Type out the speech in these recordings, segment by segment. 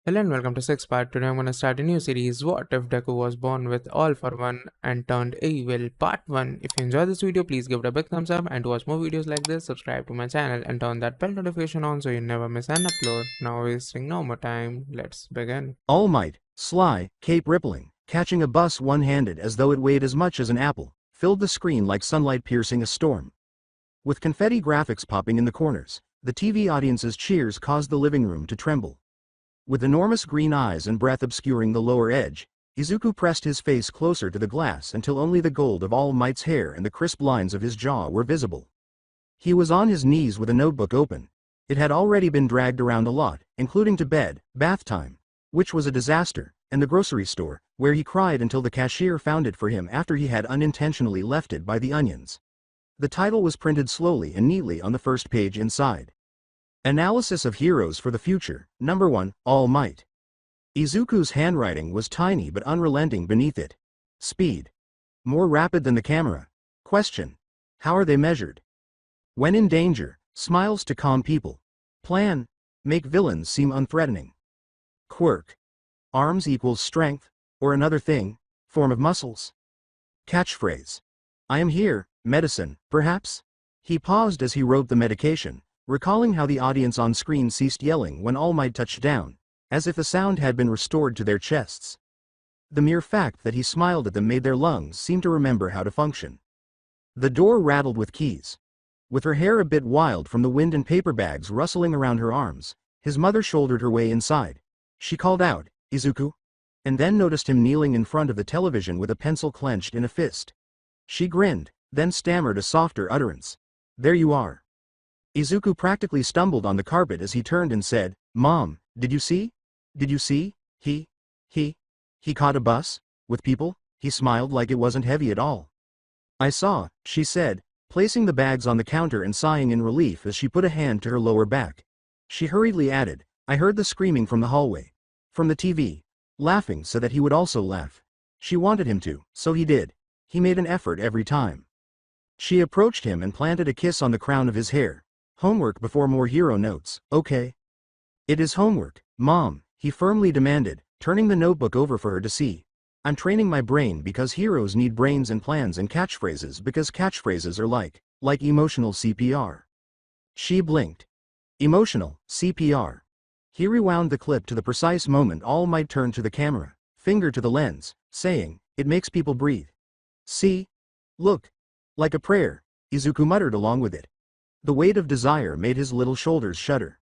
Hello and welcome to Six Part. Today I'm gonna start a new series. What if Deku was born with all for one and turned evil? Part 1. If you enjoyed this video, please give it a big thumbs up, and to watch more videos like this, subscribe to my channel and turn that bell notification on so you never miss an upload. Now wasting no more time, let's begin. All Might, sly, cape rippling, catching a bus one-handed as though it weighed as much as an apple, filled the screen like sunlight piercing a storm. With confetti graphics popping in the corners, the TV audience's cheers caused the living room to tremble. With enormous green eyes and breath obscuring the lower edge, Izuku pressed his face closer to the glass until only the gold of All Might's hair and the crisp lines of his jaw were visible. He was on his knees with a notebook open. It had already been dragged around a lot, including to bed, bath time, which was a disaster, and the grocery store, where he cried until the cashier found it for him after he had unintentionally left it by the onions. The title was printed slowly and neatly on the first page inside. Analysis of Heroes for the Future, Number 1, All Might. Izuku's handwriting was tiny but unrelenting beneath it. Speed. More rapid than the camera. Question. How are they measured? When in danger, smiles to calm people. Plan. Make villains seem unthreatening. Quirk. Arms equals strength, or another thing, form of muscles. Catchphrase. I am here, medicine, perhaps? He paused as he wrote the medication, recalling how the audience on screen ceased yelling when All Might touched down, as if the sound had been restored to their chests. The mere fact that he smiled at them made their lungs seem to remember how to function. The door rattled with keys. With her hair a bit wild from the wind and paper bags rustling around her arms, his mother shouldered her way inside. She called out, Izuku? And then noticed him kneeling in front of the television with a pencil clenched in a fist. She grinned, then stammered a softer utterance. There you are. Izuku practically stumbled on the carpet as he turned and said, Mom, did you see? Did you see? He caught a bus? With people? He smiled like it wasn't heavy at all. I saw, she said, placing the bags on the counter and sighing in relief as she put a hand to her lower back. She hurriedly added, I heard the screaming from the hallway. From the TV. Laughing so that he would also laugh. She wanted him to, so he did. He made an effort every time. She approached him and planted a kiss on the crown of his hair. Homework before more hero notes, okay? It is homework, Mom, he firmly demanded, turning the notebook over for her to see. I'm training my brain because heroes need brains and plans and catchphrases because catchphrases are like emotional CPR. She blinked. Emotional, CPR. He rewound the clip to the precise moment All Might turned to the camera, finger to the lens, saying, it makes people breathe. See? Look. Like a prayer, Izuku muttered along with it. The weight of desire made his little shoulders shudder.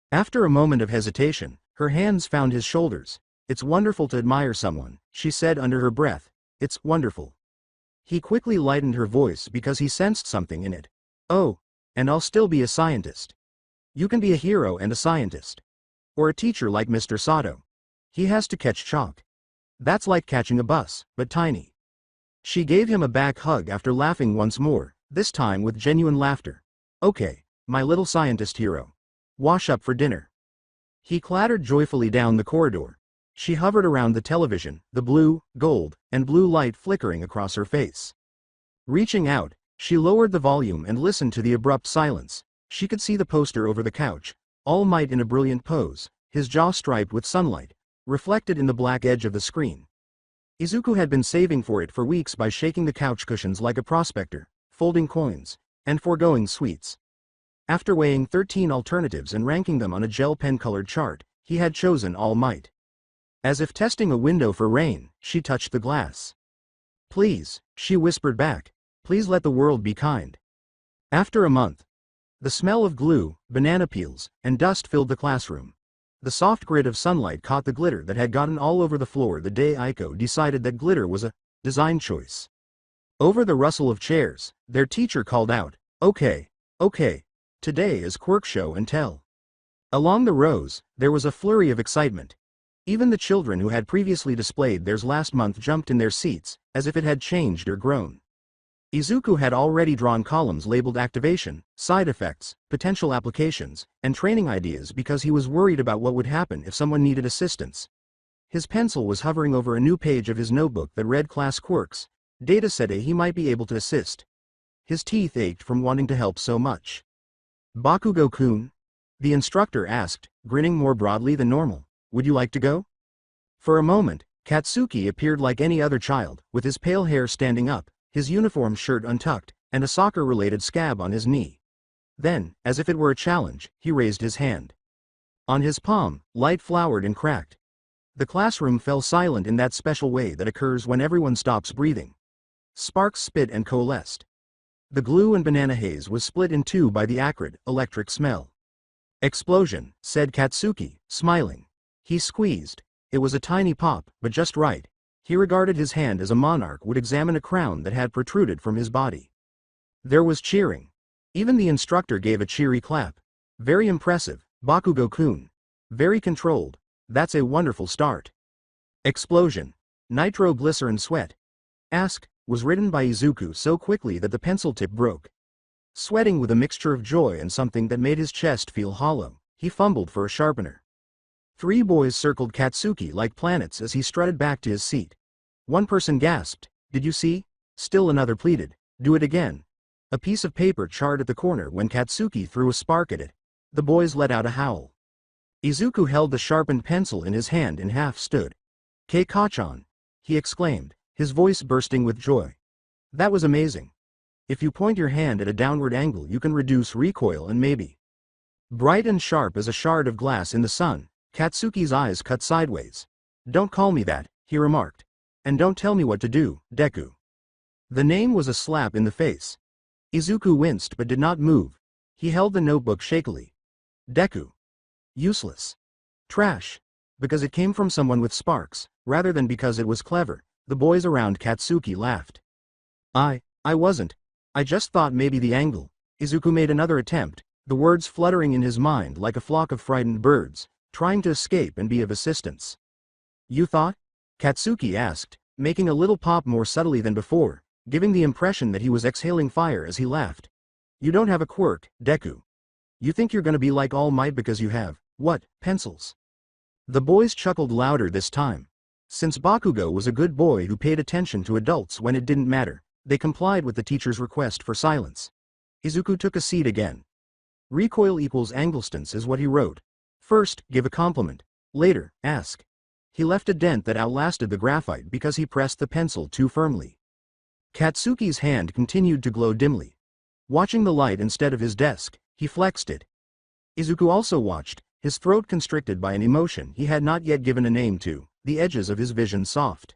After a moment of hesitation, her hands found his shoulders. It's wonderful to admire someone, she said under her breath. It's wonderful. He quickly lightened her voice because he sensed something in it. Oh, and I'll still be a scientist. You can be a hero and a scientist. Or a teacher like Mr. Sato. He has to catch chalk. That's like catching a bus, but tiny. She gave him a back hug after laughing once more, this time with genuine laughter. Okay, my little scientist hero. Wash up for dinner. He clattered joyfully down the corridor. She hovered around the television, the blue, gold, and blue light flickering across her face. Reaching out, she lowered the volume and listened to the abrupt silence. She could see the poster over the couch, All Might in a brilliant pose, his jaw striped with sunlight, reflected in the black edge of the screen. Izuku had been saving for it for weeks by shaking the couch cushions like a prospector, folding coins, and foregoing sweets. After weighing 13 alternatives and ranking them on a gel pen-colored chart, he had chosen All Might. As if testing a window for rain, she touched the glass. Please, she whispered back, please let the world be kind. After a month, the smell of glue, banana peels, and dust filled the classroom. The soft grid of sunlight caught the glitter that had gotten all over the floor the day Aiko decided that glitter was a design choice. Over the rustle of chairs, their teacher called out, okay, today is Quirk Show and Tell. Along the rows, there was a flurry of excitement. Even the children who had previously displayed theirs last month jumped in their seats, as if it had changed or grown. Izuku had already drawn columns labeled activation, side effects, potential applications, and training ideas because he was worried about what would happen if someone needed assistance. His pencil was hovering over a new page of his notebook that read class quirks. Data said he might be able to assist. His teeth ached from wanting to help so much. Bakugo-kun? The instructor asked, grinning more broadly than normal. Would you like to go? For a moment, Katsuki appeared like any other child, with his pale hair standing up, his uniform shirt untucked, and a soccer-related scab on his knee. Then, as if it were a challenge, he raised his hand. On his palm, light flowered and cracked. The classroom fell silent in that special way that occurs when everyone stops breathing. Sparks spit and coalesced. The glue and banana haze was split in two by the acrid, electric smell. Explosion, said Katsuki, smiling. He squeezed. It was a tiny pop, but just right. He regarded his hand as a monarch would examine a crown that had protruded from his body. There was cheering. Even the instructor gave a cheery clap. Very impressive, Bakugo-kun. Very controlled. That's a wonderful start. Explosion. Nitroglycerin sweat. Ask, was written by Izuku so quickly that the pencil tip broke. Sweating with a mixture of joy and something that made his chest feel hollow, he fumbled for a sharpener. 3 boys circled Katsuki like planets as he strutted back to his seat. One person gasped, "Did you see?" Still another pleaded, "Do it again." A piece of paper charred at the corner when Katsuki threw a spark at it. The boys let out a howl. Izuku held the sharpened pencil in his hand and half stood. "Keikachan!" he exclaimed, his voice bursting with joy. "That was amazing. If you point your hand at a downward angle you can reduce recoil and maybe." Bright and sharp as a shard of glass in the sun, Katsuki's eyes cut sideways. "Don't call me that," he remarked. "And don't tell me what to do, Deku." The name was a slap in the face. Izuku winced but did not move. He held the notebook shakily. Deku. Useless. Trash. Because it came from someone with sparks, rather than because it was clever. The boys around Katsuki laughed. I wasn't. I just thought maybe the angle." Izuku made another attempt, the words fluttering in his mind like a flock of frightened birds, trying to escape and be of assistance. "You thought?" Katsuki asked, making a little pop more subtly than before, giving the impression that he was exhaling fire as he laughed. "You don't have a quirk, Deku. You think you're gonna be like All Might because you have, what, pencils?" The boys chuckled louder this time. Since Bakugo was a good boy who paid attention to adults when it didn't matter, they complied with the teacher's request for silence. Izuku took a seat again. Recoil equals angulstance is what he wrote. First, give a compliment. Later, ask. He left a dent that outlasted the graphite because he pressed the pencil too firmly. Katsuki's hand continued to glow dimly. Watching the light instead of his desk, he flexed it. Izuku also watched, his throat constricted by an emotion he had not yet given a name to, the edges of his vision soft.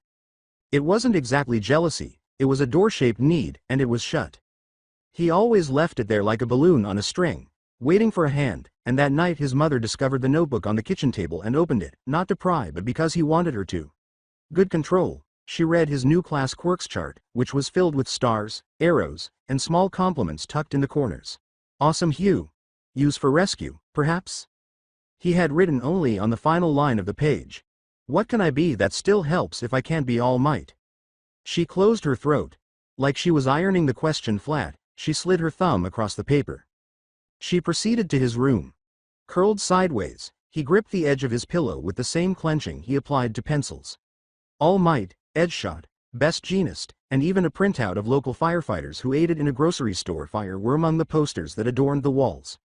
It wasn't exactly jealousy, it was a door-shaped need, and it was shut. He always left it there like a balloon on a string, waiting for a hand, and that night his mother discovered the notebook on the kitchen table and opened it, not to pry but because he wanted her to. Good control. She read his new class quirks chart, which was filled with stars, arrows, and small compliments tucked in the corners. Awesome hue. Use for rescue, perhaps? He had written only on the final line of the page. What can I be that still helps if I can't be All Might? She closed her throat. Like she was ironing the question flat, she slid her thumb across the paper. She proceeded to his room. Curled sideways, he gripped the edge of his pillow with the same clenching he applied to pencils. All Might, Edgeshot, Best Jeanist, and even a printout of local firefighters who aided in a grocery store fire were among the posters that adorned the walls.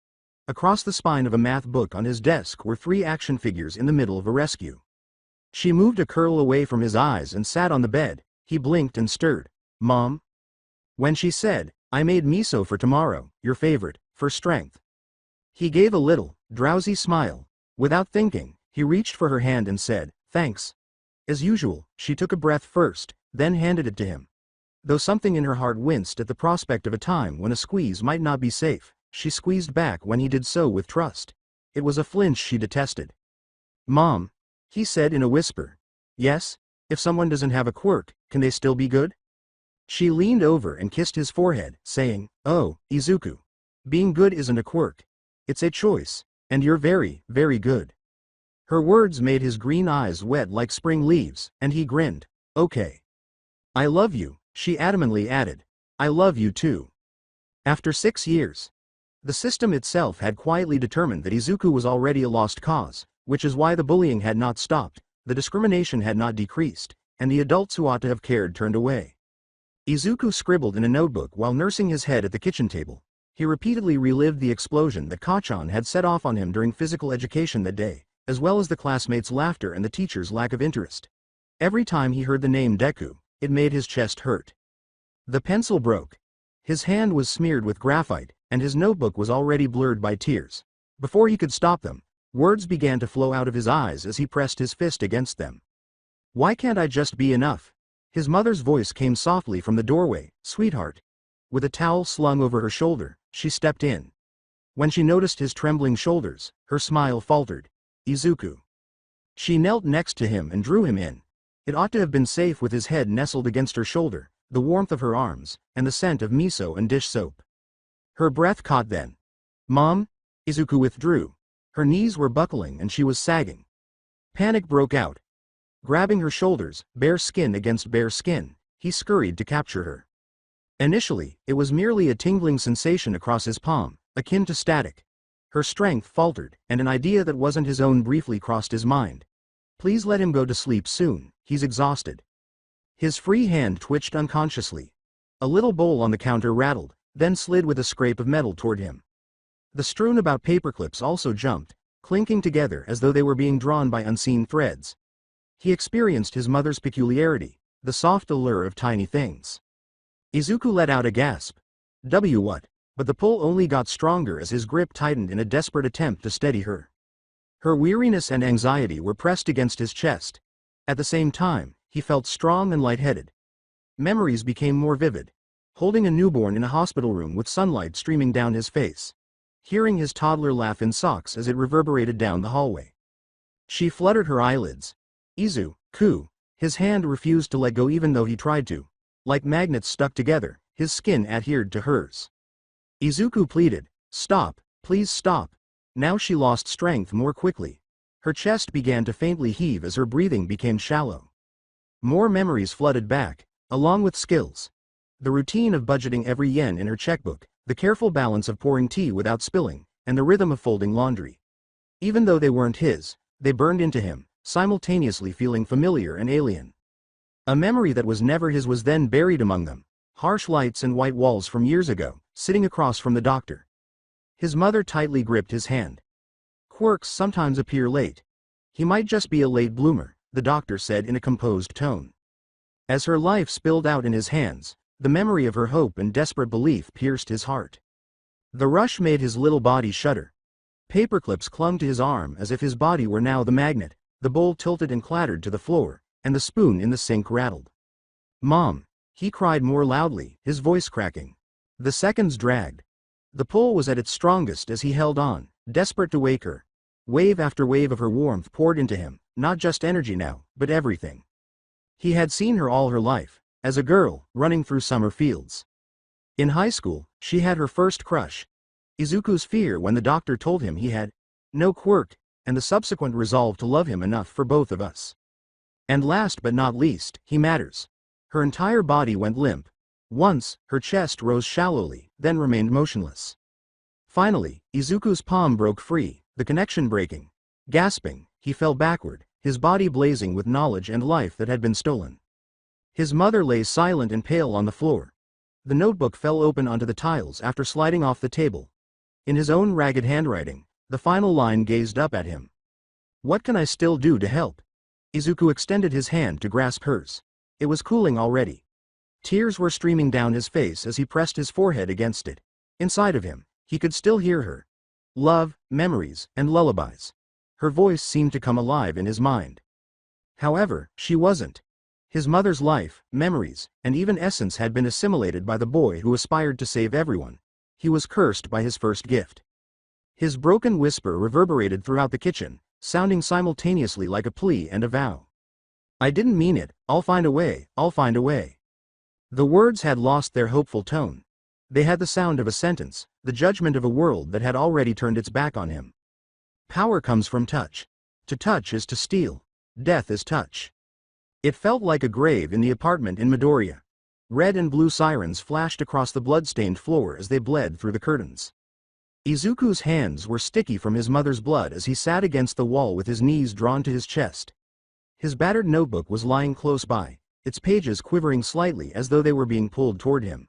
Across the spine of a math book on his desk were 3 action figures in the middle of a rescue. She moved a curl away from his eyes and sat on the bed. He blinked and stirred. Mom? When she said, I made miso for tomorrow, your favorite, for strength. He gave a little, drowsy smile. Without thinking, he reached for her hand and said, thanks. As usual, she took a breath first, then handed it to him. Though something in her heart winced at the prospect of a time when a squeeze might not be safe, she squeezed back when he did so with trust. It was a flinch she detested. Mom, he said in a whisper. Yes? If someone doesn't have a quirk, can they still be good? She leaned over and kissed his forehead, saying, oh, Izuku. Being good isn't a quirk. It's a choice, and you're very, very good. Her words made his green eyes wet like spring leaves, and he grinned. Okay. I love you, she adamantly added. I love you too. After 6 years. The system itself had quietly determined that Izuku was already a lost cause, which is why the bullying had not stopped, the discrimination had not decreased, and the adults who ought to have cared turned away. Izuku scribbled in a notebook while nursing his head at the kitchen table. He repeatedly relived the explosion that Kachan had set off on him during physical education that day, as well as the classmates' laughter and the teacher's lack of interest. Every time he heard the name Deku, it made his chest hurt. The pencil broke. His hand was smeared with graphite, and his notebook was already blurred by tears. Before he could stop them, words began to flow out of his eyes as he pressed his fist against them. "Why can't I just be enough?" His mother's voice came softly from the doorway. "Sweetheart." With a towel slung over her shoulder, she stepped in. When she noticed his trembling shoulders, her smile faltered. "Izuku." She knelt next to him and drew him in. It ought to have been safe with his head nestled against her shoulder, the warmth of her arms, and the scent of miso and dish soap. Her breath caught then. "Mom?" Izuku withdrew. Her knees were buckling and she was sagging. Panic broke out. Grabbing her shoulders, bare skin against bare skin, he scurried to capture her. Initially, it was merely a tingling sensation across his palm, akin to static. Her strength faltered, and an idea that wasn't his own briefly crossed his mind. Please let him go to sleep soon, he's exhausted. His free hand twitched unconsciously. A little bowl on the counter rattled, then slid with a scrape of metal toward him. The strewn about paperclips also jumped, clinking together as though they were being drawn by unseen threads. He experienced his mother's peculiarity, the soft allure of tiny things. Izuku let out a gasp. What? But the pull only got stronger as his grip tightened in a desperate attempt to steady her. Her weariness and anxiety were pressed against his chest. At the same time, he felt strong and lightheaded. Memories became more vivid. Holding a newborn in a hospital room with sunlight streaming down his face. Hearing his toddler laugh in socks as it reverberated down the hallway. She fluttered her eyelids. Izuku. His hand refused to let go even though he tried to. Like magnets stuck together, his skin adhered to hers. Izuku pleaded, "Stop, please stop." Now she lost strength more quickly. Her chest began to faintly heave as her breathing became shallow. More memories flooded back, along with skills. The routine of budgeting every yen in her checkbook, the careful balance of pouring tea without spilling, and the rhythm of folding laundry. Even though they weren't his, they burned into him, simultaneously feeling familiar and alien. A memory that was never his was then buried among them. Harsh lights and white walls from years ago, sitting across from the doctor. His mother tightly gripped his hand. Quirks sometimes appear late. He might just be a late bloomer, the doctor said in a composed tone. As her life spilled out in his hands, the memory of her hope and desperate belief pierced his heart. The rush made his little body shudder. Paperclips clung to his arm as if his body were now the magnet, the bowl tilted and clattered to the floor, and the spoon in the sink rattled. "Mom!" He cried more loudly, his voice cracking. The seconds dragged. The pull was at its strongest as he held on, desperate to wake her. Wave after wave of her warmth poured into him, not just energy now, but everything. He had seen her all her life, as a girl, running through summer fields. In high school, she had her first crush. Izuku's fear when the doctor told him he had no quirk, and the subsequent resolve to love him enough for both of us. And last but not least, he matters. Her entire body went limp. Once, her chest rose shallowly, then remained motionless. Finally, Izuku's palm broke free, the connection breaking. Gasping, he fell backward, his body blazing with knowledge and life that had been stolen. His mother lay silent and pale on the floor. The notebook fell open onto the tiles after sliding off the table. In his own ragged handwriting, the final line gazed up at him. "What can I still do to help?" Izuku extended his hand to grasp hers. It was cooling already. Tears were streaming down his face as he pressed his forehead against it. Inside of him, he could still hear her. Love, memories, and lullabies. Her voice seemed to come alive in his mind. However, she wasn't. His mother's life, memories, and even essence had been assimilated by the boy who aspired to save everyone. He was cursed by his first gift. His broken whisper reverberated throughout the kitchen, sounding simultaneously like a plea and a vow. "I didn't mean it, I'll find a way, I'll find a way." The words had lost their hopeful tone. They had the sound of a sentence, the judgment of a world that had already turned its back on him. Power comes from touch. To touch is to steal. Death is touch. It felt like a grave in the apartment in Midoriya. Red and blue sirens flashed across the blood-stained floor as they bled through the curtains. Izuku's hands were sticky from his mother's blood as he sat against the wall with his knees drawn to his chest. His battered notebook was lying close by, its pages quivering slightly as though they were being pulled toward him.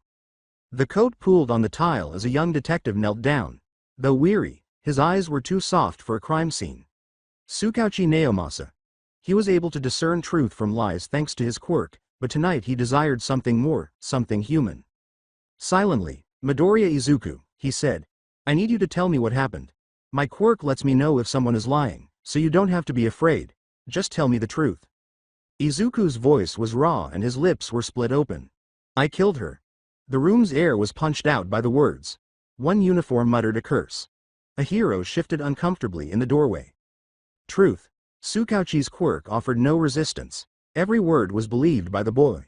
The coat pooled on the tile as a young detective knelt down. Though weary, his eyes were too soft for a crime scene. Tsukauchi Naomasa. He was able to discern truth from lies thanks to his quirk, but tonight he desired something more, something human. Silently, Midoriya Izuku, he said, I need you to tell me what happened. My quirk lets me know if someone is lying, so you don't have to be afraid. Just tell me the truth. Izuku's voice was raw and his lips were split open. I killed her. The room's air was punched out by the words. One uniform muttered a curse. A hero shifted uncomfortably in the doorway. Truth. Tsukauchi's quirk offered no resistance. Every word was believed by the boy.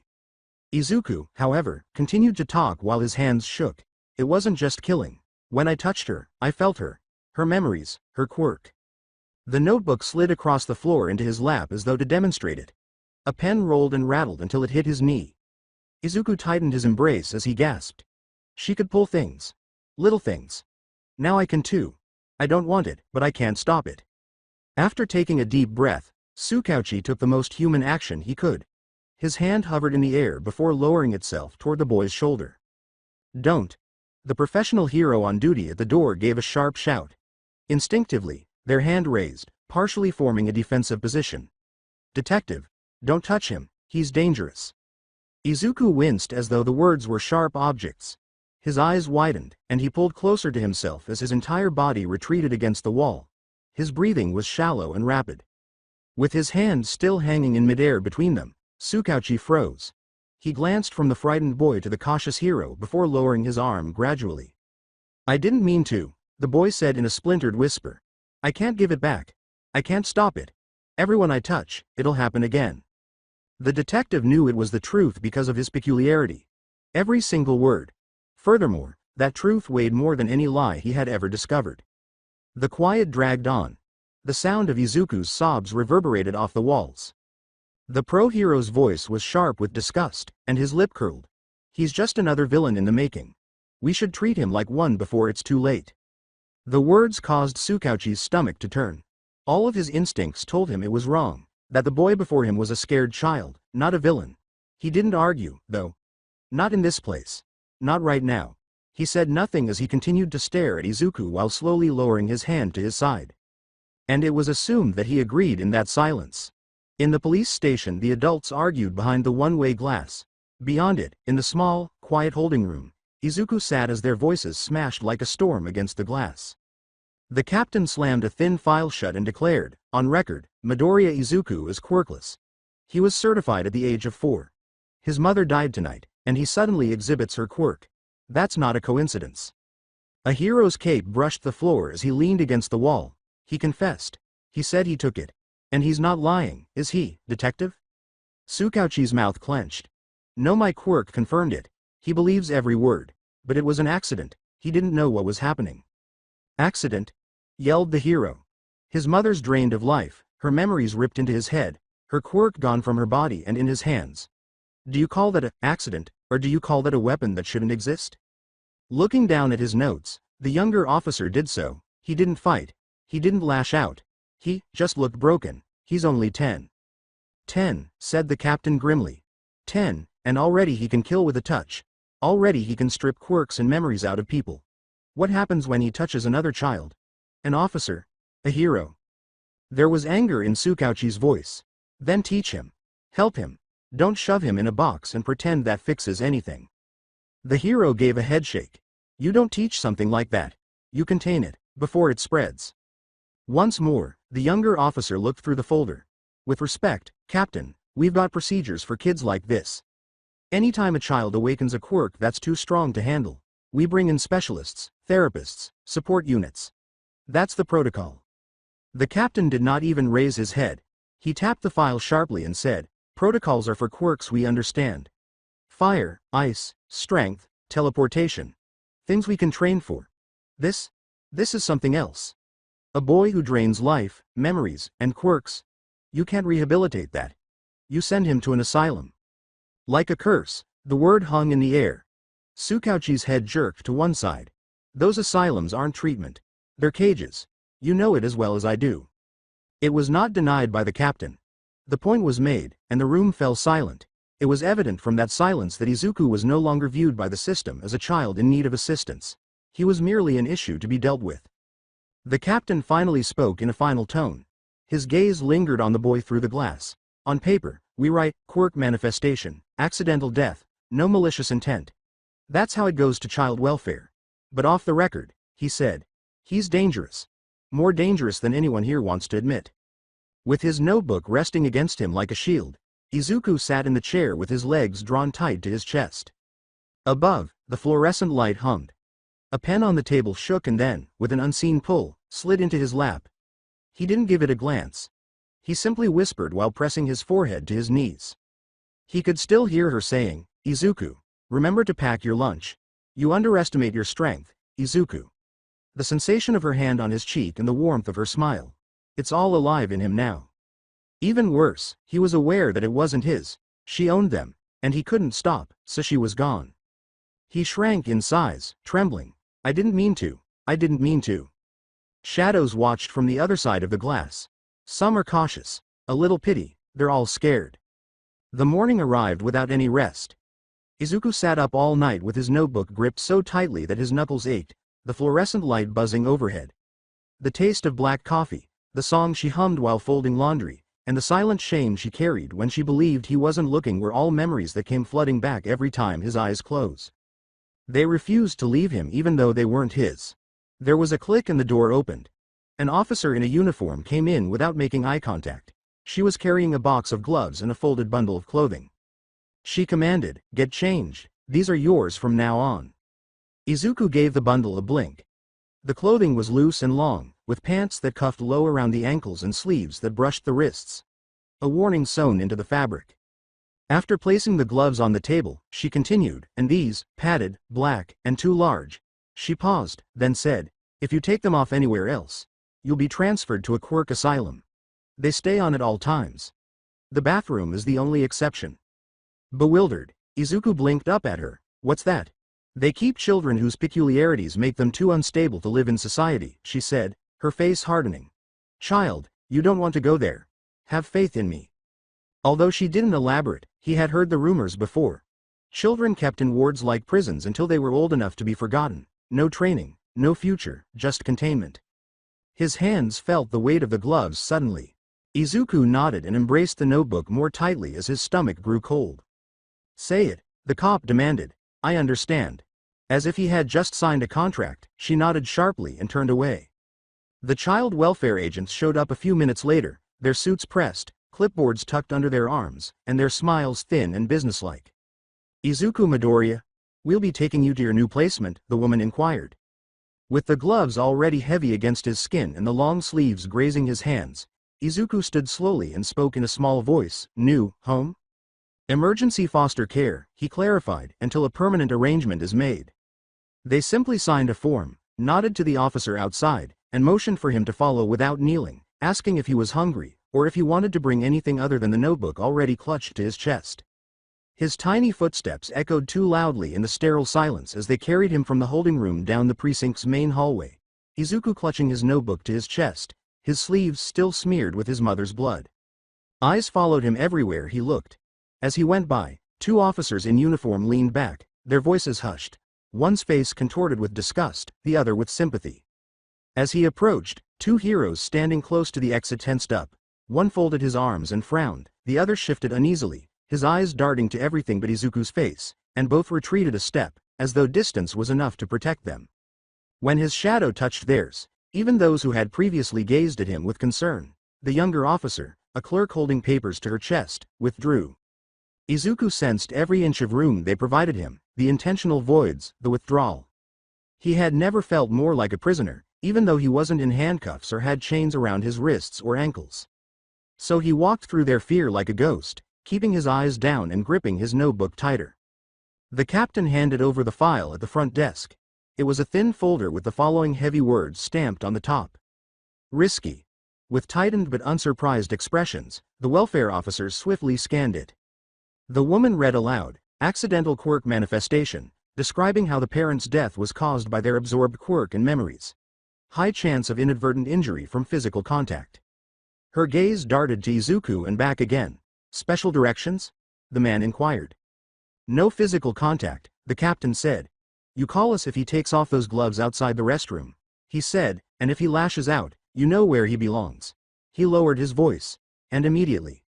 Izuku, however, continued to talk while his hands shook. It wasn't just killing. When I touched her, I felt her. Her memories, her quirk. The notebook slid across the floor into his lap as though to demonstrate it. A pen rolled and rattled until it hit his knee. Izuku tightened his embrace as he gasped. She could pull things. Little things. Now I can too. I don't want it, but I can't stop it. After taking a deep breath, Tsukauchi took the most human action he could. His hand hovered in the air before lowering itself toward the boy's shoulder. Don't. The professional hero on duty at the door gave a sharp shout. Instinctively, their hand raised, partially forming a defensive position. Detective, don't touch him, he's dangerous. Izuku winced as though the words were sharp objects. His eyes widened, and he pulled closer to himself as his entire body retreated against the wall. His breathing was shallow and rapid. With his hand still hanging in midair between them, Tsukauchi froze. He glanced from the frightened boy to the cautious hero before lowering his arm gradually. I didn't mean to, the boy said in a splintered whisper. I can't give it back. I can't stop it. Everyone I touch, it'll happen again. The detective knew it was the truth because of his peculiarity. Every single word. Furthermore, that truth weighed more than any lie he had ever discovered. The quiet dragged on. The sound of Izuku's sobs reverberated off the walls. The pro-hero's voice was sharp with disgust, and his lip curled. He's just another villain in the making. We should treat him like one before it's too late. The words caused Tsukauchi's stomach to turn. All of his instincts told him it was wrong, that the boy before him was a scared child, not a villain. He didn't argue, though. Not in this place. Not right now. He said nothing as he continued to stare at Izuku while slowly lowering his hand to his side. And it was assumed that he agreed in that silence. In the police station, the adults argued behind the one-way glass. Beyond it, in the small, quiet holding room, Izuku sat as their voices smashed like a storm against the glass. The captain slammed a thin file shut and declared, on record, Midoriya Izuku is quirkless. He was certified at the age of 4. His mother died tonight, and he suddenly exhibits her quirk. That's not a coincidence. A hero's cape brushed the floor as he leaned against the wall. He confessed. He said he took it. And he's not lying, is he, detective? Tsukauchi's mouth clenched. No, my quirk confirmed it. He believes every word. But it was an accident. He didn't know what was happening. Accident? Yelled the hero. His mother's drained of life, her memories ripped into his head, her quirk gone from her body and in his hands. Do you call that an accident, or do you call that a weapon that shouldn't exist? Looking down at his notes, the younger officer did so. He didn't fight. He didn't lash out. He just looked broken. He's only 10. 10, said the captain grimly. 10, and already he can kill with a touch. Already he can strip quirks and memories out of people. What happens when he touches another child? An officer? A hero? There was anger in Tsukauchi's voice. Then teach him. Help him. Don't shove him in a box and pretend that fixes anything. The hero gave a headshake. You don't teach something like that. You contain it, before it spreads. Once more, the younger officer looked through the folder. With respect, Captain, we've got procedures for kids like this. Anytime a child awakens a quirk that's too strong to handle, we bring in specialists, therapists, support units. That's the protocol. The captain did not even raise his head. He tapped the file sharply and said, protocols are for quirks we understand. Fire, ice, strength, teleportation. Things we can train for. This is something else. A boy who drains life, memories, and quirks. You can't rehabilitate that. You send him to an asylum. Like a curse, the word hung in the air. Tsukauchi's head jerked to one side. Those asylums aren't treatment. They're cages. You know it as well as I do. It was not denied by the captain. The point was made, and the room fell silent. It was evident from that silence that Izuku was no longer viewed by the system as a child in need of assistance. He was merely an issue to be dealt with. The captain finally spoke in a final tone. His gaze lingered on the boy through the glass. On paper, we write, quirk manifestation, accidental death, no malicious intent. That's how it goes to child welfare. But off the record, he said. He's dangerous. More dangerous than anyone here wants to admit. With his notebook resting against him like a shield, Izuku sat in the chair with his legs drawn tight to his chest. Above, the fluorescent light hummed. A pen on the table shook and then, with an unseen pull, slid into his lap. He didn't give it a glance. He simply whispered while pressing his forehead to his knees. He could still hear her saying, "Izuku, remember to pack your lunch. You underestimate your strength, Izuku." The sensation of her hand on his cheek and the warmth of her smile. It's all alive in him now. Even worse, he was aware that it wasn't his. She owned them, and he couldn't stop, so she was gone. He shrank in size, trembling. I didn't mean to. I didn't mean to. Shadows watched from the other side of the glass. Some are cautious. A little pity, they're all scared. The morning arrived without any rest. Izuku sat up all night with his notebook gripped so tightly that his knuckles ached, the fluorescent light buzzing overhead. The taste of black coffee, the song she hummed while folding laundry, and the silent shame she carried when she believed he wasn't looking were all memories that came flooding back every time his eyes closed. They refused to leave him even though they weren't his. There was a click and the door opened. An officer in a uniform came in without making eye contact. She was carrying a box of gloves and a folded bundle of clothing. She commanded, "Get changed. These are yours from now on." Izuku gave the bundle a blink. The clothing was loose and long, with pants that cuffed low around the ankles and sleeves that brushed the wrists. A warning sewn into the fabric. After placing the gloves on the table, she continued, "And these, padded, black, and too large." She paused, then said, "If you take them off anywhere else, you'll be transferred to a quirk asylum. They stay on at all times. The bathroom is the only exception." Bewildered, Izuku blinked up at her. "What's that?" "They keep children whose peculiarities make them too unstable to live in society," she said, her face hardening. "Child, you don't want to go there. Have faith in me." Although she didn't elaborate, he had heard the rumors before. Children kept in wards like prisons until they were old enough to be forgotten. No training, no future, just containment. His hands felt the weight of the gloves suddenly. Izuku nodded and embraced the notebook more tightly as his stomach grew cold. "Say it," the cop demanded. "I understand." As if he had just signed a contract, she nodded sharply and turned away. The child welfare agents showed up a few minutes later, their suits pressed, clipboards tucked under their arms, and their smiles thin and businesslike. "Izuku Midoriya, we'll be taking you to your new placement," the woman inquired. With the gloves already heavy against his skin and the long sleeves grazing his hands, Izuku stood slowly and spoke in a small voice. "New home? Emergency foster care," he clarified, "until a permanent arrangement is made." They simply signed a form, nodded to the officer outside, and motioned for him to follow without kneeling, asking if he was hungry, or if he wanted to bring anything other than the notebook already clutched to his chest. His tiny footsteps echoed too loudly in the sterile silence as they carried him from the holding room down the precinct's main hallway, Izuku clutching his notebook to his chest, his sleeves still smeared with his mother's blood. Eyes followed him everywhere he looked. As he went by, two officers in uniform leaned back, their voices hushed, one's face contorted with disgust, the other with sympathy. As he approached, two heroes standing close to the exit tensed up. One folded his arms and frowned, the other shifted uneasily, his eyes darting to everything but Izuku's face, and both retreated a step, as though distance was enough to protect them. When his shadow touched theirs, even those who had previously gazed at him with concern, the younger officer, a clerk holding papers to her chest, withdrew. Izuku sensed every inch of room they provided him, the intentional voids, the withdrawal. He had never felt more like a prisoner, even though he wasn't in handcuffs or had chains around his wrists or ankles. So he walked through their fear like a ghost, keeping his eyes down and gripping his notebook tighter. The captain handed over the file at the front desk. It was a thin folder with the following heavy words stamped on the top. "Risky." With tightened but unsurprised expressions, the welfare officers swiftly scanned it. The woman read aloud, "Accidental quirk manifestation, describing how the parent's death was caused by their absorbed quirk and memories. High chance of inadvertent injury from physical contact." Her gaze darted to Izuku and back again. "Special directions?" the man inquired. "No physical contact," the captain said. "You call us if he takes off those gloves outside the restroom," he said, "and if he lashes out, you know where he belongs." He lowered his voice. And immediately,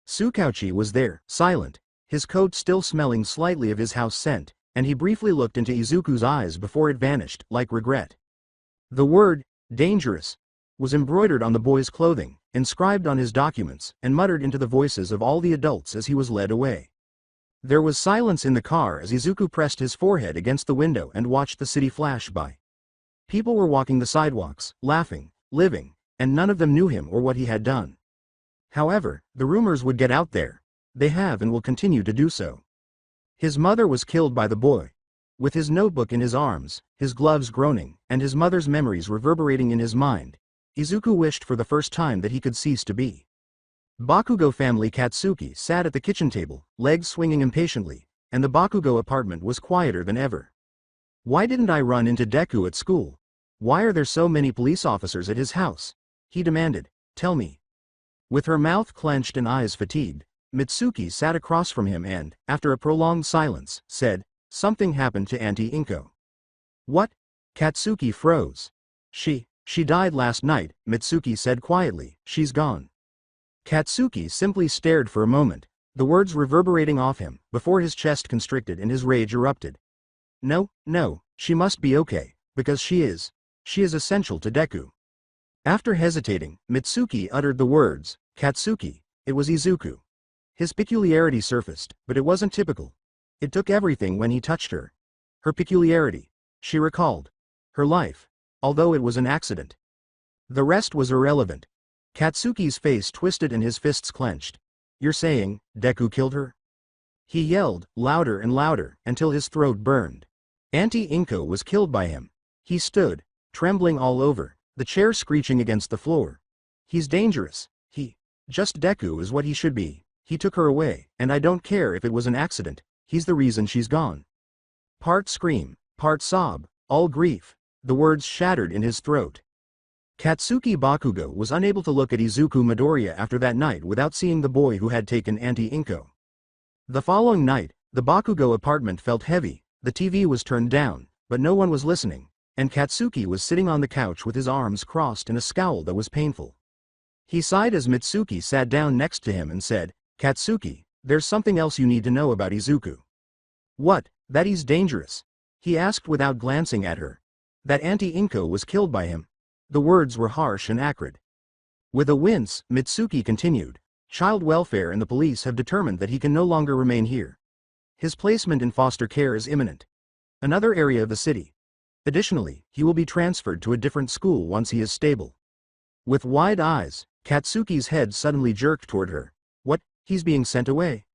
Tsukauchi was there, silent, his coat still smelling slightly of his house scent, and he briefly looked into Izuku's eyes before it vanished, like regret. The word, dangerous, was embroidered on the boy's clothing, inscribed on his documents, and muttered into the voices of all the adults as he was led away. There was silence in the car as Izuku pressed his forehead against the window and watched the city flash by. People were walking the sidewalks, laughing, living, and none of them knew him or what he had done. However, the rumors would get out there. They have and will continue to do so. His mother was killed by the boy. With his notebook in his arms, his gloves groaning, and his mother's memories reverberating in his mind, Izuku wished for the first time that he could cease to be. Bakugo family Katsuki sat at the kitchen table, legs swinging impatiently, and the Bakugo apartment was quieter than ever. Why didn't I run into Deku at school? Why are there so many police officers at his house? He demanded. Tell me. With her mouth clenched and eyes fatigued, Mitsuki sat across from him and, after a prolonged silence, said, something happened to Auntie Inko. What? Katsuki froze. She died last night, Mitsuki said quietly. She's gone. Katsuki simply stared for a moment, the words reverberating off him, before his chest constricted and his rage erupted. No, she must be okay, because she is essential to Deku. After hesitating, Mitsuki uttered the words, Katsuki. It was Izuku. His peculiarity surfaced, but it wasn't typical. It took everything when he touched her. Her peculiarity. She recalled. Her life. Although it was an accident. The rest was irrelevant. Katsuki's face twisted and his fists clenched. You're saying, Deku killed her? He yelled, louder and louder, until his throat burned. Auntie Inko was killed by him. He stood, trembling all over, the chair screeching against the floor. He's dangerous. Just Deku is what he should be. He took her away, and I don't care if it was an accident, he's the reason she's gone. Part scream, part sob, all grief. The words shattered in his throat. Katsuki Bakugo was unable to look at Izuku Midoriya after that night without seeing the boy who had taken Auntie Inko. The following night, the Bakugo apartment felt heavy, the TV was turned down, but no one was listening, and Katsuki was sitting on the couch with his arms crossed in a scowl that was painful. He sighed as Mitsuki sat down next to him and said, Katsuki, there's something else you need to know about Izuku. What? That he's dangerous? He asked without glancing at her. That Auntie Inko was killed by him. The words were harsh and acrid. With a wince, Mitsuki continued, Child welfare and the police have determined that he can no longer remain here. His placement in foster care is imminent. Another area of the city. Additionally, he will be transferred to a different school once he is stable. With wide eyes, Katsuki's head suddenly jerked toward her. What? He's being sent away?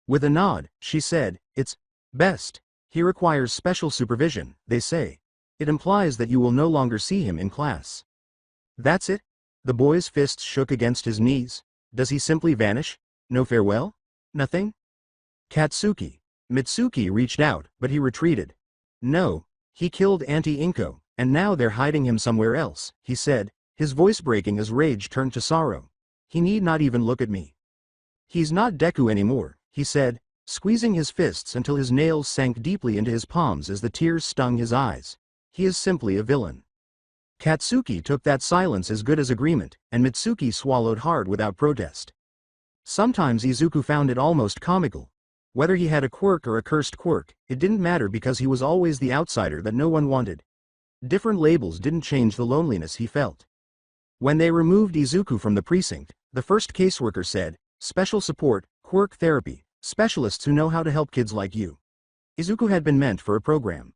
With a nod, she said, it's best. He requires special supervision, they say. It implies that you will no longer see him in class. That's it? The boy's fists shook against his knees. Does he simply vanish? No farewell? Nothing? Katsuki. Mitsuki reached out, but he retreated. No, he killed Auntie Inko, and now they're hiding him somewhere else, he said, his voice breaking as rage turned to sorrow. He need not even look at me. He's not Deku anymore, he said, squeezing his fists until his nails sank deeply into his palms as the tears stung his eyes. He is simply a villain. Katsuki took that silence as good as agreement, and Mitsuki swallowed hard without protest. Sometimes Izuku found it almost comical. Whether he had a quirk or a cursed quirk, it didn't matter because he was always the outsider that no one wanted. Different labels didn't change the loneliness he felt. When they removed Izuku from the precinct, the first caseworker said, Special support, quirk therapy, specialists who know how to help kids like you. Izuku had been meant for a program.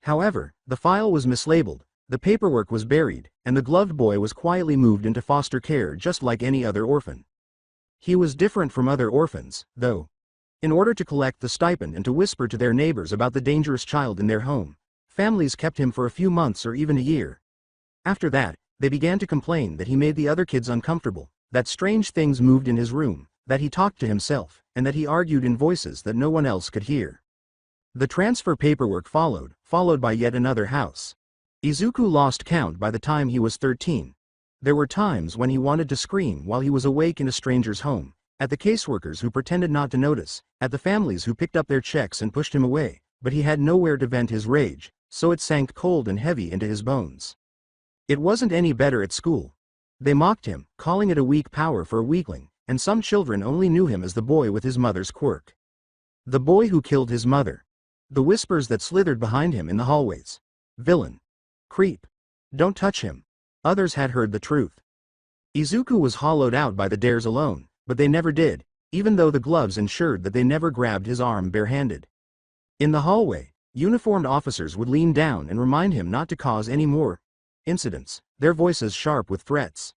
However, the file was mislabeled, the paperwork was buried, and the gloved boy was quietly moved into foster care just like any other orphan. He was different from other orphans, though. In order to collect the stipend and to whisper to their neighbors about the dangerous child in their home, families kept him for a few months or even a year. After that, they began to complain that he made the other kids uncomfortable, that strange things moved in his room, that he talked to himself, and that he argued in voices that no one else could hear. The transfer paperwork followed by yet another house. Izuku lost count by the time he was 13. There were times when he wanted to scream while he was awake in a stranger's home, at the caseworkers who pretended not to notice, at the families who picked up their checks and pushed him away, but he had nowhere to vent his rage, so it sank cold and heavy into his bones. It wasn't any better at school. They mocked him, calling it a weak power for a weakling, and some children only knew him as the boy with his mother's quirk. The boy who killed his mother. The whispers that slithered behind him in the hallways. Villain. Creep. Don't touch him. Others had heard the truth. Izuku was hollowed out by the dares alone, but they never did, even though the gloves ensured that they never grabbed his arm barehanded. In the hallway, uniformed officers would lean down and remind him not to cause any more incidents, their voices sharp with threats.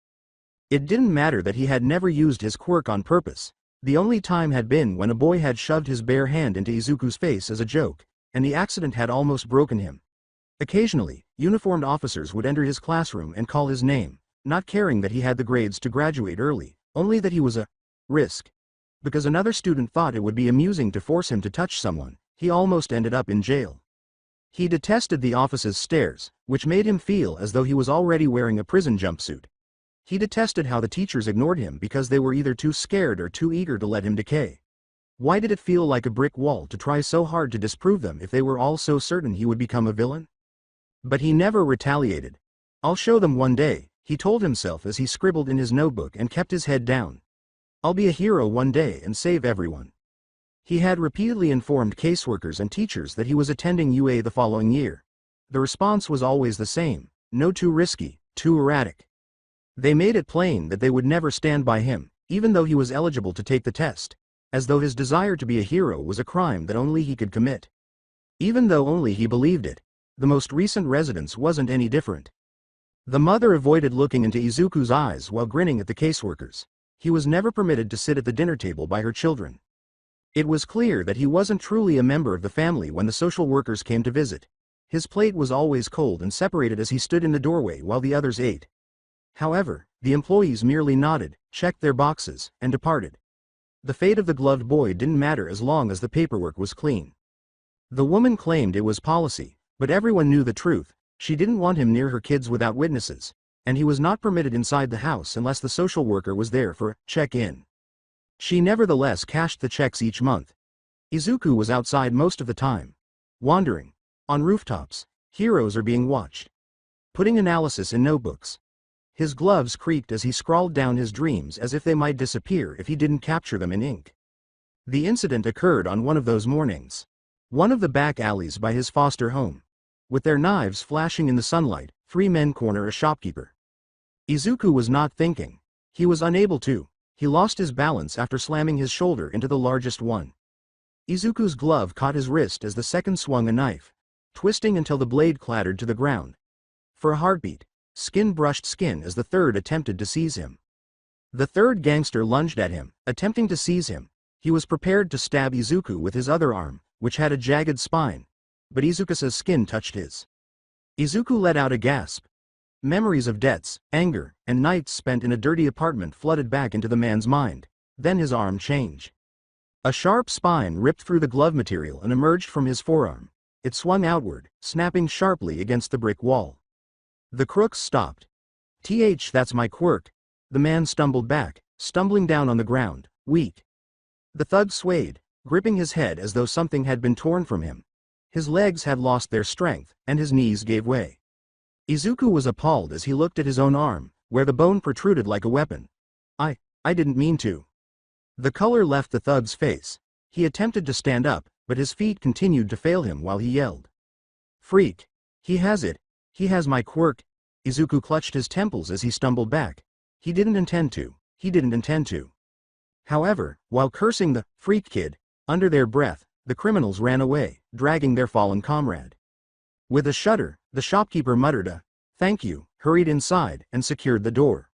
It didn't matter that he had never used his quirk on purpose. The only time had been when a boy had shoved his bare hand into Izuku's face as a joke, and the accident had almost broken him. Occasionally, uniformed officers would enter his classroom and call his name, not caring that he had the grades to graduate early, only that he was a risk. Because another student thought it would be amusing to force him to touch someone, he almost ended up in jail. He detested the office's stares, which made him feel as though he was already wearing a prison jumpsuit. He detested how the teachers ignored him because they were either too scared or too eager to let him decay. Why did it feel like a brick wall to try so hard to disprove them if they were all so certain he would become a villain? But he never retaliated. I'll show them one day, he told himself as he scribbled in his notebook and kept his head down. I'll be a hero one day and save everyone. He had repeatedly informed caseworkers and teachers that he was attending UA the following year. The response was always the same: no, too risky, too erratic. They made it plain that they would never stand by him, even though he was eligible to take the test, as though his desire to be a hero was a crime that only he could commit. Even though only he believed it, the most recent residence wasn't any different. The mother avoided looking into Izuku's eyes while grinning at the caseworkers. He was never permitted to sit at the dinner table by her children. It was clear that he wasn't truly a member of the family when the social workers came to visit. His plate was always cold and separated as he stood in the doorway while the others ate. However, the employees merely nodded, checked their boxes, and departed. The fate of the gloved boy didn't matter as long as the paperwork was clean. The woman claimed it was policy, but everyone knew the truth. She didn't want him near her kids without witnesses, and he was not permitted inside the house unless the social worker was there for check-in. She nevertheless cashed the checks each month. Izuku was outside most of the time. Wandering. On rooftops. Heroes are being watched. Putting analysis in notebooks. His gloves creaked as he scrawled down his dreams as if they might disappear if he didn't capture them in ink. The incident occurred on one of those mornings. One of the back alleys by his foster home. With their knives flashing in the sunlight, 3 men corner a shopkeeper. Izuku was not thinking. He was unable to. He lost his balance after slamming his shoulder into the largest one. Izuku's glove caught his wrist as the second swung a knife, twisting until the blade clattered to the ground. For a heartbeat, skin brushed skin as the third attempted to seize him. The third gangster lunged at him, attempting to seize him. He was prepared to stab Izuku with his other arm, which had a jagged spine, but Izuku's skin touched his. Izuku let out a gasp. Memories of debts, anger, and nights spent in a dirty apartment flooded back into the man's mind. Then his arm changed. A sharp spine ripped through the glove material and emerged from his forearm. It swung outward, snapping sharply against the brick wall. The crooks stopped. That's my quirk. The man stumbled back, stumbling down on the ground, weak. The thug swayed, gripping his head as though something had been torn from him. His legs had lost their strength, and his knees gave way. Izuku was appalled as he looked at his own arm, where the bone protruded like a weapon. I didn't mean to. The color left the thug's face. He attempted to stand up, but his feet continued to fail him while he yelled. Freak. He has it. He has my quirk. Izuku clutched his temples as he stumbled back. He didn't intend to. He didn't intend to. However, while cursing the freak kid, under their breath, the criminals ran away, dragging their fallen comrade. With a shudder, the shopkeeper muttered a thank you, hurried inside, and secured the door.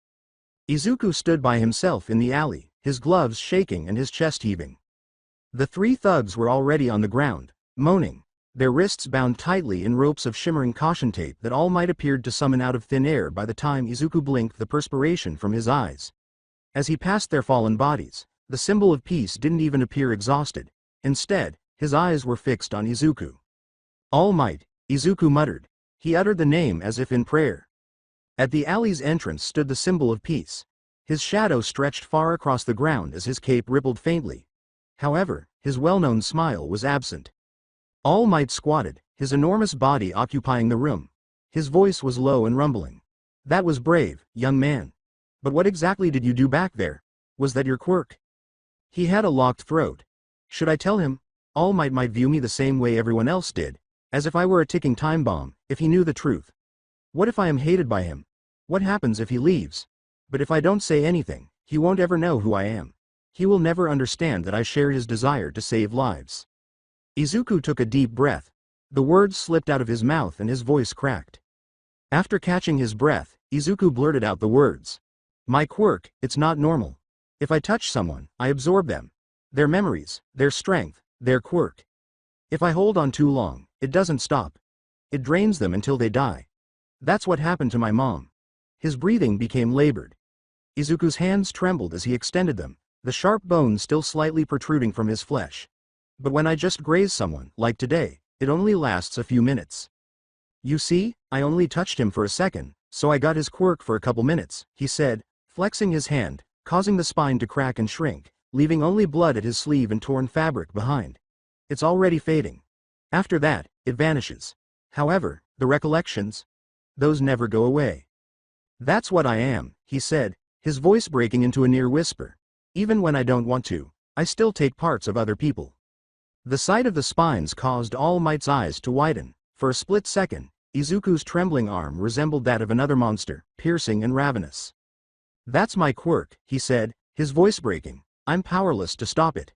Izuku stood by himself in the alley, his gloves shaking and his chest heaving. The 3 thugs were already on the ground, moaning, their wrists bound tightly in ropes of shimmering caution tape that all might appeared to summon out of thin air by the time Izuku blinked the perspiration from his eyes. As he passed their fallen bodies, the symbol of peace didn't even appear exhausted. Instead, his eyes were fixed on Izuku. All Might, Izuku muttered. He uttered the name as if in prayer. At the alley's entrance stood the symbol of peace. His shadow stretched far across the ground as his cape rippled faintly. However, his well-known smile was absent. All Might squatted, his enormous body occupying the room. His voice was low and rumbling. That was brave, young man. But what exactly did you do back there? Was that your quirk? He had a locked throat. Should I tell him? All might view me the same way everyone else did, as if I were a ticking time bomb, if he knew the truth. What if I am hated by him? What happens if he leaves? But if I don't say anything, he won't ever know who I am. He will never understand that I share his desire to save lives. Izuku took a deep breath. The words slipped out of his mouth and his voice cracked. After catching his breath, Izuku blurted out the words. My quirk, it's not normal. If I touch someone, I absorb them. Their memories, their strength, their quirk. If I hold on too long, it doesn't stop. It drains them until they die. That's what happened to my mom. His breathing became labored. Izuku's hands trembled as he extended them, the sharp bones still slightly protruding from his flesh. But when I just graze someone, like today, it only lasts a few minutes. You see, I only touched him for a second, so I got his quirk for a couple minutes, he said, flexing his hand, causing the spine to crack and shrink, leaving only blood at his sleeve and torn fabric behind. It's already fading. After that, it vanishes. However, the recollections? Those never go away. That's what I am, he said, his voice breaking into a near whisper. Even when I don't want to, I still take parts of other people. The sight of the spines caused All Might's eyes to widen. For a split second, Izuku's trembling arm resembled that of another monster, piercing and ravenous. That's my quirk, he said, his voice breaking. I'm powerless to stop it.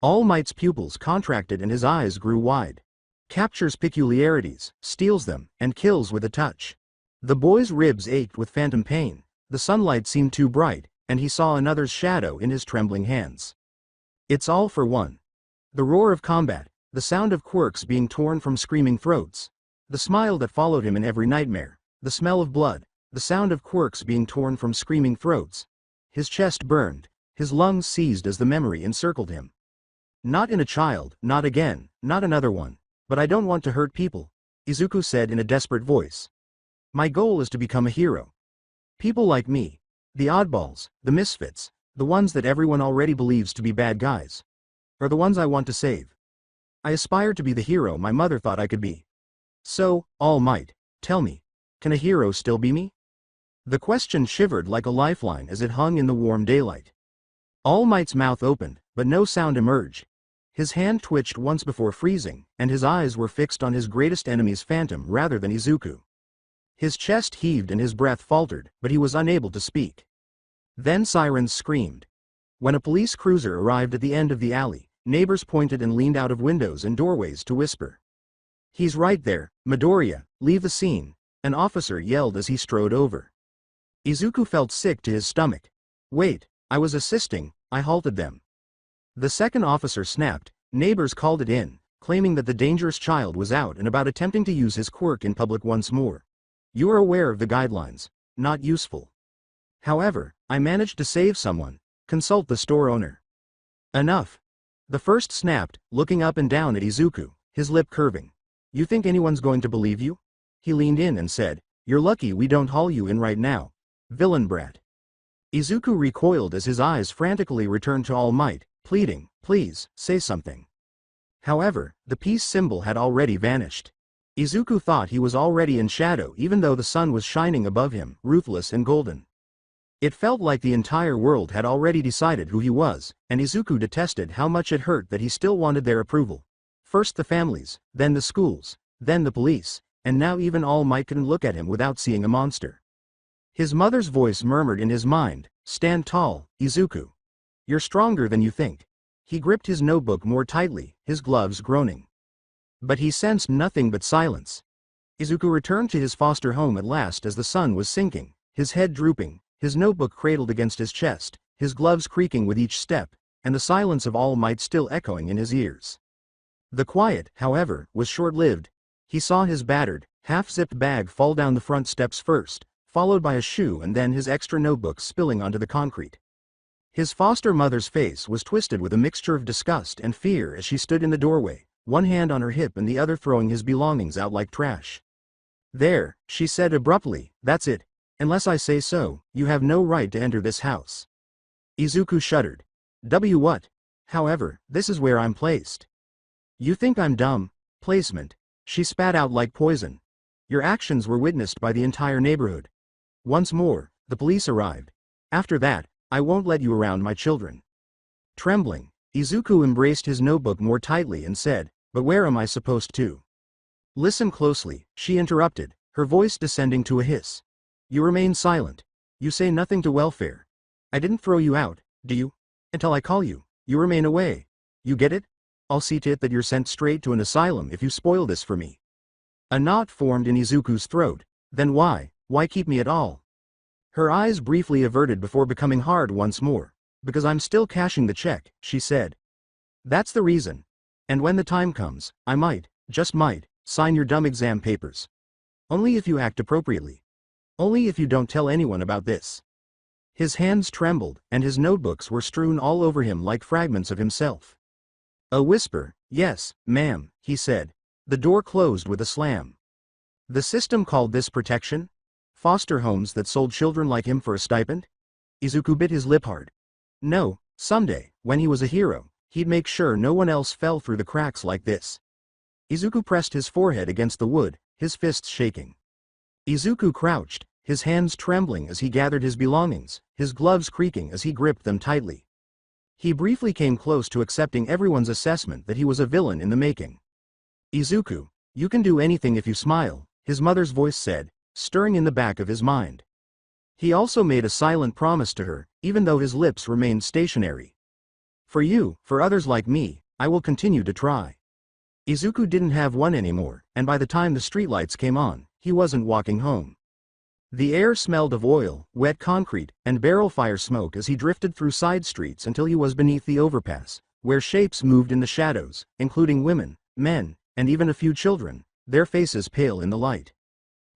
All Might's pupils contracted and his eyes grew wide. Captures peculiarities, steals them, and kills with a touch. The boy's ribs ached with phantom pain. The sunlight seemed too bright, and he saw another's shadow in his trembling hands. It's all for one. The roar of combat, the sound of quirks being torn from screaming throats, the smile that followed him in every nightmare, the smell of blood, the sound of quirks being torn from screaming throats. His chest burned, his lungs seized as the memory encircled him. Not in a child, not again, not another one. But I don't want to hurt people, Izuku said in a desperate voice. My goal is to become a hero. People like me, the oddballs, the misfits, the ones that everyone already believes to be bad guys, are the ones I want to save. I aspire to be the hero my mother thought I could be. So, All Might, tell me, can a hero still be me? The question shivered like a lifeline as it hung in the warm daylight. All Might's mouth opened, but no sound emerged. His hand twitched once before freezing, and his eyes were fixed on his greatest enemy's phantom rather than Izuku. His chest heaved and his breath faltered, but he was unable to speak. Then sirens screamed. When a police cruiser arrived at the end of the alley, neighbors pointed and leaned out of windows and doorways to whisper. He's right there, Midoriya, leave the scene, an officer yelled as he strode over. Izuku felt sick to his stomach. Wait, I was assisting, I halted them. The second officer snapped. Neighbors called it in, claiming that the dangerous child was out and about attempting to use his quirk in public once more. You are aware of the guidelines. Not useful. However, I managed to save someone. Consult the store owner. Enough. The first snapped, looking up and down at Izuku, his lip curving. You think anyone's going to believe you? He leaned in and said, You're lucky we don't haul you in right now. Villain brat. Izuku recoiled as his eyes frantically returned to All Might, pleading, please, say something. However, the peace symbol had already vanished. Izuku thought he was already in shadow even though the sun was shining above him, ruthless and golden. It felt like the entire world had already decided who he was, and Izuku detested how much it hurt that he still wanted their approval. First the families, then the schools, then the police, and now even All Might couldn't look at him without seeing a monster. His mother's voice murmured in his mind, Stand tall, Izuku. You're stronger than you think. He gripped his notebook more tightly, his gloves groaning. But he sensed nothing but silence. Izuku returned to his foster home at last as the sun was sinking, his head drooping, his notebook cradled against his chest, his gloves creaking with each step, and the silence of All Might still echoing in his ears. The quiet, however, was short-lived. He saw his battered, half-zipped bag fall down the front steps first, followed by a shoe and then his extra notebook spilling onto the concrete. His foster mother's face was twisted with a mixture of disgust and fear as she stood in the doorway, one hand on her hip and the other throwing his belongings out like trash. There, she said abruptly, that's it. Unless I say so, you have no right to enter this house. Izuku shuddered. What? However, this is where I'm placed. You think I'm dumb? Placement. She spat out like poison. Your actions were witnessed by the entire neighborhood. Once more, the police arrived. After that, I won't let you around my children. Trembling, Izuku embraced his notebook more tightly and said, but where am I supposed to? Listen closely, she interrupted, her voice descending to a hiss. You remain silent. You say nothing to welfare. I didn't throw you out, do you? Until I call you, you remain away. You get it? I'll see to it that you're sent straight to an asylum if you spoil this for me. A knot formed in Izuku's throat. Then why keep me at all? Her eyes briefly averted before becoming hard once more. Because I'm still cashing the check, she said. That's the reason. And when the time comes, I might, just might, sign your dumb exam papers. Only if you act appropriately. Only if you don't tell anyone about this. His hands trembled, and his notebooks were strewn all over him like fragments of himself. A whisper, yes, ma'am, he said. The door closed with a slam. The system called this protection? Foster homes that sold children like him for a stipend? Izuku bit his lip hard. No, someday, when he was a hero, he'd make sure no one else fell through the cracks like this. Izuku pressed his forehead against the wood, his fists shaking. Izuku crouched, his hands trembling as he gathered his belongings, his gloves creaking as he gripped them tightly. He briefly came close to accepting everyone's assessment that he was a villain in the making. Izuku, you can do anything if you smile, his mother's voice said, stirring in the back of his mind. He also made a silent promise to her, even though his lips remained stationary. For you, for others like me, I will continue to try. Izuku didn't have one anymore, and by the time the streetlights came on, he wasn't walking home. The air smelled of oil, wet concrete, and barrel fire smoke as he drifted through side streets until he was beneath the overpass, where shapes moved in the shadows, including women, men, and even a few children, their faces pale in the light.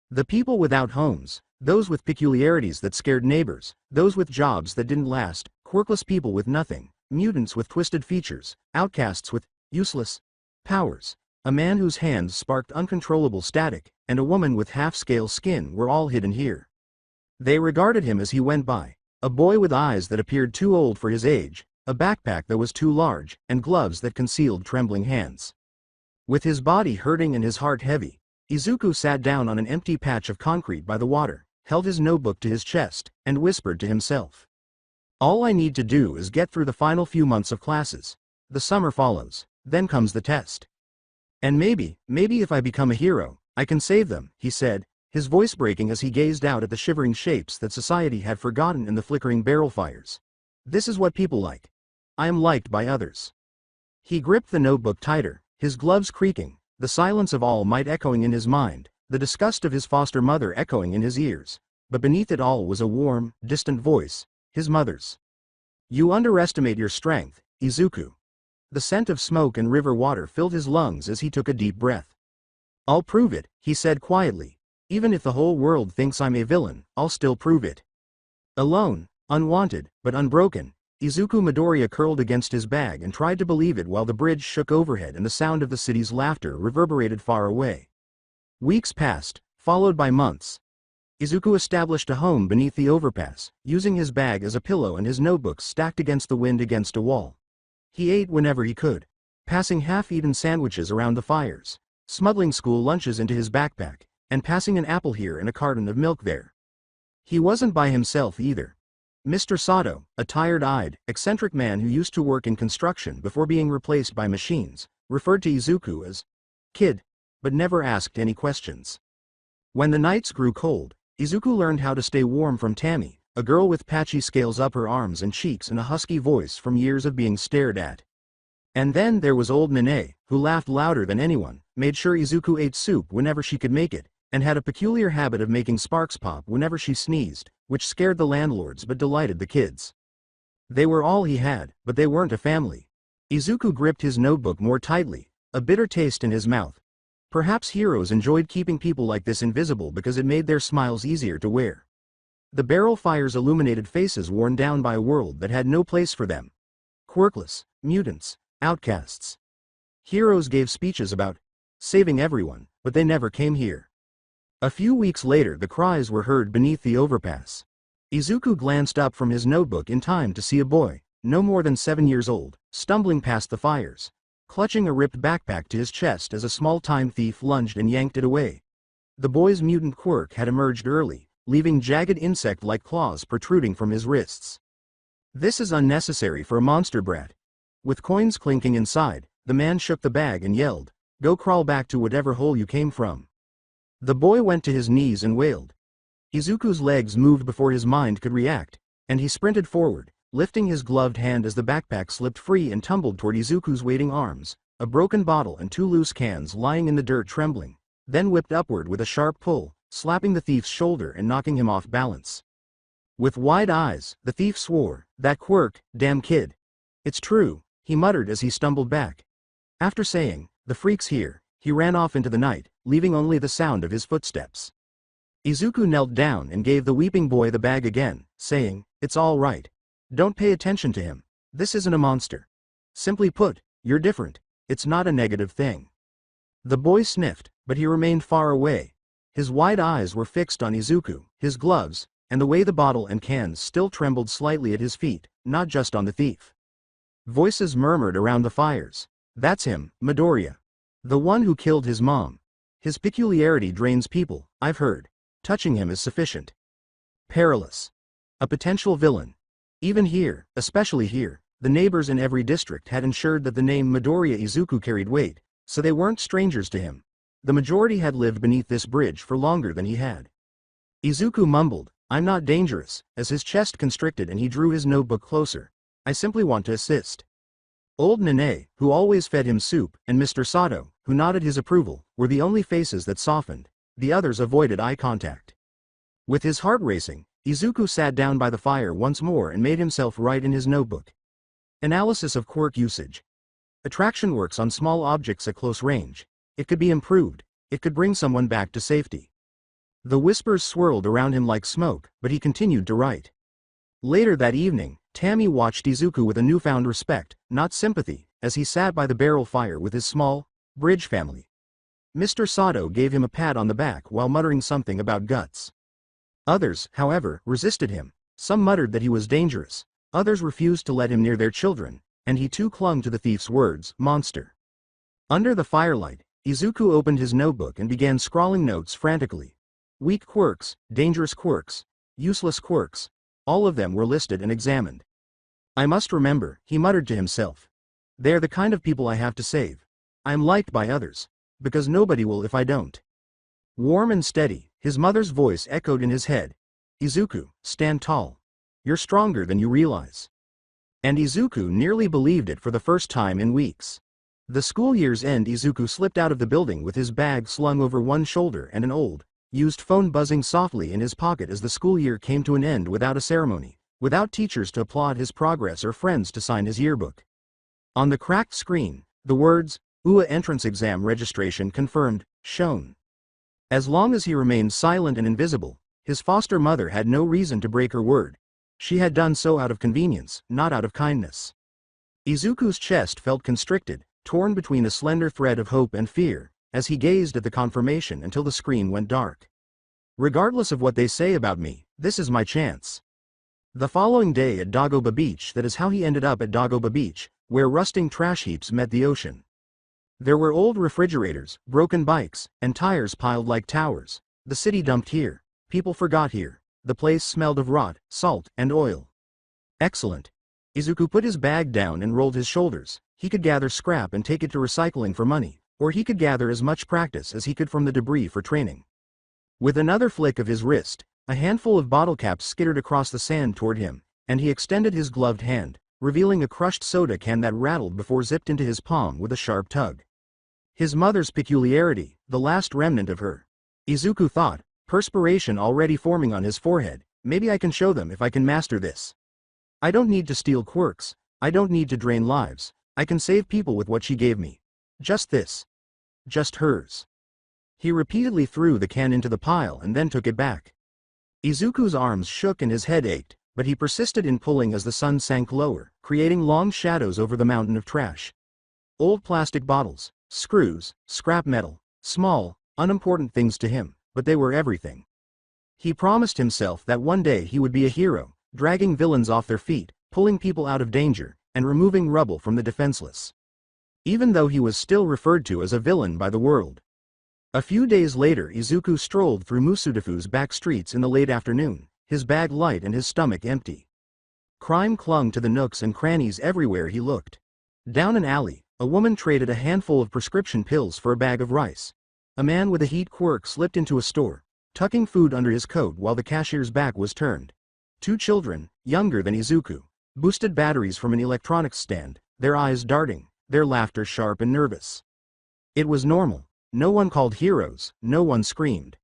The people without homes, those with peculiarities that scared neighbors, those with jobs that didn't last, quirkless people with nothing, mutants with twisted features, outcasts with useless powers, a man whose hands sparked uncontrollable static, and a woman with half-scale skin were all hidden here. They regarded him as he went by, a boy with eyes that appeared too old for his age, a backpack that was too large, and gloves that concealed trembling hands. With his body hurting and his heart heavy, Izuku sat down on an empty patch of concrete by the water, held his notebook to his chest, and whispered to himself. All I need to do is get through the final few months of classes. The summer follows, then comes the test. And maybe if I become a hero, I can save them, he said, his voice breaking as he gazed out at the shivering shapes that society had forgotten in the flickering barrel fires. This is what people like. I am liked by others. He gripped the notebook tighter, his gloves creaking, the silence of all might echoing in his mind, the disgust of his foster mother echoing in his ears. But beneath it all was a warm, distant voice, his mother's. You underestimate your strength, Izuku. The scent of smoke and river water filled his lungs as he took a deep breath. I'll prove it, he said quietly. Even if the whole world thinks I'm a villain, I'll still prove it. Alone, unwanted, but unbroken, Izuku Midoriya curled against his bag and tried to believe it while the bridge shook overhead and the sound of the city's laughter reverberated far away. Weeks passed, followed by months. Izuku established a home beneath the overpass, using his bag as a pillow and his notebooks stacked against the wind against a wall. He ate whenever he could, passing half-eaten sandwiches around the fires, smuggling school lunches into his backpack, and passing an apple here and a carton of milk there. He wasn't by himself either. Mr. Sato, a tired-eyed, eccentric man who used to work in construction before being replaced by machines, referred to Izuku as kid, but never asked any questions. When the nights grew cold, Izuku learned how to stay warm from Tammy, a girl with patchy scales up her arms and cheeks and a husky voice from years of being stared at. And then there was old Nene, who laughed louder than anyone, made sure Izuku ate soup whenever she could make it, and had a peculiar habit of making sparks pop whenever she sneezed, which scared the landlords but delighted the kids. They were all he had, but they weren't a family. Izuku gripped his notebook more tightly, a bitter taste in his mouth. Perhaps heroes enjoyed keeping people like this invisible because it made their smiles easier to wear. The barrel fires illuminated faces worn down by a world that had no place for them. Quirkless, mutants, outcasts. Heroes gave speeches about saving everyone, but they never came here. A few weeks later the cries were heard beneath the overpass. Izuku glanced up from his notebook in time to see a boy, no more than 7 years old, stumbling past the fires, clutching a ripped backpack to his chest as a small-time thief lunged and yanked it away. The boy's mutant quirk had emerged early, leaving jagged insect-like claws protruding from his wrists. This is unnecessary for a monster brat. With coins clinking inside, the man shook the bag and yelled, "Go crawl back to whatever hole you came from." The boy went to his knees and wailed. Izuku's legs moved before his mind could react, and he sprinted forward, lifting his gloved hand as the backpack slipped free and tumbled toward Izuku's waiting arms, a broken bottle and 2 loose cans lying in the dirt trembling, then whipped upward with a sharp pull, slapping the thief's shoulder and knocking him off balance. With wide eyes, the thief swore, "That Quirk, damn kid." "It's true," he muttered as he stumbled back. After saying, "The freak's here," he ran off into the night, leaving only the sound of his footsteps. Izuku knelt down and gave the weeping boy the bag again, saying, "It's all right. Don't pay attention to him. This isn't a monster. Simply put, you're different. It's not a negative thing." The boy sniffed, but he remained far away. His wide eyes were fixed on Izuku, his gloves, and the way the bottle and cans still trembled slightly at his feet, not just on the thief. Voices murmured around the fires. "That's him, Midoriya. The one who killed his mom. His peculiarity drains people, I've heard. Touching him is sufficient. Perilous. A potential villain. Even here, especially here, the neighbors in every district had ensured that the name Midoriya Izuku carried weight, so they weren't strangers to him. The majority had lived beneath this bridge for longer than he had. Izuku mumbled, "I'm not dangerous," as his chest constricted and he drew his notebook closer. "I simply want to assist." Old Nene, who always fed him soup, and Mr. Sato, who nodded his approval, were the only faces that softened. The others avoided eye contact. With his heart racing, Izuku sat down by the fire once more and made himself write in his notebook. Analysis of quirk usage. Attraction works on small objects at close range. It could be improved. It could bring someone back to safety. The whispers swirled around him like smoke, but he continued to write. Later that evening, Tammy watched Izuku with a newfound respect, not sympathy, as he sat by the barrel fire with his small, bridge family. Mr. Sato gave him a pat on the back while muttering something about guts. Others, however, resisted him. Some muttered that he was dangerous. Others refused to let him near their children, and he too clung to the thief's words, "monster." Under the firelight, Izuku opened his notebook and began scrawling notes frantically. Weak quirks, dangerous quirks, useless quirks, all of them were listed and examined. "I must remember," he muttered to himself. "They're the kind of people I have to save. I am liked by others. Because nobody will if I don't." Warm and steady, his mother's voice echoed in his head. "Izuku, stand tall. You're stronger than you realize." And Izuku nearly believed it for the first time in weeks. The school year's end, Izuku slipped out of the building with his bag slung over one shoulder and an old, used phone buzzing softly in his pocket as the school year came to an end without a ceremony, without teachers to applaud his progress or friends to sign his yearbook. On the cracked screen, the words, "UA entrance exam registration confirmed," shone. As long as he remained silent and invisible, his foster mother had no reason to break her word. She had done so out of convenience, not out of kindness. Izuku's chest felt constricted, torn between a slender thread of hope and fear, as he gazed at the confirmation until the screen went dark. "Regardless of what they say about me, this is my chance." The following day at Dagoba Beach, that is how he ended up at Dagoba Beach, where rusting trash heaps met the ocean. There were old refrigerators, broken bikes, and tires piled like towers. The city dumped here. People forgot here. The place smelled of rot, salt, and oil. Excellent. Izuku put his bag down and rolled his shoulders. He could gather scrap and take it to recycling for money, or he could gather as much practice as he could from the debris for training. With another flick of his wrist, a handful of bottle caps skittered across the sand toward him, and he extended his gloved hand, revealing a crushed soda can that rattled before zipped into his palm with a sharp tug. His mother's peculiarity, the last remnant of her. Izuku thought, perspiration already forming on his forehead. Maybe I can show them if I can master this. I don't need to steal quirks. I don't need to drain lives. I can save people with what she gave me. Just this. Just hers. He repeatedly threw the can into the pile and then took it back. Izuku's arms shook and his head ached, but he persisted in pulling as the sun sank lower, creating long shadows over the mountain of trash. Old plastic bottles, screws, scrap metal, small, unimportant things to him, but they were everything. He promised himself that one day he would be a hero, dragging villains off their feet, pulling people out of danger, and removing rubble from the defenseless. Even though he was still referred to as a villain by the world. A few days later Izuku strolled through Musudafu's back streets in the late afternoon, his bag light and his stomach empty. Crime clung to the nooks and crannies everywhere he looked. Down an alley, a woman traded a handful of prescription pills for a bag of rice. A man with a heat quirk slipped into a store, tucking food under his coat while the cashier's back was turned. Two children, younger than Izuku, boosted batteries from an electronics stand, their eyes darting, their laughter sharp and nervous. It was normal. No one called heroes, no one screamed.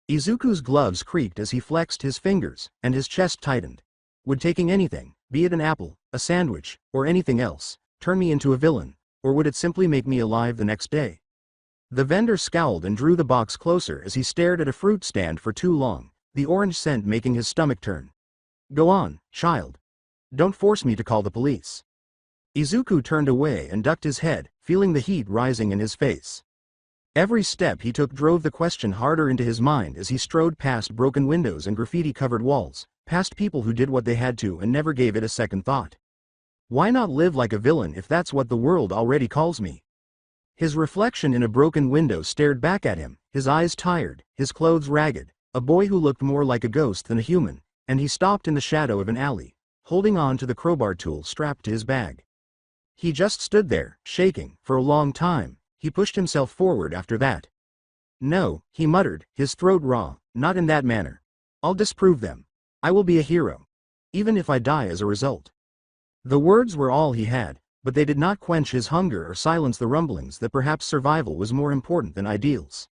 Izuku's gloves creaked as he flexed his fingers, and his chest tightened. Would taking anything, be it an apple, a sandwich, or anything else, turn me into a villain, or would it simply make me alive the next day? The vendor scowled and drew the box closer as he stared at a fruit stand for too long, the orange scent making his stomach turn. Go on, child. Don't force me to call the police. Izuku turned away and ducked his head, feeling the heat rising in his face. Every step he took drove the question harder into his mind as he strode past broken windows and graffiti-covered walls, past people who did what they had to and never gave it a second thought. Why not live like a villain if that's what the world already calls me? His reflection in a broken window stared back at him, his eyes tired, his clothes ragged, a boy who looked more like a ghost than a human, and he stopped in the shadow of an alley, holding on to the crowbar tool strapped to his bag. He just stood there, shaking, for a long time. He pushed himself forward after that. No, he muttered, his throat raw, not in that manner. I'll disprove them. I will be a hero. Even if I die as a result. The words were all he had, but they did not quench his hunger or silence the rumblings that perhaps survival was more important than ideals.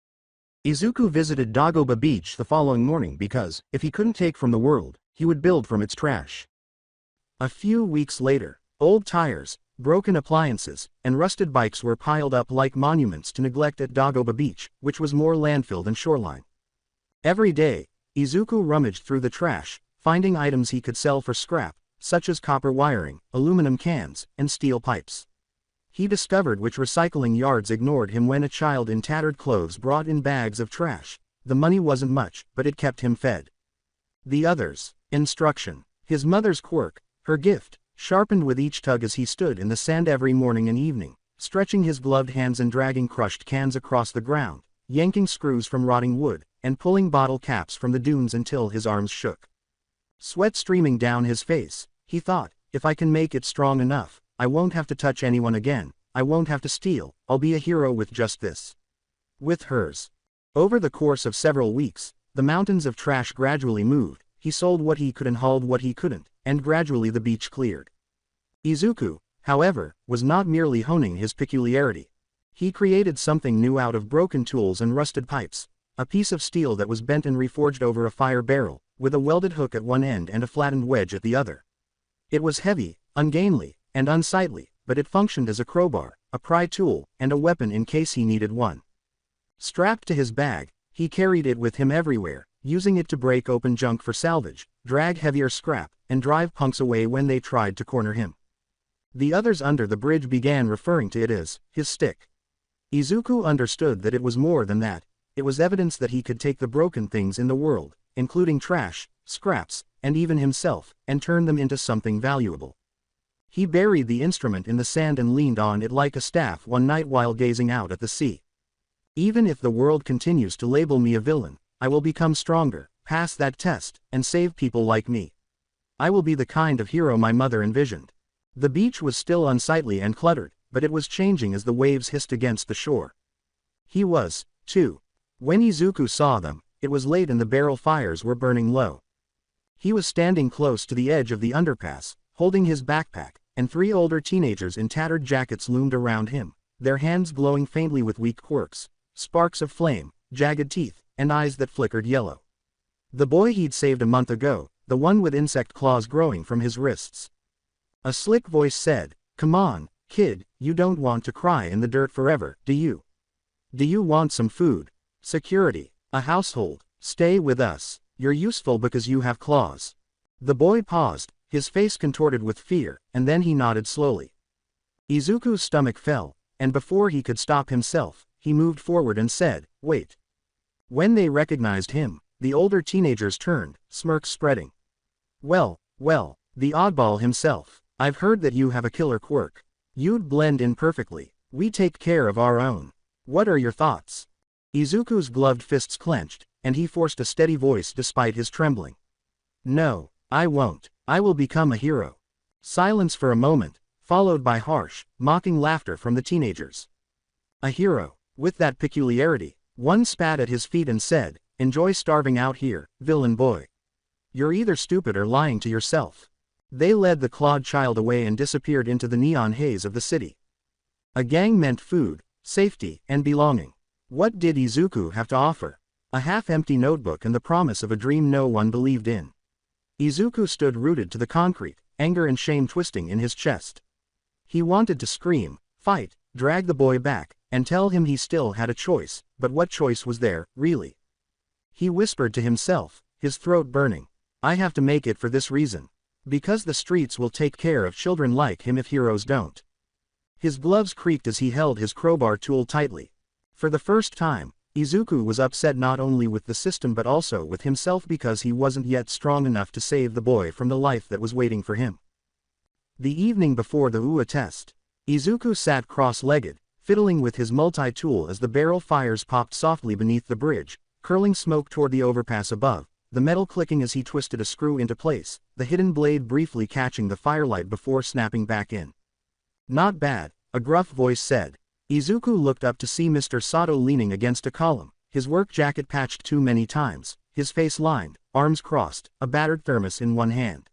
Izuku visited Dagoba Beach the following morning because, if he couldn't take from the world, he would build from its trash. A few weeks later, old tires, broken appliances, and rusted bikes were piled up like monuments to neglect at Dagoba Beach, which was more landfill than shoreline. Every day, Izuku rummaged through the trash, finding items he could sell for scrap, such as copper wiring, aluminum cans, and steel pipes. He discovered which recycling yards ignored him when a child in tattered clothes brought in bags of trash. The money wasn't much, but it kept him fed. The others, instruction, his mother's quirk, her gift, sharpened with each tug as he stood in the sand every morning and evening, stretching his gloved hands and dragging crushed cans across the ground, yanking screws from rotting wood, and pulling bottle caps from the dunes until his arms shook. Sweat streaming down his face, he thought, if I can make it strong enough, I won't have to touch anyone again, I won't have to steal, I'll be a hero with just this. With hers. Over the course of several weeks, the mountains of trash gradually moved, he sold what he could and hauled what he couldn't, and gradually the beach cleared. Izuku, however, was not merely honing his peculiarity. He created something new out of broken tools and rusted pipes, a piece of steel that was bent and reforged over a fire barrel, with a welded hook at one end and a flattened wedge at the other. It was heavy, ungainly, and unsightly, but it functioned as a crowbar, a pry tool, and a weapon in case he needed one. Strapped to his bag, he carried it with him everywhere, using it to break open junk for salvage, drag heavier scrap, and drive punks away when they tried to corner him. The others under the bridge began referring to it as his stick. Izuku understood that it was more than that. It was evidence that he could take the broken things in the world, including trash, scraps, and even himself, and turn them into something valuable. He buried the instrument in the sand and leaned on it like a staff one night while gazing out at the sea. Even if the world continues to label me a villain, I will become stronger, pass that test, and save people like me. I will be the kind of hero my mother envisioned. The beach was still unsightly and cluttered, but it was changing as the waves hissed against the shore. He was, too. When Izuku saw them, it was late and the barrel fires were burning low. He was standing close to the edge of the underpass, holding his backpack, and three older teenagers in tattered jackets loomed around him, their hands glowing faintly with weak quirks, sparks of flame, jagged teeth, and eyes that flickered yellow. The boy he'd saved a month ago, the one with insect claws growing from his wrists. A slick voice said, "Come on, kid, you don't want to cry in the dirt forever, do you? Do you want some food? Security, a household, stay with us, you're useful because you have claws." The boy paused, his face contorted with fear, and then he nodded slowly. Izuku's stomach fell, and before he could stop himself, he moved forward and said, "Wait." When they recognized him, the older teenagers turned, smirks spreading. Well, the oddball himself, I've heard that you have a killer quirk. You'd blend in perfectly. We take care of our own. What are your thoughts?" Izuku's gloved fists clenched, and he forced a steady voice despite his trembling. No, I won't. I will become a hero. Silence for a moment, followed by harsh, mocking laughter from the teenagers. A hero, with that peculiarity. One spat at his feet and said, "Enjoy starving out here, villain boy. You're either stupid or lying to yourself." They led the clawed child away and disappeared into the neon haze of the city. A gang meant food, safety, and belonging. What did Izuku have to offer? A half-empty notebook and the promise of a dream no one believed in. Izuku stood rooted to the concrete, anger and shame twisting in his chest. He wanted to scream, fight, drag the boy back, and tell him he still had a choice, but what choice was there, really? He whispered to himself, his throat burning. I have to make it for this reason. Because the streets will take care of children like him if heroes don't. His gloves creaked as he held his crowbar tool tightly. For the first time, Izuku was upset not only with the system but also with himself because he wasn't yet strong enough to save the boy from the life that was waiting for him. The evening before the UA test, Izuku sat cross-legged, fiddling with his multi-tool as the barrel fires popped softly beneath the bridge, curling smoke toward the overpass above, the metal clicking as he twisted a screw into place, the hidden blade briefly catching the firelight before snapping back in. Not bad, a gruff voice said. Izuku looked up to see Mr. Sato leaning against a column, his work jacket patched too many times, his face lined, arms crossed, a battered thermos in one hand.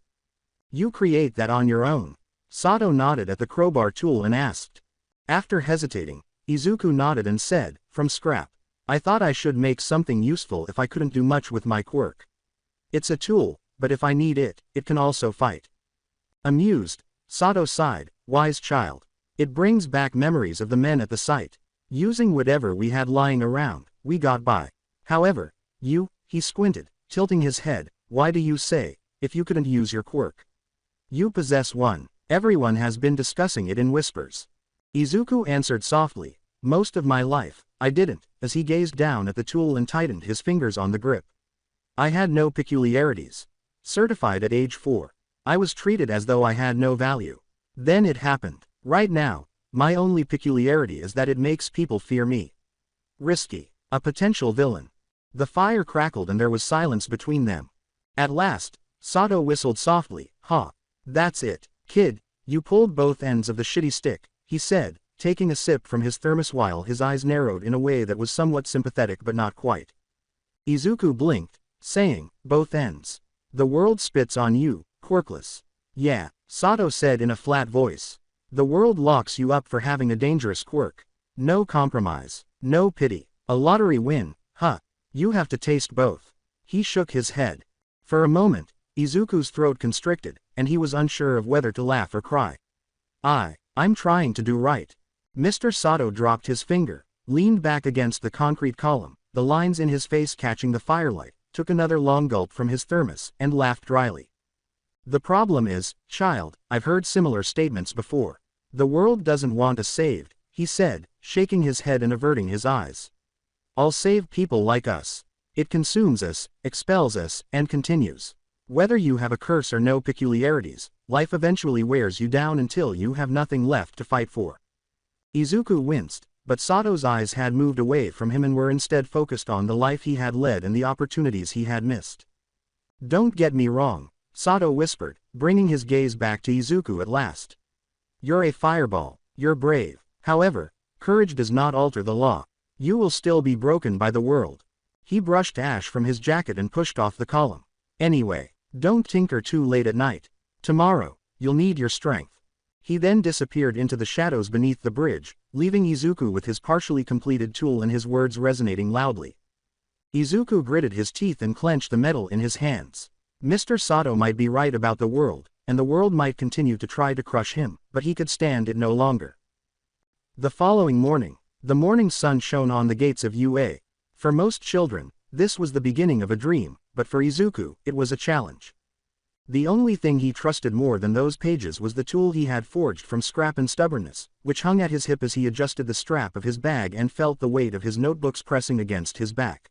You create that on your own? Sato nodded at the crowbar tool and asked. After hesitating, Izuku nodded and said, from scrap. I thought I should make something useful if I couldn't do much with my quirk. It's a tool, but if I need it, it can also fight. Amused, Sato sighed, wise child. It brings back memories of the men at the site. Using whatever we had lying around, we got by. However, he squinted, tilting his head, why do you say, if you couldn't use your quirk? You possess one. Everyone has been discussing it in whispers. Izuku answered softly, most of my life, I didn't, as he gazed down at the tool and tightened his fingers on the grip. I had no peculiarities. Certified at age 4. I was treated as though I had no value. Then it happened. Right now, my only peculiarity is that it makes people fear me. Risky. A potential villain. The fire crackled and there was silence between them. At last, Sato whistled softly, ha. That's it, kid, you pulled both ends of the shitty stick, he said, taking a sip from his thermos while his eyes narrowed in a way that was somewhat sympathetic but not quite. Izuku blinked, saying, both ends. The world spits on you, quirkless. Yeah, Sato said in a flat voice. The world locks you up for having a dangerous quirk. No compromise, no pity, a lottery win, huh? You have to taste both. He shook his head. For a moment, Izuku's throat constricted, and he was unsure of whether to laugh or cry. I'm trying to do right. Mr. Sato dropped his finger, leaned back against the concrete column, the lines in his face catching the firelight, took another long gulp from his thermos, and laughed dryly. The problem is, child, I've heard similar statements before. The world doesn't want us saved, he said, shaking his head and averting his eyes. I'll save people like us. It consumes us, expels us, and continues. Whether you have a curse or no peculiarities, life eventually wears you down until you have nothing left to fight for. Izuku winced, but Sato's eyes had moved away from him and were instead focused on the life he had led and the opportunities he had missed. Don't get me wrong, Sato whispered, bringing his gaze back to Izuku at last. You're a fireball, you're brave. However, courage does not alter the law. You will still be broken by the world. He brushed ash from his jacket and pushed off the column. Anyway, don't tinker too late at night. Tomorrow, you'll need your strength. He then disappeared into the shadows beneath the bridge, leaving Izuku with his partially completed tool and his words resonating loudly. Izuku gritted his teeth and clenched the metal in his hands. Mr. Sato might be right about the world, and the world might continue to try to crush him, but he could stand it no longer. The following morning, the morning sun shone on the gates of UA. For most children, this was the beginning of a dream, but for Izuku, it was a challenge. The only thing he trusted more than those pages was the tool he had forged from scrap and stubbornness, which hung at his hip as he adjusted the strap of his bag and felt the weight of his notebooks pressing against his back.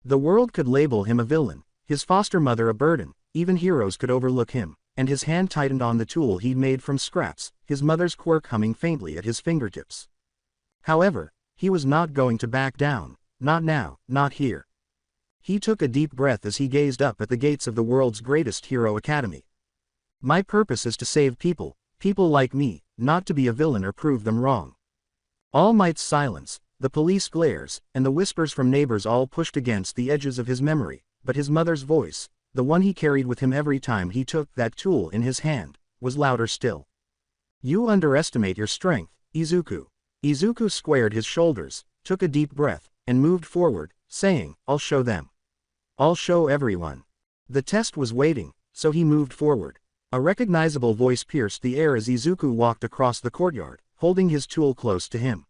The world could label him a villain, his foster mother a burden, even heroes could overlook him, and his hand tightened on the tool he'd made from scraps, his mother's quirk humming faintly at his fingertips. However, he was not going to back down. Not now, not here. He took a deep breath as he gazed up at the gates of the world's greatest hero academy. My purpose is to save people, people like me, not to be a villain or prove them wrong. All Might's silence, the police glares, and the whispers from neighbors all pushed against the edges of his memory, but his mother's voice, the one he carried with him every time he took that tool in his hand, was louder still. You underestimate your strength, Izuku. Izuku squared his shoulders, took a deep breath, and moved forward, saying, I'll show them. I'll show everyone. The test was waiting, so he moved forward. A recognizable voice pierced the air as Izuku walked across the courtyard, holding his tool close to him.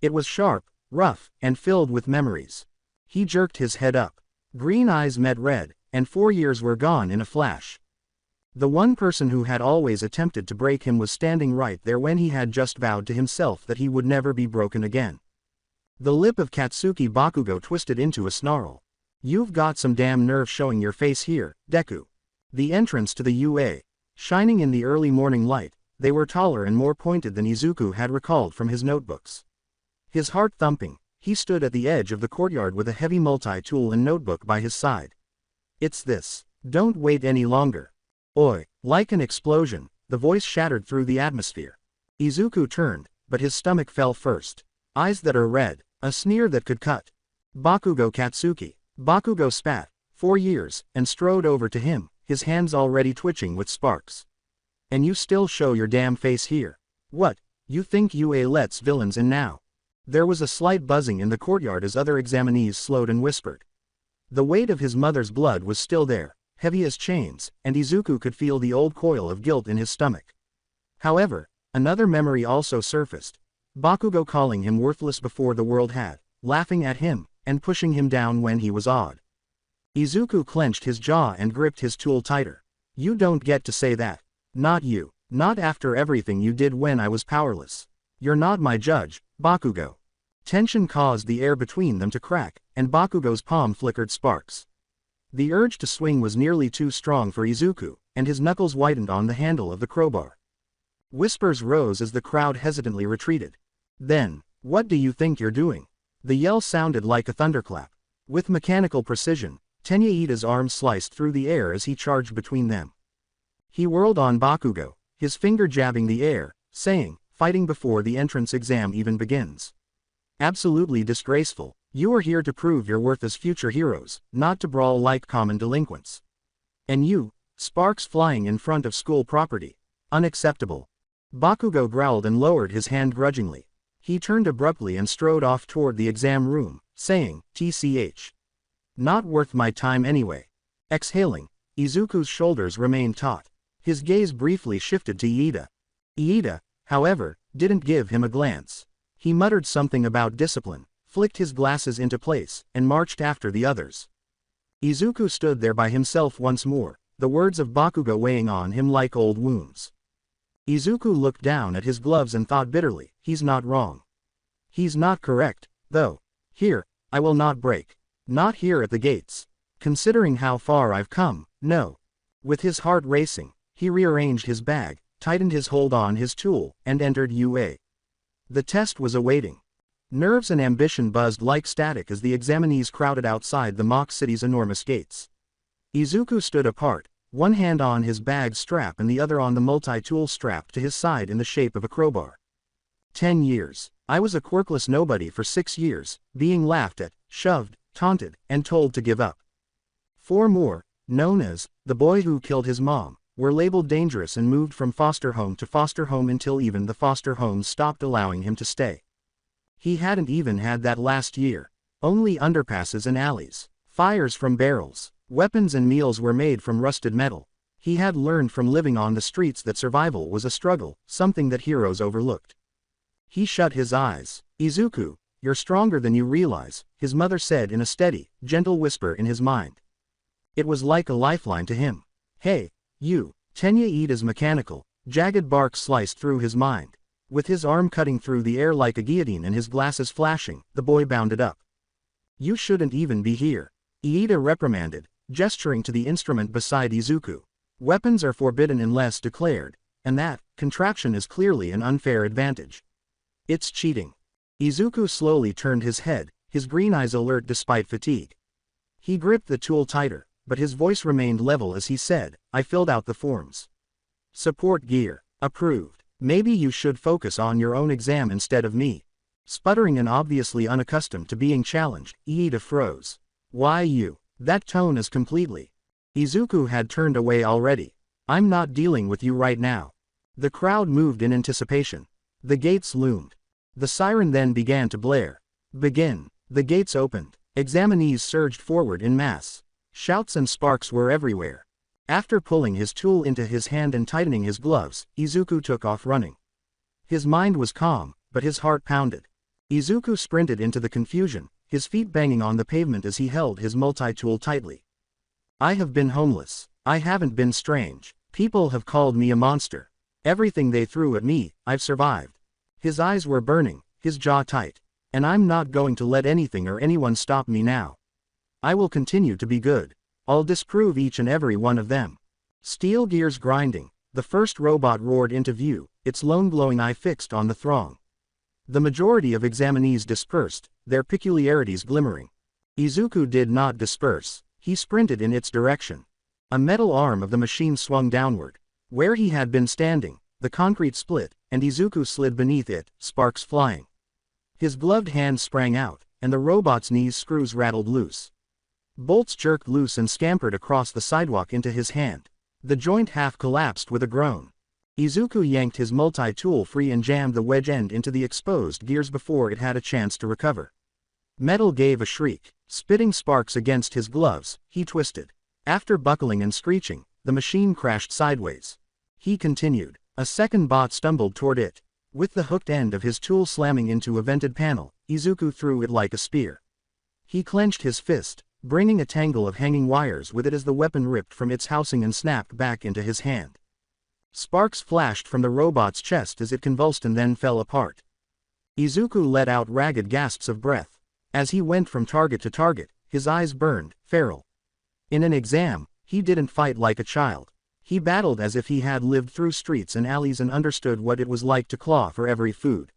It was sharp, rough, and filled with memories. He jerked his head up. Green eyes met red, and 4 years were gone in a flash. The one person who had always attempted to break him was standing right there when he had just vowed to himself that he would never be broken again. The lip of Katsuki Bakugo twisted into a snarl. You've got some damn nerve showing your face here, Deku. The entrance to the UA. Shining in the early morning light, they were taller and more pointed than Izuku had recalled from his notebooks. His heart thumping, he stood at the edge of the courtyard with a heavy multi-tool and notebook by his side. It's this. Don't wait any longer. Oi! Like an explosion, the voice shattered through the atmosphere. Izuku turned, but his stomach fell first. Eyes that are red, a sneer that could cut. Bakugo Katsuki. Bakugo spat, 4 years, and strode over to him, his hands already twitching with sparks. And you still show your damn face here. What, you think UA lets villains in now? There was a slight buzzing in the courtyard as other examinees slowed and whispered. The weight of his mother's blood was still there, heavy as chains, and Izuku could feel the old coil of guilt in his stomach. However, another memory also surfaced. Bakugo calling him worthless before the world had, laughing at him, and pushing him down when he was awed. Izuku clenched his jaw and gripped his tool tighter. You don't get to say that. Not you. Not after everything you did when I was powerless. You're not my judge, Bakugo. Tension caused the air between them to crack, and Bakugo's palm flickered sparks. The urge to swing was nearly too strong for Izuku, and his knuckles whitened on the handle of the crowbar. Whispers rose as the crowd hesitantly retreated. Then, what do you think you're doing? The yell sounded like a thunderclap. With mechanical precision, Tenyaida's arm sliced through the air as he charged between them. He whirled on Bakugo, his finger jabbing the air, saying, fighting before the entrance exam even begins. Absolutely disgraceful. You are here to prove your worth as future heroes, not to brawl like common delinquents. And you, sparks flying in front of school property. Unacceptable. Bakugo growled and lowered his hand grudgingly. He turned abruptly and strode off toward the exam room, saying, TCH. Not worth my time anyway. Exhaling, Izuku's shoulders remained taut. His gaze briefly shifted to Iida. Iida, however, didn't give him a glance. He muttered something about discipline, flicked his glasses into place, and marched after the others. Izuku stood there by himself once more, the words of Bakugo weighing on him like old wounds. Izuku looked down at his gloves and thought bitterly, he's not wrong. He's not correct, though. Here, I will not break. Not here at the gates. Considering how far I've come, no. With his heart racing, he rearranged his bag, tightened his hold on his tool, and entered UA. The test was awaiting. Nerves and ambition buzzed like static as the examinees crowded outside the mock city's enormous gates. Izuku stood apart, one hand on his bag strap and the other on the multi-tool strap to his side in the shape of a crowbar. 10 years. I was a quirkless nobody for 6 years, being laughed at, shoved, taunted, and told to give up. 4 more, known as the boy who killed his mom, were labeled dangerous and moved from foster home to foster home until even the foster homes stopped allowing him to stay. He hadn't even had that last year. Only underpasses and alleys. Fires from barrels. Weapons and meals were made from rusted metal. He had learned from living on the streets that survival was a struggle, something that heroes overlooked. He shut his eyes. Izuku, you're stronger than you realize, his mother said in a steady, gentle whisper in his mind. It was like a lifeline to him. Hey, you. Tenyaida's mechanical, jagged bark sliced through his mind. With his arm cutting through the air like a guillotine and his glasses flashing, the boy bounded up. You shouldn't even be here. Iida reprimanded, gesturing to the instrument beside Izuku. Weapons are forbidden unless declared, and that contraption is clearly an unfair advantage. It's cheating. Izuku slowly turned his head, his green eyes alert despite fatigue. He gripped the tool tighter, but his voice remained level as he said, "I filled out the forms. Support gear. Approved. Maybe you should focus on your own exam instead of me." Sputtering and obviously unaccustomed to being challenged, Iida froze. "Why you? That tone is completely..." Izuku had turned away already. "I'm not dealing with you right now." The crowd moved in anticipation. The gates loomed. The siren then began to blare. "Begin." The gates opened. Examinees surged forward in mass. Shouts and sparks were everywhere. After pulling his tool into his hand and tightening his gloves, Izuku took off running. His mind was calm, but his heart pounded. Izuku sprinted into the confusion, his feet banging on the pavement as he held his multi-tool tightly. "I have been homeless. I haven't been strange. People have called me a monster. Everything they threw at me, I've survived." His eyes were burning, his jaw tight. "And I'm not going to let anything or anyone stop me now. I will continue to be good. I'll disprove each and every one of them." Steel gears grinding, the first robot roared into view, its lone glowing eye fixed on the throng. The majority of examinees dispersed, their peculiarities glimmering. Izuku did not disperse, he sprinted in its direction. A metal arm of the machine swung downward. Where he had been standing, the concrete split, and Izuku slid beneath it, sparks flying. His gloved hand sprang out, and the robot's knees screws rattled loose. Bolts jerked loose and scampered across the sidewalk into his hand. The joint half collapsed with a groan. Izuku yanked his multi-tool free and jammed the wedge end into the exposed gears before it had a chance to recover. Metal gave a shriek, spitting sparks against his gloves. He twisted. After buckling and screeching, the machine crashed sideways. He continued. A second bot stumbled toward it. With the hooked end of his tool slamming into a vented panel, Izuku threw it like a spear. He clenched his fist, bringing a tangle of hanging wires with it as the weapon ripped from its housing and snapped back into his hand. Sparks flashed from the robot's chest as it convulsed and then fell apart. Izuku let out ragged gasps of breath. As he went from target to target, his eyes burned, feral. In an exam, he didn't fight like a child. He battled as if he had lived through streets and alleys and understood what it was like to claw for every food.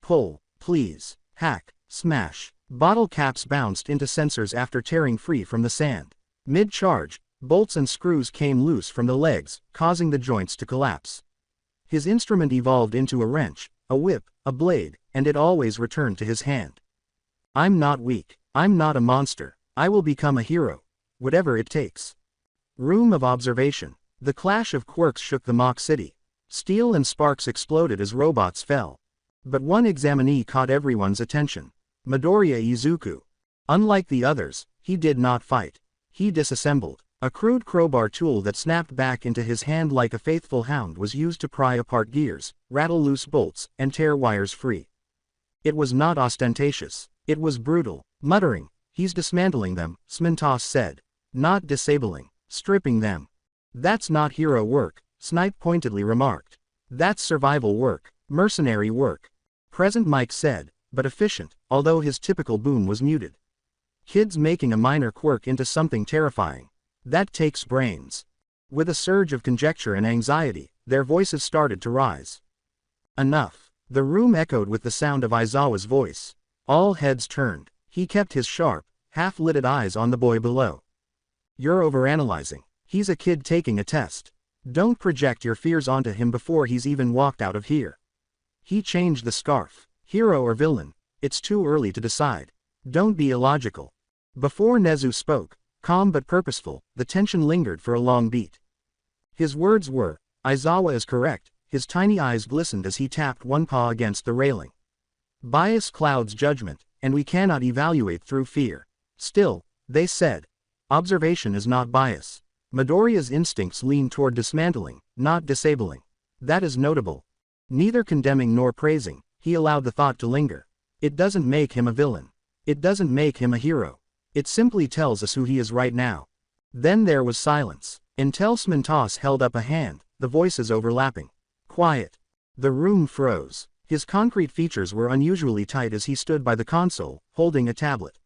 Pull, please, hack, smash. Bottle caps bounced into sensors after tearing free from the sand. Mid-charge, bolts and screws came loose from the legs, causing the joints to collapse. His instrument evolved into a wrench, a whip, a blade, and it always returned to his hand. "I'm not weak. I'm not a monster. I will become a hero. Whatever it takes." Room of observation. The clash of quirks shook the mock city. Steel and sparks exploded as robots fell. But one examinee caught everyone's attention. Midoriya Izuku. Unlike the others, he did not fight. He disassembled. A crude crowbar tool that snapped back into his hand like a faithful hound was used to pry apart gears, rattle loose bolts, and tear wires free. It was not ostentatious. It was brutal. Muttering, "He's dismantling them," Smintos said. "Not disabling. Stripping them." "That's not hero work," Snipe pointedly remarked. "That's survival work. Mercenary work." Present Mike said, but efficient, although his typical boom was muted. "Kids making a minor quirk into something terrifying. That takes brains." With a surge of conjecture and anxiety, their voices started to rise. "Enough." The room echoed with the sound of Aizawa's voice. All heads turned. He kept his sharp, half-lidded eyes on the boy below. "You're overanalyzing. He's a kid taking a test. Don't project your fears onto him before he's even walked out of here." He changed the scarf. "Hero or villain? It's too early to decide. Don't be illogical." Before Nezu spoke, calm but purposeful, the tension lingered for a long beat. His words were, "Aizawa is correct." His tiny eyes glistened as he tapped one paw against the railing. "Bias clouds judgment, and we cannot evaluate through fear." "Still," they said, "observation is not bias." Midoriya's instincts leaned toward dismantling, not disabling. "That is notable." Neither condemning nor praising, he allowed the thought to linger. "It doesn't make him a villain. It doesn't make him a hero. It simply tells us who he is right now." Then there was silence. Until Smintos held up a hand, the voices overlapping. "Quiet." The room froze. His concrete features were unusually tight as he stood by the console, holding a tablet.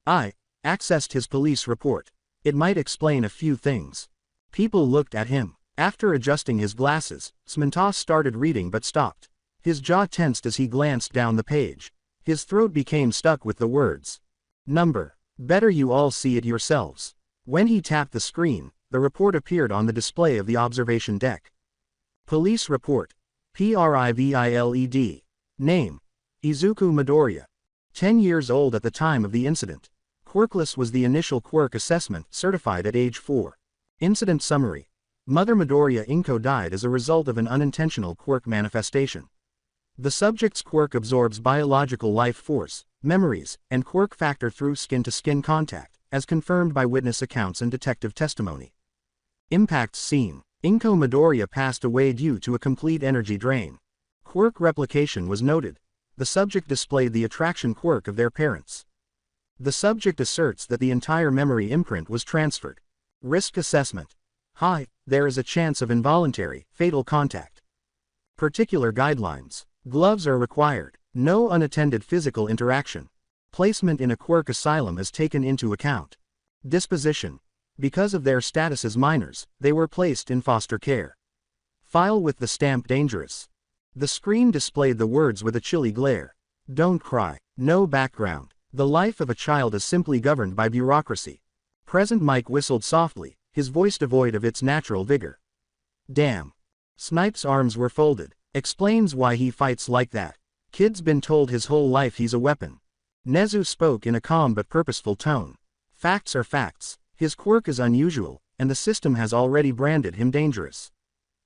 "I accessed his police report. It might explain a few things." People looked at him. After adjusting his glasses, Smintos started reading but stopped. His jaw tensed as he glanced down the page. His throat became stuck with the words. Number. Better you all see it yourselves. When he tapped the screen, the report appeared on the display of the observation deck. Police report. Priviled. Name. Izuku Midoriya. 10 years old at the time of the incident. Quirkless was the initial quirk assessment, certified at age 4. Incident summary. Mother Midoriya Inko died as a result of an unintentional quirk manifestation. The subject's quirk absorbs biological life force, memories, and quirk factor through skin-to-skin contact, as confirmed by witness accounts and detective testimony. Impacts seen. Inko Midoriya passed away due to a complete energy drain. Quirk replication was noted. The subject displayed the attraction quirk of their parents. The subject asserts that the entire memory imprint was transferred. Risk assessment. High, there is a chance of involuntary, fatal contact. Particular guidelines. Gloves are required. No unattended physical interaction. Placement in a quirk asylum is taken into account. Disposition. Because of their status as minors, they were placed in foster care. File with the stamp dangerous. The screen displayed the words with a chilly glare. Don't cry. No background. The life of a child is simply governed by bureaucracy. Present Mike whistled softly, his voice devoid of its natural vigor. Damn. Snipe's arms were folded. Explains why he fights like that. Kid's been told his whole life he's a weapon. Nezu spoke in a calm but purposeful tone. Facts are facts. His quirk is unusual, and the system has already branded him dangerous.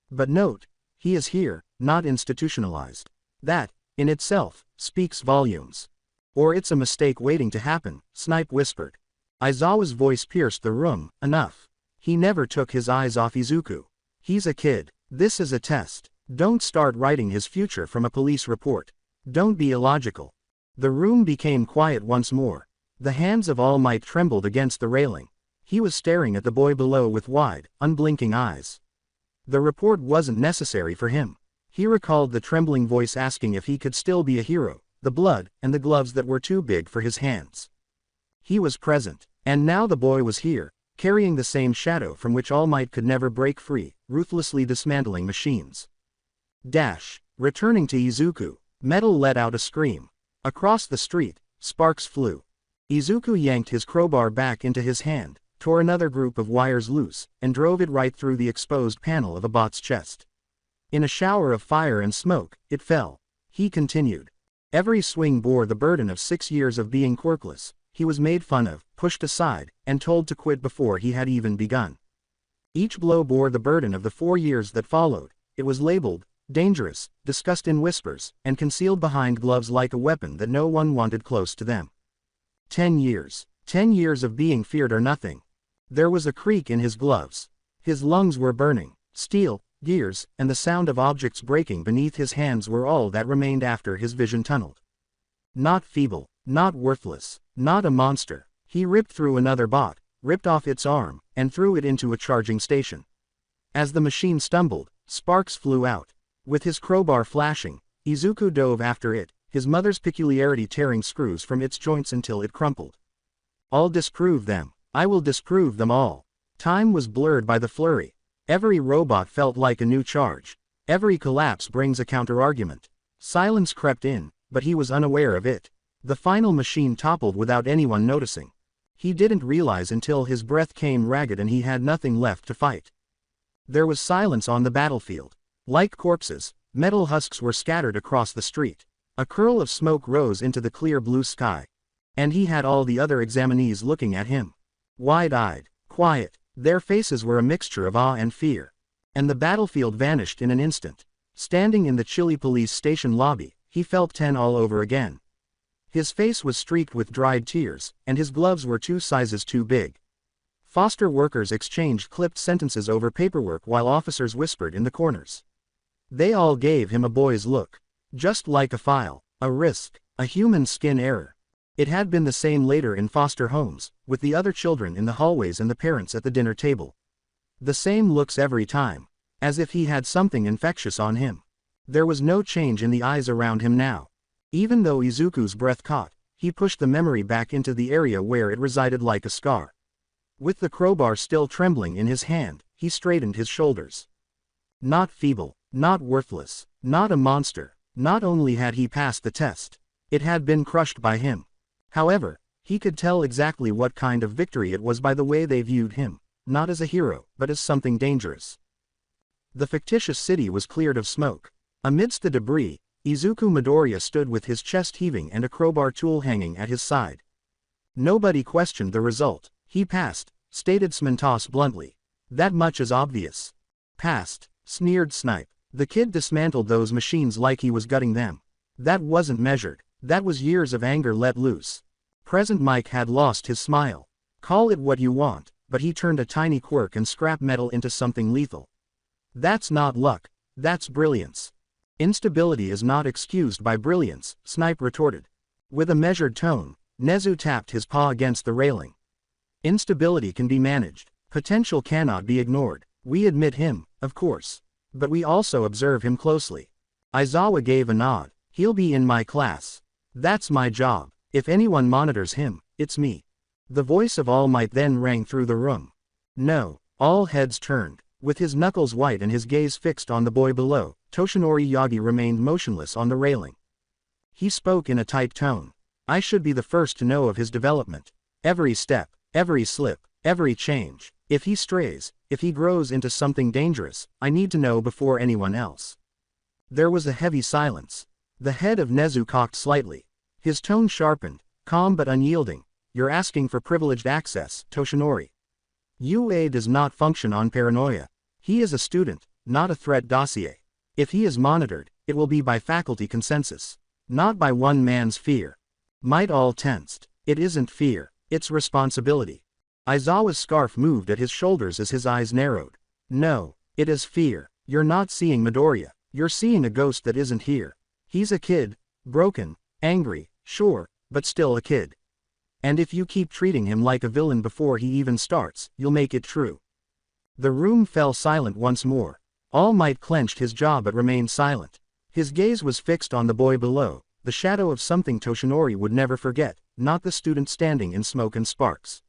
But note, he is here, not institutionalized. That, in itself, speaks volumes. Or it's a mistake waiting to happen, Snipe whispered. Aizawa's voice pierced the room. Enough. He never took his eyes off Izuku. He's a kid. This is a test. Don't start writing his future from a police report. Don't be illogical. The room became quiet once more. The hands of All Might trembled against the railing. He was staring at the boy below with wide, unblinking eyes. The report wasn't necessary for him. He recalled the trembling voice asking if he could still be a hero, the blood, and the gloves that were too big for his hands. He was present, and now the boy was here, carrying the same shadow from which All Might could never break free, ruthlessly dismantling machines. Returning to Izuku, Metal let out a scream. Across the street, sparks flew. Izuku yanked his crowbar back into his hand, tore another group of wires loose, and drove it right through the exposed panel of a bot's chest. In a shower of fire and smoke, it fell. He continued. Every swing bore the burden of 6 years of being quirkless. He was made fun of, pushed aside, and told to quit before he had even begun. Each blow bore the burden of the 4 years that followed. It was labeled dangerous, discussed in whispers, and concealed behind gloves like a weapon that no one wanted close to them. 10 years. 10 years of being feared or nothing. There was a creak in his gloves. His lungs were burning. Steel, gears, and the sound of objects breaking beneath his hands were all that remained after his vision tunneled. Not feeble, not worthless, not a monster. He ripped through another bot, ripped off its arm, and threw it into a charging station. As the machine stumbled, sparks flew out. With his crowbar flashing, Izuku dove after it, his mother's peculiarity tearing screws from its joints until it crumpled. I'll disprove them. I will disprove them all. Time was blurred by the flurry. Every robot felt like a new charge. Every collapse brings a counter-argument. Silence crept in, but he was unaware of it. The final machine toppled without anyone noticing. He didn't realize until his breath came ragged and he had nothing left to fight. There was silence on the battlefield. Like corpses, metal husks were scattered across the street. A curl of smoke rose into the clear blue sky. And he had all the other examinees looking at him. Wide-eyed, quiet, their faces were a mixture of awe and fear. And the battlefield vanished in an instant. Standing in the chilly police station lobby, he felt 10 all over again. His face was streaked with dried tears, and his gloves were 2 sizes too big. Foster workers exchanged clipped sentences over paperwork while officers whispered in the corners. They all gave him a boy's look. Just like a file, a risk, a human skin error. It had been the same later in foster homes, with the other children in the hallways and the parents at the dinner table. The same looks every time, as if he had something infectious on him. There was no change in the eyes around him now. Even though Izuku's breath caught, he pushed the memory back into the area where it resided like a scar. With the crowbar still trembling in his hand, he straightened his shoulders. Not feeble, not worthless, not a monster. Not only had he passed the test, It had been crushed by him. However, he could tell exactly what kind of victory it was by the way they viewed him, not as a hero, but as something dangerous. The fictitious city was cleared of smoke. Amidst the debris, Izuku Midoriya stood with his chest heaving and a crowbar tool hanging at his side. Nobody questioned the result. He passed, stated Smintos bluntly. That much is obvious. Passed, sneered Snipe. The kid dismantled those machines like he was gutting them. That wasn't measured. That was years of anger let loose. Present Mike had lost his smile. Call it what you want, but he turned a tiny quirk and scrap metal into something lethal. That's not luck. That's brilliance. Instability is not excused by brilliance, Snipe retorted. With a measured tone, Nezu tapped his paw against the railing. Instability can be managed. Potential cannot be ignored. We admit him, of course. But we also observe him closely. Aizawa gave a nod. He'll be in my class. That's my job. If anyone monitors him, it's me. The voice of All Might then rang through the room. No, all heads turned. With his knuckles white and his gaze fixed on the boy below, Toshinori Yagi remained motionless on the railing. He spoke in a tight tone. I should be the first to know of his development. Every step, every slip, every change. If he strays, if he grows into something dangerous, I need to know before anyone else. There was a heavy silence. The head of Nezu cocked slightly. His tone sharpened, calm but unyielding. You're asking for privileged access, Toshinori. UA does not function on paranoia. He is a student, not a threat dossier. If he is monitored, it will be by faculty consensus. Not by one man's fear. Might all tensed. It isn't fear, it's responsibility. Aizawa's scarf moved at his shoulders as his eyes narrowed. No, it is fear. You're not seeing Midoriya. You're seeing a ghost that isn't here. He's a kid, broken, angry, sure, but still a kid. And if you keep treating him like a villain before he even starts, you'll make it true. The room fell silent once more. All Might clenched his jaw but remained silent. His gaze was fixed on the boy below, the shadow of something Toshinori would never forget, not the student standing in smoke and sparks.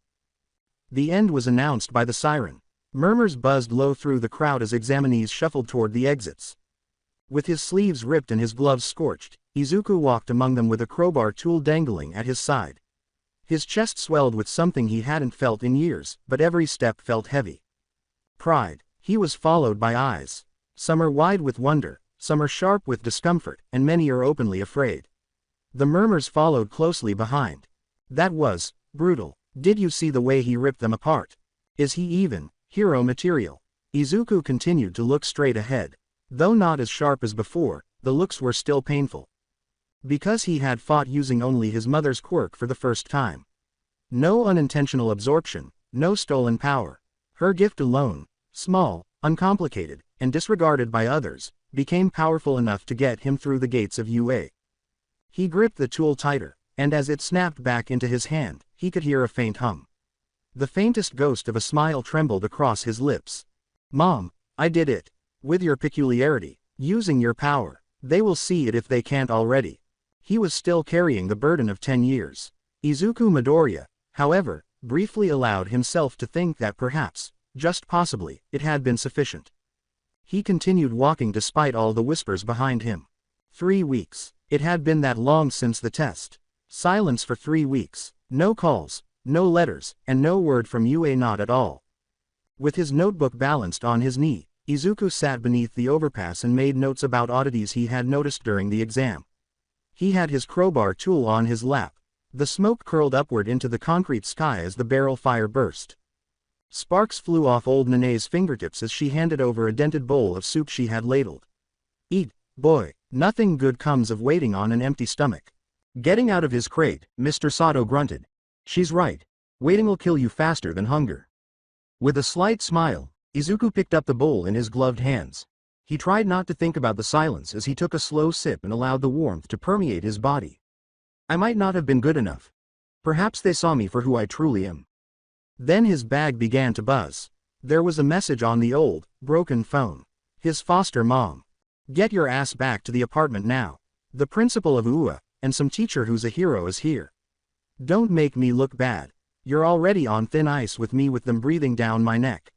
The end was announced by the siren. Murmurs buzzed low through the crowd as examinees shuffled toward the exits. With his sleeves ripped and his gloves scorched, Izuku walked among them with a crowbar tool dangling at his side. His chest swelled with something he hadn't felt in years, but every step felt heavy. Pride. He was followed by eyes. Some are wide with wonder, some are sharp with discomfort, and many are openly afraid. The murmurs followed closely behind. That was brutal. Did you see the way he ripped them apart? Is he even hero material? Izuku continued to look straight ahead. Though not as sharp as before, the looks were still painful. Because he had fought using only his mother's quirk for the first time. No unintentional absorption, no stolen power. Her gift alone, small, uncomplicated, and disregarded by others, became powerful enough to get him through the gates of UA. He gripped the tool tighter, and as it snapped back into his hand, he could hear a faint hum. The faintest ghost of a smile trembled across his lips. Mom, I did it. With your peculiarity, using your power, they will see it if they can't already. He was still carrying the burden of 10 years. Izuku Midoriya, however, briefly allowed himself to think that perhaps, just possibly, it had been sufficient. He continued walking despite all the whispers behind him. 3 weeks. It had been that long since the test. Silence for 3 weeks. No calls, no letters, and no word from UA, not at all. With his notebook balanced on his knee, Izuku sat beneath the overpass and made notes about oddities he had noticed during the exam. He had his crowbar tool on his lap. The smoke curled upward into the concrete sky as the barrel fire burst. Sparks flew off old Nene's fingertips as she handed over a dented bowl of soup she had ladled. Eat, boy, nothing good comes of waiting on an empty stomach. Getting out of his crate, Mr. Sato grunted. She's right. Waiting will kill you faster than hunger. With a slight smile, Izuku picked up the bowl in his gloved hands. He tried not to think about the silence as he took a slow sip and allowed the warmth to permeate his body. I might not have been good enough. Perhaps they saw me for who I truly am. Then his bag began to buzz. There was a message on the old, broken phone. His foster mom. Get your ass back to the apartment now. The principal of UA, and some teacher who's a hero is here. Don't make me look bad. You're already on thin ice with me with them breathing down my neck.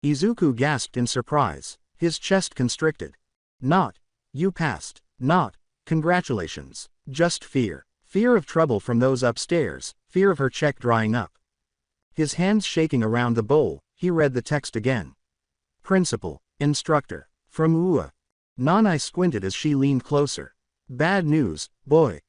Izuku gasped in surprise, his chest constricted. Not. You passed. Not. Congratulations. Just fear. Fear of trouble from those upstairs, fear of her check drying up. His hands shaking around the bowl, he read the text again. Principal, instructor, from Ua. Nanai squinted as she leaned closer. Bad news, boy.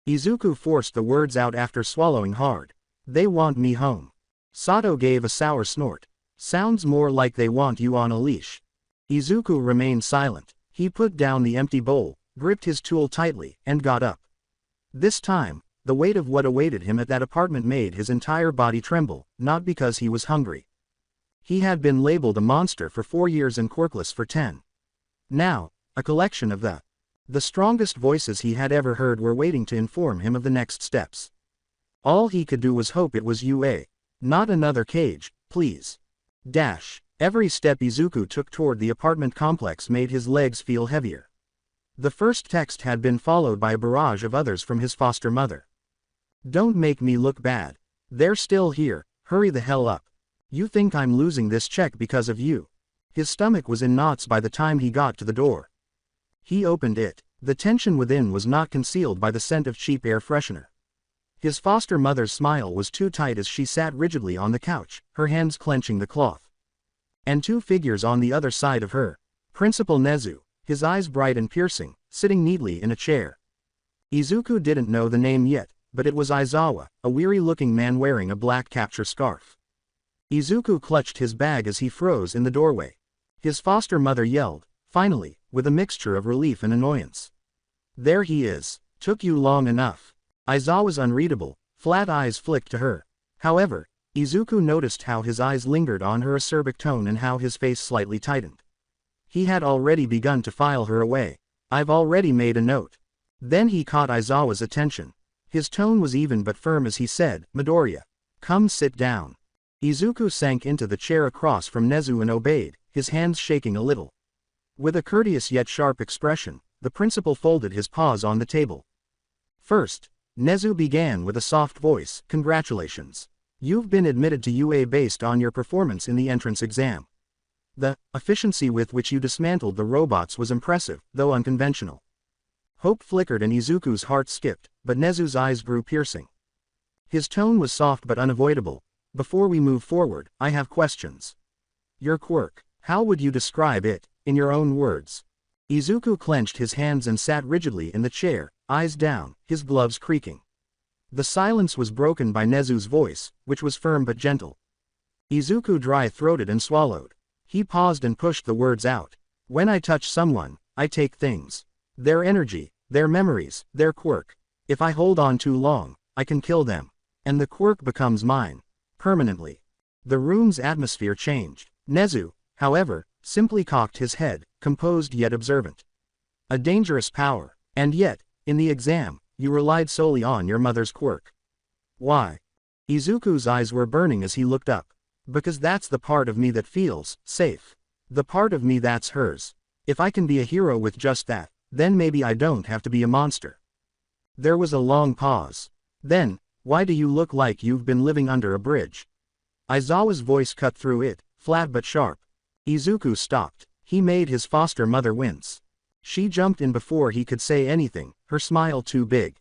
Izuku forced the words out after swallowing hard. They want me home. Sato gave a sour snort. Sounds more like they want you on a leash. Izuku remained silent. He put down the empty bowl, gripped his tool tightly, and got up. This time, the weight of what awaited him at that apartment made his entire body tremble, not because he was hungry. He had been labeled a monster for 4 years and quirkless for 10. Now, a collection of the strongest voices he had ever heard were waiting to inform him of the next steps. All he could do was hope it was UA. Not another cage, please. Every step Izuku took toward the apartment complex made his legs feel heavier. The first text had been followed by a barrage of others from his foster mother. Don't make me look bad. They're still here, hurry the hell up. You think I'm losing this check because of you. His stomach was in knots by the time he got to the door. He opened it. The tension within was not concealed by the scent of cheap air freshener. His foster mother's smile was too tight as she sat rigidly on the couch, her hands clenching the cloth. And 2 figures on the other side of her. Principal Nezu, his eyes bright and piercing, sitting neatly in a chair. Izuku didn't know the name yet, but it was Aizawa, a weary-looking man wearing a black capture scarf. Izuku clutched his bag as he froze in the doorway. His foster mother yelled, finally, with a mixture of relief and annoyance. There he is. Took you long enough. Aizawa's unreadable, flat eyes flicked to her. However, Izuku noticed how his eyes lingered on her acerbic tone and how his face slightly tightened. He had already begun to file her away. I've already made a note. Then he caught Aizawa's attention. His tone was even but firm as he said, Midoriya, come sit down. Izuku sank into the chair across from Nezu and obeyed, his hands shaking a little. With a courteous yet sharp expression, the principal folded his paws on the table. First, Nezu began with a soft voice, congratulations. You've been admitted to UA based on your performance in the entrance exam. The efficiency with which you dismantled the robots was impressive, though unconventional. Hope flickered and Izuku's heart skipped, but Nezu's eyes grew piercing. His tone was soft but unavoidable. Before we move forward, I have questions. Your quirk, how would you describe it, in your own words? Izuku clenched his hands and sat rigidly in the chair, eyes down, his gloves creaking. The silence was broken by Nezu's voice, which was firm but gentle. Izuku dry-throated and swallowed. He paused and pushed the words out. When I touch someone, I take things. Their energy, their memories, their quirk. If I hold on too long, I can kill them. And the quirk becomes mine. Permanently. The room's atmosphere changed. Nezu, however, simply cocked his head, composed yet observant. A dangerous power. And yet, in the exam, you relied solely on your mother's quirk. Why? Izuku's eyes were burning as he looked up. Because that's the part of me that feels safe. The part of me that's hers. If I can be a hero with just that, then maybe I don't have to be a monster. There was a long pause. Then, why do you look like you've been living under a bridge? Aizawa's voice cut through it, flat but sharp. Izuku stopped. He made his foster mother wince. She jumped in before he could say anything, her smile too big.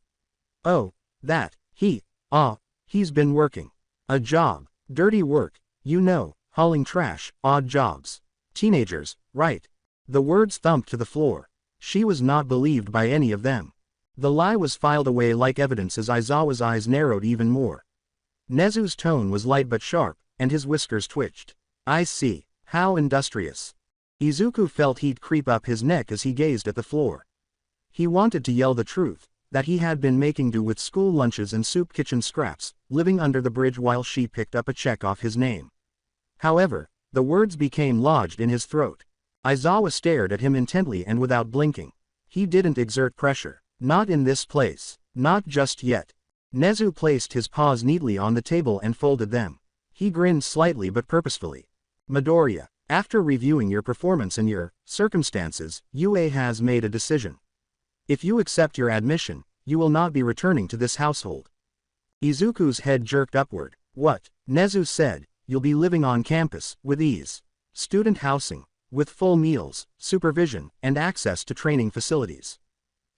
Oh, that, he's been working. A job, dirty work, you know, hauling trash, odd jobs. Teenagers, right. The words thumped to the floor. She was not believed by any of them. The lie was filed away like evidence as Aizawa's eyes narrowed even more. Nezu's tone was light but sharp, and his whiskers twitched. I see. How industrious. Izuku felt heat creep up his neck as he gazed at the floor. He wanted to yell the truth, that he had been making do with school lunches and soup kitchen scraps, living under the bridge while she picked up a check off his name. However, the words became lodged in his throat. Aizawa stared at him intently and without blinking. He didn't exert pressure. Not in this place. Not just yet. Nezu placed his paws neatly on the table and folded them. He grinned slightly but purposefully. Midoriya, after reviewing your performance and your circumstances, UA has made a decision. If you accept your admission, you will not be returning to this household. Izuku's head jerked upward. What? Nezu said, you'll be living on campus, with ease. Student housing, with full meals, supervision, and access to training facilities.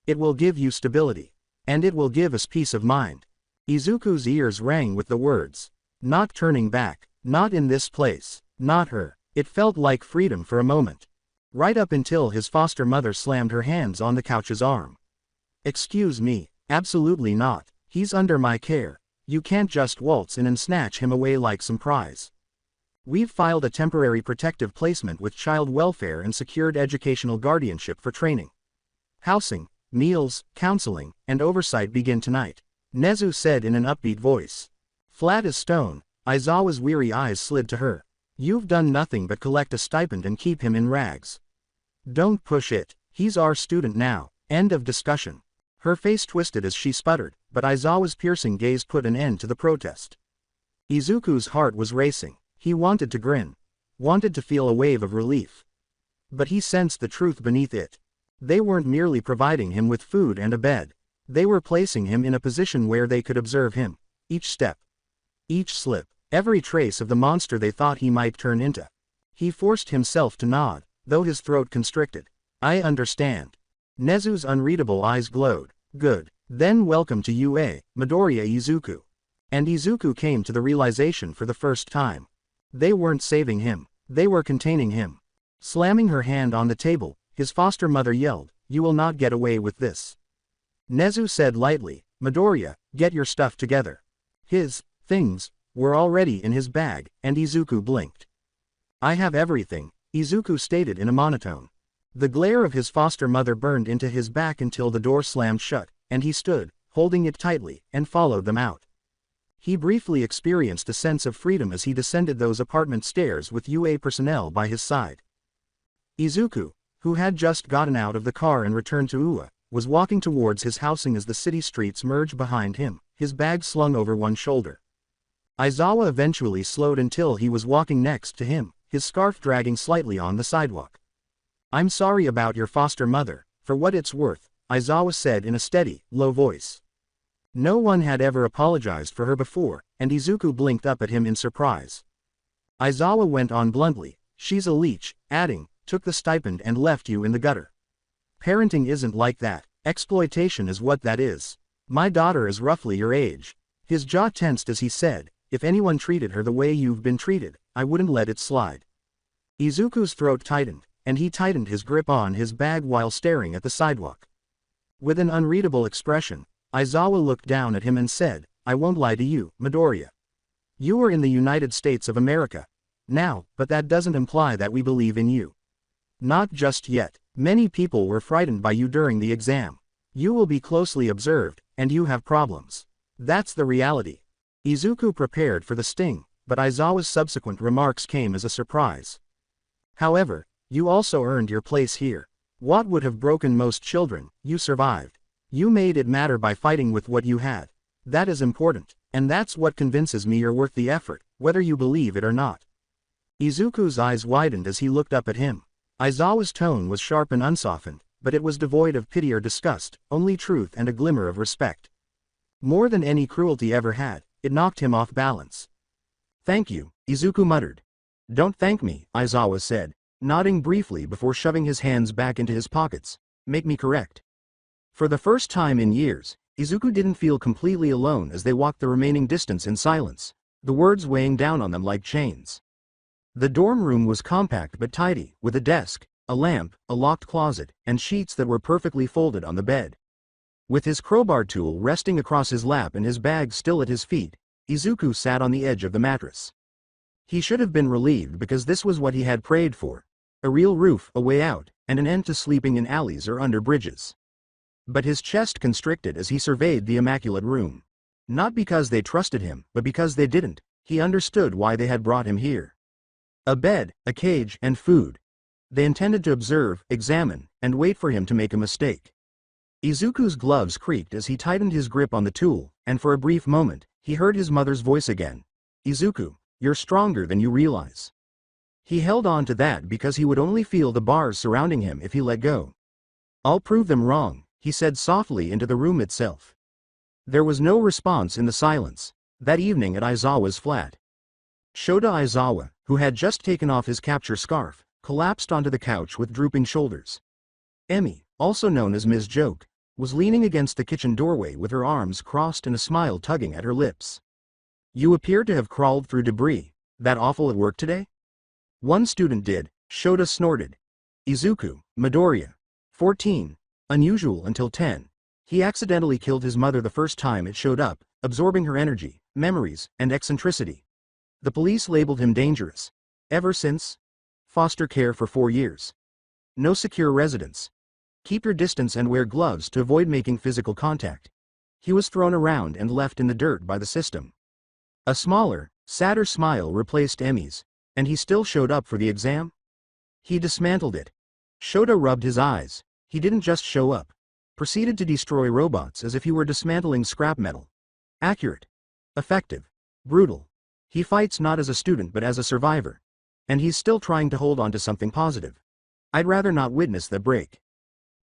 It will give you stability. And it will give us peace of mind. Izuku's ears rang with the words. Not turning back. Not in this place. Not her. It felt like freedom for a moment. Right up until his foster mother slammed her hands on the couch's arm. Excuse me. Absolutely not. He's under my care. You can't just waltz in and snatch him away like some prize. We've filed a temporary protective placement with child welfare and secured educational guardianship for training. Housing, meals, counseling, and oversight begin tonight, Nezu said in an upbeat voice. Flat as stone, Aizawa's weary eyes slid to her. You've done nothing but collect a stipend and keep him in rags. Don't push it. He's our student now. End of discussion. Her face twisted as she sputtered, but Aizawa's piercing gaze put an end to the protest. Izuku's heart was racing. He wanted to grin. Wanted to feel a wave of relief. But he sensed the truth beneath it. They weren't merely providing him with food and a bed. They were placing him in a position where they could observe him. Each step. Each slip. Every trace of the monster they thought he might turn into. He forced himself to nod, though his throat constricted. I understand. Nezu's unreadable eyes glowed. Good. Then welcome to UA, Midoriya Izuku. And Izuku came to the realization for the first time. They weren't saving him. They were containing him. Slamming her hand on the table, his foster mother yelled, You will not get away with this. Nezu said lightly, Midoriya, get your stuff together. His things were already in his bag, and Izuku blinked. I have everything, Izuku stated in a monotone. The glare of his foster mother burned into his back until the door slammed shut, and he stood, holding it tightly, and followed them out. He briefly experienced a sense of freedom as he descended those apartment stairs with UA personnel by his side. Izuku, who had just gotten out of the car and returned to UA, was walking towards his housing as the city streets merged behind him, his bag slung over one shoulder. Aizawa eventually slowed until he was walking next to him, his scarf dragging slightly on the sidewalk. I'm sorry about your foster mother, for what it's worth, Aizawa said in a steady, low voice. No one had ever apologized for her before, and Izuku blinked up at him in surprise. Aizawa went on bluntly, she's a leech, adding, took the stipend and left you in the gutter. Parenting isn't like that, exploitation is what that is. My daughter is roughly your age. His jaw tensed as he said, if anyone treated her the way you've been treated, I wouldn't let it slide. Izuku's throat tightened, and he tightened his grip on his bag while staring at the sidewalk. With an unreadable expression, Aizawa looked down at him and said, I won't lie to you, Midoriya. You are in the United States of America now, but that doesn't imply that we believe in you. Not just yet. Many people were frightened by you during the exam. You will be closely observed, and you have problems. That's the reality. Izuku prepared for the sting, but Aizawa's subsequent remarks came as a surprise. However, you also earned your place here. What would have broken most children, you survived. You made it matter by fighting with what you had. That is important, and that's what convinces me you're worth the effort, whether you believe it or not. Izuku's eyes widened as he looked up at him. Aizawa's tone was sharp and unsoftened, but it was devoid of pity or disgust, only truth and a glimmer of respect. More than any cruelty ever had, it knocked him off balance. Thank you, Izuku muttered. Don't thank me, Aizawa said, nodding briefly before shoving his hands back into his pockets. Make me correct. For the first time in years, Izuku didn't feel completely alone as they walked the remaining distance in silence, the words weighing down on them like chains. The dorm room was compact but tidy, with a desk, a lamp, a locked closet, and sheets that were perfectly folded on the bed. With his crowbar tool resting across his lap and his bag still at his feet, Izuku sat on the edge of the mattress. He should have been relieved because this was what he had prayed for. A real roof, a way out, and an end to sleeping in alleys or under bridges. But his chest constricted as he surveyed the immaculate room. Not because they trusted him, but because they didn't. He understood why they had brought him here. A bed, a cage, and food. They intended to observe, examine, and wait for him to make a mistake. Izuku's gloves creaked as he tightened his grip on the tool, and for a brief moment, he heard his mother's voice again. Izuku, you're stronger than you realize. He held on to that because he would only feel the bars surrounding him if he let go. I'll prove them wrong, he said softly into the room itself. There was no response in the silence. That evening at Aizawa's flat, Shota Aizawa, who had just taken off his capture scarf, collapsed onto the couch with drooping shoulders. Emi, also known as Ms. Joke, was leaning against the kitchen doorway with her arms crossed and a smile tugging at her lips. You appear to have crawled through debris. That awful at work today? One student did, Shota snorted. Izuku, Midoriya. 14. Unusual until 10. He accidentally killed his mother the first time it showed up, absorbing her energy, memories, and eccentricity. The police labeled him dangerous. Ever since? Foster care for 4 years. No secure residence. Keep your distance and wear gloves to avoid making physical contact. He was thrown around and left in the dirt by the system. A smaller, sadder smile replaced Emmy's, and he still showed up for the exam? He dismantled it. Shota rubbed his eyes. He didn't just show up. Proceeded to destroy robots as if he were dismantling scrap metal. Accurate. Effective. Brutal. He fights not as a student but as a survivor. And he's still trying to hold on to something positive. I'd rather not witness that break.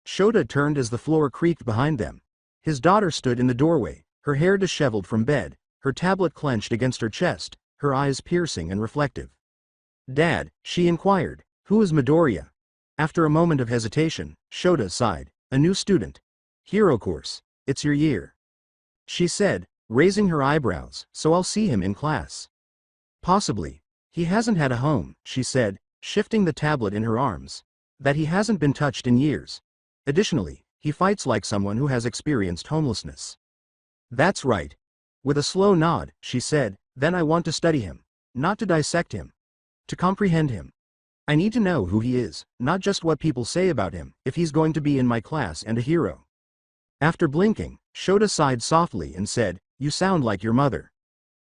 Shota turned as the floor creaked behind them. His daughter stood in the doorway, her hair disheveled from bed, her tablet clenched against her chest, her eyes piercing and reflective. Dad, she inquired, who is Midoriya? After a moment of hesitation, Shota sighed. A new student. Hero course. It's your year. She said, raising her eyebrows, so I'll see him in class. Possibly. He hasn't had a home, she said, shifting the tablet in her arms. That he hasn't been touched in years. Additionally, he fights like someone who has experienced homelessness. That's right. With a slow nod, she said, then I want to study him. Not to dissect him. To comprehend him. I need to know who he is, not just what people say about him, if he's going to be in my class and a hero. After blinking, Shota sighed softly and said, you sound like your mother.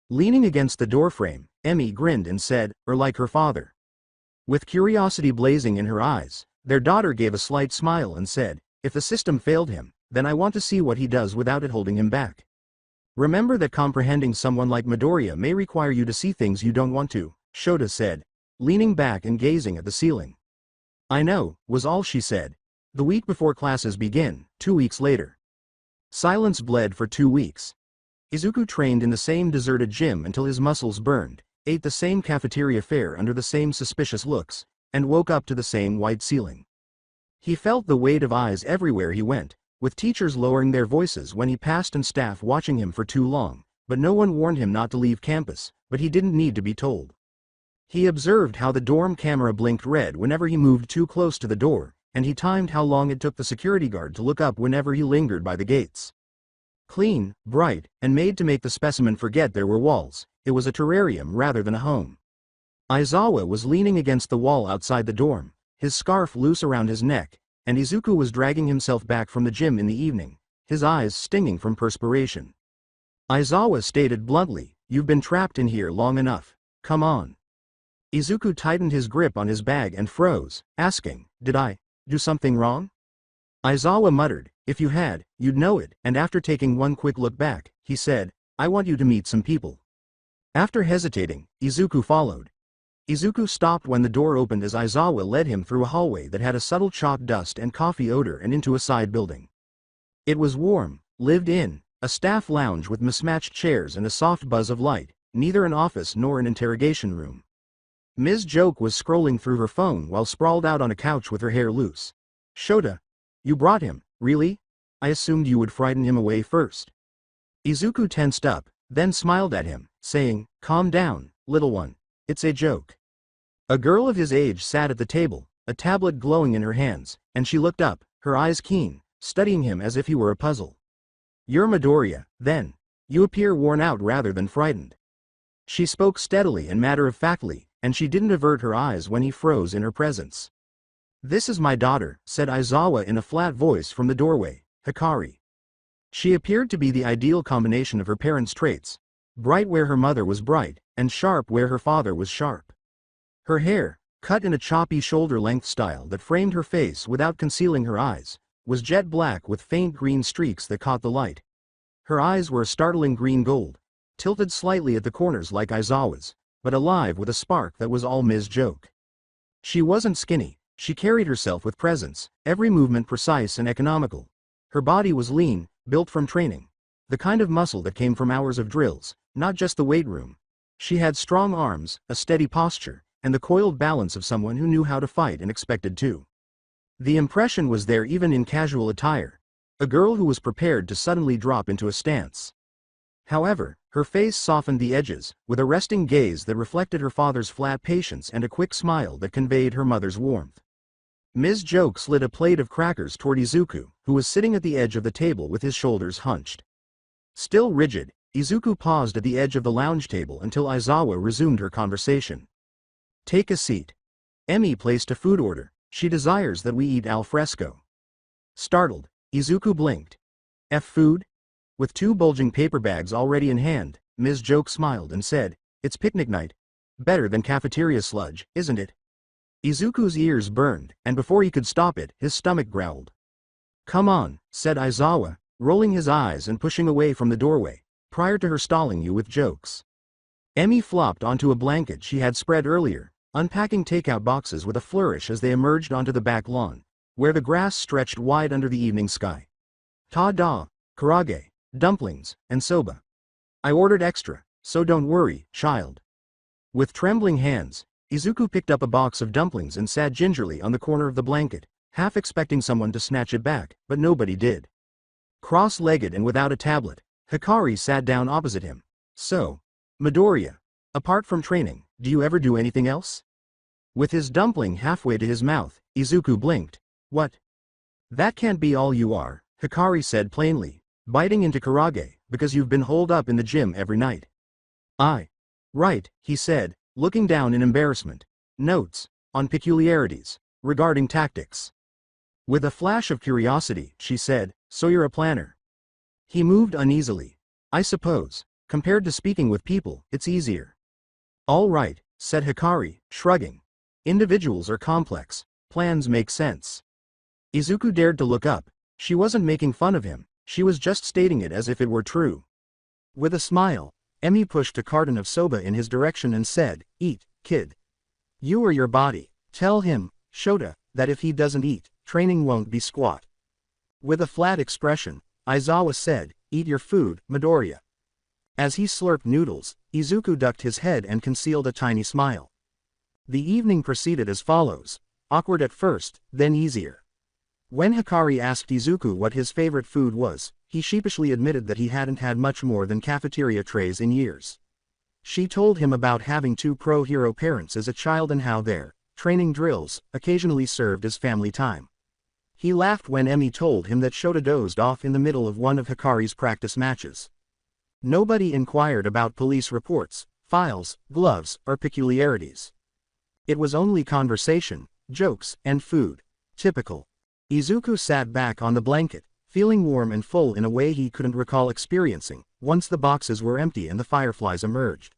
Leaning against the doorframe, Emmy grinned and said, or like her father. With curiosity blazing in her eyes, their daughter gave a slight smile and said, if the system failed him, then I want to see what he does without it holding him back. Remember that comprehending someone like Midoriya may require you to see things you don't want to, Shota said, leaning back and gazing at the ceiling. I know, was all she said. The week before classes begin, 2 weeks later. Silence bled for 2 weeks. Izuku trained in the same deserted gym until his muscles burned, ate the same cafeteria fare under the same suspicious looks, and woke up to the same white ceiling. He felt the weight of eyes everywhere he went, with teachers lowering their voices when he passed and staff watching him for too long, but no one warned him not to leave campus, but he didn't need to be told. He observed how the dorm camera blinked red whenever he moved too close to the door, and he timed how long it took the security guard to look up whenever he lingered by the gates. Clean, bright, and made to make the specimen forget there were walls, it was a terrarium rather than a home. Aizawa was leaning against the wall outside the dorm, his scarf loose around his neck, and Izuku was dragging himself back from the gym in the evening, his eyes stinging from perspiration. Aizawa stated bluntly, you've been trapped in here long enough, come on. Izuku tightened his grip on his bag and froze, asking, did I do something wrong? Aizawa muttered, if you had, you'd know it, and after taking one quick look back, he said, I want you to meet some people. After hesitating, Izuku followed. Izuku stopped when the door opened as Aizawa led him through a hallway that had a subtle chalk dust and coffee odor and into a side building. It was warm, lived in, a staff lounge with mismatched chairs and a soft buzz of light, neither an office nor an interrogation room. Ms. Joke was scrolling through her phone while sprawled out on a couch with her hair loose. Shota. You brought him, really? I assumed you would frighten him away first. Izuku tensed up, then smiled at him, saying, calm down, little one. It's a joke. A girl of his age sat at the table, a tablet glowing in her hands, and she looked up, her eyes keen, studying him as if he were a puzzle. You're Midoriya, then. You appear worn out rather than frightened. She spoke steadily and matter-of-factly, and she didn't avert her eyes when he froze in her presence. This is my daughter, said Aizawa in a flat voice from the doorway, Hikari. She appeared to be the ideal combination of her parents' traits, bright where her mother was bright, and sharp where her father was sharp. Her hair, cut in a choppy shoulder-length style that framed her face without concealing her eyes, was jet black with faint green streaks that caught the light. Her eyes were a startling green-gold, tilted slightly at the corners like Aizawa's, but alive with a spark that was all Ms. Joke. She wasn't skinny, she carried herself with presence, every movement precise and economical. Her body was lean, built from training. The kind of muscle that came from hours of drills, not just the weight room. She had strong arms, a steady posture, and the coiled balance of someone who knew how to fight and expected to. The impression was there even in casual attire. A girl who was prepared to suddenly drop into a stance. However, her face softened the edges, with a resting gaze that reflected her father's flat patience and a quick smile that conveyed her mother's warmth. Ms. Joke slid a plate of crackers toward Izuku, who was sitting at the edge of the table with his shoulders hunched. Still rigid, Izuku paused at the edge of the lounge table until Aizawa resumed her conversation. Take a seat. Emi placed a food order. She desires that we eat al fresco. Startled, Izuku blinked. Food? With 2 bulging paper bags already in hand, Ms. Joke smiled and said, it's picnic night. Better than cafeteria sludge, isn't it? Izuku's ears burned, and before he could stop it, his stomach growled. Come on, said Aizawa, rolling his eyes and pushing away from the doorway, prior to her stalling you with jokes. Emi flopped onto a blanket she had spread earlier, unpacking takeout boxes with a flourish as they emerged onto the back lawn, where the grass stretched wide under the evening sky. Ta-da, karage, dumplings, and soba. I ordered extra, so don't worry, child. With trembling hands, Izuku picked up a box of dumplings and sat gingerly on the corner of the blanket, half expecting someone to snatch it back, but nobody did. Cross-legged and without a tablet, Hikari sat down opposite him. So, Midoriya, apart from training, do you ever do anything else? With his dumpling halfway to his mouth, Izuku blinked. What? That can't be all you are, Hikari said plainly, biting into karage, because you've been holed up in the gym every night. Right, he said, looking down in embarrassment. Notes, on peculiarities, regarding tactics. With a flash of curiosity, she said, so you're a planner. He moved uneasily. I suppose, compared to speaking with people, it's easier. All right, said Hikari, shrugging. Individuals are complex, plans make sense. Izuku dared to look up. She wasn't making fun of him, she was just stating it as if it were true. With a smile, Emi pushed a carton of soba in his direction and said, eat, kid. You or your body, tell him, Shota, that if he doesn't eat, training won't be squat. With a flat expression, Aizawa said, eat your food, Midoriya. As he slurped noodles, Izuku ducked his head and concealed a tiny smile. The evening proceeded as follows, awkward at first, then easier. When Hikari asked Izuku what his favorite food was, he sheepishly admitted that he hadn't had much more than cafeteria trays in years. She told him about having 2 pro-hero parents as a child and how their training drills occasionally served as family time. He laughed when Emi told him that Shota dozed off in the middle of one of Hikari's practice matches. Nobody inquired about police reports, files, gloves, or peculiarities. It was only conversation, jokes, and food. Typical. Izuku sat back on the blanket, feeling warm and full in a way he couldn't recall experiencing, once the boxes were empty and the fireflies emerged.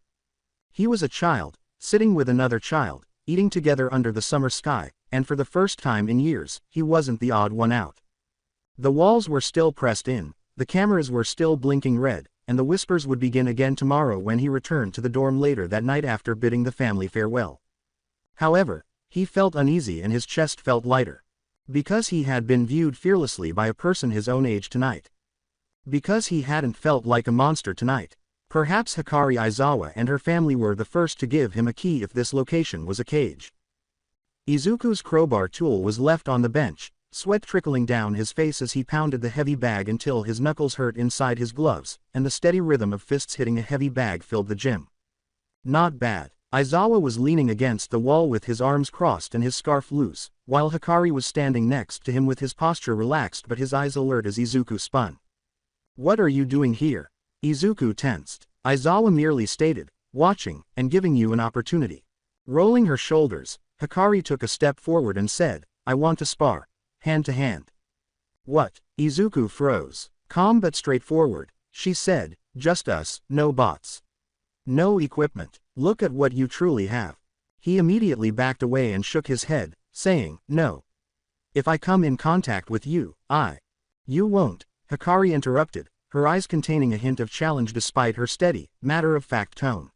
He was a child, sitting with another child, eating together under the summer sky, and for the first time in years, he wasn't the odd one out. The walls were still pressed in, the cameras were still blinking red, and the whispers would begin again tomorrow when he returned to the dorm later that night after bidding the family farewell. However, he felt uneasy and his chest felt lighter. Because he had been viewed fearlessly by a person his own age tonight. Because he hadn't felt like a monster tonight. Perhaps Hikari Aizawa and her family were the first to give him a key if this location was a cage. Izuku's crowbar tool was left on the bench, sweat trickling down his face as he pounded the heavy bag until his knuckles hurt inside his gloves, and the steady rhythm of fists hitting a heavy bag filled the gym. Not bad. Aizawa was leaning against the wall with his arms crossed and his scarf loose, while Hikari was standing next to him with his posture relaxed but his eyes alert as Izuku spun. What are you doing here? Izuku tensed. Aizawa merely stated, watching, and giving you an opportunity. Rolling her shoulders, Hikari took a step forward and said, I want to spar. Hand to hand. What? Izuku froze. Calm but straightforward, she said, just us, no bots. No equipment. Look at what you truly have. He immediately backed away and shook his head, saying, no. If I come in contact with you, You won't, Hikari interrupted, her eyes containing a hint of challenge despite her steady, matter-of-fact tone.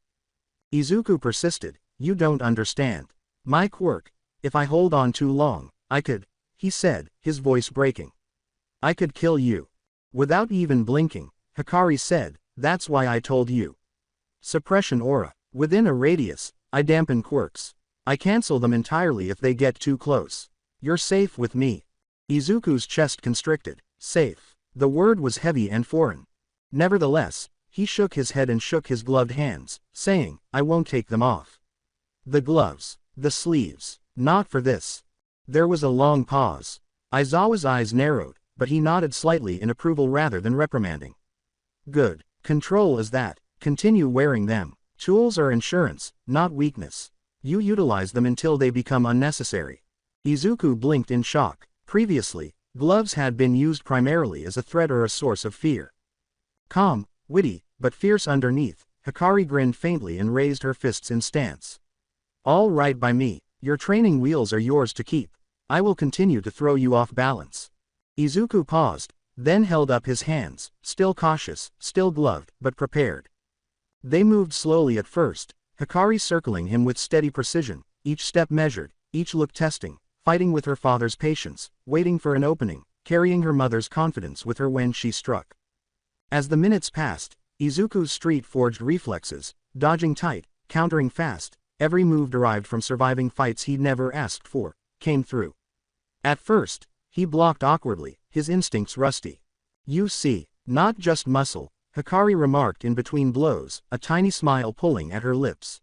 Izuku persisted, you don't understand. My quirk. If I hold on too long, I could, he said, his voice breaking. I could kill you. Without even blinking, Hikari said, that's why I told you. Suppression aura. Within a radius, I dampen quirks. I cancel them entirely if they get too close. You're safe with me. Izuku's chest constricted. Safe. The word was heavy and foreign. Nevertheless, he shook his head and shook his gloved hands, saying, I won't take them off. The gloves, the sleeves, not for this. There was a long pause. Aizawa's eyes narrowed, but he nodded slightly in approval rather than reprimanding. Good. Control is that. Continue wearing them. Tools are insurance, not weakness. You utilize them until they become unnecessary. Izuku blinked in shock. Previously, gloves had been used primarily as a threat or a source of fear. Calm, witty, but fierce underneath, Hikari grinned faintly and raised her fists in stance. All right by me, your training wheels are yours to keep. I will continue to throw you off balance. Izuku paused, then held up his hands, still cautious, still gloved, but prepared. They moved slowly at first, Hikari circling him with steady precision, each step measured, each look testing, fighting with her father's patience, waiting for an opening, carrying her mother's confidence with her when she struck. As the minutes passed, Izuku's street-forged reflexes, dodging tight, countering fast, every move derived from surviving fights he'd never asked for, came through. At first, he blocked awkwardly, his instincts rusty. You see, not just muscle, Hikari remarked in between blows, a tiny smile pulling at her lips.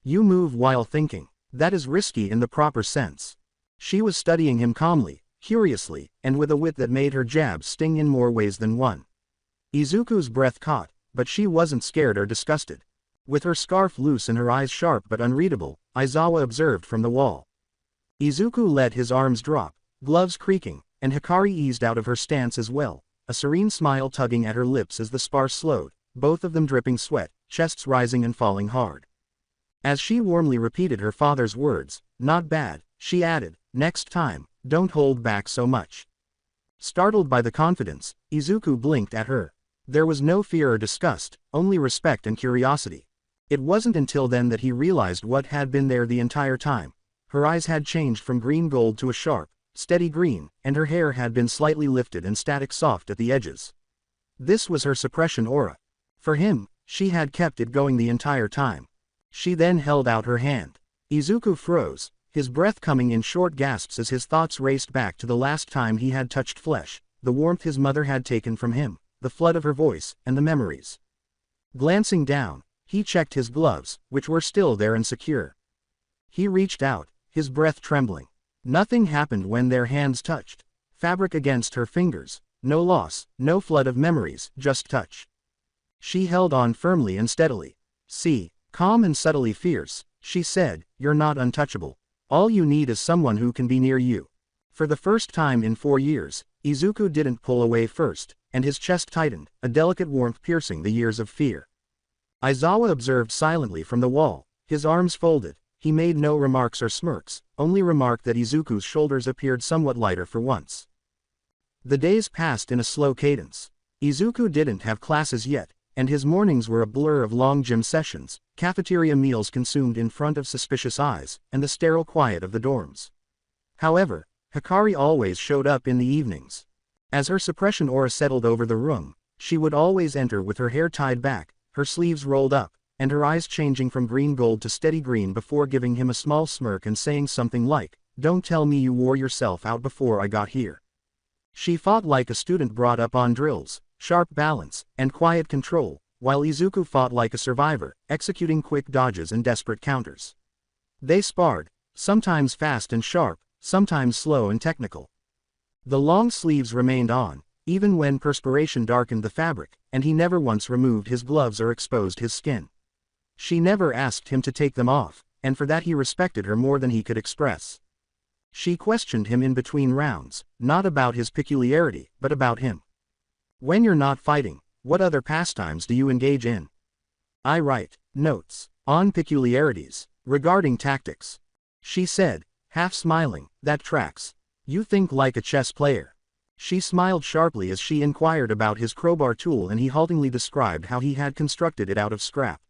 You move while thinking. That is risky in the proper sense. She was studying him calmly, curiously, and with a wit that made her jabs sting in more ways than one. Izuku's breath caught, but she wasn't scared or disgusted. With her scarf loose and her eyes sharp but unreadable, Aizawa observed from the wall. Izuku let his arms drop, gloves creaking, and Hikari eased out of her stance as well, a serene smile tugging at her lips as the spar slowed, both of them dripping sweat, chests rising and falling hard. As she warmly repeated her father's words, not bad, she added, next time, don't hold back so much. Startled by the confidence, Izuku blinked at her. There was no fear or disgust, only respect and curiosity. It wasn't until then that he realized what had been there the entire time. Her eyes had changed from green gold to a sharp, steady green, and her hair had been slightly lifted and static soft at the edges. This was her suppression aura. For him, she had kept it going the entire time. She then held out her hand. Izuku froze, his breath coming in short gasps as his thoughts raced back to the last time he had touched flesh, the warmth his mother had taken from him, the flood of her voice, and the memories. Glancing down, he checked his gloves, which were still there and secure. He reached out, his breath trembling. Nothing happened when their hands touched. Fabric against her fingers, no loss, no flood of memories, just touch. She held on firmly and steadily. See, calm and subtly fierce, she said, you're not untouchable. All you need is someone who can be near you. For the first time in 4 years, Izuku didn't pull away first, and his chest tightened, a delicate warmth piercing the years of fear. Aizawa observed silently from the wall, his arms folded. He made no remarks or smirks, only remarked that Izuku's shoulders appeared somewhat lighter for once. The days passed in a slow cadence. Izuku didn't have classes yet, and his mornings were a blur of long gym sessions, cafeteria meals consumed in front of suspicious eyes, and the sterile quiet of the dorms. However, Hikari always showed up in the evenings. As her suppression aura settled over the room, she would always enter with her hair tied back, her sleeves rolled up, and her eyes changing from green gold to steady green before giving him a small smirk and saying something like, "Don't tell me you wore yourself out before I got here." She fought like a student brought up on drills, sharp balance, and quiet control, while Izuku fought like a survivor, executing quick dodges and desperate counters. They sparred, sometimes fast and sharp, sometimes slow and technical. The long sleeves remained on, even when perspiration darkened the fabric, and he never once removed his gloves or exposed his skin. She never asked him to take them off, and for that he respected her more than he could express. She questioned him in between rounds, not about his peculiarity, but about him. When you're not fighting, what other pastimes do you engage in? I write notes on peculiarities, regarding tactics. She said, half smiling, that tracks. You think like a chess player. She smiled sharply as she inquired about his crowbar tool and he haltingly described how he had constructed it out of scrap.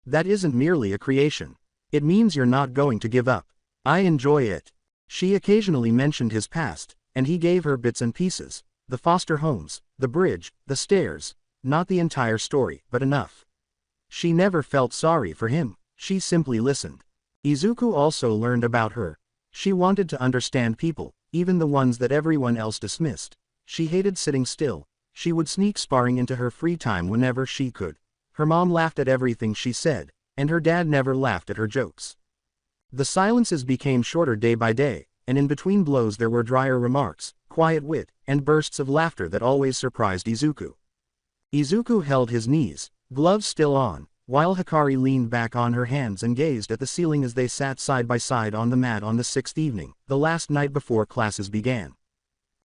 That isn't merely a creation. It means you're not going to give up. I enjoy it. She occasionally mentioned his past, and he gave her bits and pieces, the foster homes, the bridge, the stairs, not the entire story, but enough. She never felt sorry for him, she simply listened. Izuku also learned about her. She wanted to understand people, even the ones that everyone else dismissed. She hated sitting still, She would sneak sparring into her free time whenever she could. Her mom laughed at everything she said, and her dad never laughed at her jokes. The silences became shorter day by day, and in between blows there were drier remarks, quiet wit, and bursts of laughter that always surprised Izuku. Izuku held his knees, gloves still on, while Hikari leaned back on her hands and gazed at the ceiling as they sat side by side on the mat on the sixth evening, the last night before classes began.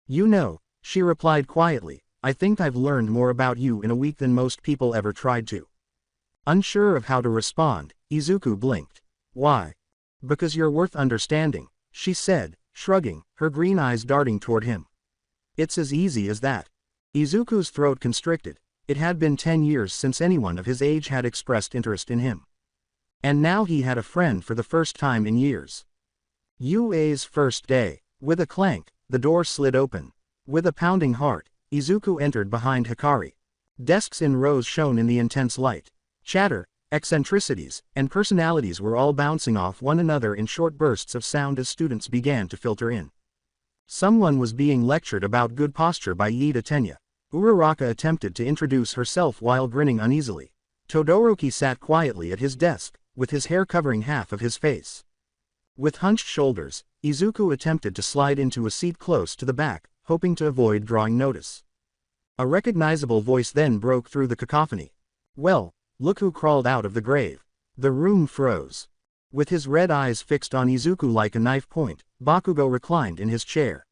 "You know," she replied quietly, "I think I've learned more about you in a week than most people ever tried to." Unsure of how to respond, Izuku blinked. "Why?" "Because you're worth understanding," she said, shrugging, her green eyes darting toward him. "It's as easy as that." Izuku's throat constricted. It had been 10 years since anyone of his age had expressed interest in him. And now he had a friend for the first time in years. UA's first day. With a clank, the door slid open. With a pounding heart, Izuku entered behind Hikari. Desks in rows shone in the intense light. Chatter, eccentricities, and personalities were all bouncing off one another in short bursts of sound as students began to filter in. Someone was being lectured about good posture by Iida Tenya. Uraraka attempted to introduce herself while grinning uneasily. Todoroki sat quietly at his desk, with his hair covering half of his face. With hunched shoulders, Izuku attempted to slide into a seat close to the back, hoping to avoid drawing notice. A recognizable voice then broke through the cacophony. "Well, look who crawled out of the grave." The room froze. With his red eyes fixed on Izuku like a knife point, Bakugo reclined in his chair.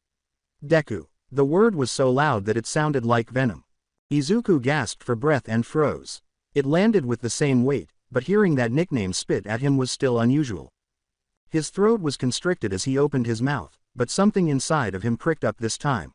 "Deku." The word was so loud that it sounded like venom. Izuku gasped for breath and froze. It landed with the same weight, but hearing that nickname spit at him was still unusual. His throat was constricted as he opened his mouth, but something inside of him pricked up this time.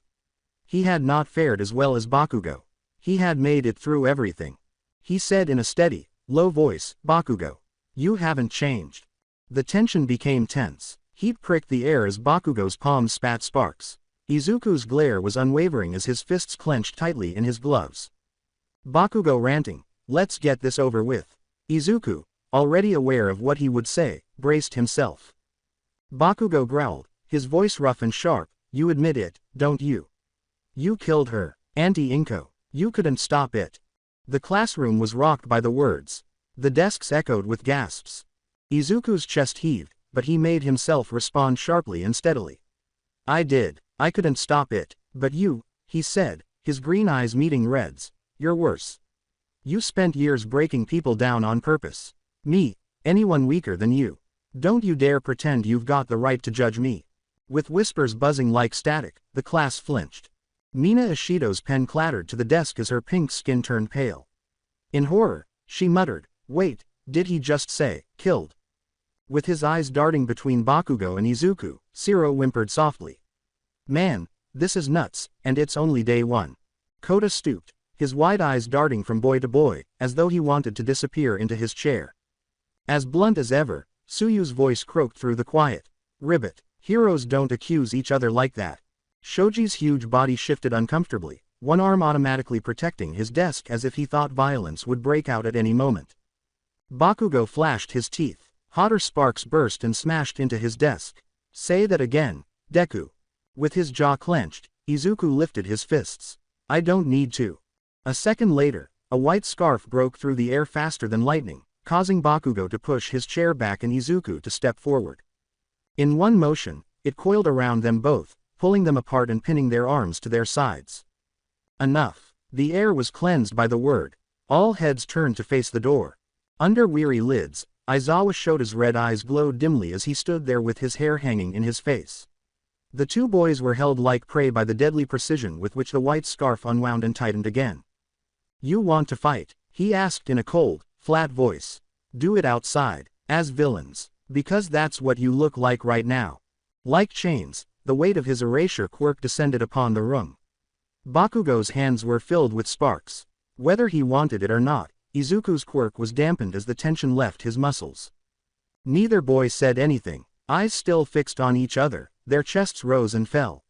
He had not fared as well as Bakugo. He had made it through everything. He said in a steady, low voice, "Bakugo, you haven't changed." The tension became tense. Heat pricked the air as Bakugo's palms spat sparks. Izuku's glare was unwavering as his fists clenched tightly in his gloves. Bakugo ranting, "Let's get this over with." Izuku, already aware of what he would say, braced himself. Bakugo growled, his voice rough and sharp, "You admit it, don't you? You killed her, Auntie Inko. You couldn't stop it." The classroom was rocked by the words. The desks echoed with gasps. Izuku's chest heaved, but he made himself respond sharply and steadily. "I did. I couldn't stop it, but you," he said, his green eyes meeting Red's, "you're worse. You spent years breaking people down on purpose. Me, anyone weaker than you. Don't you dare pretend you've got the right to judge me." With whispers buzzing like static, the class flinched. Mina Ishido's pen clattered to the desk as her pink skin turned pale. In horror, she muttered, "Wait, did he just say, killed?" With his eyes darting between Bakugo and Izuku, Shiro whimpered softly. "Man, this is nuts, and it's only day one." Kota stooped, his wide eyes darting from boy to boy, as though he wanted to disappear into his chair. As blunt as ever, Tsuyu's voice croaked through the quiet. "Ribbit, heroes don't accuse each other like that." Shoji's huge body shifted uncomfortably, one arm automatically protecting his desk as if he thought violence would break out at any moment. Bakugo flashed his teeth. Hotter sparks burst and smashed into his desk. "Say that again, Deku." With his jaw clenched, Izuku lifted his fists. "I don't need to." A second later, a white scarf broke through the air faster than lightning, causing Bakugo to push his chair back and Izuku to step forward. In one motion, it coiled around them both, pulling them apart and pinning their arms to their sides. Enough. The air was cleansed by the word. All heads turned to face the door. Under weary lids, Aizawa Shota's red eyes glowed dimly as he stood there with his hair hanging in his face. The two boys were held like prey by the deadly precision with which the white scarf unwound and tightened again. "You want to fight?" he asked in a cold, flat voice. "Do it outside, as villains, because that's what you look like right now." Like chains, the weight of his erasure quirk descended upon the room. Bakugo's hands were filled with sparks. Whether he wanted it or not, Izuku's quirk was dampened as the tension left his muscles. Neither boy said anything, eyes still fixed on each other. Their chests rose and fell.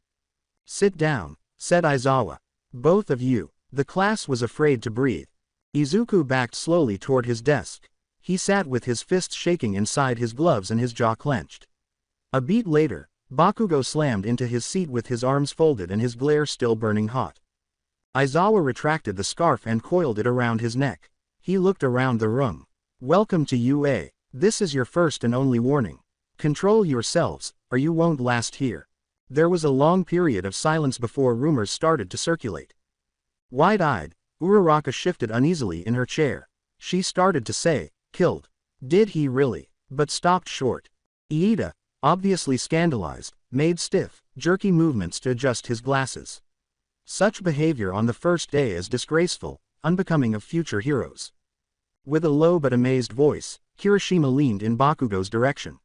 "Sit down," said Aizawa. "Both of you." The class was afraid to breathe. Izuku backed slowly toward his desk. He sat with his fists shaking inside his gloves and his jaw clenched. A beat later, Bakugo slammed into his seat with his arms folded and his glare still burning hot. Aizawa retracted the scarf and coiled it around his neck. He looked around the room. Welcome to UA. This is your first and only warning. Control yourselves, or you won't last here. There was a long period of silence before rumors started to circulate. Wide-eyed, Uraraka shifted uneasily in her chair. She started to say, killed. Did he really? But stopped short. Iida, obviously scandalized, made stiff, jerky movements to adjust his glasses. Such behavior on the first day is disgraceful, unbecoming of future heroes. With a low but amazed voice, Kirishima leaned in Bakugo's direction.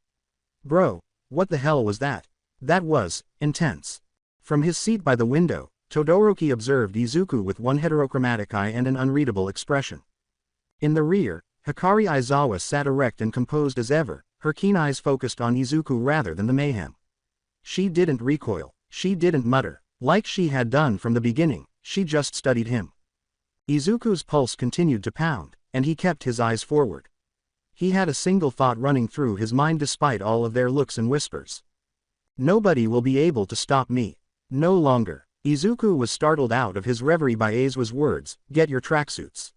Bro, what the hell was that? That was intense. From his seat by the window, Todoroki observed Izuku with one heterochromatic eye and an unreadable expression. In the rear, Hikari Aizawa sat erect and composed as ever, her keen eyes focused on Izuku rather than the mayhem. She didn't recoil, she didn't mutter, like she had done from the beginning, she just studied him. Izuku's pulse continued to pound, and he kept his eyes forward. He had a single thought running through his mind despite all of their looks and whispers. Nobody will be able to stop me. No longer. Izuku was startled out of his reverie by Aizawa's words, get your tracksuits.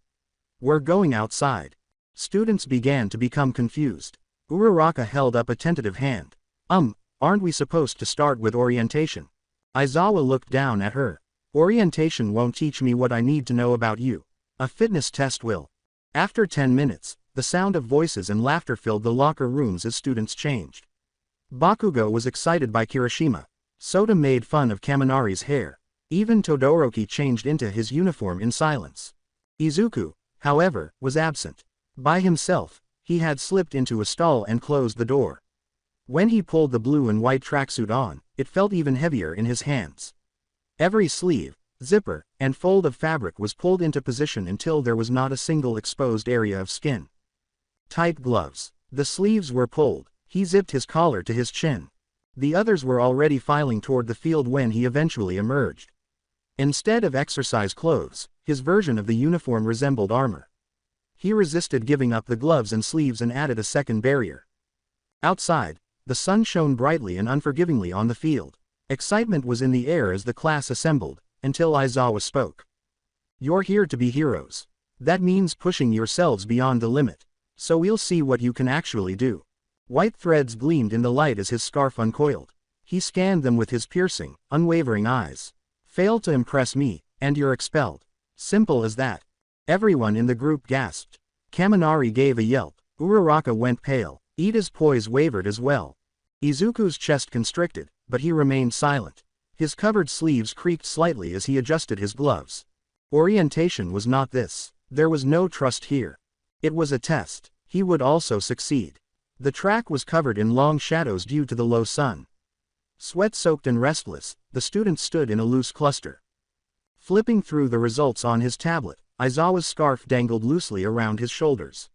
We're going outside. Students began to become confused. Uraraka held up a tentative hand. Aren't we supposed to start with orientation? Aizawa looked down at her. Orientation won't teach me what I need to know about you. A fitness test will. After 10 minutes, the sound of voices and laughter filled the locker rooms as students changed. Bakugo was excited by Kirishima. Sota made fun of Kaminari's hair. Even Todoroki changed into his uniform in silence. Izuku, however, was absent. By himself, he had slipped into a stall and closed the door. When he pulled the blue and white tracksuit on, it felt even heavier in his hands. Every sleeve, zipper, and fold of fabric was pulled into position until there was not a single exposed area of skin. Tight gloves. The sleeves were pulled. He zipped his collar to his chin. The others were already filing toward the field when he eventually emerged. Instead of exercise clothes, his version of the uniform resembled armor. He resisted giving up the gloves and sleeves and added a second barrier. Outside, the sun shone brightly and unforgivingly on the field. Excitement was in the air as the class assembled, until Aizawa spoke. You're here to be heroes. That means pushing yourselves beyond the limit. So we'll see what you can actually do. White threads gleamed in the light as his scarf uncoiled. He scanned them with his piercing, unwavering eyes. Fail to impress me, and you're expelled. Simple as that. Everyone in the group gasped. Kaminari gave a yelp. Uraraka went pale. Iida's poise wavered as well. Izuku's chest constricted, but he remained silent. His covered sleeves creaked slightly as he adjusted his gloves. Orientation was not this. There was no trust here. It was a test. He would also succeed. The track was covered in long shadows due to the low sun. Sweat-soaked and restless, the students stood in a loose cluster. Flipping through the results on his tablet, Aizawa's scarf dangled loosely around his shoulders.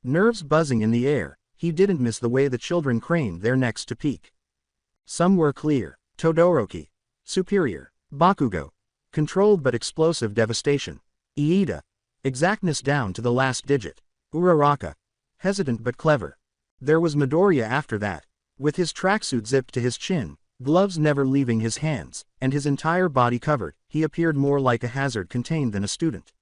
Nerves buzzing in the air, he didn't miss the way the children craned their necks to peek. Some were clear. Todoroki. Superior. Bakugo. Controlled but explosive devastation. Iida. Exactness down to the last digit. Uraraka. Hesitant but clever. There was Midoriya after that. With his tracksuit zipped to his chin, gloves never leaving his hands, and his entire body covered, he appeared more like a hazard contained than a student.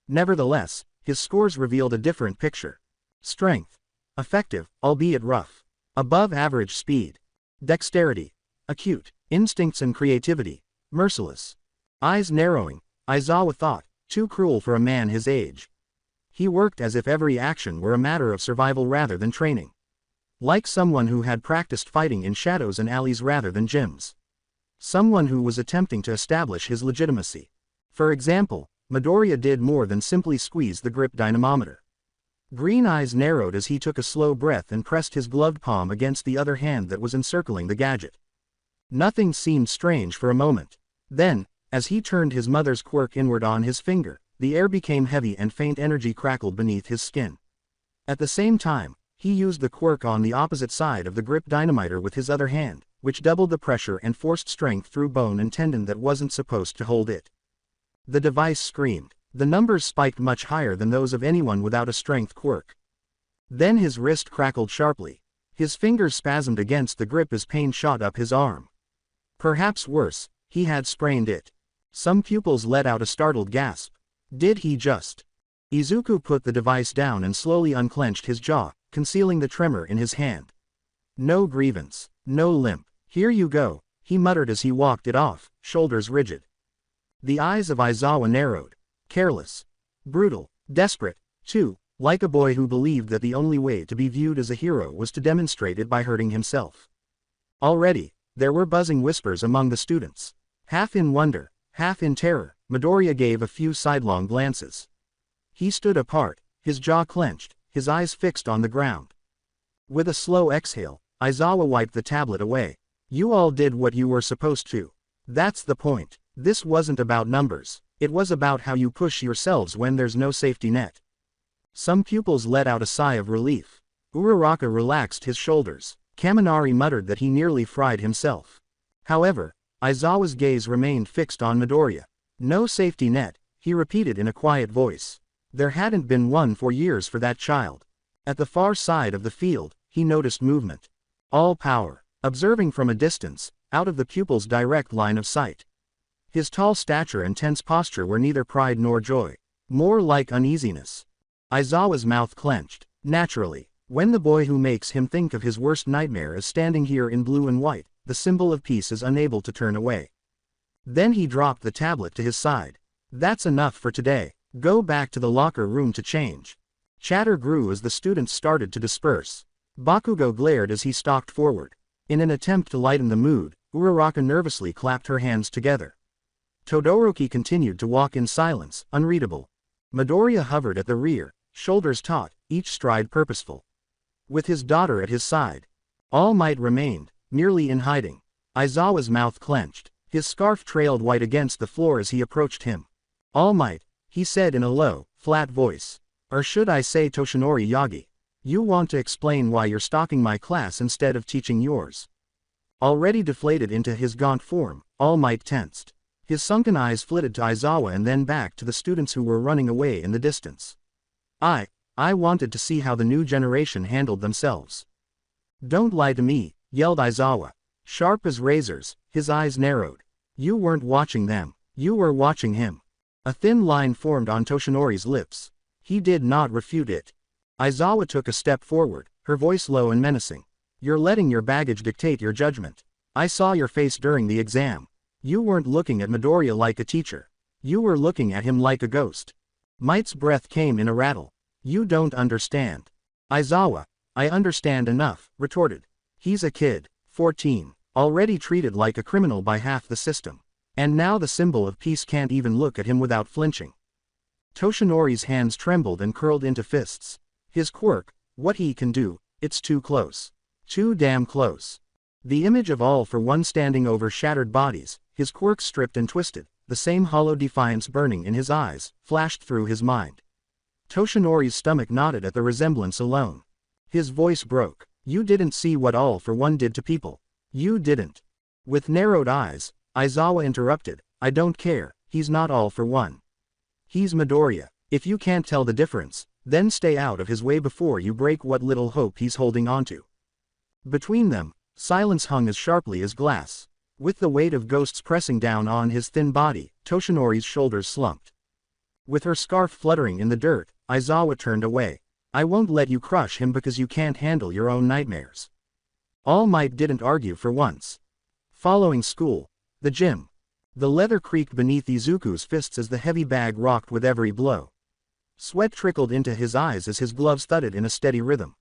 Nevertheless, his scores revealed a different picture. Strength. Effective, albeit rough. Above average speed. Dexterity. Acute. Instincts and creativity. Merciless. Eyes narrowing, Aizawa thought, too cruel for a man his age. He worked as if every action were a matter of survival rather than training. Like someone who had practiced fighting in shadows and alleys rather than gyms. Someone who was attempting to establish his legitimacy. For example, Midoriya did more than simply squeeze the grip dynamometer. Green eyes narrowed as he took a slow breath and pressed his gloved palm against the other hand that was encircling the gadget. Nothing seemed strange for a moment. Then, as he turned his mother's quirk inward on his finger, the air became heavy and faint energy crackled beneath his skin. At the same time, he used the quirk on the opposite side of the grip dynamiter with his other hand, which doubled the pressure and forced strength through bone and tendon that wasn't supposed to hold it. The device screamed. The numbers spiked much higher than those of anyone without a strength quirk. Then his wrist crackled sharply. His fingers spasmed against the grip as pain shot up his arm. Perhaps worse, he had sprained it. Some pupils let out a startled gasp. Did he just? Izuku put the device down and slowly unclenched his jaw, concealing the tremor in his hand. No grievance, no limp. Here you go, he muttered as he walked it off, shoulders rigid. The eyes of Aizawa narrowed. Careless. Brutal. Desperate, too, like a boy who believed that the only way to be viewed as a hero was to demonstrate it by hurting himself. Already, there were buzzing whispers among the students. Half in wonder, half in terror, Midoriya gave a few sidelong glances. He stood apart, his jaw clenched, his eyes fixed on the ground. With a slow exhale, Aizawa wiped the tablet away. You all did what you were supposed to. That's the point. This wasn't about numbers, it was about how you push yourselves when there's no safety net. Some pupils let out a sigh of relief. Uraraka relaxed his shoulders. Kaminari muttered that he nearly fried himself. However, Aizawa's gaze remained fixed on Midoriya. No safety net, he repeated in a quiet voice. There hadn't been one for years for that child. At the far side of the field, he noticed movement. All power. Observing from a distance, out of the pupil's direct line of sight. His tall stature and tense posture were neither pride nor joy. More like uneasiness. Aizawa's mouth clenched. Naturally, when the boy who makes him think of his worst nightmare is standing here in blue and white, the symbol of peace is unable to turn away. Then he dropped the tablet to his side. That's enough for today. Go back to the locker room to change. Chatter grew as the students started to disperse. Bakugo glared as he stalked forward. In an attempt to lighten the mood, Uraraka nervously clapped her hands together. Todoroki continued to walk in silence, unreadable. Midoriya hovered at the rear, shoulders taut, each stride purposeful. With his daughter at his side, All Might remained, merely in hiding. Aizawa's mouth clenched, his scarf trailed white against the floor as he approached him. All Might, he said in a low, flat voice. Or should I say Toshinori Yagi? You want to explain why you're stalking my class instead of teaching yours. Already deflated into his gaunt form, All Might tensed. His sunken eyes flitted to Aizawa and then back to the students who were running away in the distance. I wanted to see how the new generation handled themselves. Don't lie to me, yelled Aizawa. Sharp as razors, his eyes narrowed. You weren't watching them, you were watching him. A thin line formed on Toshinori's lips. He did not refute it. Aizawa took a step forward, her voice low and menacing. You're letting your baggage dictate your judgment. I saw your face during the exam. You weren't looking at Midoriya like a teacher. You were looking at him like a ghost. Might's breath came in a rattle. You don't understand. Aizawa, I understand enough, retorted. He's a kid, 14, already treated like a criminal by half the system. And now the symbol of peace can't even look at him without flinching. Toshinori's hands trembled and curled into fists. His quirk, what he can do, it's too close. Too damn close. The image of All for One standing over shattered bodies, his quirk stripped and twisted, the same hollow defiance burning in his eyes, flashed through his mind. Toshinori's stomach knotted at the resemblance alone. His voice broke. You didn't see what All for One did to people. You didn't. With narrowed eyes, Aizawa interrupted, I don't care, he's not All for One. He's Midoriya. If you can't tell the difference, then stay out of his way before you break what little hope he's holding onto. Between them, silence hung as sharply as glass. With the weight of ghosts pressing down on his thin body, Toshinori's shoulders slumped. With her scarf fluttering in the dirt, Aizawa turned away. I won't let you crush him because you can't handle your own nightmares. All Might didn't argue for once. Following school, the gym. The leather creaked beneath Izuku's fists as the heavy bag rocked with every blow. Sweat trickled into his eyes as his gloves thudded in a steady rhythm.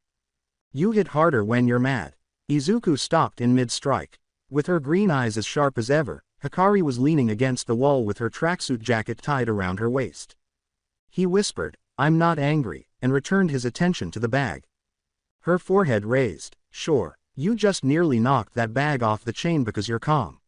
You hit harder when you're mad. Izuku stopped in mid-strike. With her green eyes as sharp as ever, Hikari was leaning against the wall with her tracksuit jacket tied around her waist. He whispered, I'm not angry, and returned his attention to the bag. Her forehead raised. Sure, you just nearly knocked that bag off the chain because you're calm.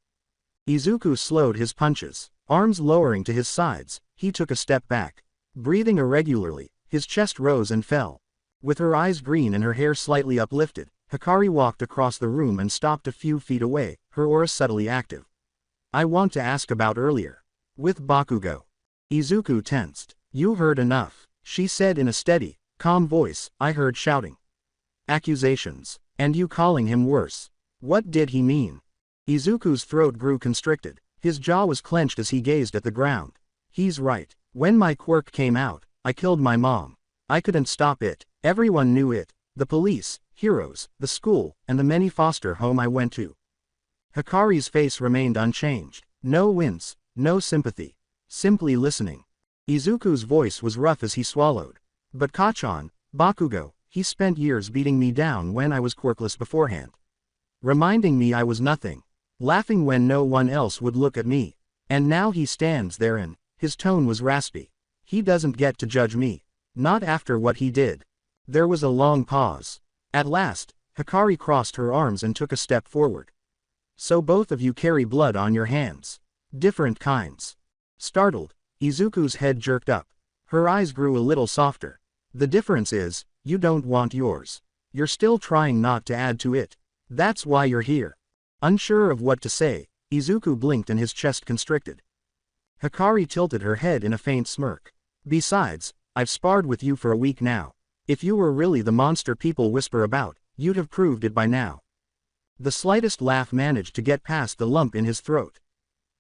Izuku slowed his punches. Arms lowering to his sides, he took a step back. Breathing irregularly, his chest rose and fell. With her eyes green and her hair slightly uplifted, Hikari walked across the room and stopped a few feet away, her aura subtly active. I want to ask about earlier. With Bakugo. Izuku tensed. You heard enough, she said in a steady, calm voice. I heard shouting. Accusations. And you calling him worse. What did he mean? Izuku's throat grew constricted, His jaw was clenched as he gazed at the ground. He's right. When my quirk came out, I killed my mom. I couldn't stop it. Everyone knew it. The police, heroes, the school, and the many foster home I went to. Hikari's face remained unchanged. No wince, no sympathy. Simply listening. Izuku's voice was rough as he swallowed. But Kachan, Bakugo, he spent years beating me down when I was quirkless beforehand. Reminding me I was nothing. Laughing when no one else would look at me. And now he stands there and, his tone was raspy. He doesn't get to judge me. Not after what he did. There was a long pause. At last, Hikari crossed her arms and took a step forward. So both of you carry blood on your hands. Different kinds. Startled, Izuku's head jerked up. Her eyes grew a little softer. The difference is, you don't want yours. You're still trying not to add to it. That's why you're here. Unsure of what to say, Izuku blinked and his chest constricted. Hikari tilted her head in a faint smirk. Besides, I've sparred with you for a week now. If you were really the monster people whisper about, you'd have proved it by now. The slightest laugh managed to get past the lump in his throat.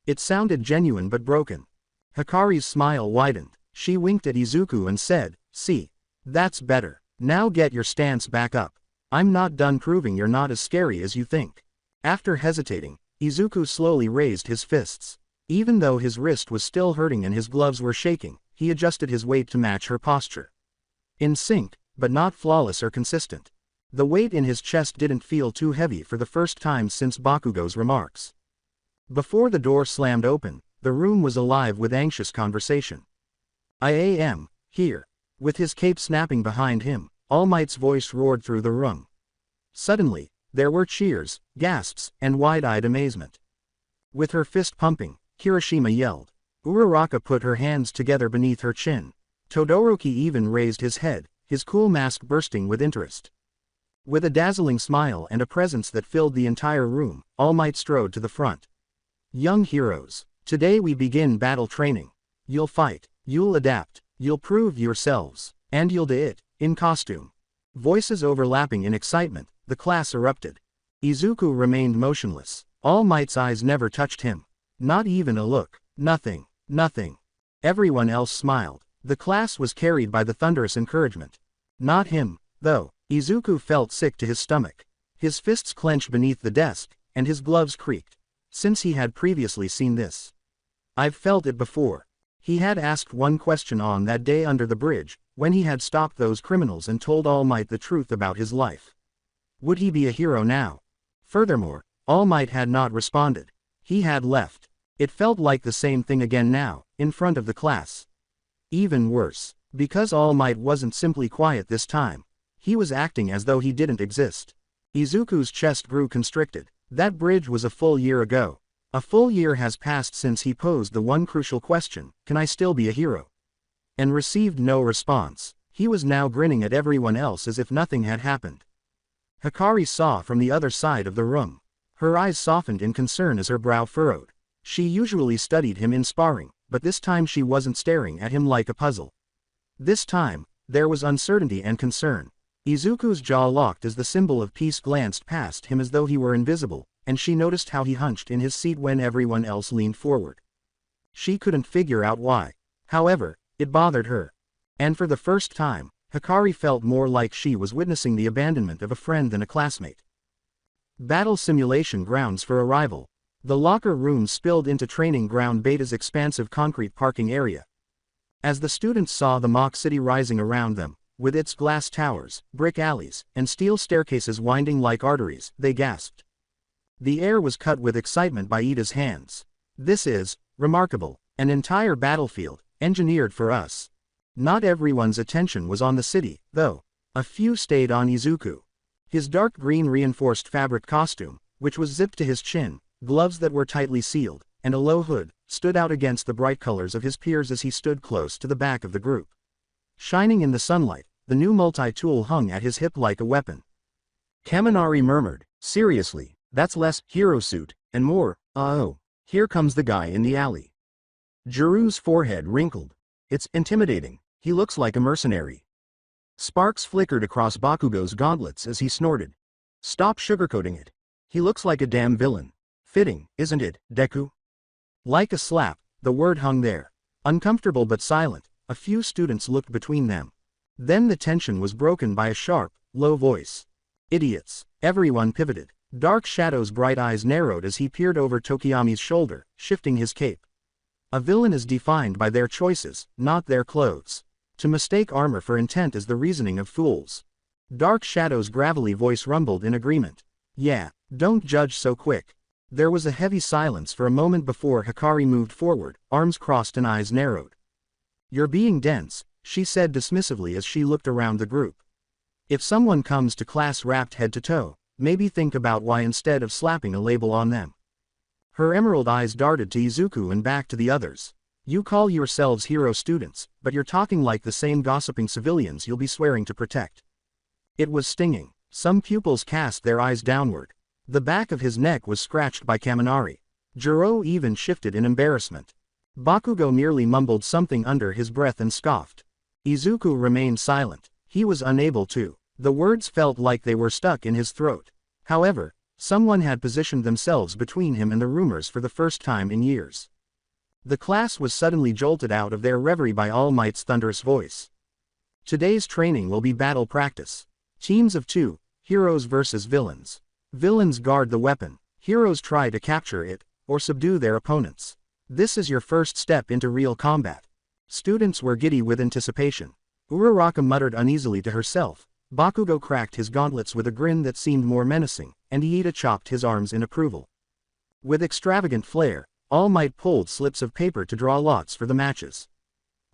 It sounded genuine but broken. Hikari's smile widened. She winked at Izuku and said, "See. That's better. Now get your stance back up. I'm not done proving you're not as scary as you think." After hesitating, Izuku slowly raised his fists. Even though his wrist was still hurting and his gloves were shaking, he adjusted his weight to match her posture. In sync, but not flawless or consistent. The weight in his chest didn't feel too heavy for the first time since Bakugo's remarks. Before the door slammed open, the room was alive with anxious conversation. "I am here." With his cape snapping behind him, All Might's voice roared through the room. Suddenly, there were cheers, gasps, and wide-eyed amazement. With her fist pumping, Kirishima yelled. Uraraka put her hands together beneath her chin. Todoroki even raised his head, his cool mask bursting with interest. With a dazzling smile and a presence that filled the entire room, All Might strode to the front. "Young heroes, today we begin battle training. You'll fight, you'll adapt, you'll prove yourselves, and you'll do it, in costume." Voices overlapping in excitement, the class erupted. Izuku remained motionless. All Might's eyes never touched him. Not even a look. Nothing. Nothing. Everyone else smiled. The class was carried by the thunderous encouragement. Not him, though. Izuku felt sick to his stomach. His fists clenched beneath the desk, and his gloves creaked. Since he had previously seen this. "I've felt it before." He had asked one question on that day under the bridge, when he had stopped those criminals and told All Might the truth about his life. Would he be a hero now? Furthermore, All Might had not responded. He had left. It felt like the same thing again now, in front of the class. Even worse, because All Might wasn't simply quiet this time. He was acting as though he didn't exist. Izuku's chest grew constricted. That bridge was a full year ago. A full year has passed since he posed the one crucial question, "Can I still be a hero?" And received no response. He was now grinning at everyone else as if nothing had happened. Hikari saw from the other side of the room. Her eyes softened in concern as her brow furrowed. She usually studied him in sparring, but this time she wasn't staring at him like a puzzle. This time, there was uncertainty and concern. Izuku's jaw locked as the symbol of peace glanced past him as though he were invisible, and she noticed how he hunched in his seat when everyone else leaned forward. She couldn't figure out why. However, it bothered her. And for the first time, Hikari felt more like she was witnessing the abandonment of a friend than a classmate. Battle simulation grounds for arrival. The locker room spilled into training ground Beta's expansive concrete parking area. As the students saw the mock city rising around them, with its glass towers, brick alleys, and steel staircases winding like arteries, they gasped. The air was cut with excitement by Ida's hands. "This is remarkable. An entire battlefield, engineered for us." Not everyone's attention was on the city, though. A few stayed on Izuku. His dark green reinforced fabric costume, which was zipped to his chin, gloves that were tightly sealed, and a low hood, stood out against the bright colors of his peers as he stood close to the back of the group. Shining in the sunlight, the new multi-tool hung at his hip like a weapon. Kaminari murmured, "Seriously, that's less hero suit, and more, oh, here comes the guy in the alley." Jiru's forehead wrinkled. "It's intimidating, he looks like a mercenary." Sparks flickered across Bakugo's gauntlets as he snorted. "Stop sugarcoating it. He looks like a damn villain. Fitting, isn't it, Deku?" Like a slap, the word hung there. Uncomfortable but silent, a few students looked between them. Then the tension was broken by a sharp, low voice. Idiots. Everyone pivoted. Dark Shadow's bright eyes narrowed as he peered over Tokiyami's shoulder, shifting his cape. A villain is defined by their choices, not their clothes. To mistake armor for intent is the reasoning of fools. Dark Shadow's gravelly voice rumbled in agreement. Yeah, don't judge so quick. There was a heavy silence for a moment before Hikari moved forward, arms crossed and eyes narrowed. You're being dense, she said dismissively as she looked around the group. If someone comes to class wrapped head to toe, maybe think about why instead of slapping a label on them. Her emerald eyes darted to Izuku and back to the others. You call yourselves hero students, but you're talking like the same gossiping civilians you'll be swearing to protect. It was stinging. Some pupils cast their eyes downward. The back of his neck was scratched by Kaminari. Jiro even shifted in embarrassment. Bakugo merely mumbled something under his breath and scoffed. Izuku remained silent. He was unable to. The words felt like they were stuck in his throat. However, someone had positioned themselves between him and the rumors for the first time in years. The class was suddenly jolted out of their reverie by All Might's thunderous voice. Today's training will be battle practice. Teams of 2, heroes versus villains. Villains guard the weapon. Heroes try to capture it, or subdue their opponents. This is your first step into real combat. Students were giddy with anticipation. Uraraka muttered uneasily to herself. Bakugo cracked his gauntlets with a grin that seemed more menacing, and Iida chopped his arms in approval. With extravagant flair, All Might pulled slips of paper to draw lots for the matches.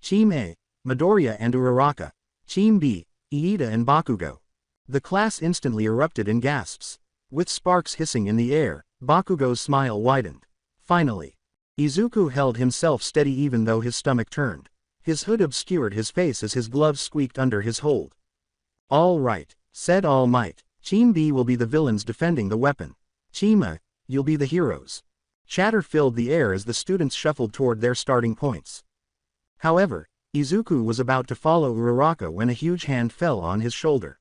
Team A, Midoriya and Uraraka. Team B, Iida and Bakugo. The class instantly erupted in gasps. With sparks hissing in the air, Bakugo's smile widened. Finally. Izuku held himself steady even though his stomach turned. His hood obscured his face as his gloves squeaked under his hold. All right, said All Might. Team B will be the villains defending the weapon. Team A, you'll be the heroes. Chatter filled the air as the students shuffled toward their starting points. However, Izuku was about to follow Uraraka when a huge hand fell on his shoulder.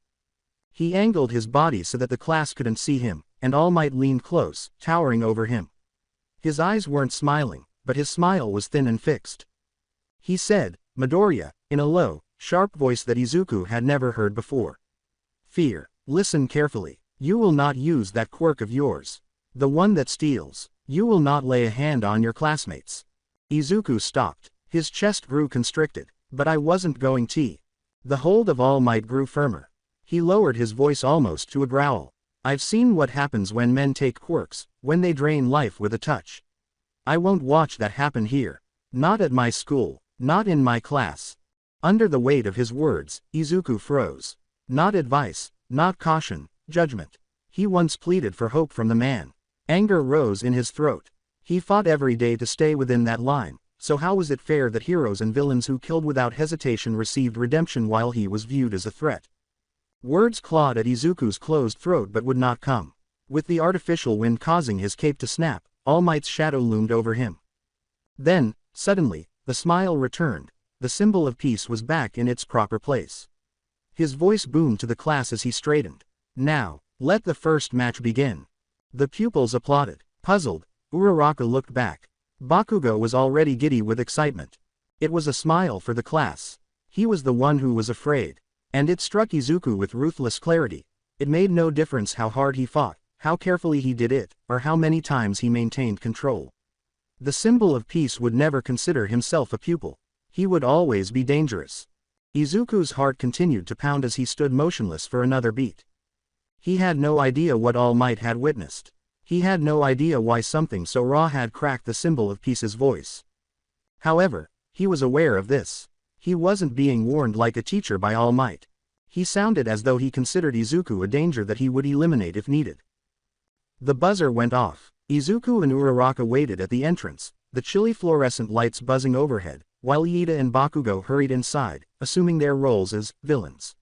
He angled his body so that the class couldn't see him, and All Might leaned close, towering over him. His eyes weren't smiling, but his smile was thin and fixed. He said, Midoriya, in a low, sharp voice that Izuku had never heard before. Fear, listen carefully. You will not use that quirk of yours. The one that steals. You will not lay a hand on your classmates. Izuku stopped. His chest grew constricted. But I wasn't going to. The hold of All Might grew firmer. He lowered his voice almost to a growl. I've seen what happens when men take quirks, when they drain life with a touch. I won't watch that happen here. Not at my school, not in my class. Under the weight of his words, Izuku froze. Not advice, not caution, judgment. He once pleaded for hope from the man. Anger rose in his throat. He fought every day to stay within that line, so how was it fair that heroes and villains who killed without hesitation received redemption while he was viewed as a threat? Words clawed at Izuku's closed throat but would not come. With the artificial wind causing his cape to snap, All Might's shadow loomed over him. Then, suddenly, the smile returned. The symbol of peace was back in its proper place. His voice boomed to the class as he straightened. Now, let the first match begin. The pupils applauded. Puzzled, Uraraka looked back. Bakugo was already giddy with excitement. It was a smile for the class. He was the one who was afraid. And it struck Izuku with ruthless clarity. It made no difference how hard he fought, how carefully he did it, or how many times he maintained control. The symbol of peace would never consider himself a pupil. He would always be dangerous. Izuku's heart continued to pound as he stood motionless for another beat. He had no idea what All Might had witnessed. He had no idea why something so raw had cracked the symbol of peace's voice. However, he was aware of this. He wasn't being warned like a teacher by All Might. He sounded as though he considered Izuku a danger that he would eliminate if needed. The buzzer went off. Izuku and Uraraka waited at the entrance, the chilly fluorescent lights buzzing overhead, while Iida and Bakugo hurried inside, assuming their roles as villains.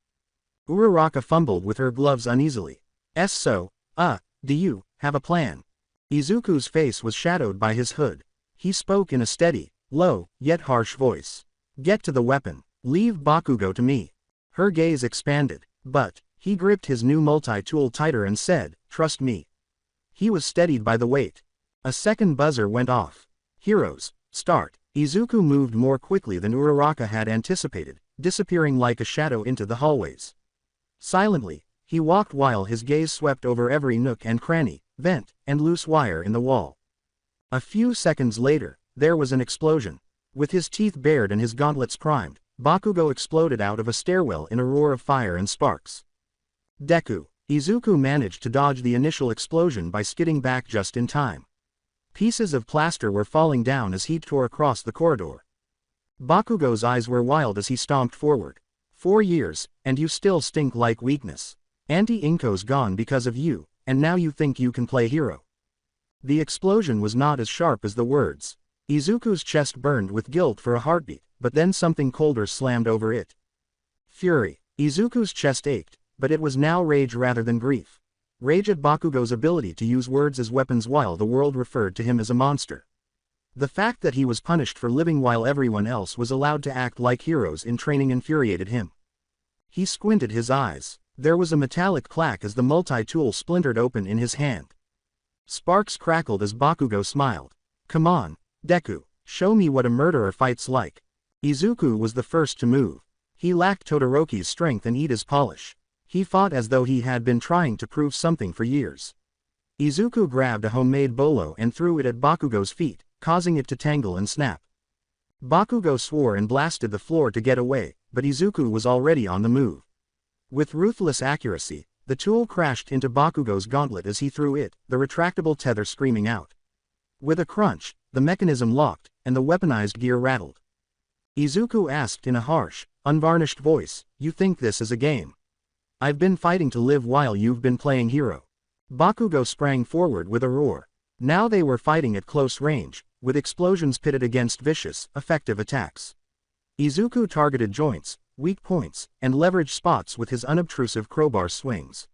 Uraraka fumbled with her gloves uneasily. Do you have a plan? Izuku's face was shadowed by his hood. He spoke in a steady, low, yet harsh voice. Get to the weapon. Leave Bakugo to me. Her gaze expanded, but he gripped his new multi-tool tighter and said, trust me. He was steadied by the weight. A second buzzer went off. Heroes, start. Izuku moved more quickly than Uraraka had anticipated, disappearing like a shadow into the hallways. Silently, he walked while his gaze swept over every nook and cranny, vent, and loose wire in the wall. A few seconds later, there was an explosion. With his teeth bared and his gauntlets primed, Bakugo exploded out of a stairwell in a roar of fire and sparks. Deku. Izuku managed to dodge the initial explosion by skidding back just in time. Pieces of plaster were falling down as he tore across the corridor. Bakugo's eyes were wild as he stomped forward. 4 years, and you still stink like weakness. Auntie Inko's gone because of you, and now you think you can play hero. The explosion was not as sharp as the words. Izuku's chest burned with guilt for a heartbeat, but then something colder slammed over it. Fury. Izuku's chest ached, but it was now rage rather than grief. Rage at Bakugo's ability to use words as weapons while the world referred to him as a monster. The fact that he was punished for living while everyone else was allowed to act like heroes in training infuriated him. He squinted his eyes. There was a metallic clack as the multi-tool splintered open in his hand. Sparks crackled as Bakugo smiled. Come on, Deku, show me what a murderer fights like. Izuku was the first to move. He lacked Todoroki's strength and Iida's polish. He fought as though he had been trying to prove something for years. Izuku grabbed a homemade bolo and threw it at Bakugo's feet, causing it to tangle and snap. Bakugo swore and blasted the floor to get away, but Izuku was already on the move. With ruthless accuracy, the tool crashed into Bakugo's gauntlet as he threw it, the retractable tether screaming out. With a crunch, the mechanism locked, and the weaponized gear rattled. Izuku asked in a harsh, unvarnished voice, "You think this is a game? I've been fighting to live while you've been playing hero." Bakugo sprang forward with a roar. Now they were fighting at close range, with explosions pitted against vicious, effective attacks. Izuku targeted joints, weak points, and leveraged spots with his unobtrusive crowbar swings.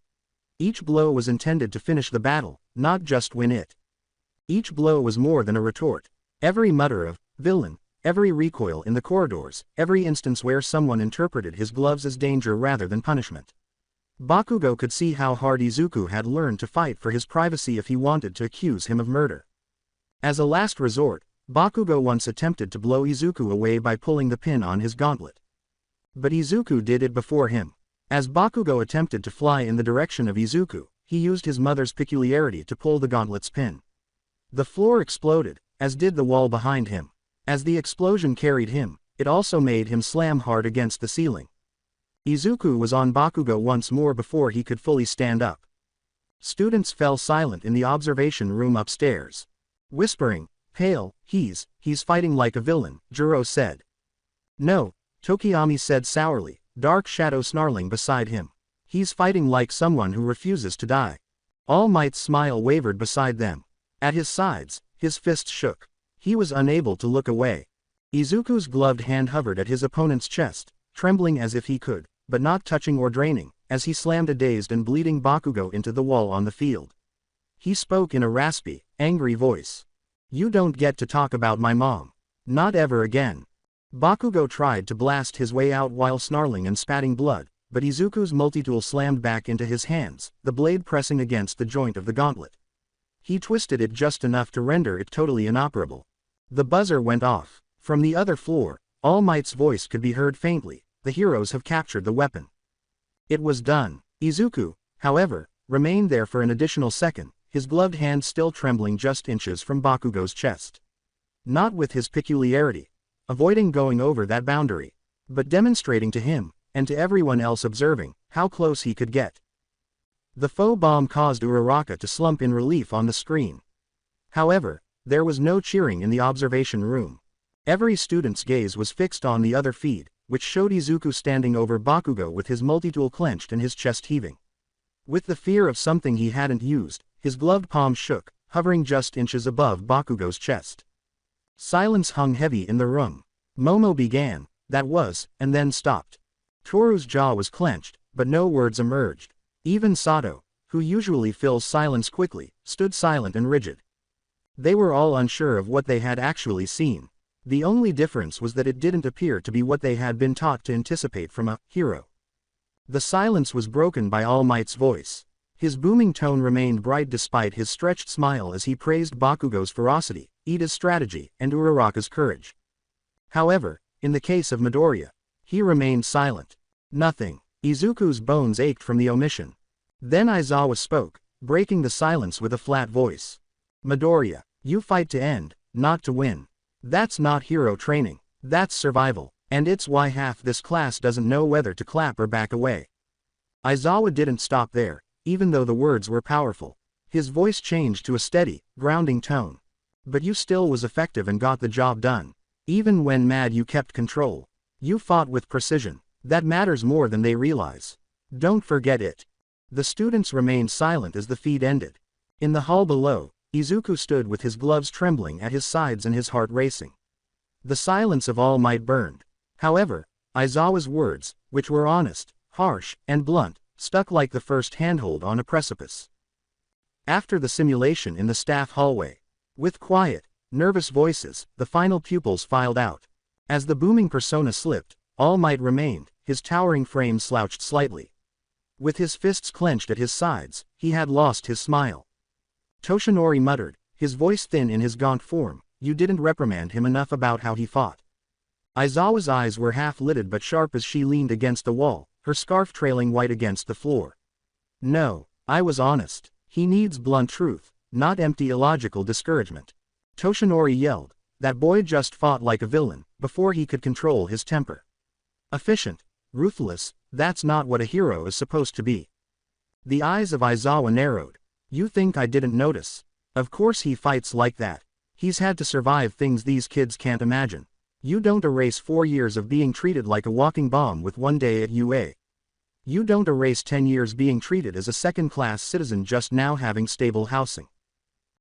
Each blow was intended to finish the battle, not just win it. Each blow was more than a retort. Every mutter of villain, every recoil in the corridors, every instance where someone interpreted his gloves as danger rather than punishment. Bakugo could see how hard Izuku had learned to fight for his privacy if he wanted to accuse him of murder. As a last resort, Bakugo once attempted to blow Izuku away by pulling the pin on his gauntlet. But Izuku did it before him. As Bakugo attempted to fly in the direction of Izuku, he used his mother's peculiarity to pull the gauntlet's pin. The floor exploded, as did the wall behind him. As the explosion carried him, it also made him slam hard against the ceiling. Izuku was on Bakugo once more before he could fully stand up. Students fell silent in the observation room upstairs. Whispering, "Pale, he's fighting like a villain," Juro said. "No," Tokiyami said sourly, dark shadow snarling beside him. "He's fighting like someone who refuses to die." All Might's smile wavered beside them. At his sides, his fists shook. He was unable to look away. Izuku's gloved hand hovered at his opponent's chest, trembling as if he could, but not touching or draining, as he slammed a dazed and bleeding Bakugo into the wall on the field. He spoke in a raspy, angry voice. "You don't get to talk about my mom. Not ever again." Bakugo tried to blast his way out while snarling and spatting blood, but Izuku's multitool slammed back into his hands, the blade pressing against the joint of the gauntlet. He twisted it just enough to render it totally inoperable. The buzzer went off. From the other floor, All Might's voice could be heard faintly. "The heroes have captured the weapon." It was done. Izuku, however, remained there for an additional second, his gloved hand still trembling just inches from Bakugo's chest. Not with his peculiarity, avoiding going over that boundary, but demonstrating to him, and to everyone else observing, how close he could get. The faux bomb caused Uraraka to slump in relief on the screen. However, there was no cheering in the observation room. Every student's gaze was fixed on the other feed, which showed Izuku standing over Bakugo with his multitool clenched and his chest heaving. With the fear of something he hadn't used, his gloved palm shook, hovering just inches above Bakugo's chest. Silence hung heavy in the room. Momo began, "That was," and then stopped. Toru's jaw was clenched, but no words emerged. Even Sato, who usually fills silence quickly, stood silent and rigid. They were all unsure of what they had actually seen. The only difference was that it didn't appear to be what they had been taught to anticipate from a hero. The silence was broken by All Might's voice. His booming tone remained bright despite his stretched smile as he praised Bakugo's ferocity, Iida's strategy, and Uraraka's courage. However, in the case of Midoriya, he remained silent. Nothing. Izuku's bones ached from the omission. Then Aizawa spoke, breaking the silence with a flat voice. Midoriya, you fight to end, not to win. That's not hero training, that's survival, and it's why half this class doesn't know whether to clap or back away. Aizawa didn't stop there, even though the words were powerful. His voice changed to a steady, grounding tone. But you still was effective and got the job done. Even when mad you kept control. You fought with precision. That matters more than they realize. Don't forget it. The students remained silent as the feed ended. In the hall below, Izuku stood with his gloves trembling at his sides and his heart racing. The silence of All Might burned. However, Aizawa's words, which were honest, harsh, and blunt, stuck like the first handhold on a precipice. After the simulation in the staff hallway, with quiet, nervous voices, the final pupils filed out. As the booming persona slipped, All Might remained, his towering frame slouched slightly. With his fists clenched at his sides, he had lost his smile. Toshinori muttered, his voice thin in his gaunt form, you didn't reprimand him enough about how he fought. Aizawa's eyes were half-lidded but sharp as she leaned against the wall, her scarf trailing white against the floor. No, I was honest. He needs blunt truth, not empty illogical discouragement. Toshinori yelled, that boy just fought like a villain, before he could control his temper. Efficient, ruthless, that's not what a hero is supposed to be. The eyes of Aizawa narrowed. You think I didn't notice? Of course he fights like that. He's had to survive things these kids can't imagine. You don't erase 4 years of being treated like a walking bomb with 1 day at UA. You don't erase 10 years being treated as a second-class citizen just now having stable housing.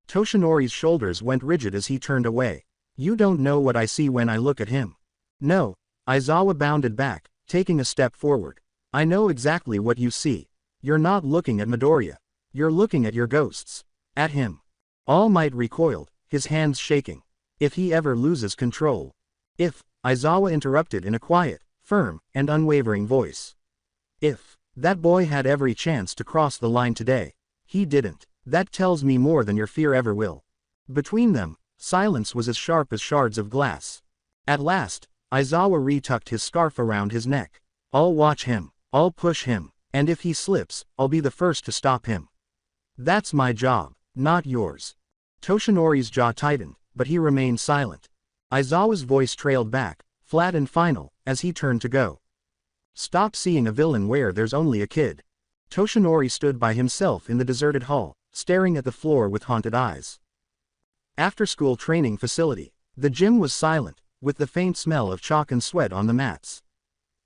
Toshinori's shoulders went rigid as he turned away. You don't know what I see when I look at him. No, Aizawa bounded back, taking a step forward. I know exactly what you see. You're not looking at Midoriya. You're looking at your ghosts. At him. All Might recoiled, his hands shaking. If he ever loses control. If, Aizawa interrupted in a quiet, firm, and unwavering voice. If that boy had every chance to cross the line today, he didn't. That tells me more than your fear ever will. Between them, silence was as sharp as shards of glass. At last, Aizawa retucked his scarf around his neck. I'll watch him, I'll push him, and if he slips, I'll be the first to stop him. That's my job, not yours. Toshinori's jaw tightened, but he remained silent. Aizawa's voice trailed back, flat and final, as he turned to go. Stop seeing a villain where there's only a kid. Toshinori stood by himself in the deserted hall, staring at the floor with haunted eyes. After-school training facility. The gym was silent, with the faint smell of chalk and sweat on the mats.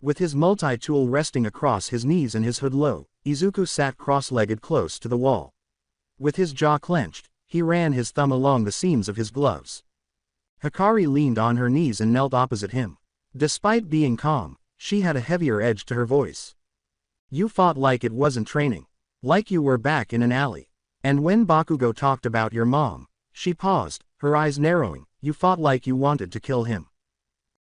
With his multi-tool resting across his knees and his hood low, Izuku sat cross-legged close to the wall. With his jaw clenched, he ran his thumb along the seams of his gloves. Hikari leaned on her knees and knelt opposite him. Despite being calm, she had a heavier edge to her voice. You fought like it wasn't training. Like you were back in an alley. And when Bakugo talked about your mom, she paused, her eyes narrowing, you fought like you wanted to kill him.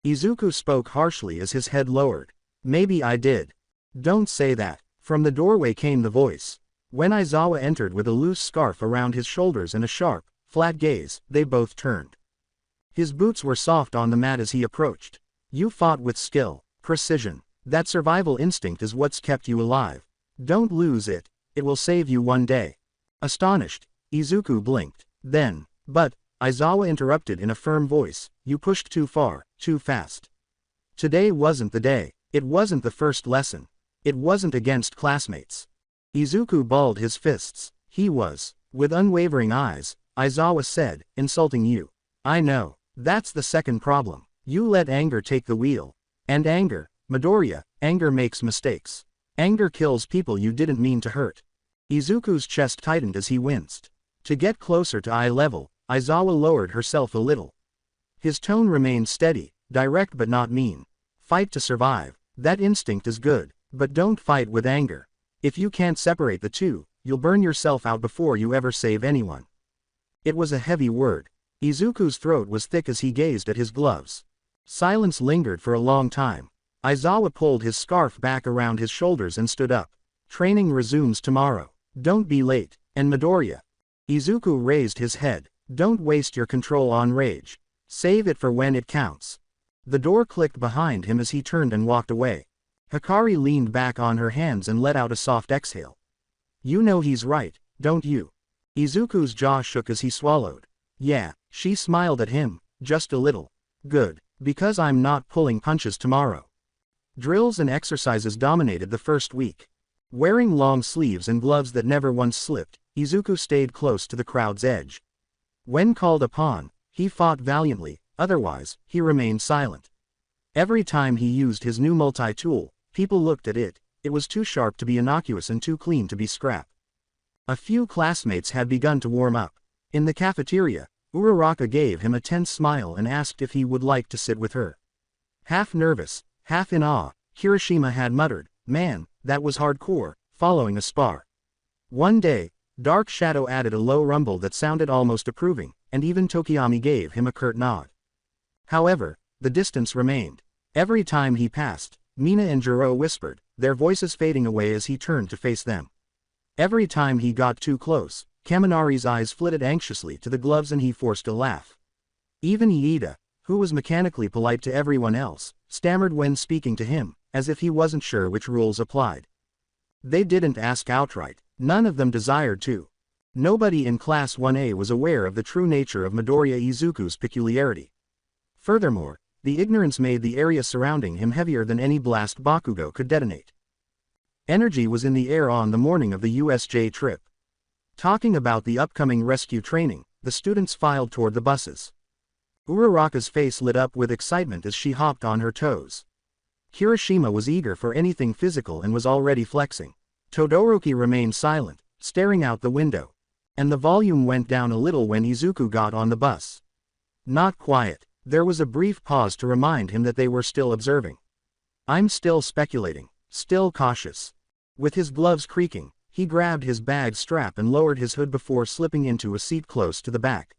Izuku spoke harshly as his head lowered. Maybe I did. Don't say that. From the doorway came the voice. When Aizawa entered with a loose scarf around his shoulders and a sharp, flat gaze, they both turned. His boots were soft on the mat as he approached. You fought with skill, precision. That survival instinct is what's kept you alive. Don't lose it. It will save you one day. Astonished, Izuku blinked. Then, but, Aizawa interrupted in a firm voice, you pushed too far, too fast. Today wasn't the day. It wasn't the first lesson. It wasn't against classmates. Izuku balled his fists. He was. With unwavering eyes, Aizawa said, insulting you. I know. That's the second problem. You let anger take the wheel. And anger, Midoriya, anger makes mistakes. Anger kills people you didn't mean to hurt. Izuku's chest tightened as he winced. To get closer to eye level, Aizawa lowered herself a little. His tone remained steady, direct but not mean. Fight to survive. That instinct is good, but don't fight with anger. If you can't separate the two, you'll burn yourself out before you ever save anyone. It was a heavy word. Izuku's throat was thick as he gazed at his gloves. Silence lingered for a long time. Aizawa pulled his scarf back around his shoulders and stood up. Training resumes tomorrow. Don't be late. And Midoriya. Izuku raised his head. Don't waste your control on rage. Save it for when it counts. The door clicked behind him as he turned and walked away. Hikari leaned back on her hands and let out a soft exhale. You know he's right, don't you? Izuku's jaw shook as he swallowed. Yeah, she smiled at him, just a little. Good, because I'm not pulling punches tomorrow. Drills and exercises dominated the first week. Wearing long sleeves and gloves that never once slipped, Izuku stayed close to the crowd's edge. When called upon, he fought valiantly, otherwise, he remained silent. Every time he used his new multi-tool, people looked at it. It was too sharp to be innocuous and too clean to be scrap. A few classmates had begun to warm up. In the cafeteria, Uraraka gave him a tense smile and asked if he would like to sit with her. Half nervous, half in awe, Kirishima had muttered, "Man, that was hardcore," following a spar. One day, Dark Shadow added a low rumble that sounded almost approving, and even Tokiyami gave him a curt nod. However, the distance remained. Every time he passed, Mina and Jiro whispered, their voices fading away as he turned to face them. Every time he got too close, Kaminari's eyes flitted anxiously to the gloves and he forced a laugh. Even Iida, who was mechanically polite to everyone else, stammered when speaking to him, as if he wasn't sure which rules applied. They didn't ask outright, none of them desired to. Nobody in Class 1A was aware of the true nature of Midoriya Izuku's peculiarity. Furthermore, the ignorance made the area surrounding him heavier than any blast Bakugo could detonate. Energy was in the air on the morning of the USJ trip. Talking about the upcoming rescue training, the students filed toward the buses. Uraraka's face lit up with excitement as she hopped on her toes. Kirishima was eager for anything physical and was already flexing. Todoroki remained silent, staring out the window. And the volume went down a little when Izuku got on the bus. Not quiet. There was a brief pause to remind him that they were still observing. I'm still speculating, still cautious. With his gloves creaking, he grabbed his bag strap and lowered his hood before slipping into a seat close to the back.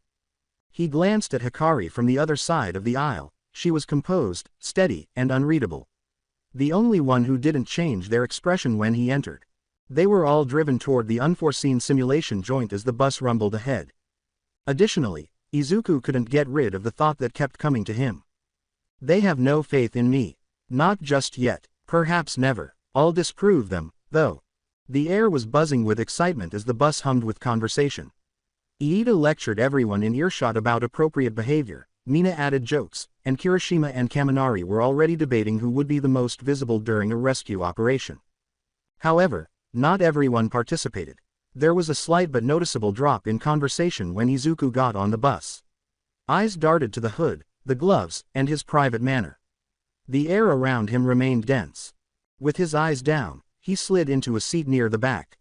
He glanced at Hikari from the other side of the aisle. She was composed, steady, and unreadable. The only one who didn't change their expression when he entered. They were all driven toward the unforeseen simulation joint as the bus rumbled ahead. Additionally, Izuku couldn't get rid of the thought that kept coming to him. They have no faith in me. Not just yet, perhaps never. I'll disprove them, though. The air was buzzing with excitement as the bus hummed with conversation. Iida lectured everyone in earshot about appropriate behavior, Mina added jokes, and Kirishima and Kaminari were already debating who would be the most visible during a rescue operation. However, not everyone participated. There was a slight but noticeable drop in conversation when Izuku got on the bus. Eyes darted to the hood, the gloves, and his private manner. The air around him remained dense. With his eyes down, he slid into a seat near the back.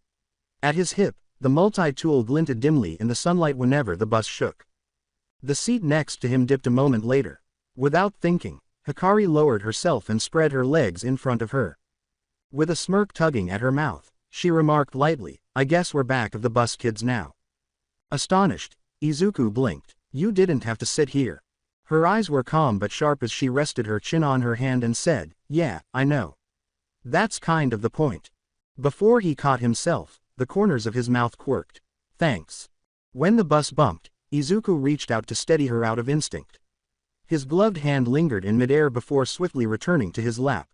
At his hip, the multi-tool glinted dimly in the sunlight whenever the bus shook. The seat next to him dipped a moment later. Without thinking, Hikari lowered herself and spread her legs in front of her. With a smirk tugging at her mouth, she remarked lightly, I guess we're back of the bus kids now. Astonished, Izuku blinked. You didn't have to sit here. Her eyes were calm but sharp as she rested her chin on her hand and said, yeah, I know. That's kind of the point. Before he caught himself, the corners of his mouth quirked. Thanks. When the bus bumped, Izuku reached out to steady her out of instinct. His gloved hand lingered in midair before swiftly returning to his lap.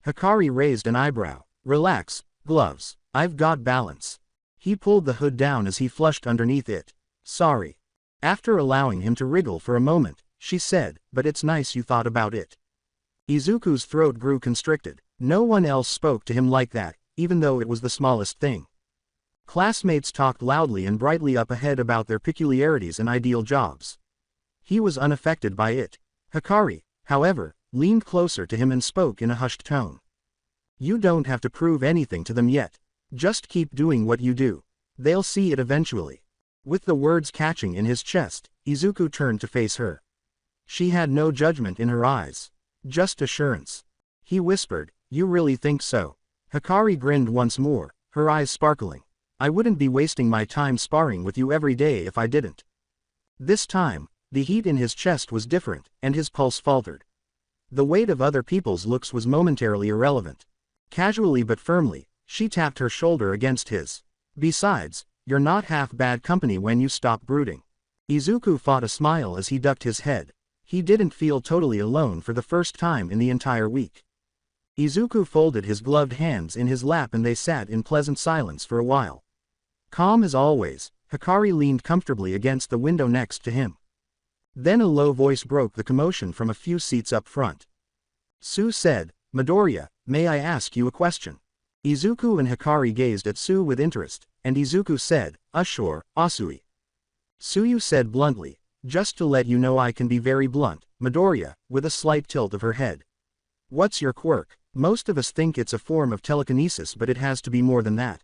Hikari raised an eyebrow. Relax, gloves. I've got balance. He pulled the hood down as he flushed underneath it. Sorry. After allowing him to wriggle for a moment, she said, but it's nice you thought about it. Izuku's throat grew constricted. No one else spoke to him like that, even though it was the smallest thing. Classmates talked loudly and brightly up ahead about their peculiarities and ideal jobs. He was unaffected by it. Hikari, however, leaned closer to him and spoke in a hushed tone. You don't have to prove anything to them yet. Just keep doing what you do. They'll see it eventually. With the words catching in his chest, Izuku turned to face her. She had no judgment in her eyes. Just assurance. He whispered, you really think so? Hikari grinned once more, her eyes sparkling. I wouldn't be wasting my time sparring with you every day if I didn't. This time, the heat in his chest was different, and his pulse faltered. The weight of other people's looks was momentarily irrelevant. Casually but firmly, she tapped her shoulder against his. Besides, you're not half bad company when you stop brooding. Izuku fought a smile as he ducked his head. He didn't feel totally alone for the first time in the entire week. Izuku folded his gloved hands in his lap and they sat in pleasant silence for a while. Calm as always, Hikari leaned comfortably against the window next to him. Then a low voice broke the commotion from a few seats up front. Sue said, "Midoriya, may I ask you a question?" Izuku and Hikari gazed at Sue with interest, and Izuku said, "Sure, Asui." Suyu said bluntly, "Just to let you know I can be very blunt, Midoriya," with a slight tilt of her head. "What's your quirk? Most of us think it's a form of telekinesis, but it has to be more than that.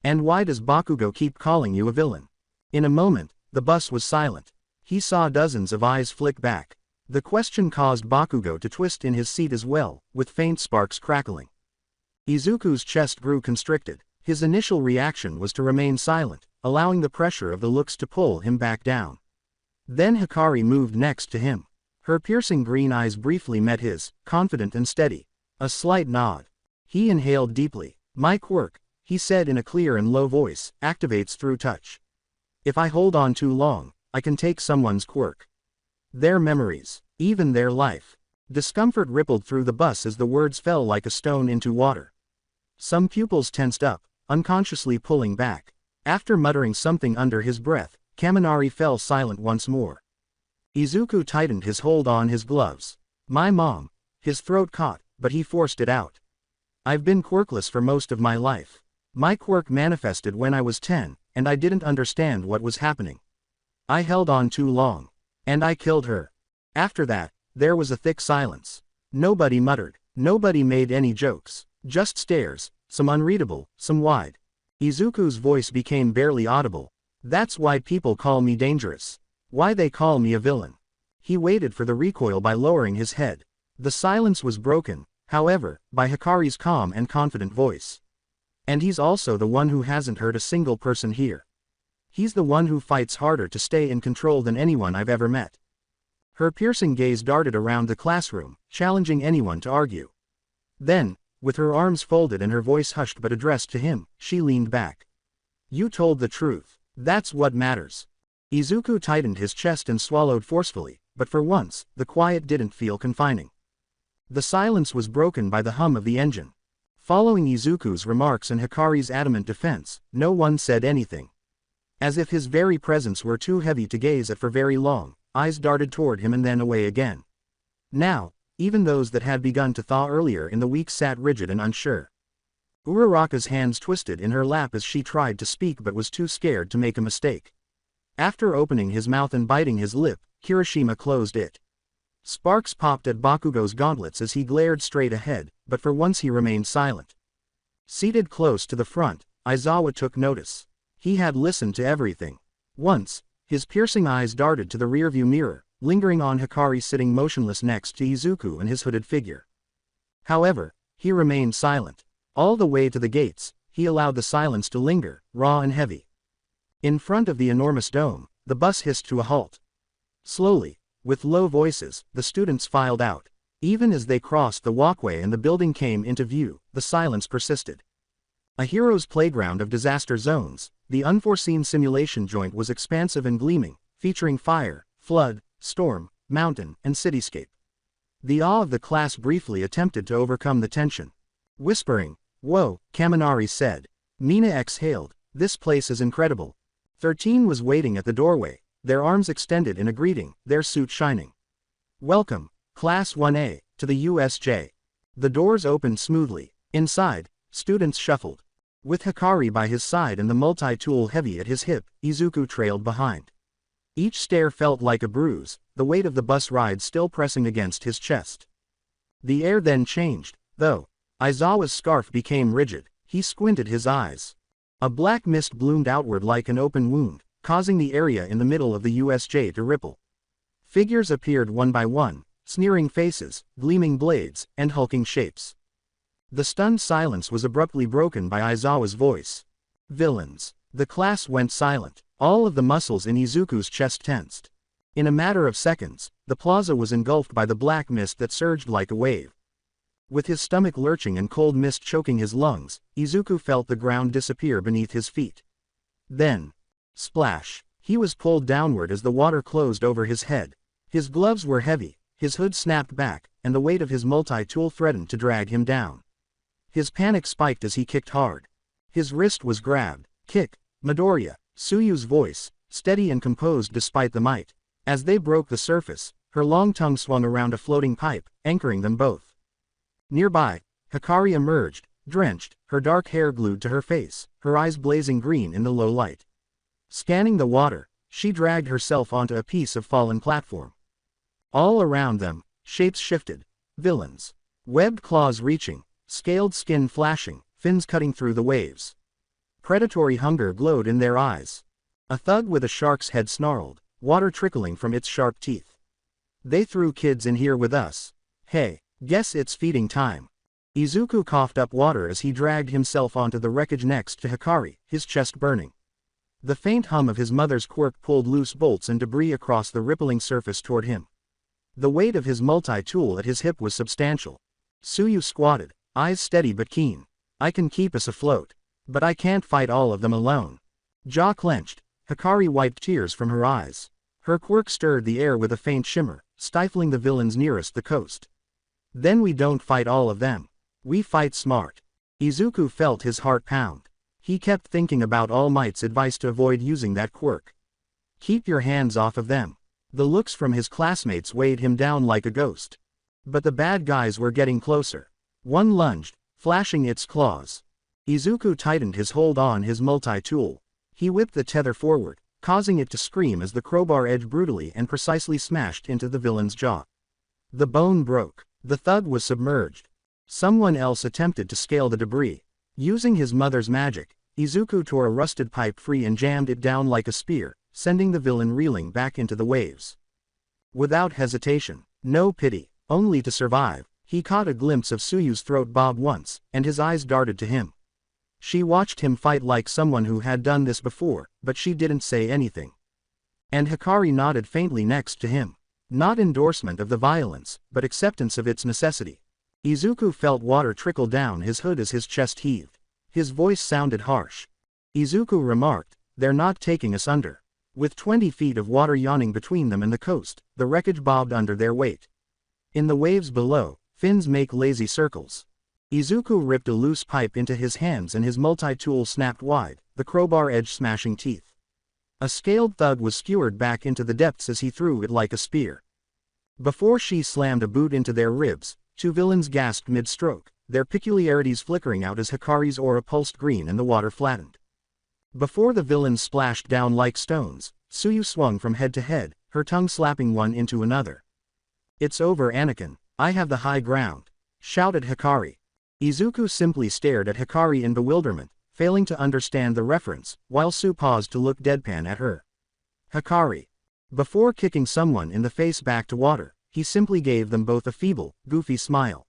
And why does Bakugo keep calling you a villain?" In a moment, the bus was silent. He saw dozens of eyes flick back. The question caused Bakugo to twist in his seat as well, with faint sparks crackling. Izuku's chest grew constricted. His initial reaction was to remain silent, allowing the pressure of the looks to pull him back down. Then Hikari moved next to him. Her piercing green eyes briefly met his, confident and steady. A slight nod. He inhaled deeply. "My quirk," he said in a clear and low voice, "activates through touch. If I hold on too long, I can take someone's quirk. Their memories, even their life." Discomfort rippled through the bus as the words fell like a stone into water. Some pupils tensed up, unconsciously pulling back. After muttering something under his breath, Kaminari fell silent once more. Izuku tightened his hold on his gloves. "My mom." His throat caught, but he forced it out. "I've been quirkless for most of my life. My quirk manifested when I was 10, and I didn't understand what was happening. I held on too long. And I killed her." After that, there was a thick silence. Nobody muttered. Nobody made any jokes. Just stares, some unreadable, some wide. Izuku's voice became barely audible. "That's why people call me dangerous. Why they call me a villain." He waited for the recoil by lowering his head. The silence was broken, however, by Hikari's calm and confident voice. "And he's also the one who hasn't hurt a single person here. He's the one who fights harder to stay in control than anyone I've ever met." Her piercing gaze darted around the classroom, challenging anyone to argue. Then, with her arms folded and her voice hushed but addressed to him, she leaned back. "You told the truth. That's what matters." Izuku tightened his chest and swallowed forcefully, but for once, the quiet didn't feel confining. The silence was broken by the hum of the engine. Following Izuku's remarks and Hikari's adamant defense, no one said anything. As if his very presence were too heavy to gaze at for very long, eyes darted toward him and then away again. Now, even those that had begun to thaw earlier in the week sat rigid and unsure. Uraraka's hands twisted in her lap as she tried to speak but was too scared to make a mistake. After opening his mouth and biting his lip, Kirishima closed it. Sparks popped at Bakugo's gauntlets as he glared straight ahead, but for once he remained silent. Seated close to the front, Aizawa took notice. He had listened to everything. Once, his piercing eyes darted to the rearview mirror, lingering on Hikari sitting motionless next to Izuku and his hooded figure. However, he remained silent. All the way to the gates, he allowed the silence to linger, raw and heavy. In front of the enormous dome, the bus hissed to a halt. Slowly, with low voices, the students filed out. Even as they crossed the walkway and the building came into view, the silence persisted. A hero's playground of disaster zones, the unforeseen simulation joint was expansive and gleaming, featuring fire, flood, storm, mountain, and cityscape. The awe of the class briefly attempted to overcome the tension. Whispering, "Whoa," Kaminari said. Mina exhaled, "This place is incredible." 13 was waiting at the doorway, their arms extended in a greeting, their suit shining. "Welcome, Class 1A, to the USJ." The doors opened smoothly. Inside, students shuffled. With Hikari by his side and the multi-tool heavy at his hip, Izuku trailed behind. Each stair felt like a bruise, the weight of the bus ride still pressing against his chest. The air then changed, though. Aizawa's scarf became rigid. He squinted his eyes. A black mist bloomed outward like an open wound, causing the area in the middle of the USJ to ripple. Figures appeared one by one, sneering faces, gleaming blades, and hulking shapes. The stunned silence was abruptly broken by Aizawa's voice. "Villains." The class went silent. All of the muscles in Izuku's chest tensed. In a matter of seconds, the plaza was engulfed by the black mist that surged like a wave. With his stomach lurching and cold mist choking his lungs, Izuku felt the ground disappear beneath his feet. Then, splash! He was pulled downward as the water closed over his head. His gloves were heavy, his hood snapped back, and the weight of his multi-tool threatened to drag him down. His panic spiked as he kicked hard. His wrist was grabbed. Kick, Midoriya, Tsuyu's voice, steady and composed despite the might. As they broke the surface, her long tongue swung around a floating pipe, anchoring them both. Nearby, Hikari emerged, drenched, her dark hair glued to her face, her eyes blazing green in the low light. Scanning the water, she dragged herself onto a piece of fallen platform. All around them, shapes shifted. Villains. Webbed claws reaching, scaled skin flashing, fins cutting through the waves. Predatory hunger glowed in their eyes. A thug with a shark's head snarled, water trickling from its sharp teeth. They threw kids in here with us. Hey, guess it's feeding time. Izuku coughed up water as he dragged himself onto the wreckage next to Hikari, his chest burning. The faint hum of his mother's quirk pulled loose bolts and debris across the rippling surface toward him. The weight of his multi-tool at his hip was substantial. Tsuyu squatted, eyes steady but keen. I can keep us afloat. But I can't fight all of them alone. Jaw clenched, Hikari wiped tears from her eyes. Her quirk stirred the air with a faint shimmer, stifling the villains nearest the coast. Then we don't fight all of them. We fight smart. Izuku felt his heart pound. He kept thinking about All Might's advice to avoid using that quirk. Keep your hands off of them. The looks from his classmates weighed him down like a ghost. But the bad guys were getting closer. One lunged, flashing its claws. Izuku tightened his hold on his multi-tool. He whipped the tether forward, causing it to scream as the crowbar edge brutally and precisely smashed into the villain's jaw. The bone broke. The thug was submerged. Someone else attempted to scale the debris. Using his mother's magic, Izuku tore a rusted pipe free and jammed it down like a spear, sending the villain reeling back into the waves. Without hesitation, no pity, only to survive, he caught a glimpse of Tsuyu's throat bob once, and his eyes darted to him. She watched him fight like someone who had done this before, but she didn't say anything. And Hikari nodded faintly next to him. Not endorsement of the violence, but acceptance of its necessity. Izuku felt water trickle down his hood as his chest heaved. His voice sounded harsh. Izuku remarked, "They're not taking us under." With 20 feet of water yawning between them and the coast, the wreckage bobbed under their weight. In the waves below, fins make lazy circles. Izuku ripped a loose pipe into his hands and his multi-tool snapped wide, the crowbar edge smashing teeth. A scaled thug was skewered back into the depths as he threw it like a spear. Before she slammed a boot into their ribs, two villains gasped mid-stroke, their peculiarities flickering out as Hikari's aura pulsed green and the water flattened. Before the villains splashed down like stones, Tsuyu swung from head to head, her tongue slapping one into another. "It's over, Anakin, I have the high ground," shouted Hikari. Izuku simply stared at Hikari in bewilderment, failing to understand the reference, while Tsu paused to look deadpan at her. Hikari. Before kicking someone in the face back to water, he simply gave them both a feeble, goofy smile.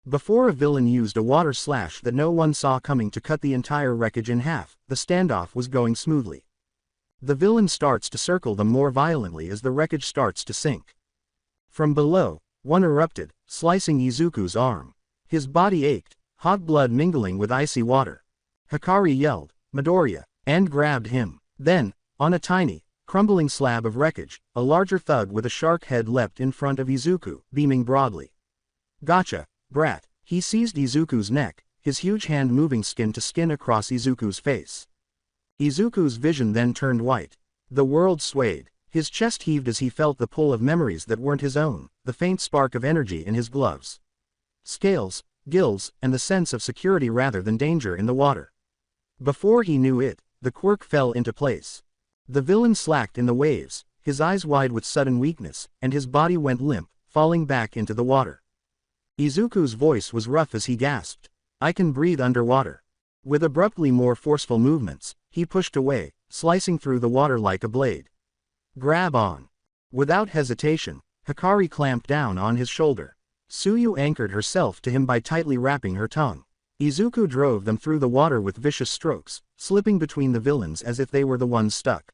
Before a villain used a water slash that no one saw coming to cut the entire wreckage in half, the standoff was going smoothly. The villain starts to circle them more violently as the wreckage starts to sink. From below, one erupted, slicing Izuku's arm. His body ached, hot blood mingling with icy water. Hikari yelled, "Midoriya," and grabbed him. Then, on a tiny, crumbling slab of wreckage, a larger thug with a shark head leapt in front of Izuku, beaming broadly. "Gotcha, brat." He seized Izuku's neck, his huge hand moving skin to skin across Izuku's face. Izuku's vision then turned white. The world swayed. His chest heaved as he felt the pull of memories that weren't his own, the faint spark of energy in his gloves. Scales, gills, and the sense of security rather than danger in the water. Before he knew it, the quirk fell into place. The villain slacked in the waves, his eyes wide with sudden weakness, and his body went limp, falling back into the water. Izuku's voice was rough as he gasped, "I can breathe underwater." With abruptly more forceful movements, he pushed away, slicing through the water like a blade. "Grab on." Without hesitation, Hikari clamped down on his shoulder. Tsuyu anchored herself to him by tightly wrapping her tongue. Izuku drove them through the water with vicious strokes, slipping between the villains as if they were the ones stuck.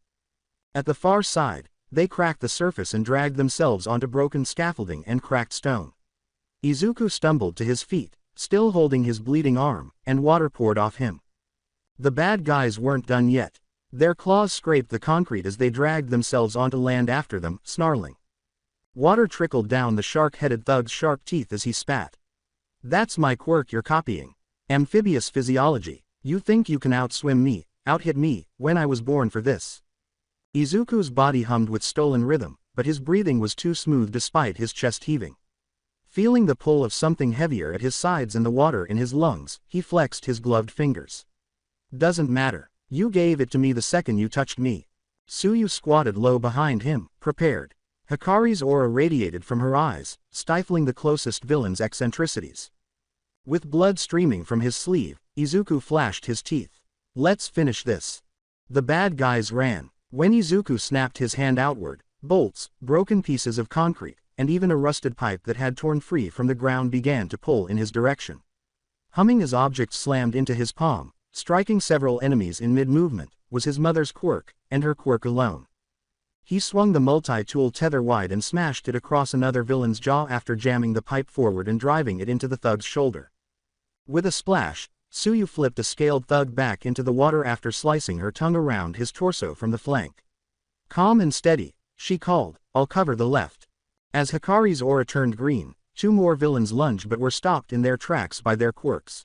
At the far side, they cracked the surface and dragged themselves onto broken scaffolding and cracked stone. Izuku stumbled to his feet, still holding his bleeding arm, and water poured off him. The bad guys weren't done yet. Their claws scraped the concrete as they dragged themselves onto land after them, snarling. Water trickled down the shark-headed thug's sharp teeth as he spat. That's my quirk you're copying. Amphibious physiology. You think you can outswim me, outhit me, when I was born for this. Izuku's body hummed with stolen rhythm, but his breathing was too smooth despite his chest heaving. Feeling the pull of something heavier at his sides and the water in his lungs, he flexed his gloved fingers. Doesn't matter. You gave it to me the second you touched me. Tsuyu squatted low behind him, prepared. Hikari's aura radiated from her eyes, stifling the closest villain's eccentricities. With blood streaming from his sleeve, Izuku flashed his teeth. Let's finish this. The bad guys ran. When Izuku snapped his hand outward, bolts, broken pieces of concrete, and even a rusted pipe that had torn free from the ground began to pull in his direction. Humming as objects slammed into his palm, striking several enemies in mid-movement, was his mother's quirk, and her quirk alone. He swung the multi-tool tether wide and smashed it across another villain's jaw after jamming the pipe forward and driving it into the thug's shoulder. With a splash, Tsuyu flipped a scaled thug back into the water after slicing her tongue around his torso from the flank. Calm and steady, she called, I'll cover the left. As Hikari's aura turned green, two more villains lunged but were stopped in their tracks by their quirks.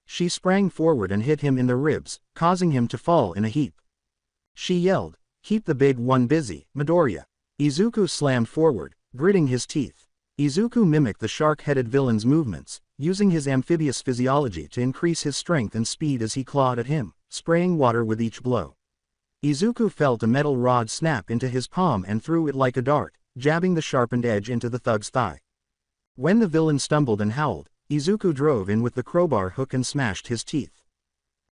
She sprang forward and hit him in the ribs, causing him to fall in a heap. She yelled, keep the big one busy, Midoriya. Izuku slammed forward, gritting his teeth. Izuku mimicked the shark-headed villain's movements, using his amphibious physiology to increase his strength and speed as he clawed at him, spraying water with each blow. Izuku felt a metal rod snap into his palm and threw it like a dart, jabbing the sharpened edge into the thug's thigh. When the villain stumbled and howled, Izuku drove in with the crowbar hook and smashed his teeth.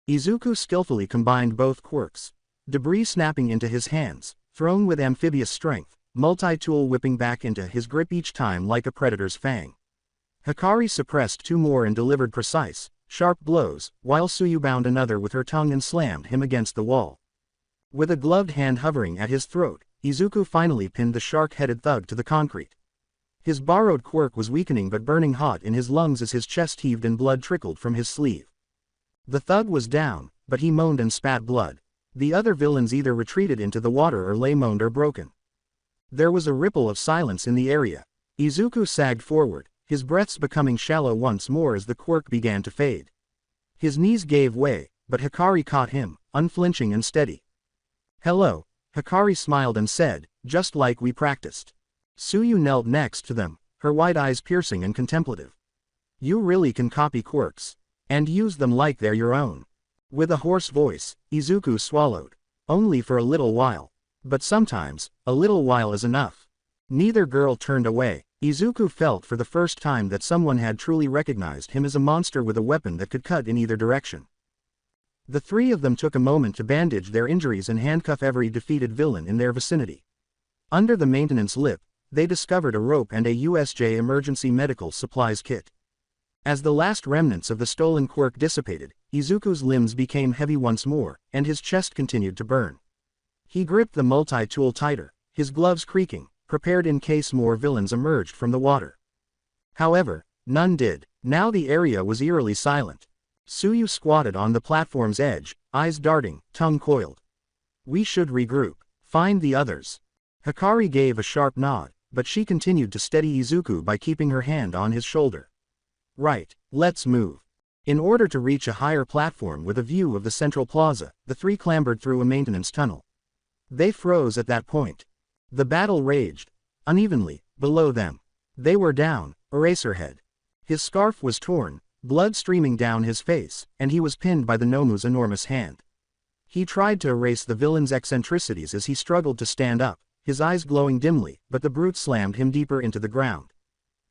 Izuku skillfully combined both quirks. Debris snapping into his hands, thrown with amphibious strength, multi-tool whipping back into his grip each time like a predator's fang. Hikari suppressed two more and delivered precise, sharp blows, while Tsuyu bound another with her tongue and slammed him against the wall. With a gloved hand hovering at his throat, Izuku finally pinned the shark-headed thug to the concrete. His borrowed quirk was weakening but burning hot in his lungs as his chest heaved and blood trickled from his sleeve. The thug was down, but he moaned and spat blood. The other villains either retreated into the water or lay moaned or broken. There was a ripple of silence in the area. Izuku sagged forward, his breaths becoming shallow once more as the quirk began to fade. His knees gave way, but Hikari caught him, unflinching and steady. Hello, Hikari smiled and said, just like we practiced. Tsuyu knelt next to them, her wide eyes piercing and contemplative. You really can copy quirks. And use them like they're your own. With a hoarse voice, Izuku swallowed. Only for a little while. But sometimes, a little while is enough. Neither girl turned away. Izuku felt for the first time that someone had truly recognized him as a monster with a weapon that could cut in either direction. The three of them took a moment to bandage their injuries and handcuff every defeated villain in their vicinity. Under the maintenance lip, they discovered a rope and a USJ emergency medical supplies kit. As the last remnants of the stolen quirk dissipated, Izuku's limbs became heavy once more, and his chest continued to burn. He gripped the multi-tool tighter, his gloves creaking, prepared in case more villains emerged from the water. However, none did. Now the area was eerily silent. Tsuyu squatted on the platform's edge, eyes darting, tongue coiled. We should regroup. Find the others. Hikari gave a sharp nod, but she continued to steady Izuku by keeping her hand on his shoulder. Right, let's move. In order to reach a higher platform with a view of the central plaza, the three clambered through a maintenance tunnel. They froze at that point. The battle raged, unevenly, below them. They were down, Eraserhead. His scarf was torn, blood streaming down his face, and he was pinned by the Nomu's enormous hand. He tried to erase the villain's eccentricities as he struggled to stand up, his eyes glowing dimly, but the brute slammed him deeper into the ground.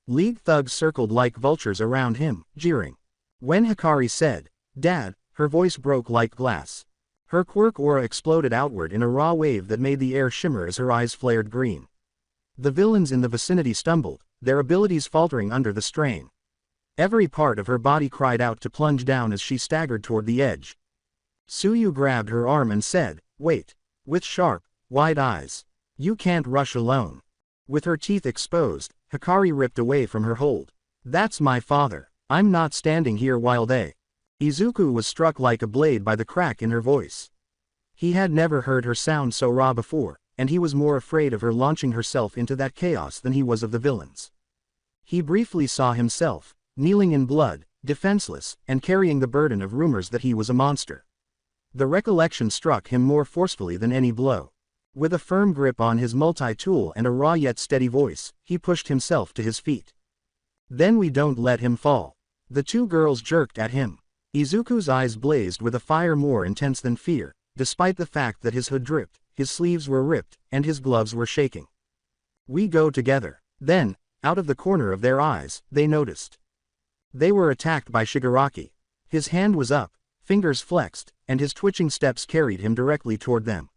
League thugs circled like vultures around him, jeering. When Hikari said, "Dad," her voice broke like glass. Her quirk aura exploded outward in a raw wave that made the air shimmer as her eyes flared green. The villains in the vicinity stumbled, their abilities faltering under the strain. Every part of her body cried out to plunge down as she staggered toward the edge. Tsuyu grabbed her arm and said, "Wait." With sharp, wide eyes. "You can't rush alone." With her teeth exposed, Hikari ripped away from her hold. "That's my father. I'm not standing here while they." Izuku was struck like a blade by the crack in her voice. He had never heard her sound so raw before, and he was more afraid of her launching herself into that chaos than he was of the villains. He briefly saw himself, kneeling in blood, defenseless, and carrying the burden of rumors that he was a monster. The recollection struck him more forcefully than any blow. With a firm grip on his multi-tool and a raw yet steady voice, he pushed himself to his feet. Then we don't let him fall. The two girls jerked at him. Izuku's eyes blazed with a fire more intense than fear, despite the fact that his hood dripped, his sleeves were ripped, and his gloves were shaking. We go together. Then, out of the corner of their eyes, they noticed. They were attacked by Shigaraki. His hand was up, fingers flexed, and his twitching steps carried him directly toward them.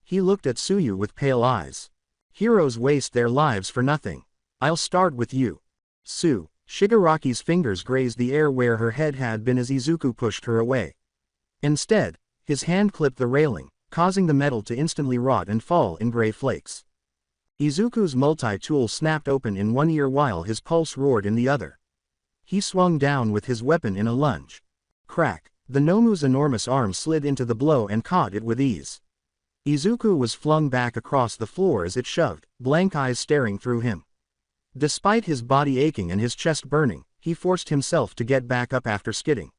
He looked at Tsuyu with pale eyes. Heroes waste their lives for nothing. I'll start with you. Shigaraki's fingers grazed the air where her head had been as Izuku pushed her away. Instead, his hand clipped the railing, causing the metal to instantly rot and fall in gray flakes. Izuku's multi-tool snapped open in one ear while his pulse roared in the other. He swung down with his weapon in a lunge. Crack! The Nomu's enormous arm slid into the blow and caught it with ease. Izuku was flung back across the floor as it shoved, blank eyes staring through him. Despite his body aching and his chest burning, he forced himself to get back up after skidding.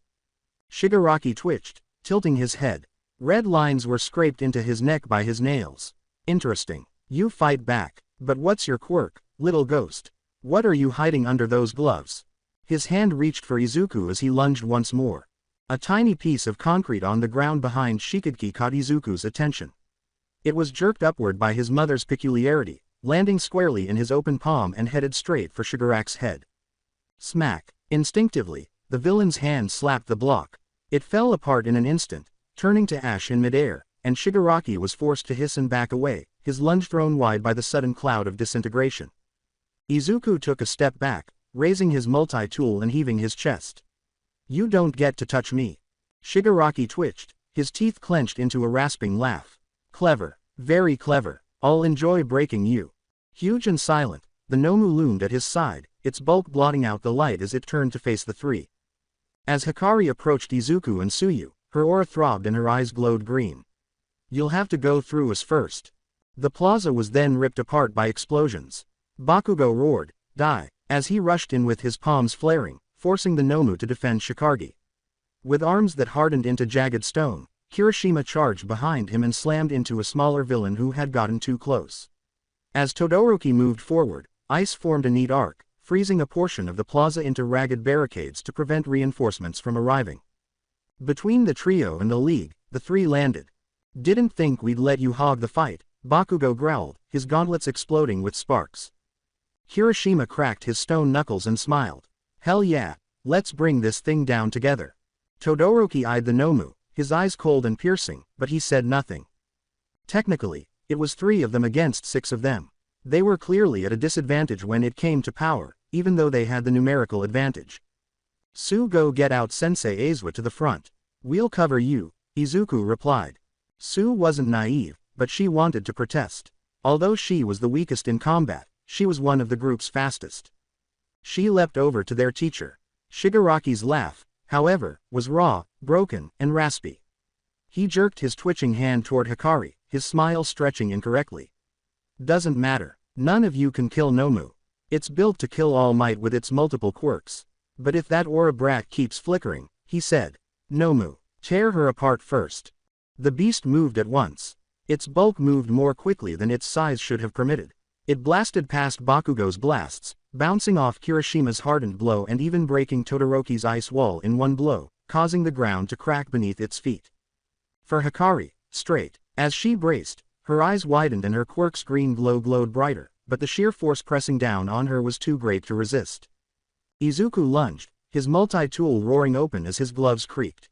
Shigaraki twitched, tilting his head. Red lines were scraped into his neck by his nails. Interesting. You fight back. But what's your quirk, little ghost? What are you hiding under those gloves? His hand reached for Izuku as he lunged once more. A tiny piece of concrete on the ground behind Shikadki caught Izuku's attention. It was jerked upward by his mother's peculiarity, landing squarely in his open palm and headed straight for Shigaraki's head. Smack! Instinctively, the villain's hand slapped the block. It fell apart in an instant, turning to ash in midair, and Shigaraki was forced to hiss and back away, his lunge thrown wide by the sudden cloud of disintegration. Izuku took a step back, raising his multi-tool and heaving his chest. You don't get to touch me. Shigaraki twitched, his teeth clenched into a rasping laugh. Clever. Very clever. I'll enjoy breaking you. Huge and silent, the Nomu loomed at his side, its bulk blotting out the light as it turned to face the three. As Hikari approached Izuku and Tsuyu, her aura throbbed and her eyes glowed green. You'll have to go through us first. The plaza was then ripped apart by explosions. Bakugo roared, die, as he rushed in with his palms flaring, forcing the Nomu to defend Shikargi. With arms that hardened into jagged stone, Kirishima charged behind him and slammed into a smaller villain who had gotten too close. As Todoroki moved forward, ice formed a neat arc, freezing a portion of the plaza into ragged barricades to prevent reinforcements from arriving. Between the trio and the League, the three landed. Didn't think we'd let you hog the fight, Bakugo growled, his gauntlets exploding with sparks. Kirishima cracked his stone knuckles and smiled. Hell yeah, let's bring this thing down together. Todoroki eyed the Nomu, his eyes cold and piercing, but he said nothing. Technically, it was 3 of them against 6 of them. They were clearly at a disadvantage when it came to power, even though they had the numerical advantage. Go get out Sensei Aizawa to the front. We'll cover you, Izuku replied. Sue wasn't naive, but she wanted to protest. Although she was the weakest in combat, she was one of the group's fastest. She leapt over to their teacher. Shigaraki's laugh, however, was raw, broken, and raspy. He jerked his twitching hand toward Hikari, his smile stretching incorrectly. Doesn't matter. None of you can kill Nomu. It's built to kill All Might with its multiple quirks. But if that aura brat keeps flickering, he said. Nomu, tear her apart first. The beast moved at once. Its bulk moved more quickly than its size should have permitted. It blasted past Bakugo's blasts, bouncing off Kirishima's hardened blow and even breaking Todoroki's ice wall in one blow, causing the ground to crack beneath its feet. For Hikari, straight, as she braced, her eyes widened and her quirk's green glow glowed brighter, but the sheer force pressing down on her was too great to resist. Izuku lunged, his multi-tool roaring open as his gloves creaked.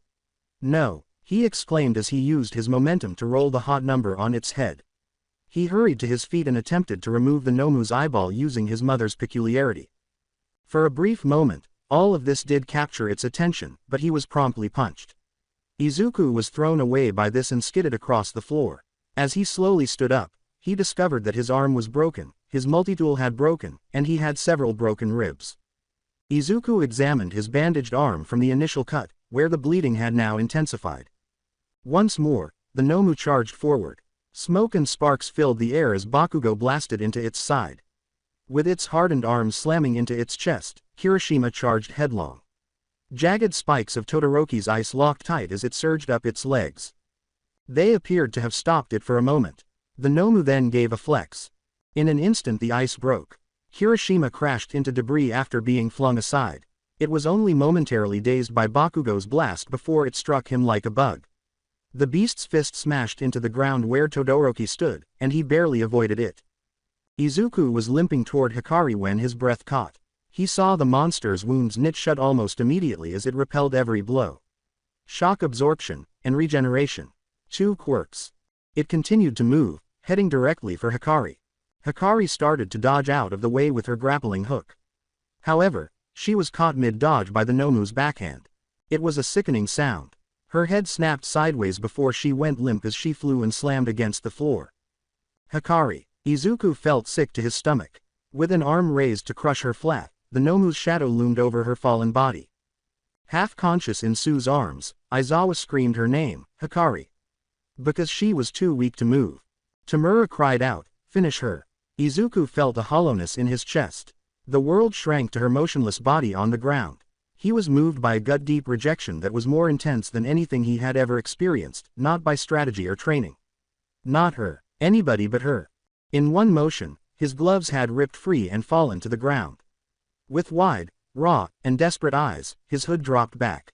No, he exclaimed as he used his momentum to roll the hot number on its head. He hurried to his feet and attempted to remove the Nomu's eyeball using his mother's peculiarity. For a brief moment, all of this did capture its attention, but he was promptly punched. Izuku was thrown away by this and skidded across the floor. As he slowly stood up, he discovered that his arm was broken, his multi-tool had broken, and he had several broken ribs. Izuku examined his bandaged arm from the initial cut, where the bleeding had now intensified. Once more, the Nomu charged forward. Smoke and sparks filled the air as Bakugo blasted into its side. With its hardened arms slamming into its chest, Kirishima charged headlong. Jagged spikes of Todoroki's ice locked tight as it surged up its legs. They appeared to have stopped it for a moment. The Nomu then gave a flex. In an instant the ice broke. Kirishima crashed into debris after being flung aside. It was only momentarily dazed by Bakugo's blast before it struck him like a bug. The beast's fist smashed into the ground where Todoroki stood, and he barely avoided it. Izuku was limping toward Hikari when his breath caught. He saw the monster's wounds knit shut almost immediately as it repelled every blow. Shock absorption and regeneration. Two quirks. It continued to move, heading directly for Hikari. Hikari started to dodge out of the way with her grappling hook. However, she was caught mid-dodge by the Nomu's backhand. It was a sickening sound. Her head snapped sideways before she went limp as she flew and slammed against the floor. Hikari. Izuku felt sick to his stomach. With an arm raised to crush her flat, the Nomu's shadow loomed over her fallen body. Half-conscious in Sue's arms, Aizawa screamed her name, Hikari. Because she was too weak to move. Tamura cried out, "Finish her." Izuku felt a hollowness in his chest. The world shrank to her motionless body on the ground. He was moved by a gut-deep rejection that was more intense than anything he had ever experienced, not by strategy or training. Not her. Anybody but her. In one motion, his gloves had ripped free and fallen to the ground. With wide, raw, and desperate eyes, his hood dropped back.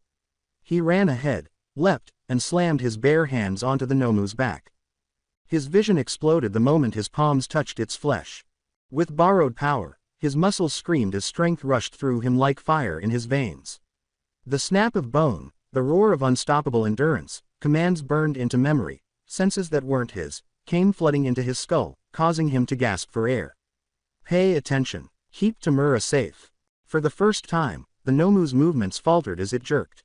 He ran ahead, leapt, and slammed his bare hands onto the Nomu's back. His vision exploded the moment his palms touched its flesh. With borrowed power, his muscles screamed as strength rushed through him like fire in his veins. The snap of bone, the roar of unstoppable endurance, commands burned into memory, senses that weren't his, came flooding into his skull, causing him to gasp for air. Pay attention. Keep Tamura safe. For the first time, the Nomu's movements faltered as it jerked.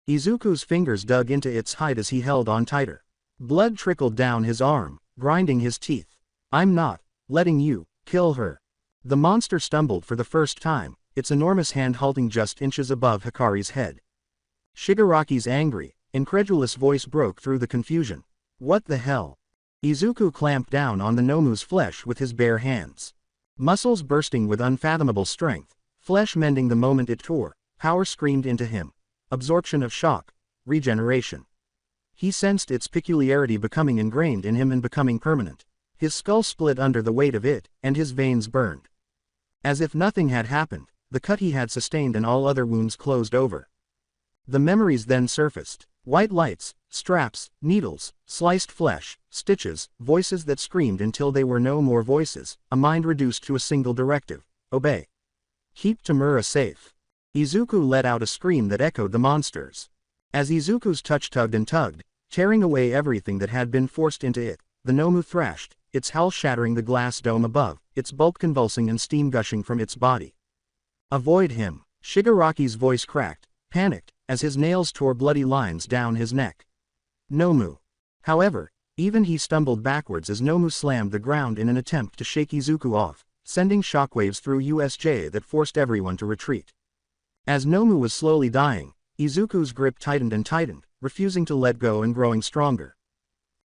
Izuku's fingers dug into its hide as he held on tighter. Blood trickled down his arm, grinding his teeth. "I'm not letting you kill her." The monster stumbled for the first time, its enormous hand halting just inches above Hikari's head. Shigaraki's angry, incredulous voice broke through the confusion. "What the hell?" Izuku clamped down on the Nomu's flesh with his bare hands. Muscles bursting with unfathomable strength, flesh mending the moment it tore, power screamed into him. Absorption of shock, regeneration. He sensed its peculiarity becoming ingrained in him and becoming permanent. His skull split under the weight of it, and his veins burned. As if nothing had happened, the cut he had sustained and all other wounds closed over. The memories then surfaced. White lights, straps, needles, sliced flesh, stitches, voices that screamed until they were no more voices, a mind reduced to a single directive: obey. Keep Tamura safe. Izuku let out a scream that echoed the monster's. As Izuku's touch tugged and tugged, tearing away everything that had been forced into it, the Nomu thrashed, its hull shattering the glass dome above, its bulk convulsing and steam gushing from its body. "Avoid him." Shigaraki's voice cracked, panicked, as his nails tore bloody lines down his neck. Nomu. However, even he stumbled backwards as Nomu slammed the ground in an attempt to shake Izuku off, sending shockwaves through USJ that forced everyone to retreat. As Nomu was slowly dying, Izuku's grip tightened and tightened, refusing to let go and growing stronger.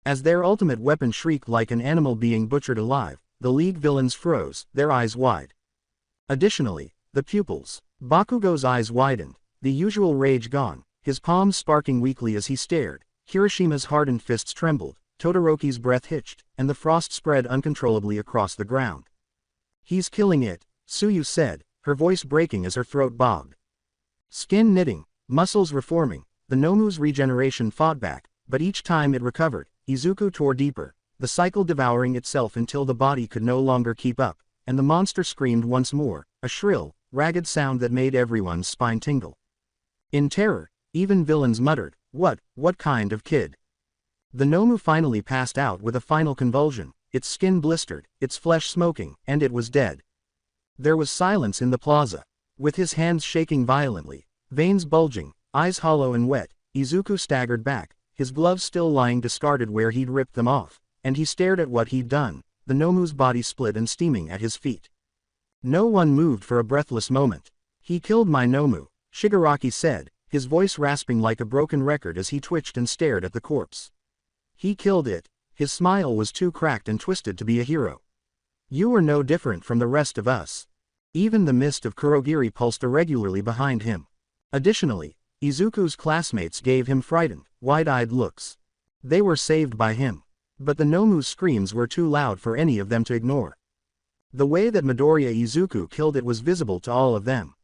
As their ultimate weapon shrieked like an animal being butchered alive, the League villains froze, their eyes wide. Additionally, the pupils. Bakugo's eyes widened, the usual rage gone, his palms sparking weakly as he stared. Kirishima's hardened fists trembled, Todoroki's breath hitched, and the frost spread uncontrollably across the ground. "He's killing it," Tsuyu said, her voice breaking as her throat bobbed. Skin knitting, muscles reforming, the Nomu's regeneration fought back, but each time it recovered, Izuku tore deeper, the cycle devouring itself until the body could no longer keep up, and the monster screamed once more, a shrill, ragged sound that made everyone's spine tingle. In terror, even villains muttered, what kind of kid?" The Nomu finally passed out with a final convulsion, its skin blistered, its flesh smoking, and it was dead. There was silence in the plaza. With his hands shaking violently, veins bulging, eyes hollow and wet, Izuku staggered back, his gloves still lying discarded where he'd ripped them off, and he stared at what he'd done, the Nomu's body split and steaming at his feet. No one moved for a breathless moment. "He killed my Nomu," Shigaraki said, his voice rasping like a broken record as he twitched and stared at the corpse. He killed it. His smile was too cracked and twisted to be a hero. You are no different from the rest of us. Even the mist of Kurogiri pulsed irregularly behind him. Additionally, Izuku's classmates gave him frightened, wide-eyed looks. They were saved by him. But the Nomu's screams were too loud for any of them to ignore. The way that Midoriya Izuku killed it was visible to all of them.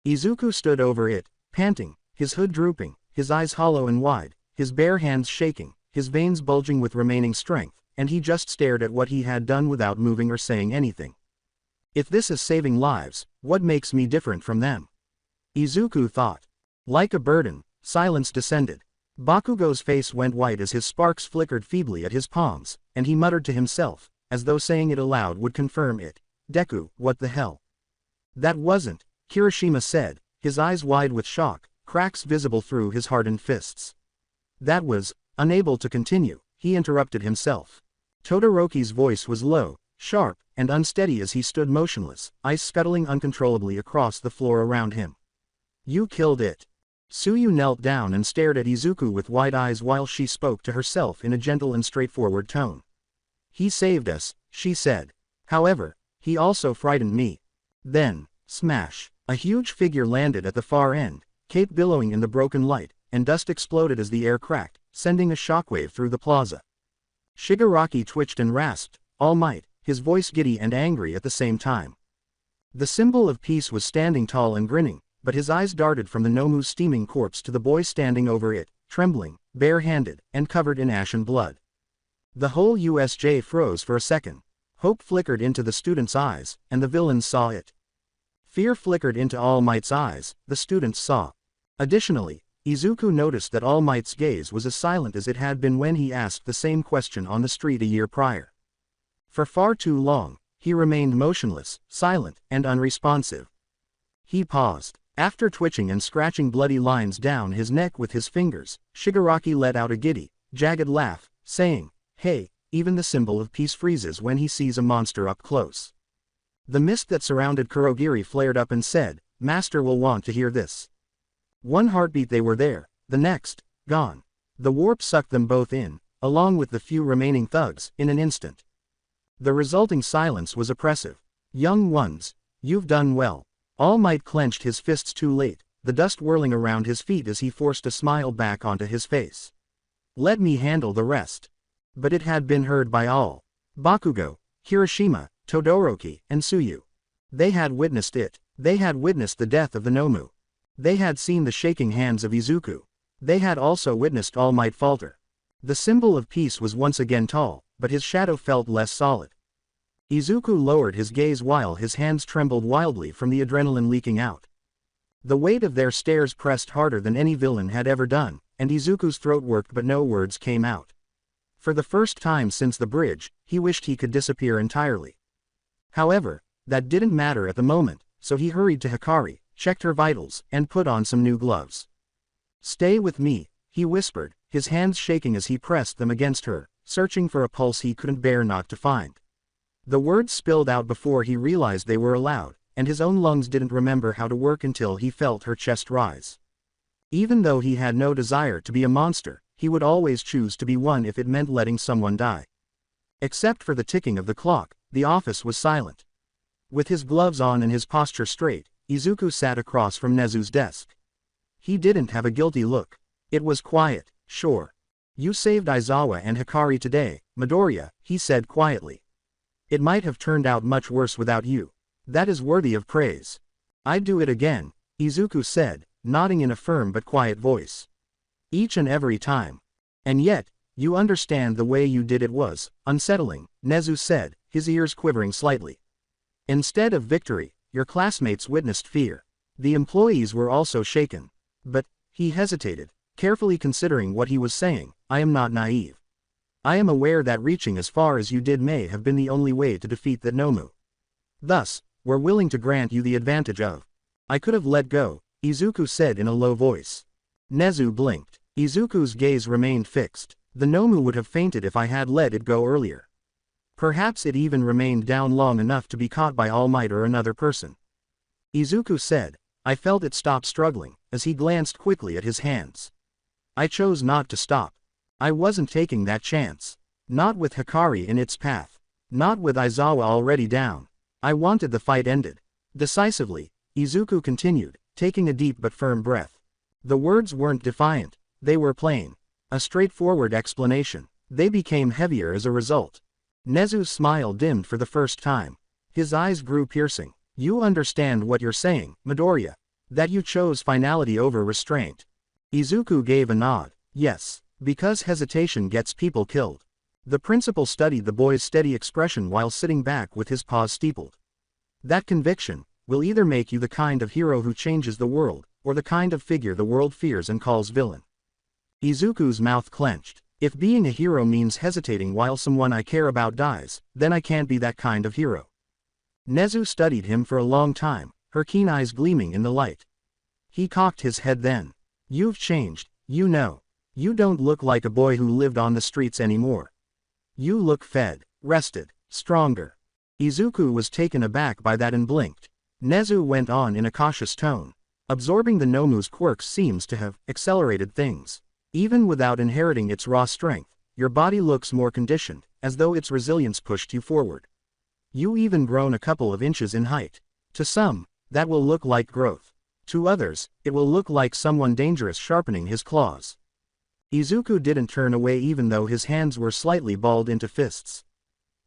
Izuku stood over it, panting, his hood drooping, his eyes hollow and wide, his bare hands shaking, his veins bulging with remaining strength, and he just stared at what he had done without moving or saying anything. If this is saving lives, what makes me different from them? Izuku thought. Like a burden, silence descended. Bakugo's face went white as his sparks flickered feebly at his palms, and he muttered to himself, as though saying it aloud would confirm it. Deku, what the hell? That wasn't, Kirishima said, his eyes wide with shock, cracks visible through his hardened fists. That was, unable to continue, he interrupted himself. Todoroki's voice was low, sharp, and unsteady as he stood motionless, ice scuttling uncontrollably across the floor around him. You killed it. Tsuyu knelt down and stared at Izuku with wide eyes while she spoke to herself in a gentle and straightforward tone. He saved us, she said. However, he also frightened me. Then, smash, a huge figure landed at the far end, cape billowing in the broken light, and dust exploded as the air cracked, sending a shockwave through the plaza. Shigaraki twitched and rasped, All Might, his voice giddy and angry at the same time. The symbol of peace was standing tall and grinning, but his eyes darted from the Nomu's steaming corpse to the boy standing over it, trembling, bare-handed, and covered in ashen blood. The whole USJ froze for a second. Hope flickered into the student's eyes, and the villains saw it. Fear flickered into All Might's eyes, the students saw. Additionally, Izuku noticed that All Might's gaze was as silent as it had been when he asked the same question on the street a year prior. For far too long, he remained motionless, silent, and unresponsive. He paused. After twitching and scratching bloody lines down his neck with his fingers, Shigaraki let out a giddy, jagged laugh, saying, Hey, even the symbol of peace freezes when he sees a monster up close. The mist that surrounded Kurogiri flared up and said, Master will want to hear this. One heartbeat they were there, the next, gone. The warp sucked them both in, along with the few remaining thugs, in an instant. The resulting silence was oppressive. Young ones, you've done well. All Might clenched his fists too late, the dust whirling around his feet as he forced a smile back onto his face. Let me handle the rest. But it had been heard by all. Bakugo, Kirishima, Todoroki, and Tsuyu. They had witnessed it. They had witnessed the death of the Nomu. They had seen the shaking hands of Izuku. They had also witnessed All Might falter. The symbol of peace was once again tall, but his shadow felt less solid. Izuku lowered his gaze while his hands trembled wildly from the adrenaline leaking out. The weight of their stares pressed harder than any villain had ever done, and Izuku's throat worked but no words came out. For the first time since the bridge, he wished he could disappear entirely. However, that didn't matter at the moment, so he hurried to Hikari, checked her vitals, and put on some new gloves. Stay with me, he whispered, his hands shaking as he pressed them against her, searching for a pulse he couldn't bear not to find. The words spilled out before he realized they were aloud, and his own lungs didn't remember how to work until he felt her chest rise. Even though he had no desire to be a monster, he would always choose to be one if it meant letting someone die. Except for the ticking of the clock, the office was silent. With his gloves on and his posture straight, Izuku sat across from Nezu's desk. He didn't have a guilty look. It was quiet, sure. You saved Aizawa and Hikari today, Midoriya, he said quietly. It might have turned out much worse without you. That is worthy of praise. I'd do it again, Izuku said, nodding in a firm but quiet voice. Each and every time. And yet, you understand the way you did it was unsettling, Nezu said, his ears quivering slightly. Instead of victory, your classmates witnessed fear. The employees were also shaken. But, he hesitated, carefully considering what he was saying, I am not naive. I am aware that reaching as far as you did may have been the only way to defeat the Nomu. Thus, we're willing to grant you the advantage of. I could have let go, Izuku said in a low voice. Nezu blinked. Izuku's gaze remained fixed. The Nomu would have fainted if I had let it go earlier. Perhaps it even remained down long enough to be caught by All Might or another person. Izuku said. I felt it stop struggling, as he glanced quickly at his hands. I chose not to stop. I wasn't taking that chance. Not with Hikari in its path. Not with Aizawa already down. I wanted the fight ended. Decisively, Izuku continued, taking a deep but firm breath. The words weren't defiant, they were plain. A straightforward explanation. They became heavier as a result. Nezu's smile dimmed for the first time. His eyes grew piercing. You understand what you're saying, Midoriya. That you chose finality over restraint. Izuku gave a nod. Yes, because hesitation gets people killed. The principal studied the boy's steady expression while sitting back with his paws steepled. That conviction will either make you the kind of hero who changes the world, or the kind of figure the world fears and calls villain. Izuku's mouth clenched. If being a hero means hesitating while someone I care about dies, then I can't be that kind of hero. Nezu studied him for a long time, her keen eyes gleaming in the light. He cocked his head then. You've changed, you know. You don't look like a boy who lived on the streets anymore. You look fed, rested, stronger. Izuku was taken aback by that and blinked. Nezu went on in a cautious tone. Absorbing the Nomu's quirks seems to have accelerated things. Even without inheriting its raw strength, your body looks more conditioned, as though its resilience pushed you forward. You even grown a couple of inches in height. To some, that will look like growth. To others, it will look like someone dangerous sharpening his claws. Izuku didn't turn away even though his hands were slightly balled into fists.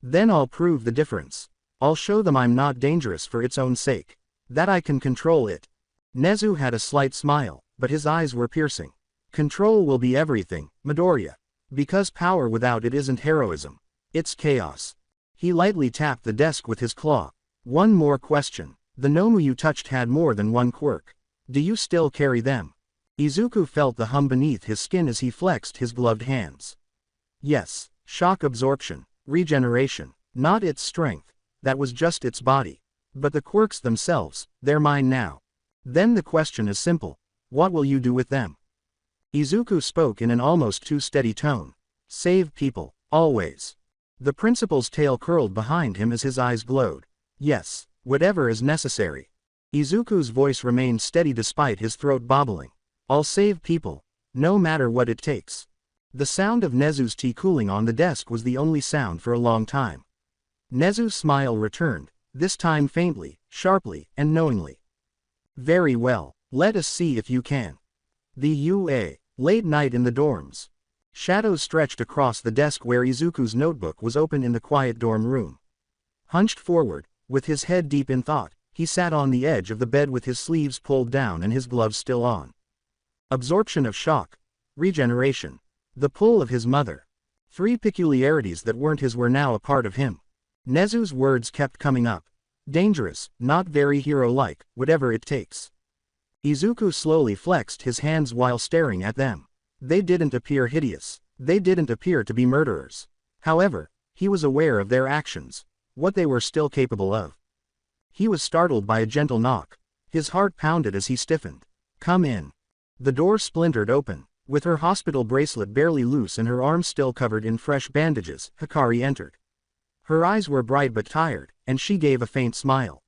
Then I'll prove the difference. I'll show them I'm not dangerous for its own sake. That I can control it. Nezu had a slight smile, but his eyes were piercing. Control will be everything, Midoriya. Because power without it isn't heroism. It's chaos. He lightly tapped the desk with his claw. One more question. The Nomu you touched had more than one quirk. Do you still carry them? Izuku felt the hum beneath his skin as he flexed his gloved hands. Yes, shock absorption, regeneration, not its strength, that was just its body. But the quirks themselves, they're mine now. Then the question is simple. What will you do with them? Izuku spoke in an almost too steady tone. Save people, always. The principal's tail curled behind him as his eyes glowed. Yes, whatever is necessary. Izuku's voice remained steady despite his throat bobbling. I'll save people, no matter what it takes. The sound of Nezu's tea cooling on the desk was the only sound for a long time. Nezu's smile returned, this time faintly, sharply, and knowingly. Very well, let us see if you can. The UA, late night in the dorms. Shadows stretched across the desk where Izuku's notebook was open in the quiet dorm room. Hunched forward, with his head deep in thought, he sat on the edge of the bed with his sleeves pulled down and his gloves still on. Absorption of shock. Regeneration. The pull of his mother. Three peculiarities that weren't his were now a part of him. Nezu's words kept coming up. Dangerous, not very hero-like, whatever it takes. Izuku slowly flexed his hands while staring at them. They didn't appear hideous. They didn't appear to be murderers. However, he was aware of their actions, what they were still capable of. He was startled by a gentle knock. His heart pounded as he stiffened. Come in. The door splintered open. With her hospital bracelet barely loose and her arms still covered in fresh bandages, Hikari entered. Her eyes were bright but tired, and she gave a faint smile.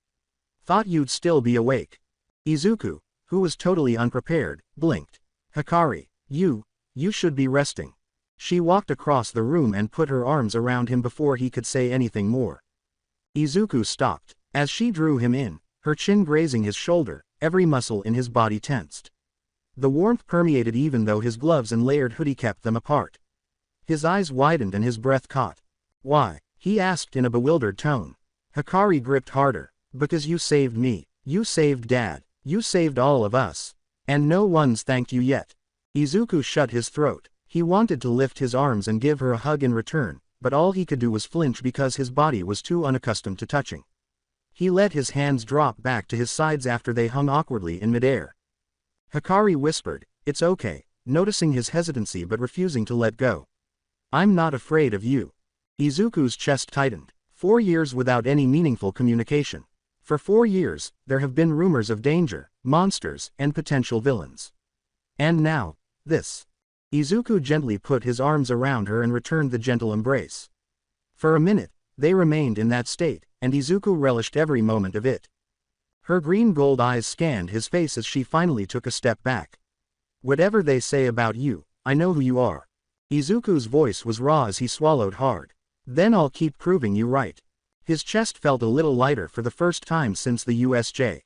Thought you'd still be awake. Izuku, who was totally unprepared, blinked. Hikari, you should be resting. She walked across the room and put her arms around him before he could say anything more. Izuku stopped. As she drew him in, her chin grazing his shoulder, every muscle in his body tensed. The warmth permeated even though his gloves and layered hoodie kept them apart. His eyes widened and his breath caught. Why? He asked in a bewildered tone. Hikari gripped harder. Because you saved me. You saved Dad. You saved all of us. And no one's thanked you yet. Izuku shut his throat. He wanted to lift his arms and give her a hug in return, but all he could do was flinch because his body was too unaccustomed to touching. He let his hands drop back to his sides after they hung awkwardly in midair. Hikari whispered, it's okay, noticing his hesitancy but refusing to let go. I'm not afraid of you. Izuku's chest tightened. 4 years without any meaningful communication. For 4 years, there have been rumors of danger, monsters, and potential villains. And now, this. Izuku gently put his arms around her and returned the gentle embrace. For a minute, they remained in that state, and Izuku relished every moment of it. Her green-gold eyes scanned his face as she finally took a step back. Whatever they say about you, I know who you are. Izuku's voice was raw as he swallowed hard. Then I'll keep proving you right. His chest felt a little lighter for the first time since the USJ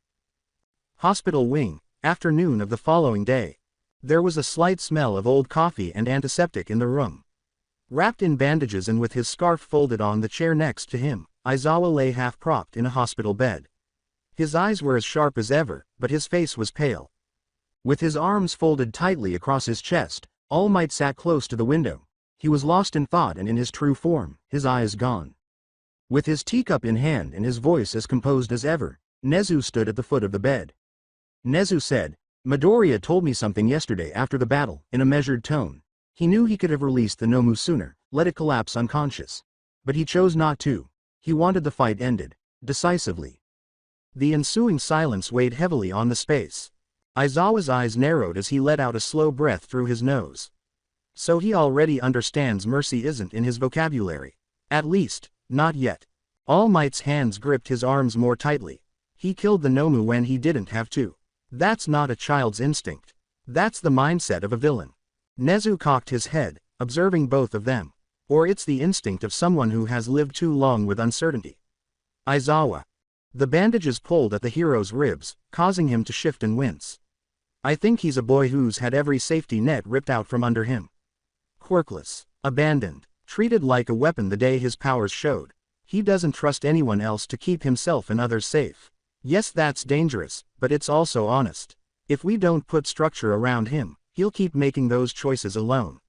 hospital wing, afternoon of the following day. There was a slight smell of old coffee and antiseptic in the room. Wrapped in bandages and with his scarf folded on the chair next to him, Aizawa lay half-propped in a hospital bed. His eyes were as sharp as ever, but his face was pale. With his arms folded tightly across his chest, All Might sat close to the window. He was lost in thought and in his true form, his eyes gone. With his teacup in hand and his voice as composed as ever, Nezu stood at the foot of the bed. Nezu said, Midoriya told me something yesterday after the battle, in a measured tone. He knew he could have released the Nomu sooner, let it collapse unconscious. But he chose not to. He wanted the fight ended, decisively. The ensuing silence weighed heavily on the space. Aizawa's eyes narrowed as he let out a slow breath through his nose. So he already understands mercy isn't in his vocabulary. At least, not yet. All Might's hands gripped his arms more tightly. He killed the Nomu when he didn't have to. That's not a child's instinct. That's the mindset of a villain. Nezu cocked his head, observing both of them. Or it's the instinct of someone who has lived too long with uncertainty. Aizawa. The bandages pulled at the hero's ribs, causing him to shift and wince. I think he's a boy who's had every safety net ripped out from under him. Quirkless, abandoned, treated like a weapon the day his powers showed. He doesn't trust anyone else to keep himself and others safe. Yes, that's dangerous, but it's also honest. If we don't put structure around him, he'll keep making those choices alone.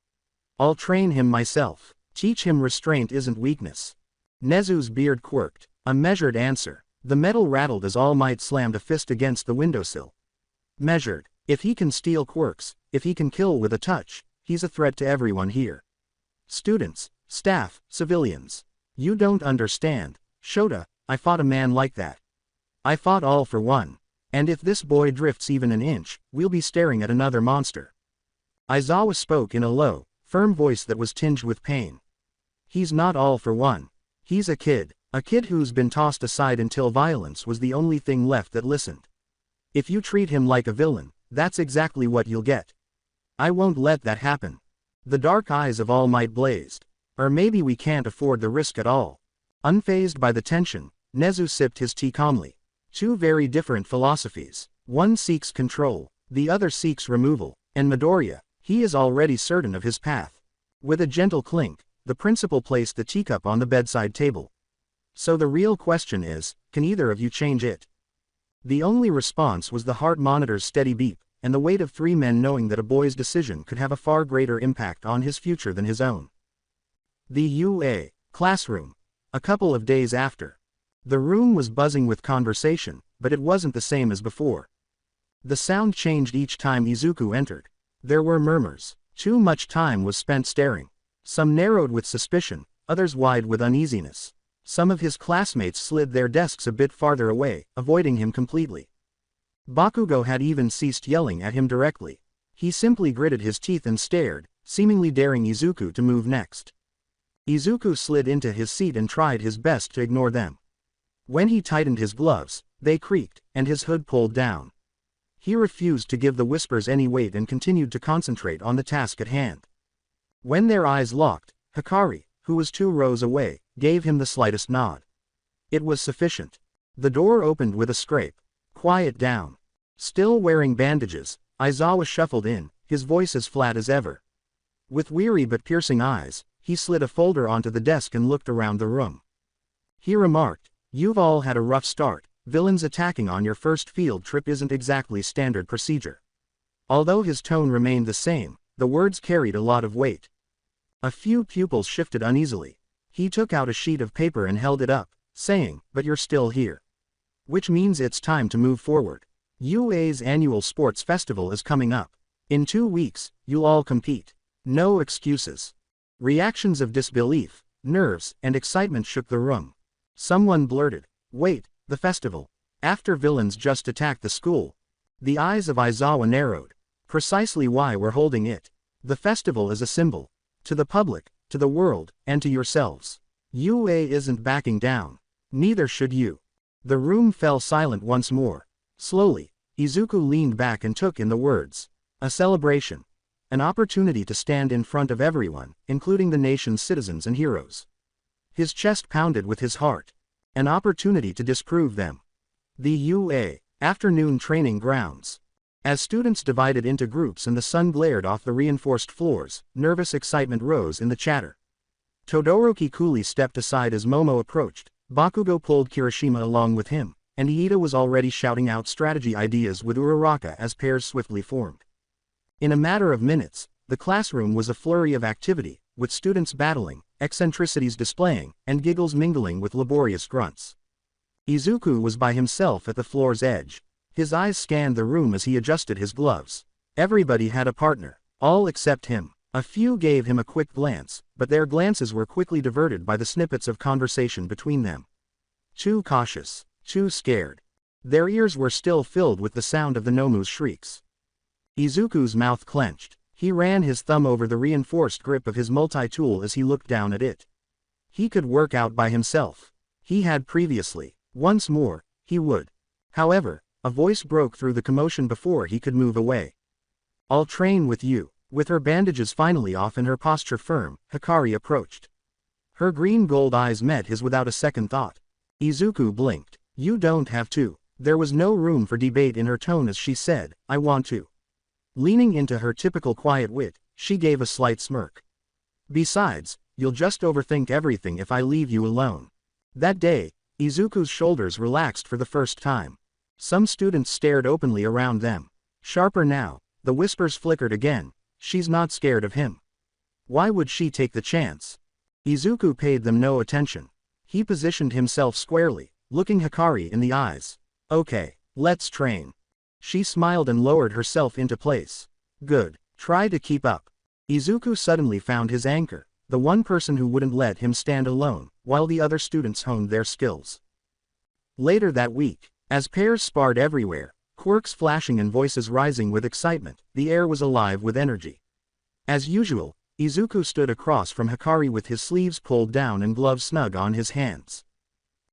I'll train him myself. Teach him restraint isn't weakness. Nezu's beard quirked. A measured answer. The metal rattled as All Might slammed a fist against the windowsill. Measured. If he can steal quirks, if he can kill with a touch, he's a threat to everyone here. Students, staff, civilians. You don't understand. Shota, I fought a man like that. I fought all for one. And if this boy drifts even an inch, we'll be staring at another monster. Aizawa spoke in a low, firm voice that was tinged with pain. He's not all for one. He's a kid who's been tossed aside until violence was the only thing left that listened. If you treat him like a villain, that's exactly what you'll get. I won't let that happen. The dark eyes of All Might blazed. Or maybe we can't afford the risk at all. Unfazed by the tension, Nezu sipped his tea calmly. Two very different philosophies. One seeks control, the other seeks removal, and Midoriya, he is already certain of his path. With a gentle clink, the principal placed the teacup on the bedside table. So the real question is, can either of you change it? The only response was the heart monitor's steady beep, and the weight of three men knowing that a boy's decision could have a far greater impact on his future than his own. The UA classroom. A couple of days after. The room was buzzing with conversation, but it wasn't the same as before. The sound changed each time Izuku entered. There were murmurs. Too much time was spent staring. Some narrowed with suspicion, others wide with uneasiness. Some of his classmates slid their desks a bit farther away, avoiding him completely. Bakugo had even ceased yelling at him directly. He simply gritted his teeth and stared, seemingly daring Izuku to move next. Izuku slid into his seat and tried his best to ignore them. When he tightened his gloves, they creaked, and his hood pulled down. He refused to give the whispers any weight and continued to concentrate on the task at hand. When their eyes locked, Hikari, who was 2 rows away, gave him the slightest nod. It was sufficient. The door opened with a scrape. Quiet down. Still wearing bandages, Aizawa shuffled in, his voice as flat as ever. With weary but piercing eyes, he slid a folder onto the desk and looked around the room. He remarked, "You've all had a rough start. Villains attacking on your first field trip isn't exactly standard procedure." Although his tone remained the same, the words carried a lot of weight. A few pupils shifted uneasily. He took out a sheet of paper and held it up, saying, "But you're still here. Which means it's time to move forward. UA's annual sports festival is coming up. In 2 weeks, you'll all compete. No excuses." Reactions of disbelief, nerves, and excitement shook the room. Someone blurted, "Wait, the festival? After villains just attacked the school?" The eyes of Aizawa narrowed. "Precisely why we're holding it. The festival is a symbol. To the public, to the world, and to yourselves. UA isn't backing down. Neither should you." The room fell silent once more. Slowly, Izuku leaned back and took in the words. "A celebration. An opportunity to stand in front of everyone, including the nation's citizens and heroes. His chest pounded with his heart. An opportunity to disprove them. The UA afternoon training grounds. As students divided into groups and the sun glared off the reinforced floors, nervous excitement rose in the chatter. Todoroki coolly stepped aside as Momo approached. Bakugo pulled Kirishima along with him, and Iida was already shouting out strategy ideas with Uraraka as pairs swiftly formed. In a matter of minutes, the classroom was a flurry of activity, with students battling, eccentricities displaying, and giggles mingling with laborious grunts. Izuku was by himself at the floor's edge. His eyes scanned the room as he adjusted his gloves. Everybody had a partner, all except him. A few gave him a quick glance, but their glances were quickly diverted by the snippets of conversation between them. Too cautious, too scared. Their ears were still filled with the sound of the Nomu's shrieks. Izuku's mouth clenched. He ran his thumb over the reinforced grip of his multi-tool as he looked down at it. He could work out by himself. He had previously. Once more, he would. However, a voice broke through the commotion before he could move away. "I'll train with you." With her bandages finally off and her posture firm, Hikari approached. Her green-gold eyes met his without a second thought. Izuku blinked. "You don't have to." There was no room for debate in her tone as she said, "I want to." Leaning into her typical quiet wit, she gave a slight smirk. "Besides, you'll just overthink everything if I leave you alone." That day, Izuku's shoulders relaxed for the first time. Some students stared openly around them. Sharper now, the whispers flickered again. She's not scared of him. Why would she take the chance? Izuku paid them no attention. He positioned himself squarely, looking Hikari in the eyes. "Okay, let's train." She smiled and lowered herself into place. "Good. Try to keep up." Izuku suddenly found his anchor, the one person who wouldn't let him stand alone, while the other students honed their skills. Later that week, as pairs sparred everywhere, quirks flashing and voices rising with excitement, the air was alive with energy. As usual, Izuku stood across from Hikari with his sleeves pulled down and gloves snug on his hands.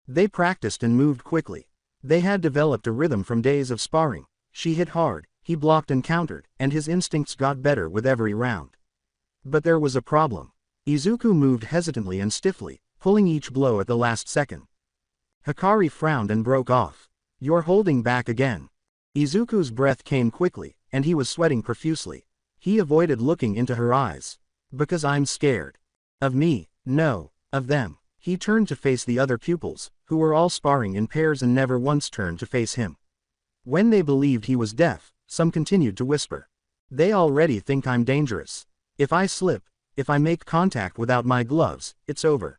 They practiced and moved quickly. They had developed a rhythm from days of sparring. She hit hard, he blocked and countered, and his instincts got better with every round. But there was a problem. Izuku moved hesitantly and stiffly, pulling each blow at the last second. Hikari frowned and broke off. "You're holding back again." Izuku's breath came quickly, and he was sweating profusely. He avoided looking into her eyes. "Because I'm scared." "Of me?" "No, of them." He turned to face the other pupils, who were all sparring in pairs and never once turned to face him. When they believed he was deaf, some continued to whisper. "They already think I'm dangerous. If I slip, if I make contact without my gloves, it's over.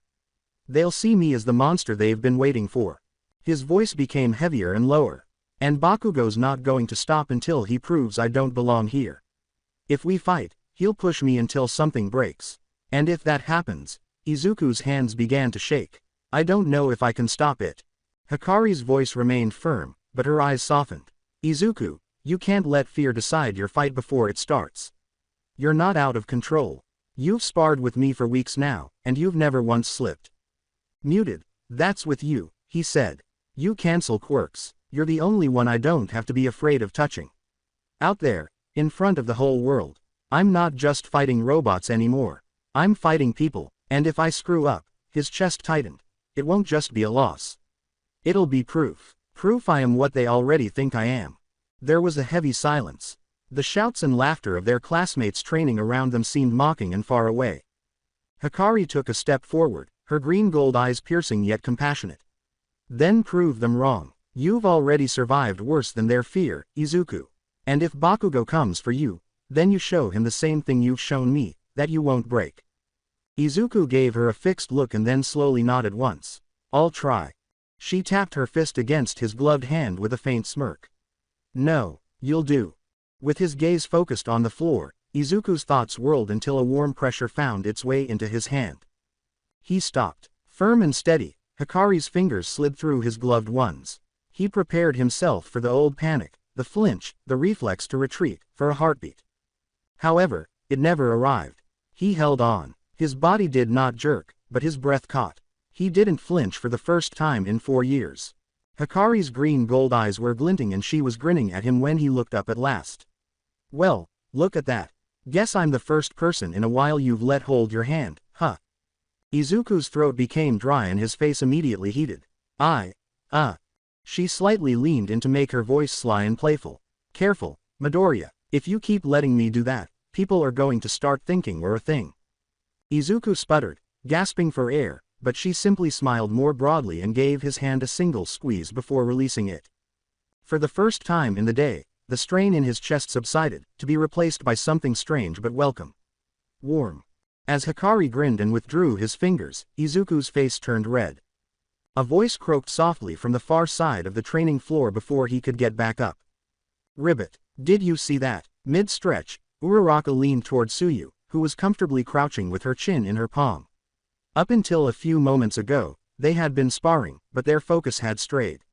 They'll see me as the monster they've been waiting for." His voice became heavier and lower. "And Bakugo's not going to stop until he proves I don't belong here. If we fight, he'll push me until something breaks. And if that happens..." Izuku's hands began to shake. "I don't know if I can stop it." Hikari's voice remained firm, but her eyes softened. "Izuku, you can't let fear decide your fight before it starts. You're not out of control. You've sparred with me for weeks now, and you've never once slipped." Muted. "That's with you," he said. "You cancel quirks. You're the only one I don't have to be afraid of touching. Out there, in front of the whole world, I'm not just fighting robots anymore. I'm fighting people, and if I screw up," his chest tightened, "it won't just be a loss. It'll be proof. Proof I am what they already think I am." There was a heavy silence. The shouts and laughter of their classmates training around them seemed mocking and far away. Hikari took a step forward, her green-gold eyes piercing yet compassionate. "Then prove them wrong. You've already survived worse than their fear, Izuku. And if Bakugo comes for you, then you show him the same thing you've shown me, that you won't break." Izuku gave her a fixed look and then slowly nodded once. "I'll try." She tapped her fist against his gloved hand with a faint smirk. "No, you'll do." With his gaze focused on the floor, Izuku's thoughts whirled until a warm pressure found its way into his hand. He stopped. Firm and steady, Hikari's fingers slid through his gloved ones. He prepared himself for the old panic, the flinch, the reflex to retreat, for a heartbeat. However, it never arrived. He held on. His body did not jerk, but his breath caught. He didn't flinch for the first time in 4 years. Hikari's green-gold eyes were glinting and she was grinning at him when he looked up at last. "Well, look at that." Guess I'm the first person in a while you've let hold your hand, huh? Izuku's throat became dry and his face immediately heated. Uh. She slightly leaned in to make her voice sly and playful. Careful, Midoriya, if you keep letting me do that, people are going to start thinking we're a thing. Izuku sputtered, gasping for air, but she simply smiled more broadly and gave his hand a single squeeze before releasing it. For the first time in the day, the strain in his chest subsided, to be replaced by something strange but welcome. Warm. As Hikari grinned and withdrew his fingers, Izuku's face turned red. A voice croaked softly from the far side of the training floor before he could get back up. Ribbit, did you see that? Mid-stretch, Uraraka leaned toward Tsuyu, who was comfortably crouching with her chin in her palm. Up until a few moments ago, they had been sparring, but their focus had strayed.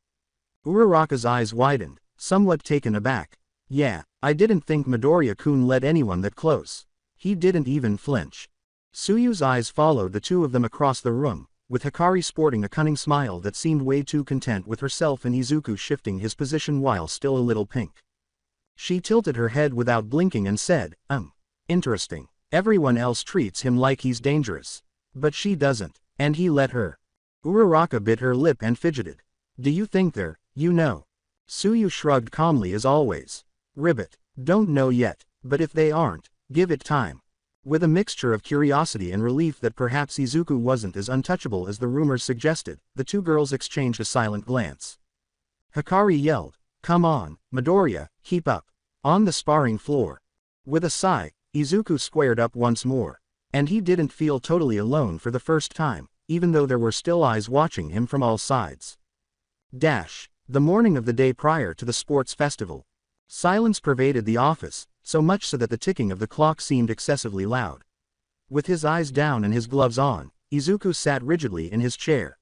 Uraraka's eyes widened, somewhat taken aback. Yeah, I didn't think Midoriya-kun let anyone that close. He didn't even flinch. Tsuyu's eyes followed the two of them across the room, with Hikari sporting a cunning smile that seemed way too content with herself and Izuku shifting his position while still a little pink. She tilted her head without blinking and said, interesting. Everyone else treats him like he's dangerous. But she doesn't, and he let her. Uraraka bit her lip and fidgeted. Do you think they're, Tsuyu shrugged calmly as always. Ribbit, don't know yet, but if they aren't, give it time. With a mixture of curiosity and relief that perhaps Izuku wasn't as untouchable as the rumors suggested, the two girls exchanged a silent glance. Hikari yelled, "Come on, Midoriya, keep up." On the sparring floor. With a sigh, Izuku squared up once more. And he didn't feel totally alone for the first time, even though there were still eyes watching him from all sides. The morning of the day prior to the sports festival. Silence pervaded the office, so much so that the ticking of the clock seemed excessively loud. With his eyes down and his gloves on, Izuku sat rigidly in his chair.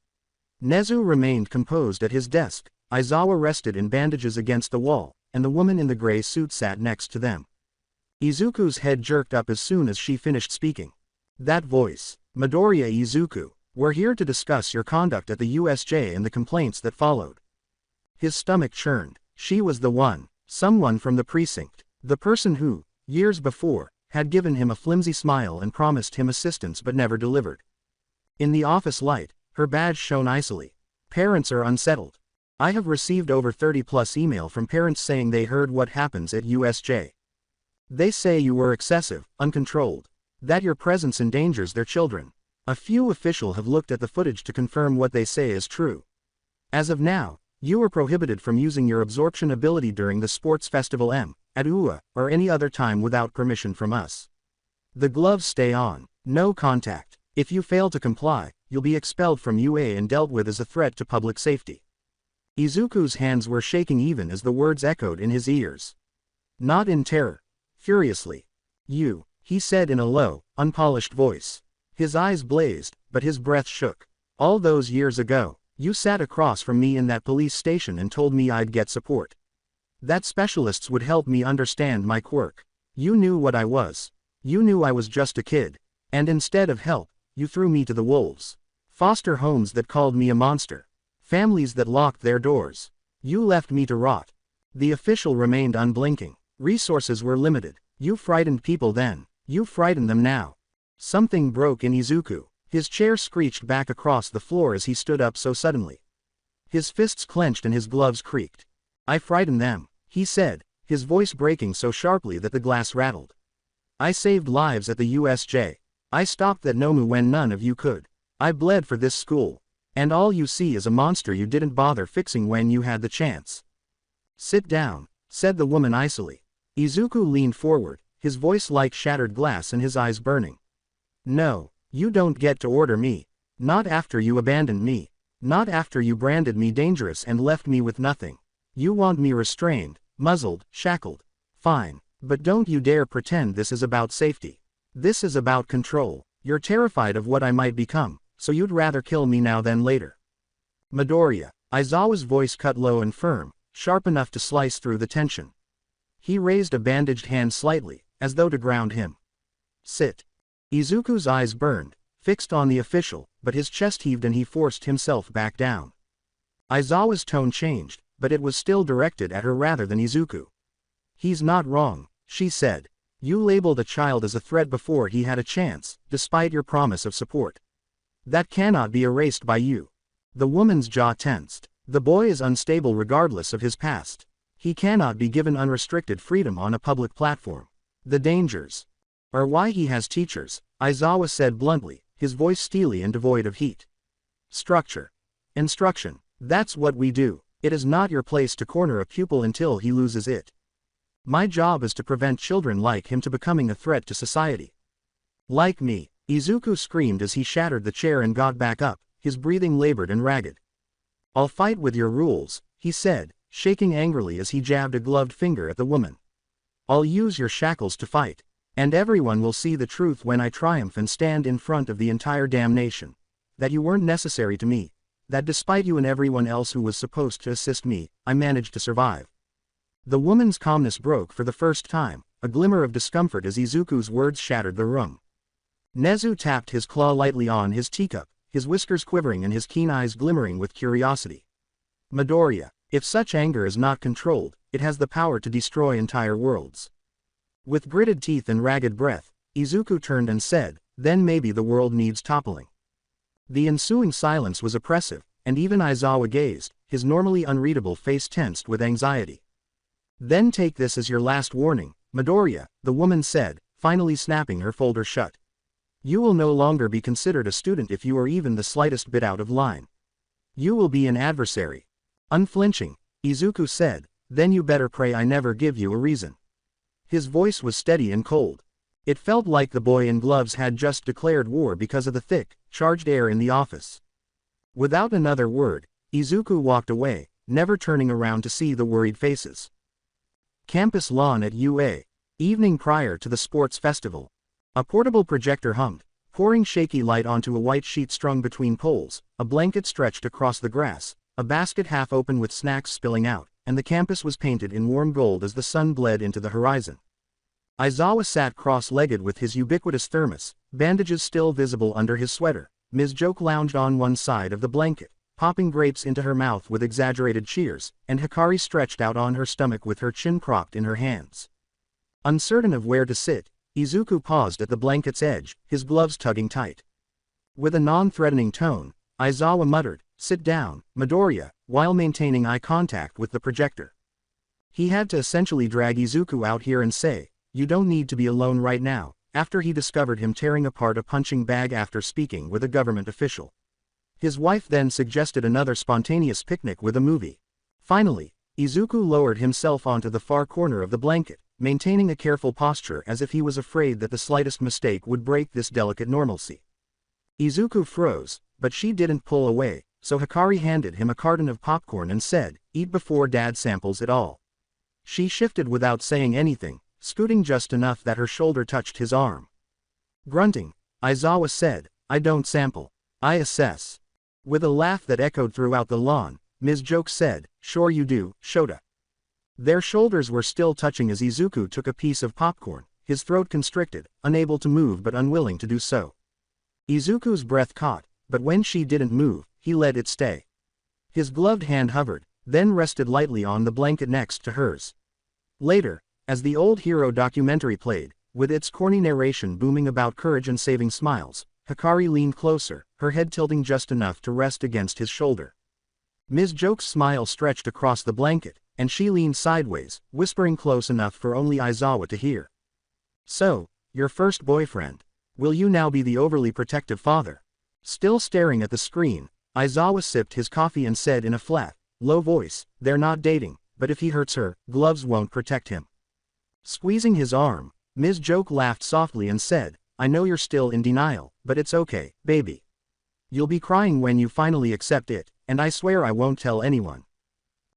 Nezu remained composed at his desk, Aizawa rested in bandages against the wall, and the woman in the gray suit sat next to them. Izuku's head jerked up as soon as she finished speaking. That voice, Midoriya Izuku, we're here to discuss your conduct at the USJ and the complaints that followed. His stomach churned. She was the one, someone from the precinct, the person who, years before, had given him a flimsy smile and promised him assistance but never delivered. In the office light, her badge shone icily. Parents are unsettled. I have received over 30+ email from parents saying they heard what happens at USJ. They say you were excessive, uncontrolled. That your presence endangers their children. A few officials have looked at the footage to confirm what they say is true. As of now, you are prohibited from using your absorption ability during the sports festival at UA, or any other time without permission from us. The gloves stay on, no contact. If you fail to comply, you'll be expelled from UA and dealt with as a threat to public safety. Izuku's hands were shaking even as the words echoed in his ears. Not in terror. Furiously. You, he said in a low, unpolished voice. His eyes blazed, but his breath shook. All those years ago, you sat across from me in that police station and told me I'd get support. That specialists would help me understand my quirk. You knew what I was. You knew I was just a kid. And instead of help, you threw me to the wolves. Foster homes that called me a monster. Families that locked their doors. You left me to rot. The official remained unblinking. Resources were limited. You frightened people then. You frighten them now. Something broke in Izuku. His chair screeched back across the floor as he stood up so suddenly. His fists clenched and his gloves creaked. I frightened them, he said, his voice breaking so sharply that the glass rattled. I saved lives at the USJ. I stopped that Nomu when none of you could. I bled for this school. And all you see is a monster you didn't bother fixing when you had the chance. Sit down, said the woman icily. Izuku leaned forward, his voice like shattered glass and his eyes burning. No, you don't get to order me. Not after you abandoned me. Not after you branded me dangerous and left me with nothing. You want me restrained, muzzled, shackled. Fine, but don't you dare pretend this is about safety. This is about control. You're terrified of what I might become, so you'd rather kill me now than later. Midoriya, Aizawa's voice cut low and firm, sharp enough to slice through the tension. He raised a bandaged hand slightly, as though to ground him. Sit. Izuku's eyes burned, fixed on the official, but his chest heaved and he forced himself back down. Aizawa's tone changed, but it was still directed at her rather than Izuku. He's not wrong, she said. You labeled a child as a threat before he had a chance, despite your promise of support. That cannot be erased by you. The woman's jaw tensed. The boy is unstable regardless of his past. He cannot be given unrestricted freedom on a public platform. The dangers are why he has teachers, Aizawa said bluntly, his voice steely and devoid of heat. Structure. Instruction. That's what we do. It is not your place to corner a pupil until he loses it. My job is to prevent children like him to becoming a threat to society. Like me, Izuku screamed as he shattered the chair and got back up, his breathing labored and ragged. I'll fight with your rules, he said, shaking angrily as he jabbed a gloved finger at the woman. I'll use your shackles to fight, and everyone will see the truth when I triumph and stand in front of the entire damn nation. That you weren't necessary to me. That despite you and everyone else who was supposed to assist me, I managed to survive. The woman's calmness broke for the first time, a glimmer of discomfort as Izuku's words shattered the room. Nezu tapped his claw lightly on his teacup, his whiskers quivering and his keen eyes glimmering with curiosity. Midoriya, if such anger is not controlled, it has the power to destroy entire worlds. With gritted teeth and ragged breath, Izuku turned and said, then maybe the world needs toppling. The ensuing silence was oppressive, and even Aizawa gazed, his normally unreadable face tensed with anxiety. Then take this as your last warning, Midoriya, the woman said, finally snapping her folder shut. You will no longer be considered a student if you are even the slightest bit out of line. You will be an adversary. Unflinching, Izuku said, then you better pray I never give you a reason. His voice was steady and cold. It felt like the boy in gloves had just declared war because of the thick, charged air in the office. Without another word, Izuku walked away, never turning around to see the worried faces. Campus lawn at UA. Evening prior to the sports festival. A portable projector hummed, pouring shaky light onto a white sheet strung between poles, a blanket stretched across the grass, a basket half open with snacks spilling out, and the campus was painted in warm gold as the sun bled into the horizon. Aizawa sat cross-legged with his ubiquitous thermos, bandages still visible under his sweater. Ms. Joke lounged on one side of the blanket, popping grapes into her mouth with exaggerated cheers, and Hikari stretched out on her stomach with her chin propped in her hands. Uncertain of where to sit, Izuku paused at the blanket's edge, his gloves tugging tight. With a non-threatening tone, Aizawa muttered, sit down, Midoriya, while maintaining eye contact with the projector. He had to essentially drag Izuku out here and say, you don't need to be alone right now, after he discovered him tearing apart a punching bag after speaking with a government official. His wife then suggested another spontaneous picnic with a movie. Finally, Izuku lowered himself onto the far corner of the blanket, maintaining a careful posture as if he was afraid that the slightest mistake would break this delicate normalcy. Izuku froze, but she didn't pull away, so Hikari handed him a carton of popcorn and said, eat before Dad samples it all. She shifted without saying anything, scooting just enough that her shoulder touched his arm. Grunting, Aizawa said, I don't sample. I assess. With a laugh that echoed throughout the lawn, Ms. Joke said, sure you do, Shota. Their shoulders were still touching as Izuku took a piece of popcorn, his throat constricted, unable to move but unwilling to do so. Izuku's breath caught, but when she didn't move, he let it stay. His gloved hand hovered, then rested lightly on the blanket next to hers. Later, as the old hero documentary played, with its corny narration booming about courage and saving smiles, Hikari leaned closer, her head tilting just enough to rest against his shoulder. Ms. Joke's smile stretched across the blanket, and she leaned sideways, whispering close enough for only Aizawa to hear. So, your first boyfriend. Will you now be the overly protective father? Still staring at the screen, Aizawa sipped his coffee and said in a flat, low voice, they're not dating, but if he hurts her, gloves won't protect him. Squeezing his arm, Ms. Joke laughed softly and said, I know you're still in denial, but it's okay, baby. You'll be crying when you finally accept it, and I swear I won't tell anyone.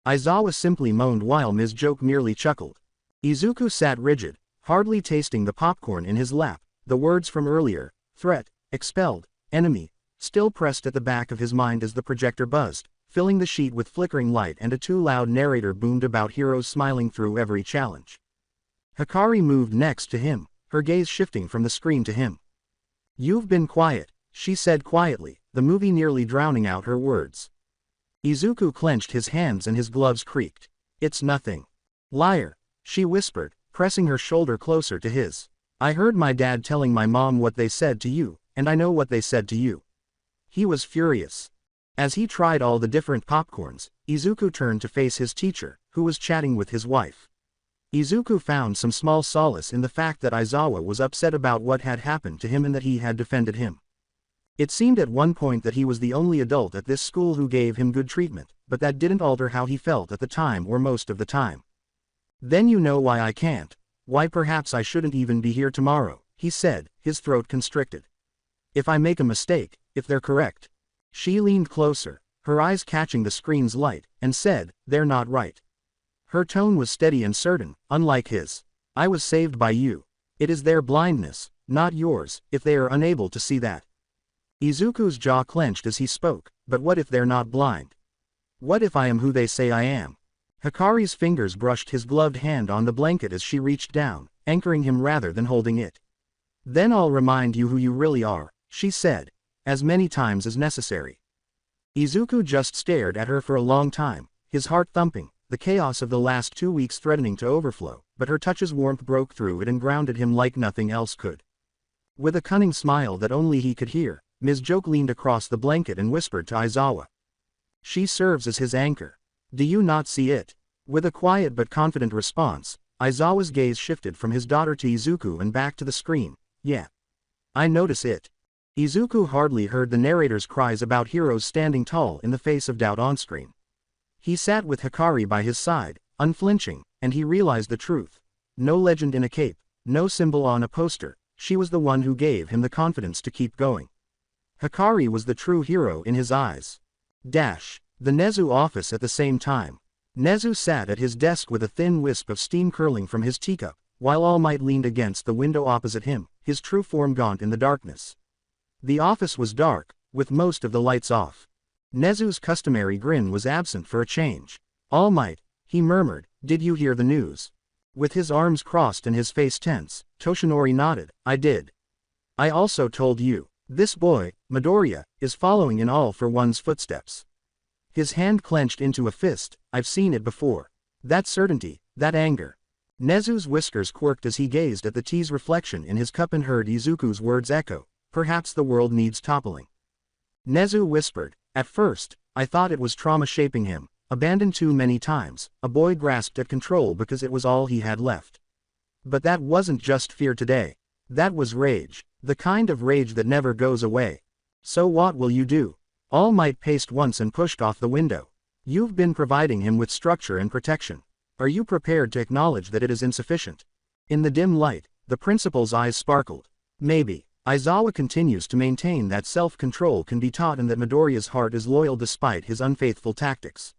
Aizawa simply moaned while Ms. Joke merely chuckled. Izuku sat rigid, hardly tasting the popcorn in his lap, the words from earlier, threat, expelled, enemy, still pressed at the back of his mind as the projector buzzed, filling the sheet with flickering light and a too loud narrator boomed about heroes smiling through every challenge. Hikari moved next to him, her gaze shifting from the screen to him. You've been quiet, she said quietly, the movie nearly drowning out her words. Izuku clenched his hands and his gloves creaked. It's nothing. Liar, she whispered, pressing her shoulder closer to his. I heard my dad telling my mom what they said to you, and I know what they said to you. He was furious. As he tried all the different popcorns, Izuku turned to face his teacher, who was chatting with his wife. Izuku found some small solace in the fact that Aizawa was upset about what had happened to him and that he had defended him. It seemed at one point that he was the only adult at this school who gave him good treatment, but that didn't alter how he felt at the time or most of the time. Then you know why I can't. Why perhaps I shouldn't even be here tomorrow, he said, his throat constricted. If I make a mistake, if they're correct. She leaned closer, her eyes catching the screen's light, and said, they're not right. Her tone was steady and certain, unlike his. I was saved by you. It is their blindness, not yours, if they are unable to see that. Izuku's jaw clenched as he spoke, but what if they're not blind? What if I am who they say I am? Hikari's fingers brushed his gloved hand on the blanket as she reached down, anchoring him rather than holding it. Then I'll remind you who you really are, she said, as many times as necessary. Izuku just stared at her for a long time, his heart thumping, the chaos of the last 2 weeks threatening to overflow, but her touch's warmth broke through it and grounded him like nothing else could. With a cunning smile that only he could hear, Ms. Joke leaned across the blanket and whispered to Aizawa. She serves as his anchor. Do you not see it? With a quiet but confident response, Aizawa's gaze shifted from his daughter to Izuku and back to the screen. Yeah. I notice it. Izuku hardly heard the narrator's cries about heroes standing tall in the face of doubt onscreen. He sat with Hikari by his side, unflinching, and he realized the truth. No legend in a cape, no symbol on a poster, she was the one who gave him the confidence to keep going. Hikari was the true hero in his eyes. The Nezu office at the same time. Nezu sat at his desk with a thin wisp of steam curling from his teacup, while All Might leaned against the window opposite him, his true form gaunt in the darkness. The office was dark, with most of the lights off. Nezu's customary grin was absent for a change. All Might, he murmured, did you hear the news? With his arms crossed and his face tense, Toshinori nodded, I did. I also told you. This boy, Midoriya, is following in All for One's footsteps. His hand clenched into a fist. I've seen it before. That certainty, that anger. Nezu's whiskers quirked as he gazed at the tea's reflection in his cup and heard Izuku's words echo, perhaps the world needs toppling. Nezu whispered, at first, I thought it was trauma shaping him, abandoned too many times, a boy grasped at control because it was all he had left. But that wasn't just fear today. That was rage, the kind of rage that never goes away. So what will you do? All Might paced once and pushed off the window. You've been providing him with structure and protection. Are you prepared to acknowledge that it is insufficient? In the dim light, the principal's eyes sparkled. Maybe. Aizawa continues to maintain that self-control can be taught and that Midoriya's heart is loyal despite his unfaithful tactics.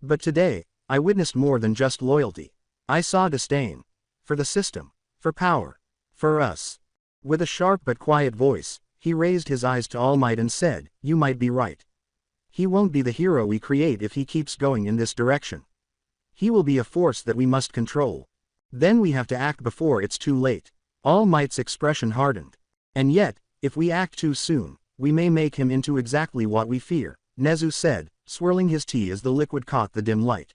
But today, I witnessed more than just loyalty. I saw disdain. For the system. For power. For us. With a sharp but quiet voice, he raised his eyes to All Might and said, you might be right. He won't be the hero we create if he keeps going in this direction. He will be a force that we must control. Then we have to act before it's too late. All Might's expression hardened. And yet, if we act too soon, we may make him into exactly what we fear, Nezu said, swirling his tea as the liquid caught the dim light.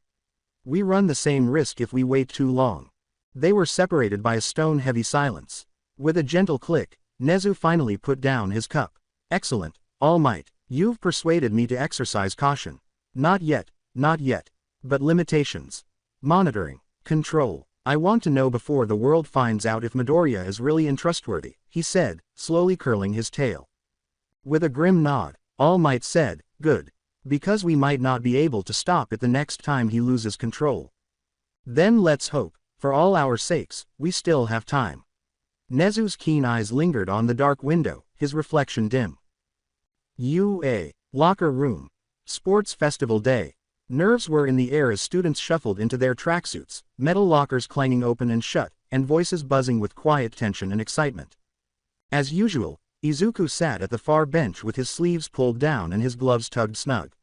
We run the same risk if we wait too long. They were separated by a stone-heavy silence. With a gentle click, Nezu finally put down his cup. Excellent, All Might, you've persuaded me to exercise caution. Not yet, not yet. But limitations. Monitoring. Control. I want to know before the world finds out if Midoriya is really untrustworthy, he said, slowly curling his tail. With a grim nod, All Might said, good. Because we might not be able to stop it the next time he loses control. Then let's hope, for all our sakes, we still have time. Nezu's keen eyes lingered on the dark window, his reflection dim. UA. Locker room. Sports festival day. Nerves were in the air as students shuffled into their tracksuits, metal lockers clanging open and shut, and voices buzzing with quiet tension and excitement. As usual, Izuku sat at the far bench with his sleeves pulled down and his gloves tugged snug.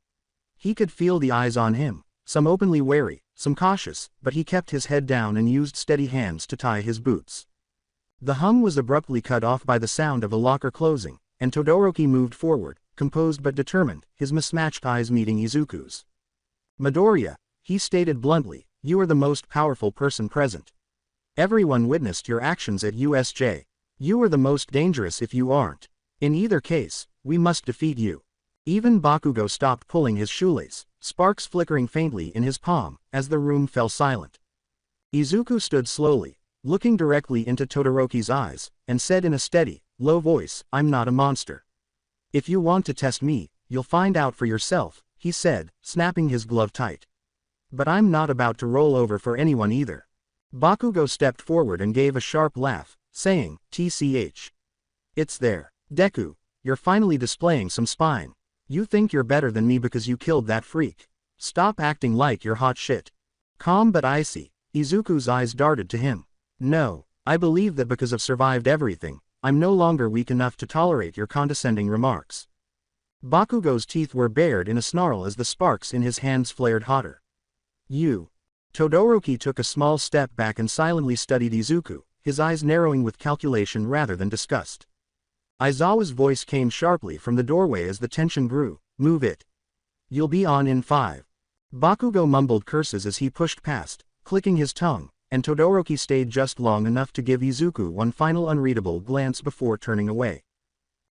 He could feel the eyes on him, some openly wary, some cautious, but he kept his head down and used steady hands to tie his boots. The hum was abruptly cut off by the sound of a locker closing, and Todoroki moved forward, composed but determined, his mismatched eyes meeting Izuku's. Midoriya, he stated bluntly, you are the most powerful person present. Everyone witnessed your actions at USJ. You are the most dangerous if you aren't. In either case, we must defeat you. Even Bakugo stopped pulling his shoelace, sparks flickering faintly in his palm, as the room fell silent. Izuku stood slowly, looking directly into Todoroki's eyes, and said in a steady, low voice, "I'm not a monster. If you want to test me, you'll find out for yourself," he said, snapping his glove tight. "But I'm not about to roll over for anyone either." Bakugo stepped forward and gave a sharp laugh, saying, "TCH. It's there. Deku, you're finally displaying some spine. You think you're better than me because you killed that freak. Stop acting like you're hot shit." Calm but icy, Izuku's eyes darted to him. "No, I believe that because I've survived everything, I'm no longer weak enough to tolerate your condescending remarks." Bakugo's teeth were bared in a snarl as the sparks in his hands flared hotter. "You." Todoroki took a small step back and silently studied Izuku, his eyes narrowing with calculation rather than disgust. Aizawa's voice came sharply from the doorway as the tension grew, "Move it. You'll be on in 5. Bakugo mumbled curses as he pushed past, clicking his tongue, and Todoroki stayed just long enough to give Izuku one final unreadable glance before turning away.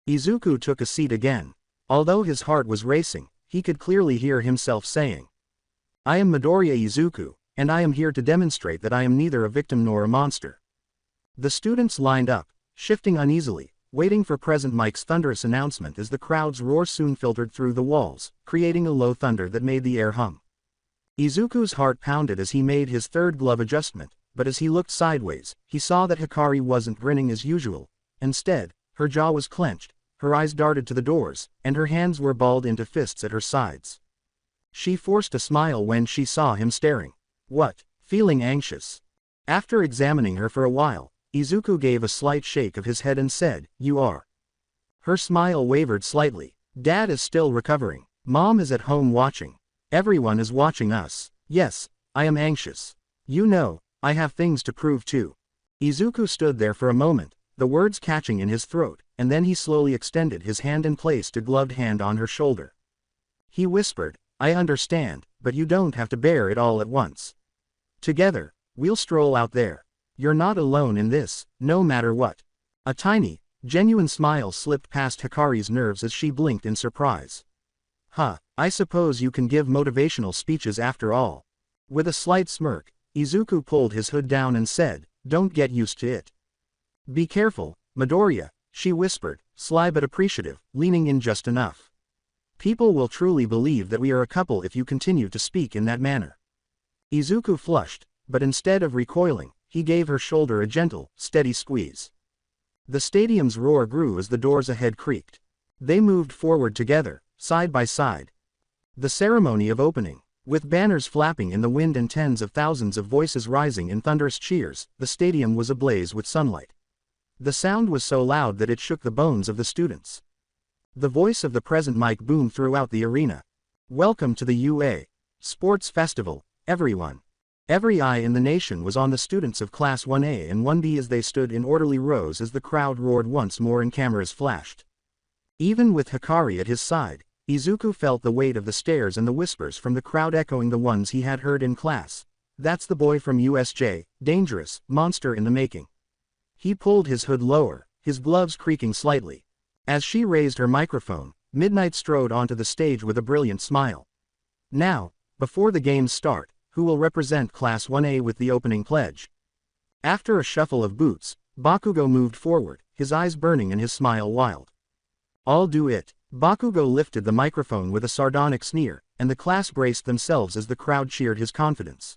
Izuku took a seat again. Although his heart was racing, he could clearly hear himself saying, "I am Midoriya Izuku, and I am here to demonstrate that I am neither a victim nor a monster." The students lined up, shifting uneasily, waiting for President Mike's thunderous announcement as the crowd's roar soon filtered through the walls, creating a low thunder that made the air hum. Izuku's heart pounded as he made his third glove adjustment, but as he looked sideways, he saw that Hikari wasn't grinning as usual. Instead, her jaw was clenched, her eyes darted to the doors, and her hands were balled into fists at her sides. She forced a smile when she saw him staring. "What?" Feeling anxious. After examining her for a while, Izuku gave a slight shake of his head and said, "You are." Her smile wavered slightly. "Dad is still recovering. Mom is at home watching. Everyone is watching us. Yes, I am anxious. You know, I have things to prove too." Izuku stood there for a moment, the words catching in his throat, and then he slowly extended his hand and placed a gloved hand on her shoulder. He whispered, "I understand, but you don't have to bear it all at once. Together, we'll stroll out there. You're not alone in this, no matter what." A tiny, genuine smile slipped past Hikari's nerves as she blinked in surprise. "Huh, I suppose you can give motivational speeches after all." With a slight smirk, Izuku pulled his hood down and said, "Don't get used to it." "Be careful, Midoriya," she whispered, sly but appreciative, leaning in just enough. "People will truly believe that we are a couple if you continue to speak in that manner." Izuku flushed, but instead of recoiling, he gave her shoulder a gentle, steady squeeze. The stadium's roar grew as the doors ahead creaked. They moved forward together, side by side. The ceremony of opening, with banners flapping in the wind and tens of thousands of voices rising in thunderous cheers, the stadium was ablaze with sunlight. The sound was so loud that it shook the bones of the students. The voice of the present Mike boomed throughout the arena. "Welcome to the UA Sports Festival, everyone." Every eye in the nation was on the students of Class 1A and 1B as they stood in orderly rows as the crowd roared once more and cameras flashed. Even with Hikari at his side, Izuku felt the weight of the stares and the whispers from the crowd echoing the ones he had heard in class. "That's the boy from USJ, dangerous, monster in the making." He pulled his hood lower, his gloves creaking slightly. As she raised her microphone, Midnight strode onto the stage with a brilliant smile. "Now, before the games start, who will represent Class 1A with the opening pledge?" After a shuffle of boots, Bakugo moved forward, his eyes burning and his smile wild. "I'll do it." Bakugo lifted the microphone with a sardonic sneer, and the class braced themselves as the crowd cheered his confidence.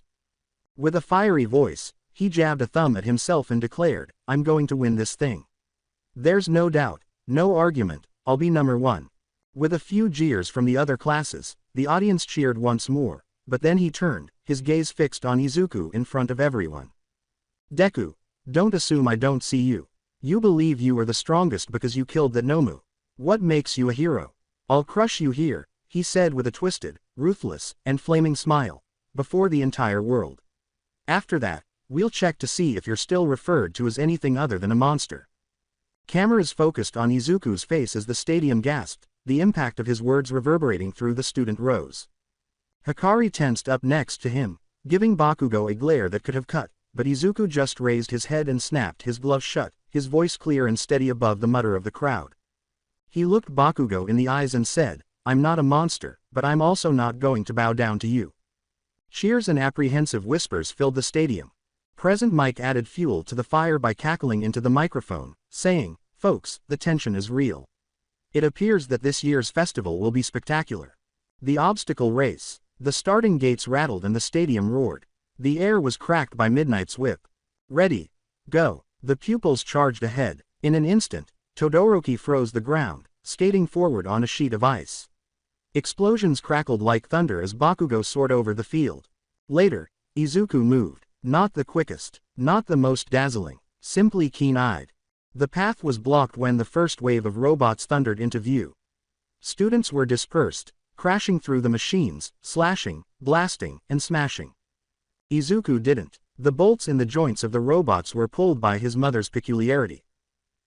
With a fiery voice, he jabbed a thumb at himself and declared, "I'm going to win this thing. There's no doubt, no argument, I'll be number 1. With a few jeers from the other classes, the audience cheered once more, but then he turned, his gaze fixed on Izuku in front of everyone. "Deku, don't assume I don't see you. You believe you are the strongest because you killed that Nomu. What makes you a hero? I'll crush you here," he said with a twisted, ruthless, and flaming smile, "before the entire world. After that, we'll check to see if you're still referred to as anything other than a monster." Cameras focused on Izuku's face as the stadium gasped, the impact of his words reverberating through the student rows. Hikari tensed up next to him, giving Bakugo a glare that could have cut but Izuku just raised his head and snapped his glove shut, his voice clear and steady above the mutter of the crowd. He looked Bakugo in the eyes and said, "I'm not a monster, but I'm also not going to bow down to you." Cheers and apprehensive whispers filled the stadium. Present Mike added fuel to the fire by cackling into the microphone, saying, "Folks, the tension is real. It appears that this year's festival will be spectacular. The obstacle race." The starting gates rattled and the stadium roared. The air was cracked by Midnight's whip. "Ready. Go." The pupils charged ahead. In an instant, Todoroki froze the ground, skating forward on a sheet of ice. Explosions crackled like thunder as Bakugo soared over the field. Later, Izuku moved. Not the quickest, not the most dazzling, simply keen-eyed. The path was blocked when the first wave of robots thundered into view. Students were dispersed, crashing through the machines, slashing, blasting, and smashing. Izuku didn't. The bolts in the joints of the robots were pulled by his mother's peculiarity.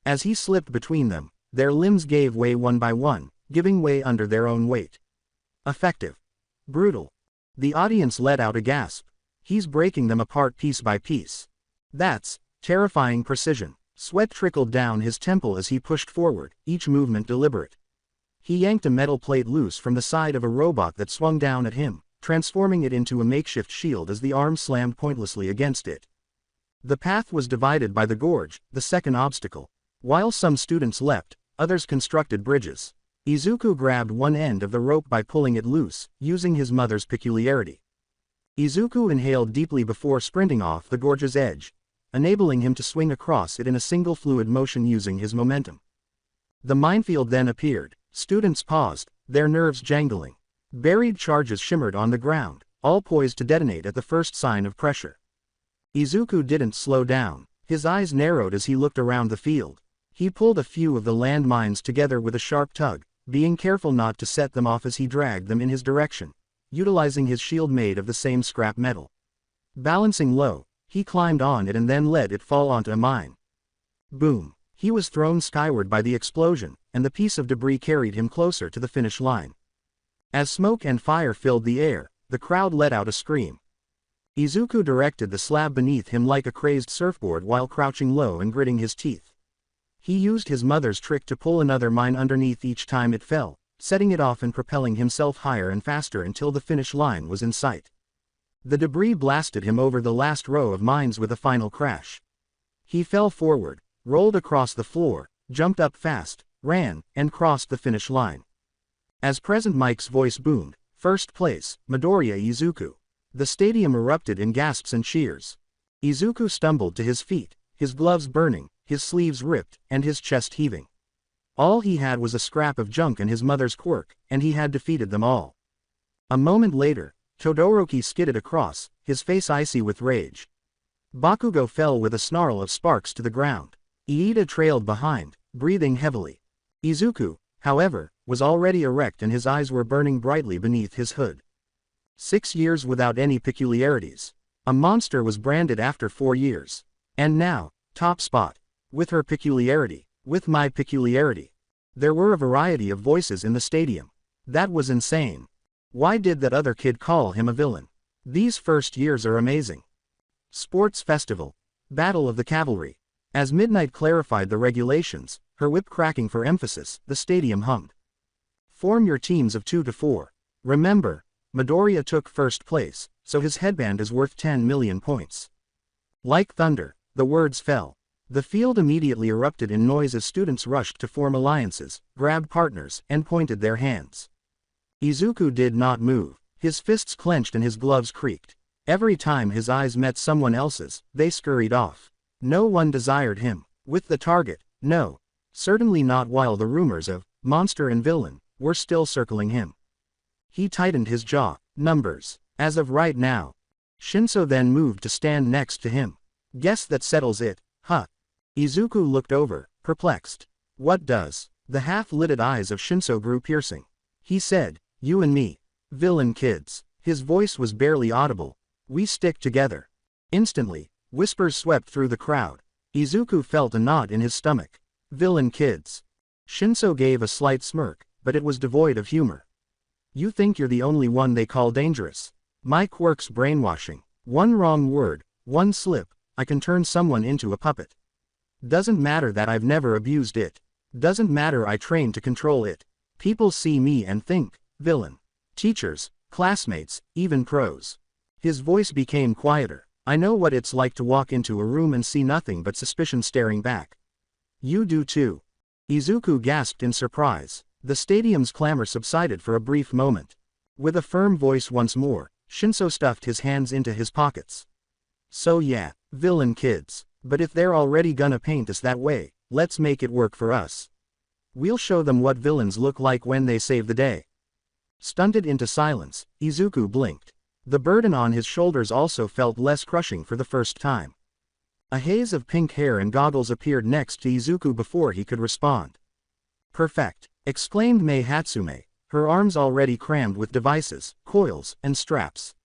As he slipped between them, their limbs gave way one by one, giving way under their own weight. Effective. Brutal. The audience let out a gasp. He's breaking them apart piece by piece. That's terrifying precision. Sweat trickled down his temple as he pushed forward, each movement deliberate. He yanked a metal plate loose from the side of a robot that swung down at him, transforming it into a makeshift shield as the arm slammed pointlessly against it. The path was divided by the gorge, the second obstacle. While some students leapt, others constructed bridges. Izuku grabbed one end of the rope by pulling it loose, using his mother's peculiarity. Izuku inhaled deeply before sprinting off the gorge's edge, enabling him to swing across it in a single fluid motion using his momentum. The minefield then appeared. Students paused, their nerves jangling. Buried charges shimmered on the ground, all poised to detonate at the first sign of pressure. Izuku didn't slow down. His eyes narrowed as he looked around the field. He pulled a few of the landmines together with a sharp tug, being careful not to set them off as he dragged them in his direction, utilizing his shield made of the same scrap metal. Balancing low, he climbed on it and then let it fall onto a mine. Boom! He was thrown skyward by the explosion, and the piece of debris carried him closer to the finish line. As smoke and fire filled the air, the crowd let out a scream. Izuku directed the slab beneath him like a crazed surfboard while crouching low and gritting his teeth. He used his mother's trick to pull another mine underneath each time it fell, setting it off and propelling himself higher and faster until the finish line was in sight. The debris blasted him over the last row of mines with a final crash. He fell forward, rolled across the floor, jumped up fast, ran, and crossed the finish line. As Present Mike's voice boomed, "First place, Midoriya Izuku." The stadium erupted in gasps and cheers. Izuku stumbled to his feet, his gloves burning, his sleeves ripped, and his chest heaving. All he had was a scrap of junk and his mother's quirk, and he had defeated them all. A moment later, Todoroki skidded across, his face icy with rage. Bakugo fell with a snarl of sparks to the ground. Iida trailed behind, breathing heavily. Izuku, however, was already erect and his eyes were burning brightly beneath his hood. 6 years without any peculiarities. A monster was branded after 4 years. And now, top spot. With her peculiarity. With my peculiarity. There were a variety of voices in the stadium. That was insane. Why did that other kid call him a villain? These first years are amazing. Sports Festival. Battle of the Cavalry. As Midnight clarified the regulations, her whip cracking for emphasis, the stadium hummed. Form your teams of 2 to 4. Remember, Midoriya took first place, so his headband is worth 10 million points. Like thunder, the words fell. The field immediately erupted in noise as students rushed to form alliances, grabbed partners, and pointed their hands. Izuku did not move. His fists clenched and his gloves creaked. Every time his eyes met someone else's, they scurried off. No one desired him. With the target, no. Certainly not while the rumors of monster and villain were still circling him. He tightened his jaw. Numbers. As of right now. Shinso then moved to stand next to him. Guess that settles it, huh? Izuku looked over, perplexed. What does? The half-lidded eyes of Shinso grew piercing. He said, "You and me. Villain kids." His voice was barely audible. "We stick together." Instantly, whispers swept through the crowd. Izuku felt a knot in his stomach. Villain kids. Shinso gave a slight smirk, but it was devoid of humor. You think you're the only one they call dangerous. My quirk's brainwashing. One wrong word, one slip, I can turn someone into a puppet. Doesn't matter that I've never abused it. Doesn't matter I trained to control it. People see me and think, villain. Teachers, classmates, even pros. His voice became quieter. I know what it's like to walk into a room and see nothing but suspicion staring back. You do too. Izuku gasped in surprise. The stadium's clamor subsided for a brief moment. With a firm voice once more, Shinso stuffed his hands into his pockets. So yeah, villain kids. But if they're already gonna paint us that way, let's make it work for us. We'll show them what villains look like when they save the day. Stunted into silence, Izuku blinked. The burden on his shoulders also felt less crushing for the first time. A haze of pink hair and goggles appeared next to Izuku before he could respond. Perfect, exclaimed Mei Hatsume, her arms already crammed with devices, coils, and straps.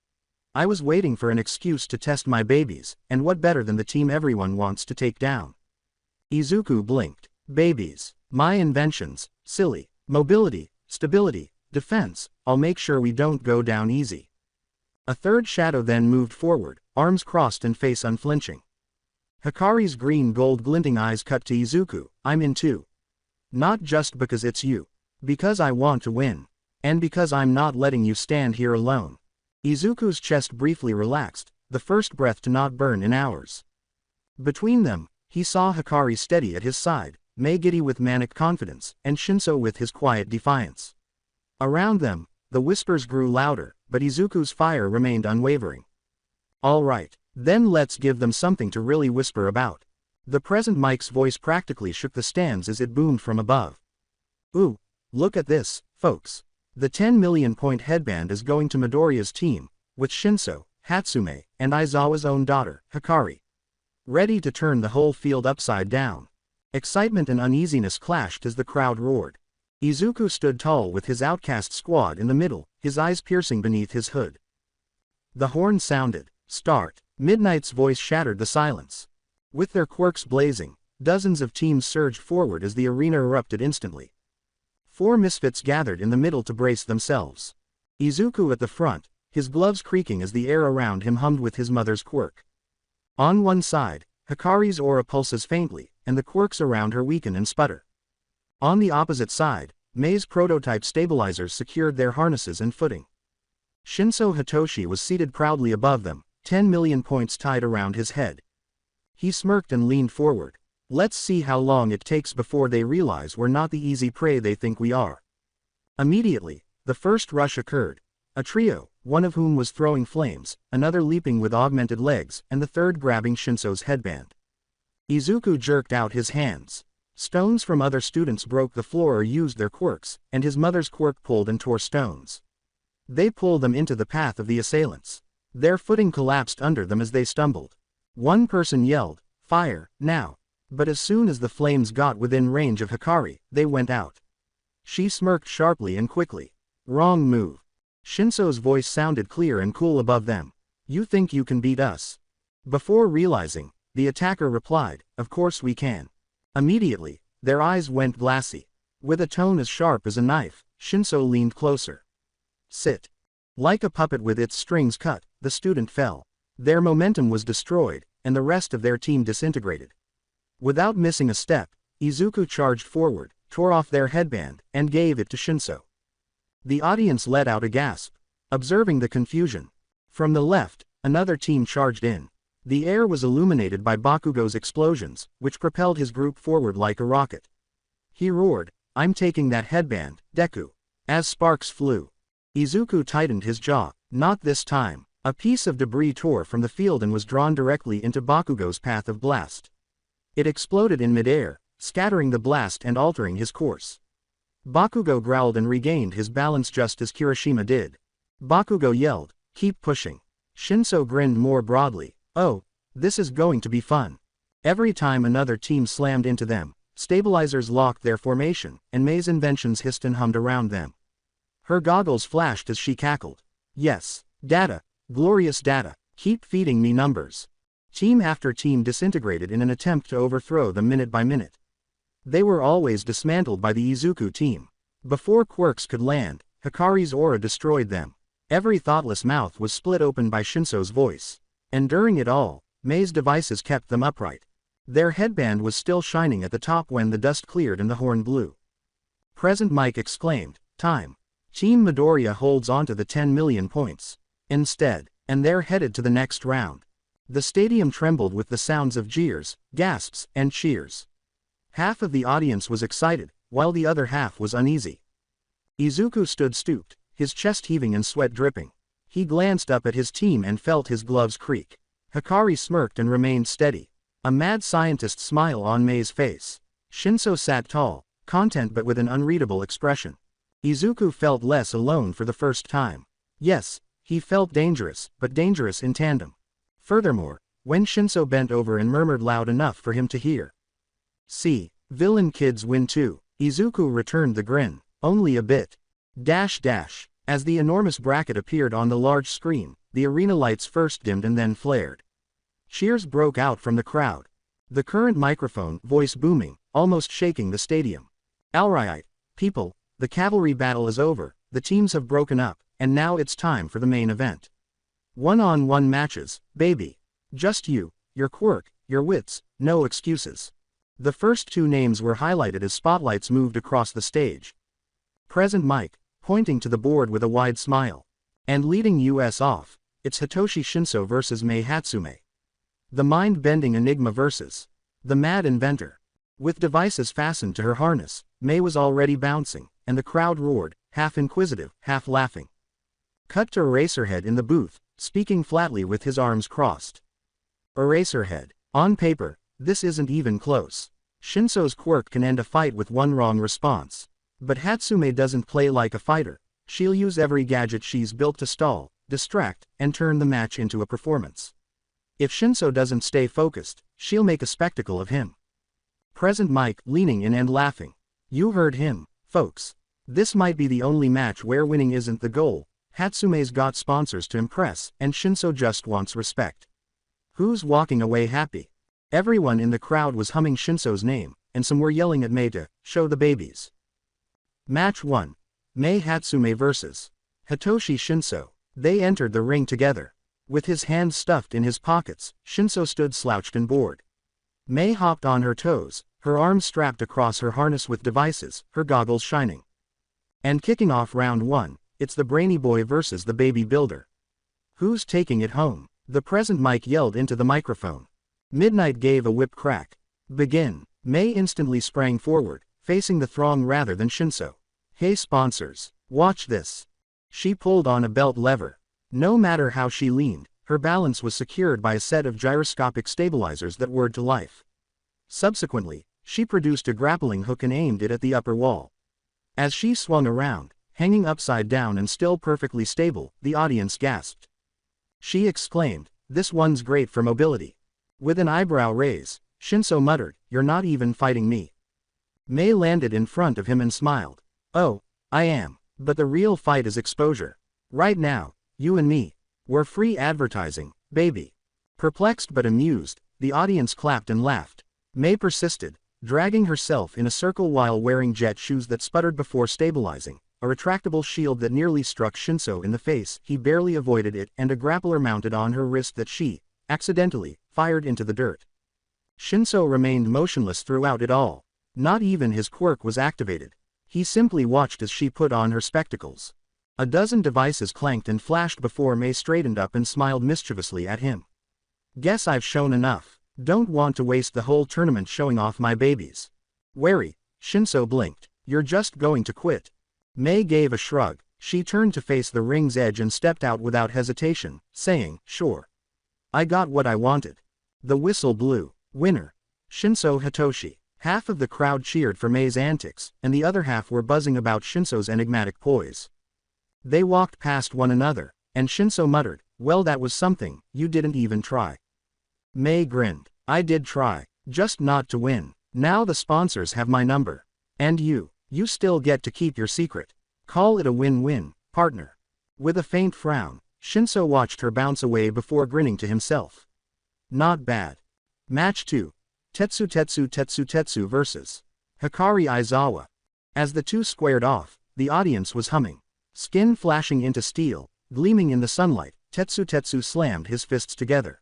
I was waiting for an excuse to test my babies, and what better than the team everyone wants to take down. Izuku blinked. Babies. My inventions, silly. Mobility, stability, defense, I'll make sure we don't go down easy. A third shadow then moved forward, arms crossed and face unflinching. Hikari's green gold glinting eyes cut to Izuku. I'm in too. Not just because it's you. Because I want to win. And because I'm not letting you stand here alone. Izuku's chest briefly relaxed, the first breath to not burn in hours. Between them, he saw Hikari steady at his side, Mei giddy with manic confidence, and Shinso with his quiet defiance. Around them, the whispers grew louder, but Izuku's fire remained unwavering. All right, then let's give them something to really whisper about. The present Mike's voice practically shook the stands as it boomed from above. Ooh, look at this, folks. The 10 million point headband is going to Midoriya's team, with Shinso, Hatsume, and Aizawa's own daughter, Hikari. Ready to turn the whole field upside down. Excitement and uneasiness clashed as the crowd roared. Izuku stood tall with his outcast squad in the middle, his eyes piercing beneath his hood. The horn sounded. Start. Midnight's voice shattered the silence. With their quirks blazing, dozens of teams surged forward as the arena erupted instantly. 4 misfits gathered in the middle to brace themselves. Izuku at the front, his gloves creaking as the air around him hummed with his mother's quirk. On one side, Hikari's aura pulses faintly, and the quirks around her weaken and sputter. On the opposite side, Mei's prototype stabilizers secured their harnesses and footing. Shinso Hitoshi was seated proudly above them, 10 million points tied around his head. He smirked and leaned forward. Let's see how long it takes before they realize we're not the easy prey they think we are. Immediately, the first rush occurred. A trio, one of whom was throwing flames, another leaping with augmented legs, and the third grabbing Shinso's headband. Izuku jerked out his hands. Stones from other students broke the floor or used their quirks, and his mother's quirk pulled and tore stones. They pulled them into the path of the assailants. Their footing collapsed under them as they stumbled. One person yelled, "Fire, now!" But as soon as the flames got within range of Hikari, they went out. She smirked sharply and quickly. Wrong move. Shinso's voice sounded clear and cool above them. You think you can beat us? Before realizing, the attacker replied, of course we can. Immediately, their eyes went glassy. With a tone as sharp as a knife, Shinso leaned closer. Sit. Like a puppet with its strings cut, the student fell. Their momentum was destroyed, and the rest of their team disintegrated. Without missing a step, Izuku charged forward, tore off their headband, and gave it to Shinso. The audience let out a gasp, observing the confusion. From the left, another team charged in. The air was illuminated by Bakugo's explosions, which propelled his group forward like a rocket. He roared, I'm taking that headband, Deku. As sparks flew. Izuku tightened his jaw. Not this time. A piece of debris tore from the field and was drawn directly into Bakugo's path of blast. It exploded in midair, scattering the blast and altering his course. Bakugo growled and regained his balance just as Kirishima did. Bakugo yelled, keep pushing. Shinso grinned more broadly. Oh, this is going to be fun. Every time another team slammed into them, stabilizers locked their formation, and Mei's inventions hissed and hummed around them. Her goggles flashed as she cackled. Yes, data, glorious data, keep feeding me numbers. Team after team disintegrated in an attempt to overthrow them minute by minute. They were always dismantled by the Izuku team. Before quirks could land, Hikari's aura destroyed them. Every thoughtless mouth was split open by Shinso's voice. And during it all, Mei's devices kept them upright. Their headband was still shining at the top when the dust cleared and the horn blew. Present Mike exclaimed, "Time." Team Midoriya holds onto the 10 million points. Instead, and they're headed to the next round. The stadium trembled with the sounds of jeers, gasps, and cheers. Half of the audience was excited, while the other half was uneasy. Izuku stood stooped, his chest heaving and sweat dripping. He glanced up at his team and felt his gloves creak. Hikari smirked and remained steady, a mad scientist smile on Mei's face. Shinso sat tall, content but with an unreadable expression. Izuku felt less alone for the first time. Yes, he felt dangerous, but dangerous in tandem. Furthermore, when Shinso bent over and murmured loud enough for him to hear, "See, villain kids win too," Izuku returned the grin, only a bit. As the enormous bracket appeared on the large screen, the arena lights first dimmed and then flared. Cheers broke out from the crowd. The current microphone voice booming, almost shaking the stadium. "Alright, people, the cavalry battle is over, the teams have broken up, and now it's time for the main event. One-on-one matches, baby. Just you, your quirk, your wits, no excuses." The first two names were highlighted as spotlights moved across the stage. Present Mike, pointing to the board with a wide smile. And leading US off, it's Hitoshi Shinso versus Mei Hatsume. The mind-bending enigma versus the mad inventor. With devices fastened to her harness, Mei was already bouncing, and the crowd roared, half inquisitive, half laughing. Cut to Eraserhead in the booth, speaking flatly with his arms crossed. Eraserhead. On paper, this isn't even close. Shinso's quirk can end a fight with one wrong response. But Hatsume doesn't play like a fighter. She'll use every gadget she's built to stall, distract, and turn the match into a performance. If Shinso doesn't stay focused, she'll make a spectacle of him. Present Mike leaning in and laughing. You heard him, folks. This might be the only match where winning isn't the goal. Hatsume's got sponsors to impress, and Shinso just wants respect. Who's walking away happy? Everyone in the crowd was humming Shinso's name, and some were yelling at Mei to show the babies. Match 1. Mei Hatsume vs. Hitoshi Shinso. They entered the ring together. With his hands stuffed in his pockets, Shinso stood slouched and bored. Mei hopped on her toes, her arms strapped across her harness with devices, her goggles shining. And kicking off round 1, it's the brainy boy versus the baby builder. Who's taking it home? The present Mike yelled into the microphone. Midnight gave a whip crack. Begin. Mei instantly sprang forward, facing the throng rather than Shinso. Hey sponsors, watch this. She pulled on a belt lever. No matter how she leaned, her balance was secured by a set of gyroscopic stabilizers that whirred to life. Subsequently, she produced a grappling hook and aimed it at the upper wall. As she swung around, hanging upside down and still perfectly stable, the audience gasped. She exclaimed, "This one's great for mobility." With an eyebrow raise, Shinso muttered, "You're not even fighting me." Mei landed in front of him and smiled. "Oh, I am, but the real fight is exposure. Right now, you and me. We're free advertising, baby." Perplexed but amused, the audience clapped and laughed. Mei persisted, dragging herself in a circle while wearing jet shoes that sputtered before stabilizing, a retractable shield that nearly struck Shinso in the face, he barely avoided it, and a grappler mounted on her wrist that she, accidentally, fired into the dirt. Shinso remained motionless throughout it all. Not even his quirk was activated. He simply watched as she put on her spectacles. A dozen devices clanked and flashed before Mei straightened up and smiled mischievously at him. "Guess I've shown enough. Don't want to waste the whole tournament showing off my babies." Wary, Shinso blinked. "You're just going to quit." Mei gave a shrug. She turned to face the ring's edge and stepped out without hesitation, saying, "Sure. I got what I wanted." The whistle blew. Winner. Shinso Hitoshi. Half of the crowd cheered for Mei's antics, and the other half were buzzing about Shinso's enigmatic poise. They walked past one another, and Shinso muttered, "Well, that was something, you didn't even try." Mei grinned. "I did try, just not to win. Now the sponsors have my number. And you still get to keep your secret. Call it a win-win, partner." With a faint frown, Shinso watched her bounce away before grinning to himself. Not bad. Match 2. Tetsu vs. Hikari Aizawa. As the two squared off, the audience was humming. Skin flashing into steel, gleaming in the sunlight, Tetsu slammed his fists together.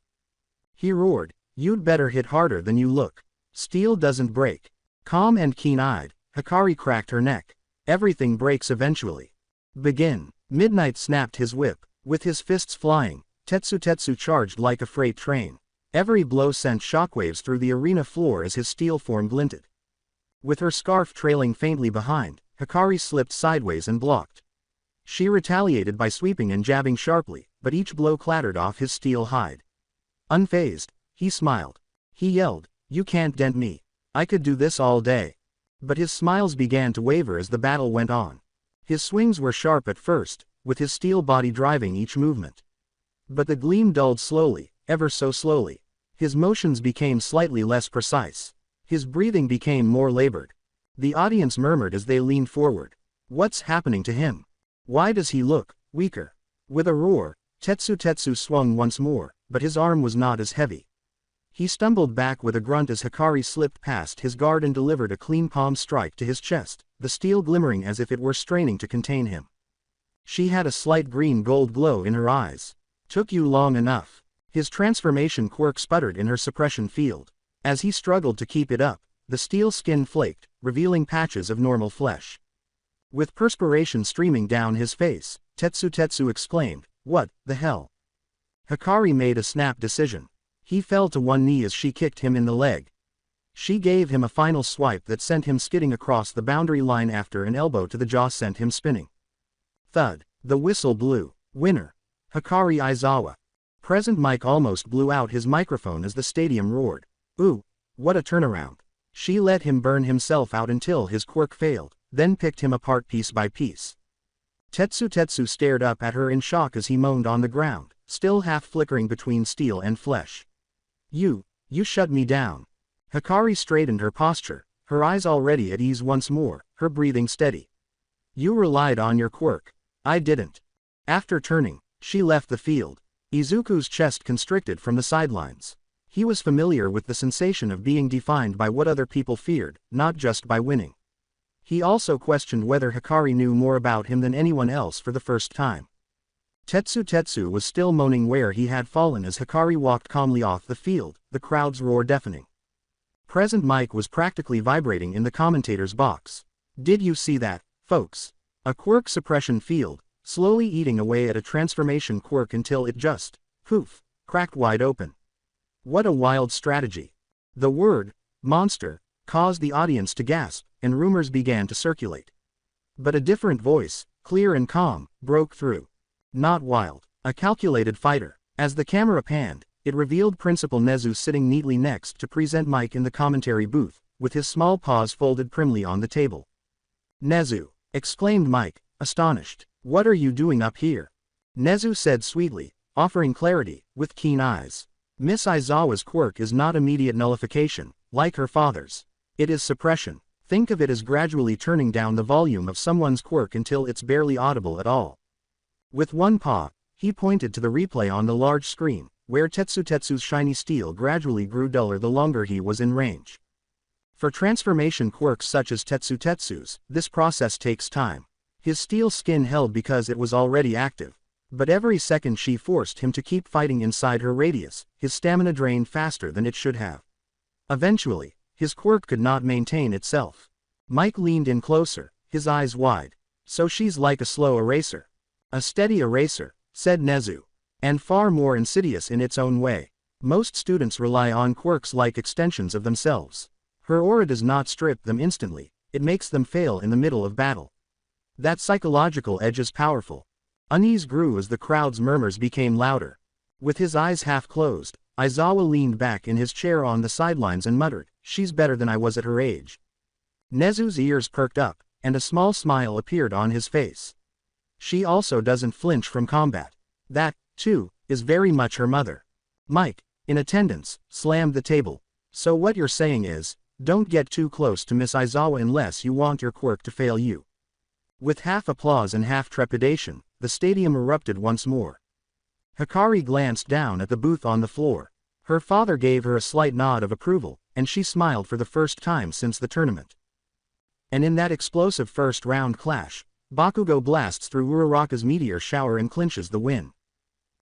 He roared, "You'd better hit harder than you look. Steel doesn't break." Calm and keen-eyed, Hikari cracked her neck. "Everything breaks eventually. Begin." Midnight snapped his whip. With his fists flying, Tetsu charged like a freight train. Every blow sent shockwaves through the arena floor as his steel form glinted. With her scarf trailing faintly behind, Hikari slipped sideways and blocked. She retaliated by sweeping and jabbing sharply, but each blow clattered off his steel hide. Unfazed, he smiled. He yelled, "You can't dent me. I could do this all day." But his smiles began to waver as the battle went on. His swings were sharp at first, with his steel body driving each movement. But the gleam dulled slowly, ever so slowly. His motions became slightly less precise. His breathing became more labored. The audience murmured as they leaned forward. "What's happening to him? Why does he look weaker?" With a roar, Tetsu swung once more, but his arm was not as heavy. He stumbled back with a grunt as Hikari slipped past his guard and delivered a clean palm strike to his chest, the steel glimmering as if it were straining to contain him. She had a slight green-gold glow in her eyes. "Took you long enough." His transformation quirk sputtered in her suppression field. As he struggled to keep it up, the steel skin flaked, revealing patches of normal flesh. With perspiration streaming down his face, Tetsu exclaimed, "What the hell?" Hikari made a snap decision. He fell to one knee as she kicked him in the leg. She gave him a final swipe that sent him skidding across the boundary line after an elbow to the jaw sent him spinning. Thud. The whistle blew. Winner. Hikari Aizawa. Present Mike almost blew out his microphone as the stadium roared. Ooh, what a turnaround. She let him burn himself out until his quirk failed, then picked him apart piece by piece. Tetsu stared up at her in shock as he moaned on the ground, still half flickering between steel and flesh. You shut me down." Hikari straightened her posture, her eyes already at ease once more, her breathing steady. "You relied on your quirk. I didn't." After turning, she left the field. Izuku's chest constricted from the sidelines. He was familiar with the sensation of being defined by what other people feared, not just by winning. He also questioned whether Hikari knew more about him than anyone else for the first time. Tetsu was still moaning where he had fallen as Hikari walked calmly off the field, the crowd's roar deafening. Present Mike was practically vibrating in the commentator's box. "Did you see that, folks? A quirk suppression field, slowly eating away at a transformation quirk until it just, poof, cracked wide open. What a wild strategy." The word, monster, caused the audience to gasp, and rumors began to circulate. But a different voice, clear and calm, broke through. "Not wild. A calculated fighter." As the camera panned, it revealed Principal Nezu sitting neatly next to Present Mike in the commentary booth, with his small paws folded primly on the table. "Nezu," exclaimed Mike, astonished. "What are you doing up here?" Nezu said sweetly, offering clarity, with keen eyes. "Miss Aizawa's quirk is not immediate nullification, like her father's. It is suppression. Think of it as gradually turning down the volume of someone's quirk until it's barely audible at all." With one paw, he pointed to the replay on the large screen, where Tetsu's shiny steel gradually grew duller the longer he was in range. For transformation quirks such as Tetsu's, this process takes time. His steel skin held because it was already active. But every second she forced him to keep fighting inside her radius, his stamina drained faster than it should have. Eventually, his quirk could not maintain itself. Mike leaned in closer, his eyes wide. "So she's like a slow eraser." "A steady eraser," said Nezu. "And far more insidious in its own way. Most students rely on quirks like extensions of themselves. Her aura does not strip them instantly, it makes them fail in the middle of battle. That psychological edge is powerful." Unease grew as the crowd's murmurs became louder. With his eyes half closed, Aizawa leaned back in his chair on the sidelines and muttered, "She's better than I was at her age." Nezu's ears perked up, and a small smile appeared on his face. "She also doesn't flinch from combat. That, too, is very much her mother." Mike, in attendance, slammed the table. "So what you're saying is, don't get too close to Miss Aizawa unless you want your quirk to fail you." With half applause and half trepidation, the stadium erupted once more. Hikari glanced down at the booth on the floor. Her father gave her a slight nod of approval, and she smiled for the first time since the tournament. And in that explosive first-round clash, Bakugo blasts through Uraraka's meteor shower and clinches the win.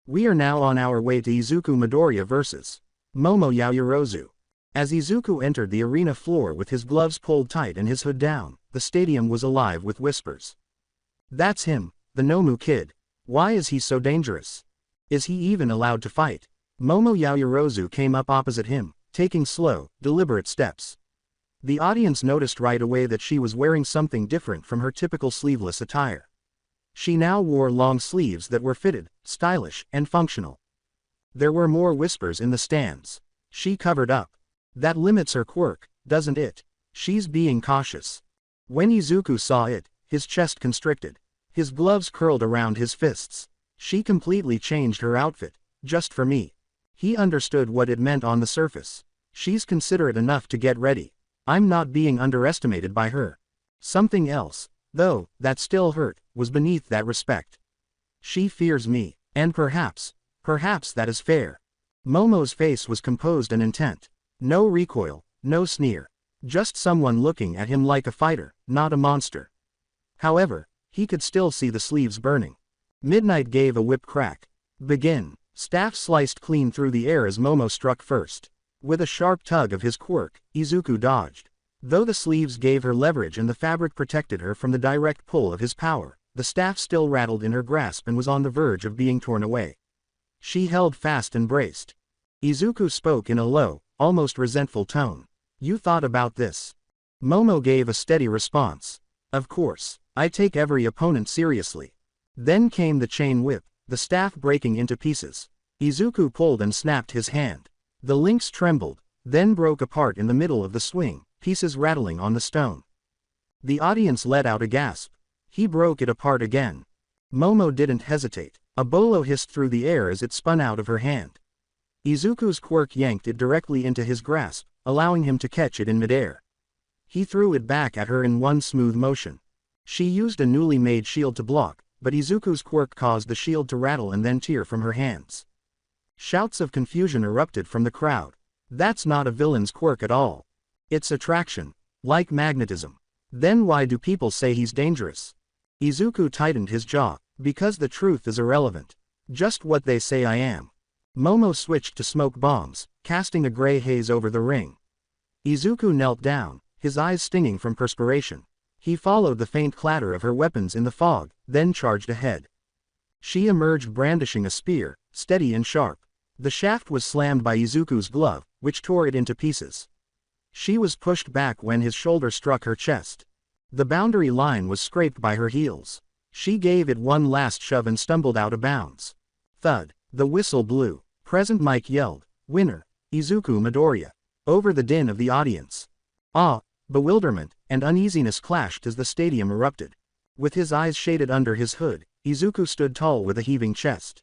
We are now on our way to Izuku Midoriya vs. Momo Yaoyorozu. As Izuku entered the arena floor with his gloves pulled tight and his hood down, the stadium was alive with whispers. That's him, the Nomu kid. Why is he so dangerous? Is he even allowed to fight? Momo Yaoyorozu came up opposite him, taking slow, deliberate steps. The audience noticed right away that she was wearing something different from her typical sleeveless attire. She now wore long sleeves that were fitted, stylish, and functional. There were more whispers in the stands. She covered up. That limits her quirk, doesn't it? She's being cautious. When Izuku saw it, his chest constricted. His gloves curled around his fists. She completely changed her outfit, just for me. He understood what it meant on the surface. She's considerate enough to get ready. I'm not being underestimated by her. Something else, though, that still hurt, was beneath that respect. She fears me, and perhaps that is fair. Momo's face was composed and intent. No recoil, no sneer. Just someone looking at him like a fighter, not a monster. However, he could still see the sleeves burning. Midnight gave a whip crack. Begin. Staff sliced clean through the air as Momo struck first. With a sharp tug of his quirk, Izuku dodged. Though the sleeves gave her leverage and the fabric protected her from the direct pull of his power, the staff still rattled in her grasp and was on the verge of being torn away. She held fast and braced. Izuku spoke in a low, almost resentful tone. You thought about this? Momo gave a steady response. Of course, I take every opponent seriously. Then came the chain whip, the staff breaking into pieces. Izuku pulled and snapped his hand. The links trembled, then broke apart in the middle of the swing, pieces rattling on the stone. The audience let out a gasp. He broke it apart again. Momo didn't hesitate. A bolo hissed through the air as it spun out of her hand. Izuku's quirk yanked it directly into his grasp, allowing him to catch it in midair. He threw it back at her in one smooth motion. She used a newly made shield to block, but Izuku's quirk caused the shield to rattle and then tear from her hands. Shouts of confusion erupted from the crowd. That's not a villain's quirk at all. It's attraction. Like magnetism. Then why do people say he's dangerous? Izuku tightened his jaw. Because the truth is irrelevant. Just what they say I am. Momo switched to smoke bombs, casting a gray haze over the ring. Izuku knelt down, his eyes stinging from perspiration. He followed the faint clatter of her weapons in the fog, then charged ahead. She emerged brandishing a spear, steady and sharp. The shaft was slammed by Izuku's glove, which tore it into pieces. She was pushed back when his shoulder struck her chest. The boundary line was scraped by her heels. She gave it one last shove and stumbled out of bounds. Thud. The whistle blew. Present Mike yelled, "Winner, Izuku Midoriya." Over the din of the audience. Awe, bewilderment, and uneasiness clashed as the stadium erupted. With his eyes shaded under his hood, Izuku stood tall with a heaving chest.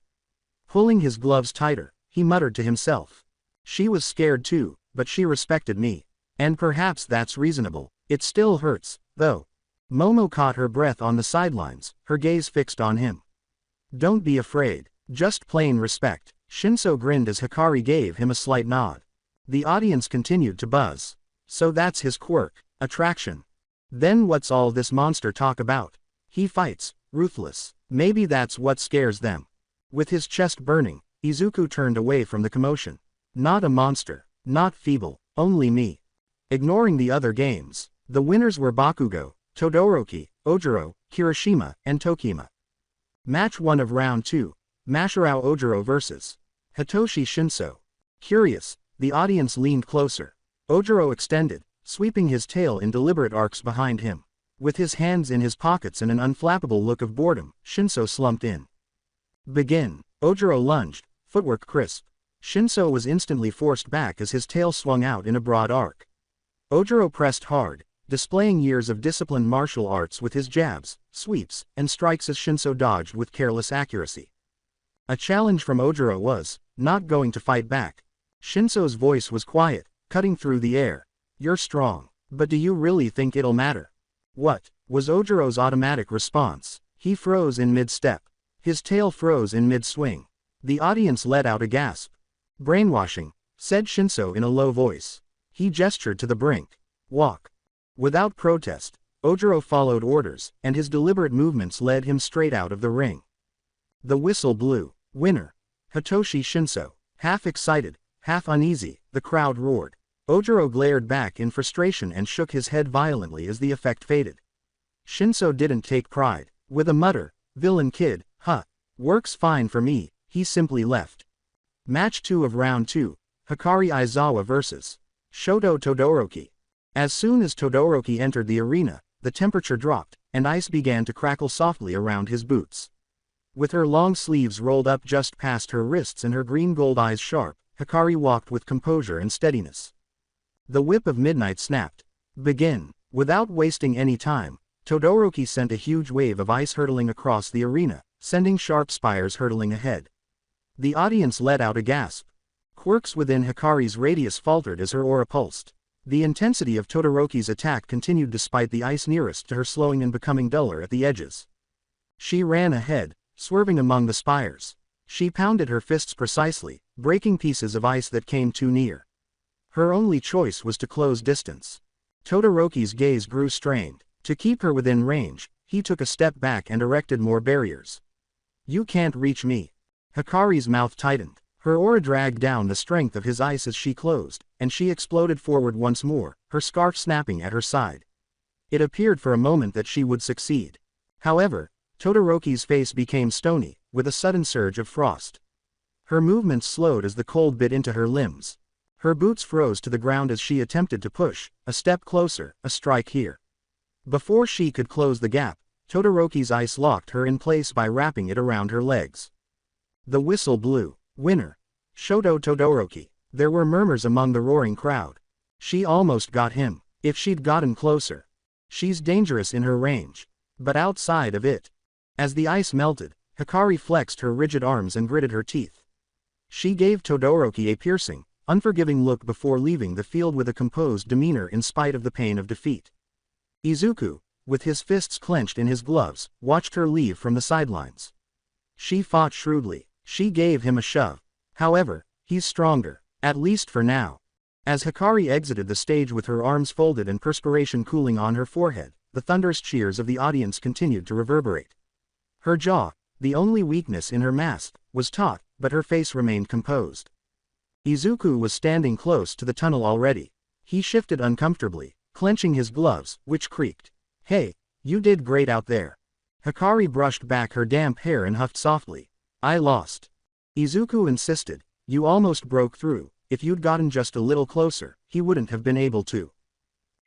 Pulling his gloves tighter, he muttered to himself. She was scared too, but she respected me. And perhaps that's reasonable. It still hurts, though. Momo caught her breath on the sidelines, her gaze fixed on him. Don't be afraid, just plain respect. Shinso grinned as Hikari gave him a slight nod. The audience continued to buzz. So that's his quirk, attraction. Then what's all this monster talk about? He fights, ruthless. Maybe that's what scares them. With his chest burning, Izuku turned away from the commotion. Not a monster, not feeble, only me. Ignoring the other games, the winners were Bakugo, Todoroki, Ojiro, Kirishima, and Tokima. Match 1 of Round 2, Mashirao Ojiro vs. Hitoshi Shinso. Curious, the audience leaned closer. Ojiro extended, sweeping his tail in deliberate arcs behind him. With his hands in his pockets and an unflappable look of boredom, Shinso slumped in. Begin. Ojiro lunged, footwork crisp. Shinso was instantly forced back as his tail swung out in a broad arc. Ojiro pressed hard, displaying years of disciplined martial arts with his jabs, sweeps, and strikes as Shinso dodged with careless accuracy. A challenge from Ojiro was not going to fight back. Shinso's voice was quiet, cutting through the air. You're strong, but do you really think it'll matter? What? Was Ojiro's automatic response. He froze in mid-step. His tail froze in mid-swing. The audience let out a gasp. Brainwashing, said Shinso in a low voice. He gestured to the brink. Walk. Without protest, Ojiro followed orders, and his deliberate movements led him straight out of the ring. The whistle blew. Winner. Hitoshi Shinso. Half excited, Half uneasy, the crowd roared. Ojiro glared back in frustration and shook his head violently as the effect faded. Shinso didn't take pride. With a mutter, "Villain kid, huh. Works fine for me," he simply left. Match 2 of Round 2, Hikari Aizawa vs. Shoto Todoroki. As soon as Todoroki entered the arena, the temperature dropped, and ice began to crackle softly around his boots. With her long sleeves rolled up just past her wrists and her green-gold eyes sharp, Hikari walked with composure and steadiness. The whip of midnight snapped. "Begin." Without wasting any time, Todoroki sent a huge wave of ice hurtling across the arena, sending sharp spires hurtling ahead. The audience let out a gasp. Quirks within Hikari's radius faltered as her aura pulsed. The intensity of Todoroki's attack continued despite the ice nearest to her slowing and becoming duller at the edges. She ran ahead, swerving among the spires. She pounded her fists precisely, breaking pieces of ice that came too near. Her only choice was to close distance. Todoroki's gaze grew strained. To keep her within range, he took a step back and erected more barriers. "You can't reach me." Hikari's mouth tightened. Her aura dragged down the strength of his ice as she closed, and she exploded forward once more, her scarf snapping at her side. It appeared for a moment that she would succeed. However, Todoroki's face became stony, with a sudden surge of frost. Her movements slowed as the cold bit into her limbs. Her boots froze to the ground as she attempted to push, a step closer, a strike here. Before she could close the gap, Todoroki's ice locked her in place by wrapping it around her legs. The whistle blew. "Winner. Shoto Todoroki." There were murmurs among the roaring crowd. "She almost got him. If she'd gotten closer. She's dangerous in her range. But outside of it." As the ice melted, Hikari flexed her rigid arms and gritted her teeth. She gave Todoroki a piercing, unforgiving look before leaving the field with a composed demeanor in spite of the pain of defeat. Izuku, with his fists clenched in his gloves, watched her leave from the sidelines. She fought shrewdly. She gave him a shove. However, he's stronger, at least for now. As Hikari exited the stage with her arms folded and perspiration cooling on her forehead, the thunderous cheers of the audience continued to reverberate. Her jaw, the only weakness in her mask, was taut, but her face remained composed. Izuku was standing close to the tunnel already. He shifted uncomfortably, clenching his gloves, which creaked. "Hey, you did great out there." Hikari brushed back her damp hair and huffed softly. "I lost." Izuku insisted. "You almost broke through. If you'd gotten just a little closer, he wouldn't have been able to."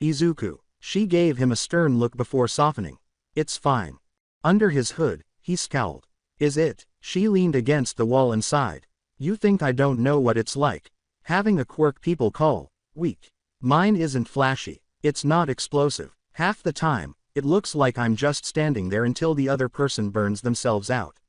"Izuku." She gave him a stern look before softening. "It's fine." Under his hood, he scowled. "Is it?" She leaned against the wall and sighed. "You think I don't know what it's like? Having a quirk people call weak. Mine isn't flashy. It's not explosive. Half the time, it looks like I'm just standing there until the other person burns themselves out."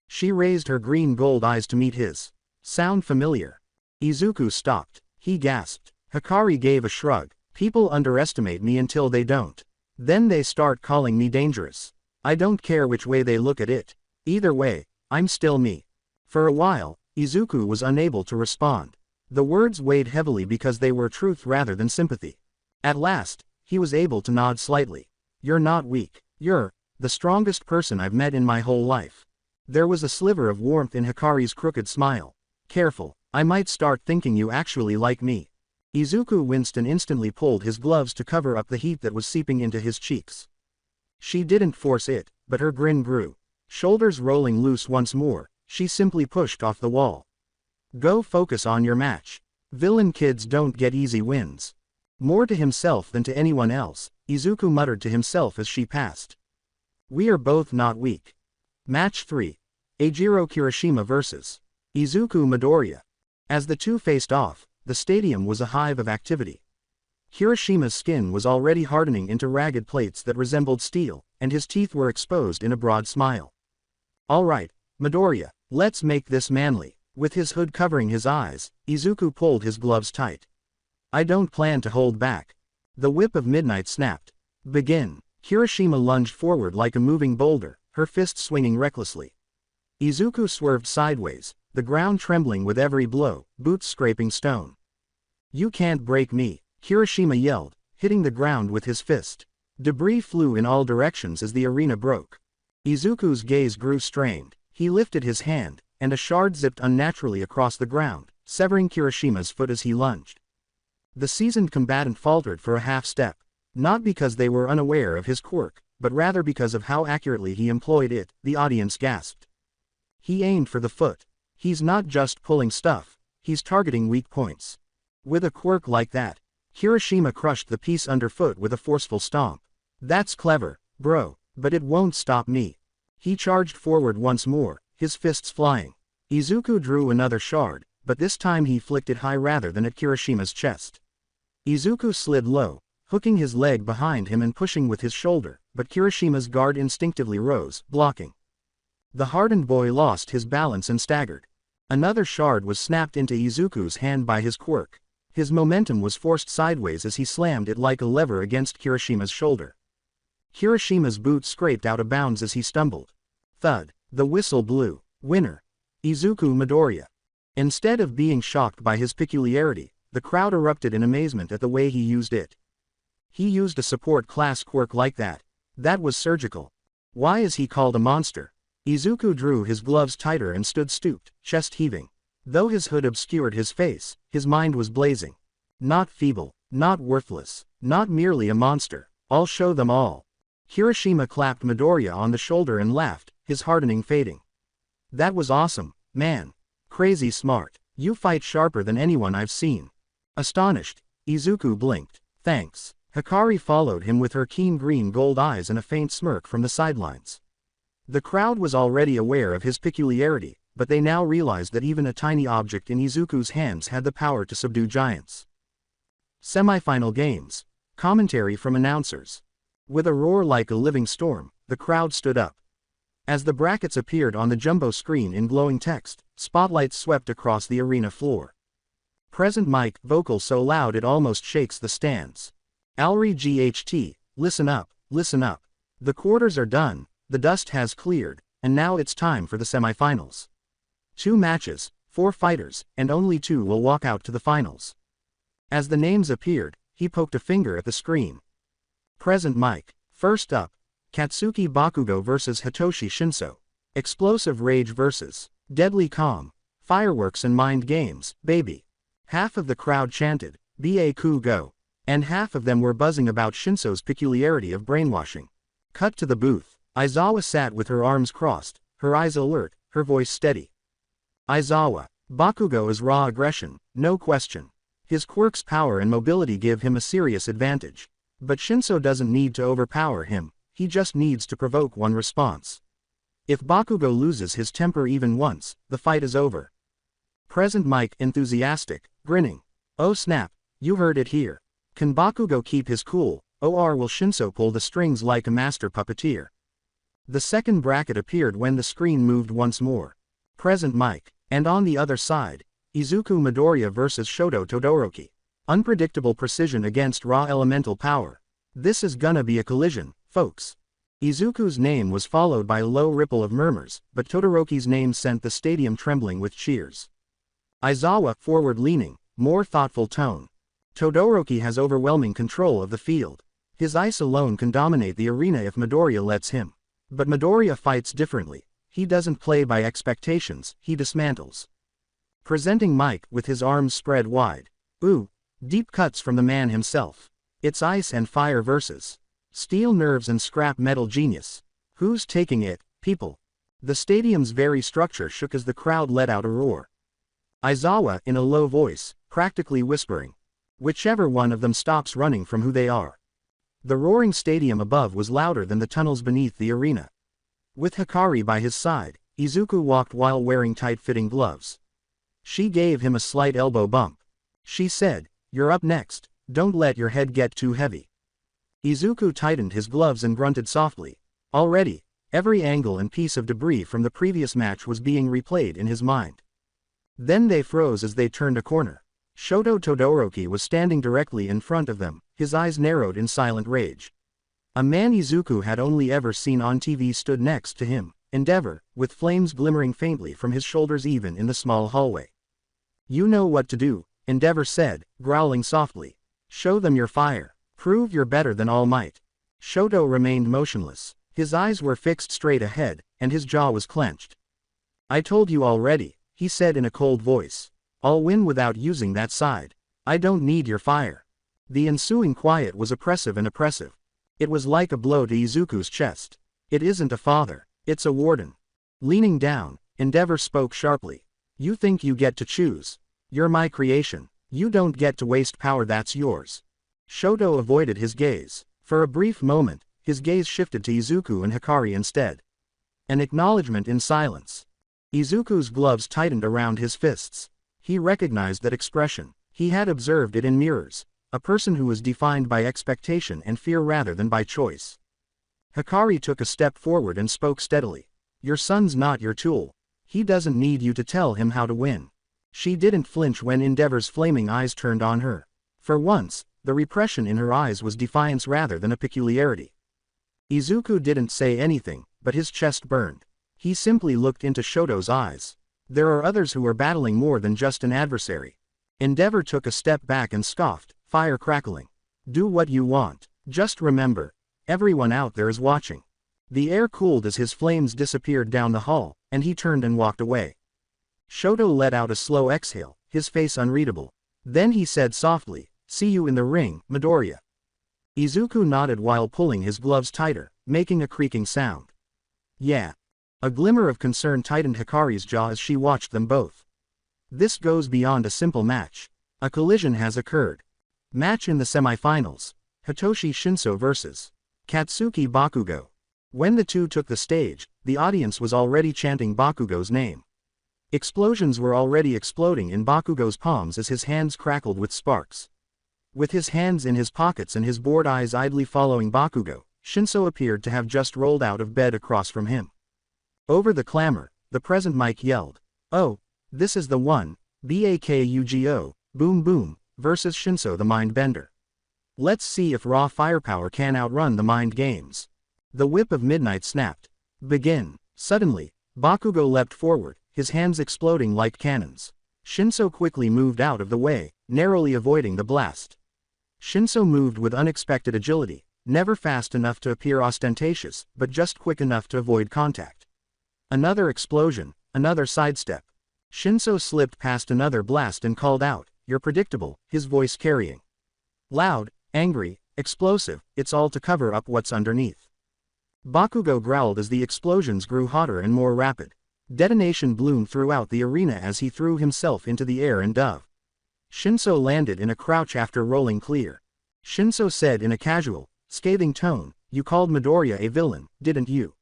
She raised her green-gold eyes to meet his. "Sound familiar?" Izuku stopped. He gasped. Hikari gave a shrug. "People underestimate me until they don't. Then they start calling me dangerous. I don't care which way they look at it. Either way, I'm still me." For a while, Izuku was unable to respond. The words weighed heavily because they were truth rather than sympathy. At last, he was able to nod slightly. "You're not weak. You're the strongest person I've met in my whole life." There was a sliver of warmth in Hikari's crooked smile. "Careful, I might start thinking you actually like me." Izuku winced and instantly pulled his gloves to cover up the heat that was seeping into his cheeks. She didn't force it, but her grin grew. Shoulders rolling loose once more, she simply pushed off the wall. "Go focus on your match. Villain kids don't get easy wins." More to himself than to anyone else, Izuku muttered to himself as she passed. "We are both not weak." Match 3. Eijiro Kirishima vs. Izuku Midoriya. As the two faced off, the stadium was a hive of activity. Kirishima's skin was already hardening into ragged plates that resembled steel, and his teeth were exposed in a broad smile. "All right, Midoriya, let's make this manly." With his hood covering his eyes, Izuku pulled his gloves tight. "I don't plan to hold back." The whip of midnight snapped. "Begin." Kirishima lunged forward like a moving boulder, her fists swinging recklessly. Izuku swerved sideways, the ground trembling with every blow, boots scraping stone. "You can't break me," Kirishima yelled, hitting the ground with his fist. Debris flew in all directions as the arena broke. Izuku's gaze grew strained. He lifted his hand, and a shard zipped unnaturally across the ground, severing Kirishima's foot as he lunged. The seasoned combatant faltered for a half step, not because they were unaware of his quirk, but rather because of how accurately he employed it. The audience gasped. He aimed for the foot. He's not just pulling stuff, he's targeting weak points. With a quirk like that, Kirishima crushed the piece underfoot with a forceful stomp. That's clever, bro, but it won't stop me. He charged forward once more, his fists flying. Izuku drew another shard, but this time he flicked it high rather than at Kirishima's chest. Izuku slid low, hooking his leg behind him and pushing with his shoulder, but Kirishima's guard instinctively rose, blocking. The hardened boy lost his balance and staggered. Another shard was snapped into Izuku's hand by his quirk. His momentum was forced sideways as he slammed it like a lever against Kirishima's shoulder. Kirishima's boot scraped out of bounds as he stumbled. Thud. The whistle blew. Winner. Izuku Midoriya. Instead of being shocked by his peculiarity, the crowd erupted in amazement at the way he used it. He used a support class quirk like that. That was surgical. Why is he called a monster? Izuku drew his gloves tighter and stood stooped, chest heaving. Though his hood obscured his face, his mind was blazing. Not feeble, not worthless, not merely a monster. I'll show them all. Kirishima clapped Midoriya on the shoulder and laughed, his hardening fading. That was awesome, man. Crazy smart. You fight sharper than anyone I've seen. Astonished, Izuku blinked. Thanks. Hikari followed him with her keen green-gold eyes and a faint smirk from the sidelines. The crowd was already aware of his peculiarity, but they now realized that even a tiny object in Izuku's hands had the power to subdue giants. Semifinal games. Commentary from announcers. With a roar like a living storm, the crowd stood up. As the brackets appeared on the jumbo screen in glowing text, spotlights swept across the arena floor. Present mic, vocal so loud it almost shakes the stands. Alri GHT, listen up, listen up. The quarters are done, the dust has cleared, and now it's time for the semifinals. 2 matches, 4 fighters, and only 2 will walk out to the finals. As the names appeared, he poked a finger at the screen. Present mic. First up, Katsuki Bakugo vs Hitoshi Shinso. Explosive Rage vs Deadly Calm. Fireworks and mind games, baby. Half of the crowd chanted, Baku go. And half of them were buzzing about Shinso's peculiarity of brainwashing. Cut to the booth. Aizawa sat with her arms crossed, her eyes alert, her voice steady. Aizawa. Bakugo is raw aggression, no question. His quirk's power and mobility give him a serious advantage. But Shinso doesn't need to overpower him, he just needs to provoke one response. If Bakugo loses his temper even once, the fight is over. Present mic enthusiastic, grinning. Oh snap, you heard it here. Can Bakugo keep his cool, or will Shinso pull the strings like a master puppeteer? The second bracket appeared when the screen moved once more. Present mic. And on the other side, Izuku Midoriya vs Shoto Todoroki. Unpredictable precision against raw elemental power. This is gonna be a collision, folks. Izuku's name was followed by a low ripple of murmurs, but Todoroki's name sent the stadium trembling with cheers. Aizawa, forward-leaning, more thoughtful tone. Todoroki has overwhelming control of the field. His ice alone can dominate the arena if Midoriya lets him. But Midoriya fights differently. He doesn't play by expectations, he dismantles. Presenting Mike with his arms spread wide. Ooh, deep cuts from the man himself. It's ice and fire versus steel nerves and scrap metal genius. Who's taking it, people? The stadium's very structure shook as the crowd let out a roar. Aizawa, in a low voice, practically whispering. Whichever one of them stops running from who they are. The roaring stadium above was louder than the tunnels beneath the arena. With Hikari by his side, Izuku walked while wearing tight-fitting gloves. She gave him a slight elbow bump. She said, "You're up next, don't let your head get too heavy." Izuku tightened his gloves and grunted softly. Already, every angle and piece of debris from the previous match was being replayed in his mind. Then they froze as they turned a corner. Shoto Todoroki was standing directly in front of them, his eyes narrowed in silent rage. A man Izuku had only ever seen on TV stood next to him, Endeavor, with flames glimmering faintly from his shoulders even in the small hallway. "You know what to do," Endeavor said, growling softly. "Show them your fire. Prove you're better than All Might." Shoto remained motionless. His eyes were fixed straight ahead, and his jaw was clenched. "I told you already," he said in a cold voice. I'll win without using that side. I don't need your fire. The ensuing quiet was oppressive and oppressive. It was like a blow to Izuku's chest. It isn't a father. It's a warden. Leaning down, Endeavor spoke sharply. You think you get to choose. You're my creation. You don't get to waste power that's yours. Shoto avoided his gaze. For a brief moment, his gaze shifted to Izuku and Hikari instead. An acknowledgement in silence. Izuku's gloves tightened around his fists. He recognized that expression. He had observed it in mirrors. A person who was defined by expectation and fear rather than by choice. Hikari took a step forward and spoke steadily. Your son's not your tool. He doesn't need you to tell him how to win. She didn't flinch when Endeavor's flaming eyes turned on her. For once, the repression in her eyes was defiance rather than a peculiarity. Izuku didn't say anything, but his chest burned. He simply looked into Shoto's eyes. There are others who are battling more than just an adversary. Endeavor took a step back and scoffed, fire crackling. Do what you want. Just remember. Everyone out there is watching. The air cooled as his flames disappeared down the hall, and he turned and walked away. Shoto let out a slow exhale, his face unreadable. Then he said softly, see you in the ring, Midoriya. Izuku nodded while pulling his gloves tighter, making a creaking sound. Yeah. A glimmer of concern tightened Hikari's jaw as she watched them both. This goes beyond a simple match. A collision has occurred. Match in the semifinals. Hitoshi Shinso vs. Katsuki Bakugo. When the two took the stage, the audience was already chanting Bakugo's name. Explosions were already exploding in Bakugo's palms as his hands crackled with sparks. With his hands in his pockets and his bored eyes idly following Bakugo, Shinso appeared to have just rolled out of bed across from him. Over the clamor, the present mic yelled, "Oh, this is the one, Bakugo, boom boom, versus Shinso the Mindbender. Let's see if raw firepower can outrun the mind games." The whip of midnight snapped. Begin. Suddenly, Bakugo leapt forward, his hands exploding like cannons. Shinso quickly moved out of the way, narrowly avoiding the blast. Shinso moved with unexpected agility, never fast enough to appear ostentatious, but just quick enough to avoid contact. Another explosion, another sidestep. Shinso slipped past another blast and called out, "You're predictable," his voice carrying. Loud, angry, explosive, it's all to cover up what's underneath. Bakugo growled as the explosions grew hotter and more rapid. Detonation bloomed throughout the arena as he threw himself into the air and dove. Shinso landed in a crouch after rolling clear. Shinso said in a casual, scathing tone, "You called Midoriya a villain, didn't you?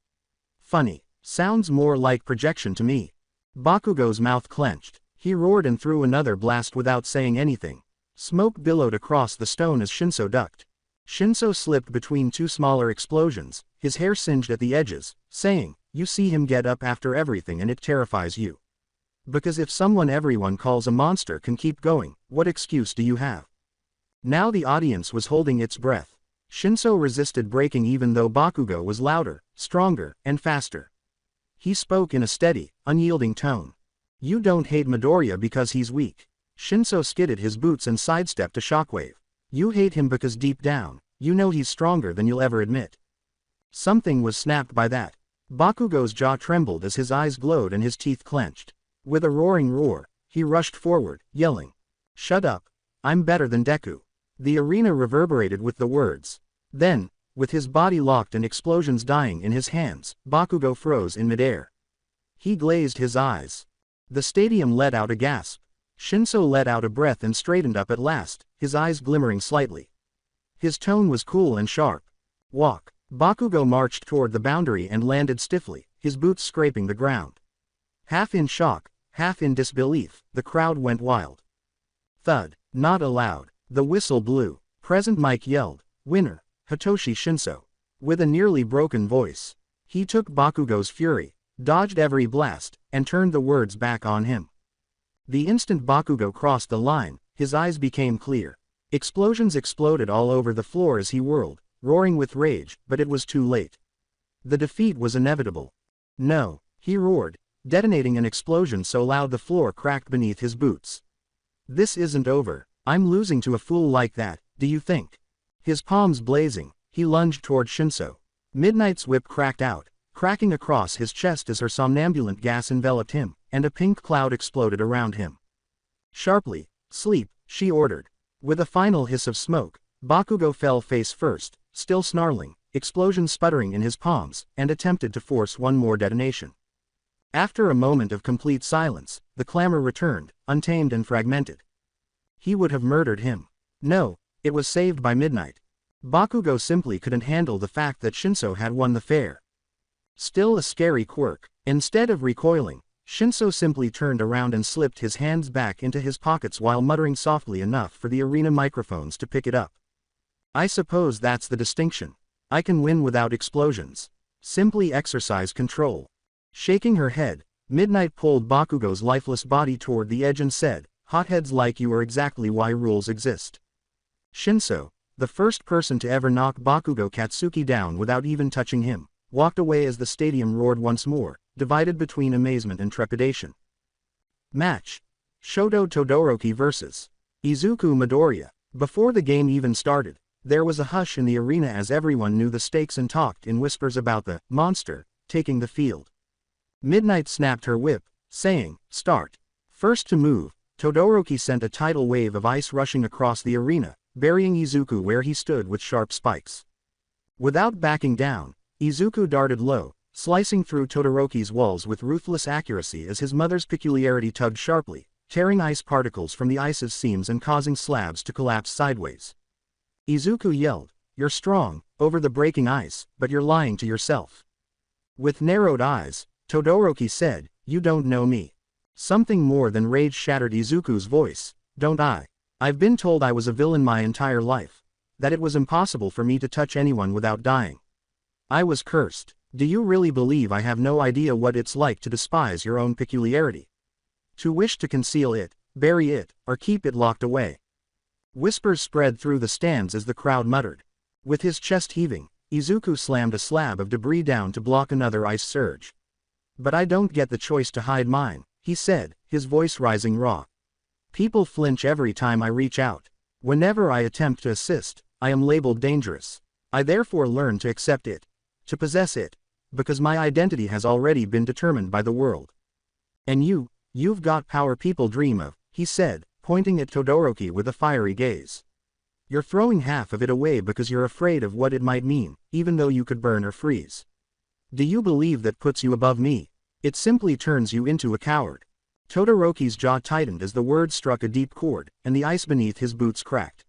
Funny. Sounds more like projection to me." Bakugo's mouth clenched. He roared and threw another blast without saying anything. Smoke billowed across the stone as Shinso ducked. Shinso slipped between two smaller explosions, his hair singed at the edges, saying, "You see him get up after everything and it terrifies you. Because if someone everyone calls a monster can keep going, what excuse do you have?" Now the audience was holding its breath. Shinso resisted breaking even though Bakugo was louder, stronger, and faster. He spoke in a steady, unyielding tone. "You don't hate Midoriya because he's weak." Shinso skidded his boots and sidestepped a shockwave. "You hate him because deep down, you know he's stronger than you'll ever admit." Something was snapped by that. Bakugo's jaw trembled as his eyes glowed and his teeth clenched. With a roaring roar, he rushed forward, yelling, "Shut up. I'm better than Deku." The arena reverberated with the words. Then, with his body locked and explosions dying in his hands, Bakugo froze in midair. He glazed his eyes. The stadium let out a gasp. Shinso let out a breath and straightened up at last, his eyes glimmering slightly. His tone was cool and sharp. "Walk." Bakugo marched toward the boundary and landed stiffly, his boots scraping the ground. Half in shock, half in disbelief, the crowd went wild. Thud. Not allowed. The whistle blew. Present mic yelled, "Winner, Hitoshi Shinso." With a nearly broken voice. He took Bakugo's fury, dodged every blast, and turned the words back on him. The instant Bakugo crossed the line, his eyes became clear. Explosions exploded all over the floor as he whirled, roaring with rage, but it was too late. The defeat was inevitable. "No," he roared, detonating an explosion so loud the floor cracked beneath his boots. "This isn't over. I'm losing to a fool like that, do you think?" His palms blazing, he lunged toward Shinso. Midnight's whip cracked out, cracking across his chest as her somnambulant gas enveloped him, and a pink cloud exploded around him. Sharply, sleep, she ordered. With a final hiss of smoke, Bakugo fell face first, still snarling, explosion sputtering in his palms, and attempted to force one more detonation. After a moment of complete silence, the clamor returned, untamed and fragmented. He would have murdered him. No, it was saved by midnight. Bakugo simply couldn't handle the fact that Shinso had won the fair. Still a scary quirk. Instead of recoiling, Shinso simply turned around and slipped his hands back into his pockets while muttering softly enough for the arena microphones to pick it up. I suppose that's the distinction. I can win without explosions. Simply exercise control. Shaking her head, Midnight pulled Bakugo's lifeless body toward the edge and said, "Hotheads like you are exactly why rules exist." Shinso, the first person to ever knock Bakugo Katsuki down without even touching him, walked away as the stadium roared once more, divided between amazement and trepidation. Match: Shoto Todoroki vs. Izuku Midoriya. Before the game even started, there was a hush in the arena as everyone knew the stakes and talked in whispers about the monster taking the field. Midnight snapped her whip, saying, "Start." First to move, Todoroki sent a tidal wave of ice rushing across the arena, burying Izuku where he stood with sharp spikes. Without backing down, Izuku darted low, slicing through Todoroki's walls with ruthless accuracy as his mother's peculiarity tugged sharply, tearing ice particles from the ice's seams and causing slabs to collapse sideways. Izuku yelled, "You're strong, over the breaking ice, but you're lying to yourself." With narrowed eyes, Todoroki said, "You don't know me." Something more than rage shattered Izuku's voice. "Don't I? I've been told I was a villain my entire life. That it was impossible for me to touch anyone without dying. I was cursed. Do you really believe I have no idea what it's like to despise your own peculiarity? To wish to conceal it, bury it, or keep it locked away?" Whispers spread through the stands as the crowd muttered. With his chest heaving, Izuku slammed a slab of debris down to block another ice surge. "But I don't get the choice to hide mine," he said, his voice rising raw. "People flinch every time I reach out. Whenever I attempt to assist, I am labeled dangerous. I therefore learn to accept it, to possess it, because my identity has already been determined by the world. And you've got power people dream of," he said, pointing at Todoroki with a fiery gaze. "You're throwing half of it away because you're afraid of what it might mean, even though you could burn or freeze. Do you believe that puts you above me? It simply turns you into a coward." Todoroki's jaw tightened as the words struck a deep chord, and the ice beneath his boots cracked.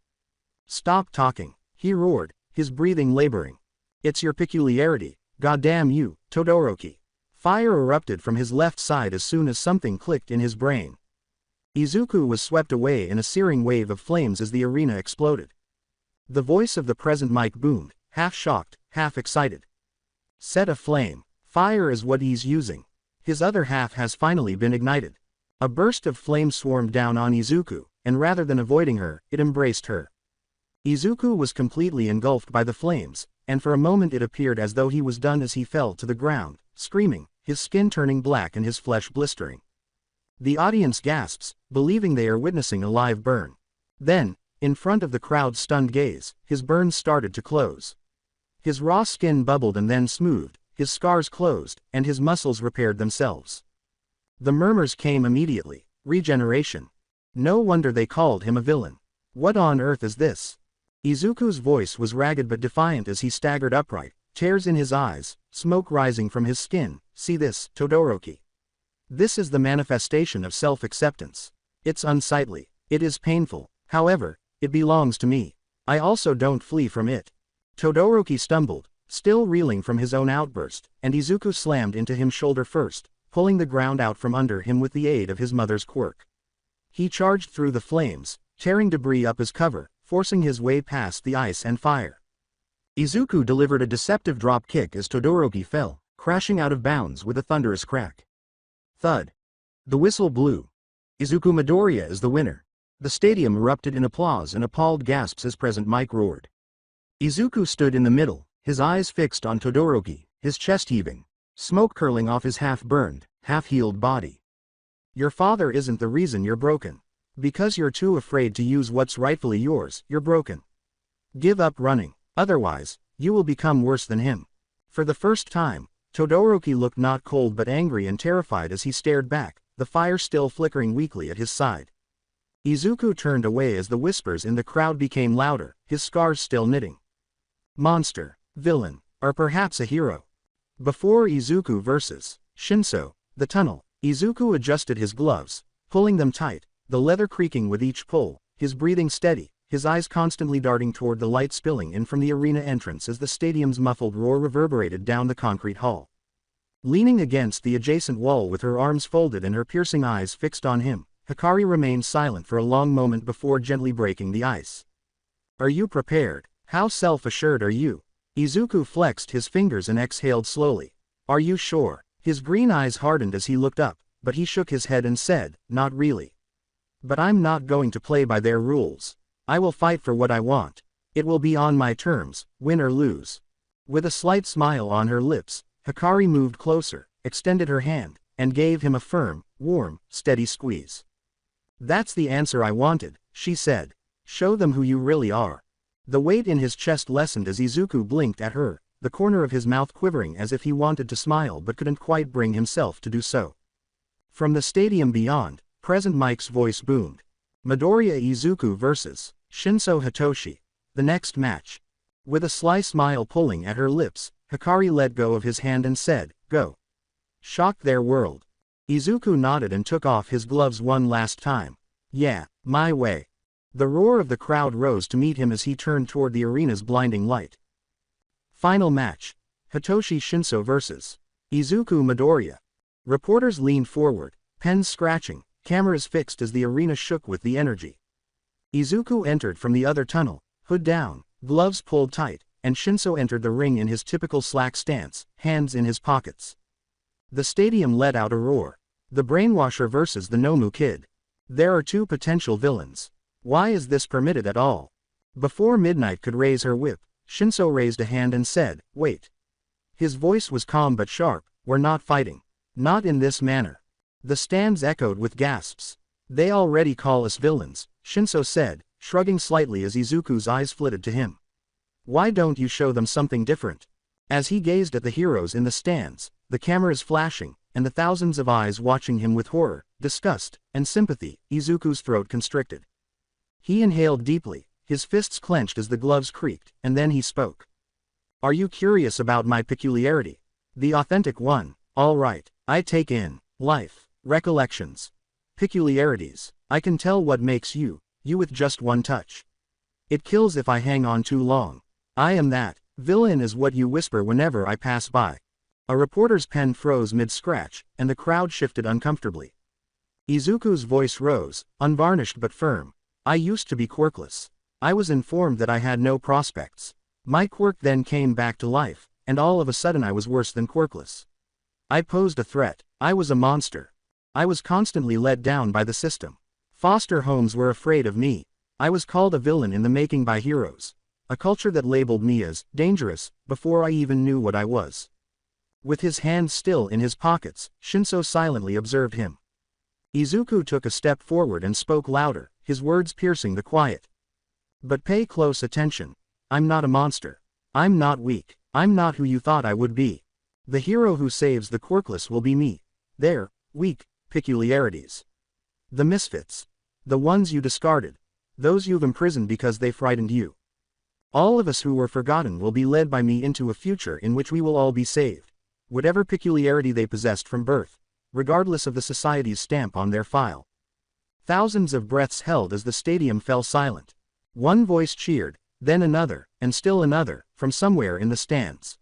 "Stop talking," he roared, his breathing laboring. "It's your peculiarity, goddamn you, Todoroki." Fire erupted from his left side as soon as something clicked in his brain. Izuku was swept away in a searing wave of flames as the arena exploded. The voice of the present mic boomed, half shocked, half excited. "Set aflame. Fire is what he's using. His other half has finally been ignited." A burst of flame swarmed down on Izuku, and rather than avoiding her, it embraced her. Izuku was completely engulfed by the flames, and for a moment it appeared as though he was done as he fell to the ground, screaming, his skin turning black and his flesh blistering. The audience gasps, believing they are witnessing a live burn. Then, in front of the crowd's stunned gaze, his burns started to close. His raw skin bubbled and then smoothed, his scars closed, and his muscles repaired themselves. The murmurs came immediately. Regeneration. No wonder they called him a villain. What on earth is this? Izuku's voice was ragged but defiant as he staggered upright, tears in his eyes, smoke rising from his skin. "See this, Todoroki. This is the manifestation of self-acceptance. It's unsightly. It is painful. However, it belongs to me. I also don't flee from it." Todoroki stumbled, still reeling from his own outburst, and Izuku slammed into him shoulder first, pulling the ground out from under him with the aid of his mother's quirk. He charged through the flames, tearing debris up as cover, forcing his way past the ice and fire. Izuku delivered a deceptive drop kick as Todoroki fell, crashing out of bounds with a thunderous crack. Thud. The whistle blew. Izuku Midoriya is the winner. The stadium erupted in applause and appalled gasps as Present Mike roared. Izuku stood in the middle, his eyes fixed on Todoroki, his chest heaving, smoke curling off his half-burned, half-healed body. "Your father isn't the reason you're broken. Because you're too afraid to use what's rightfully yours, you're broken. Give up running, otherwise, you will become worse than him." For the first time, Todoroki looked not cold but angry and terrified as he stared back, the fire still flickering weakly at his side. Izuku turned away as the whispers in the crowd became louder, his scars still knitting. Monster, villain, or perhaps a hero. Before Izuku vs. Shinso, the tunnel. Izuku adjusted his gloves, pulling them tight, the leather creaking with each pull, his breathing steady, his eyes constantly darting toward the light spilling in from the arena entrance as the stadium's muffled roar reverberated down the concrete hall. Leaning against the adjacent wall with her arms folded and her piercing eyes fixed on him, Hikari remained silent for a long moment before gently breaking the ice. Are you prepared? How self-assured are you? Izuku flexed his fingers and exhaled slowly. Are you sure? His green eyes hardened as he looked up, but he shook his head and said, not really. But I'm not going to play by their rules. I will fight for what I want. It will be on my terms, win or lose. With a slight smile on her lips, Hikari moved closer, extended her hand, and gave him a firm, warm, steady squeeze. That's the answer I wanted, she said. Show them who you really are. The weight in his chest lessened as Izuku blinked at her, the corner of his mouth quivering as if he wanted to smile but couldn't quite bring himself to do so. From the stadium beyond, Present Mike's voice boomed. Midoriya Izuku vs. Shinso Hitoshi. The next match. With a sly smile pulling at her lips, Hikari let go of his hand and said, go. Shocked their world. Izuku nodded and took off his gloves one last time. Yeah, my way. The roar of the crowd rose to meet him as he turned toward the arena's blinding light. Final match. Hitoshi Shinso vs. Izuku Midoriya. Reporters leaned forward, pens scratching, cameras fixed as the arena shook with the energy. Izuku entered from the other tunnel, hood down, gloves pulled tight, and Shinso entered the ring in his typical slack stance, hands in his pockets. The stadium let out a roar. The Brainwasher versus the Nomu Kid. There are two potential villains. Why is this permitted at all? Before Midnight could raise her whip, Shinso raised a hand and said, wait. His voice was calm but sharp, we're not fighting. Not in this manner. The stands echoed with gasps. They already call us villains, Shinso said, shrugging slightly as Izuku's eyes flitted to him. Why don't you show them something different? As he gazed at the heroes in the stands, the cameras flashing, and the thousands of eyes watching him with horror, disgust, and sympathy, Izuku's throat constricted. He inhaled deeply, his fists clenched as the gloves creaked, and then he spoke. Are you curious about my peculiarity? The authentic one. All right, I take in life, recollections, peculiarities. I can tell what makes you with just one touch. It kills if I hang on too long. I am that. Villain is what you whisper whenever I pass by. A reporter's pen froze mid-scratch, and the crowd shifted uncomfortably. Izuku's voice rose, unvarnished but firm. I used to be quirkless. I was informed that I had no prospects. My quirk then came back to life, and all of a sudden I was worse than quirkless. I posed a threat. I was a monster. I was constantly let down by the system. Foster homes were afraid of me. I was called a villain in the making by heroes. A culture that labeled me as dangerous before I even knew what I was. With his hands still in his pockets, Shinso silently observed him. Izuku took a step forward and spoke louder, his words piercing the quiet. But pay close attention. I'm not a monster. I'm not weak. I'm not who you thought I would be. The hero who saves the quirkless will be me. Their weak peculiarities. The misfits. The ones you discarded. Those you've imprisoned because they frightened you. All of us who were forgotten will be led by me into a future in which we will all be saved. Whatever peculiarity they possessed from birth, regardless of the society's stamp on their file. Thousands of breaths held as the stadium fell silent. One voice cheered, then another, and still another, from somewhere in the stands.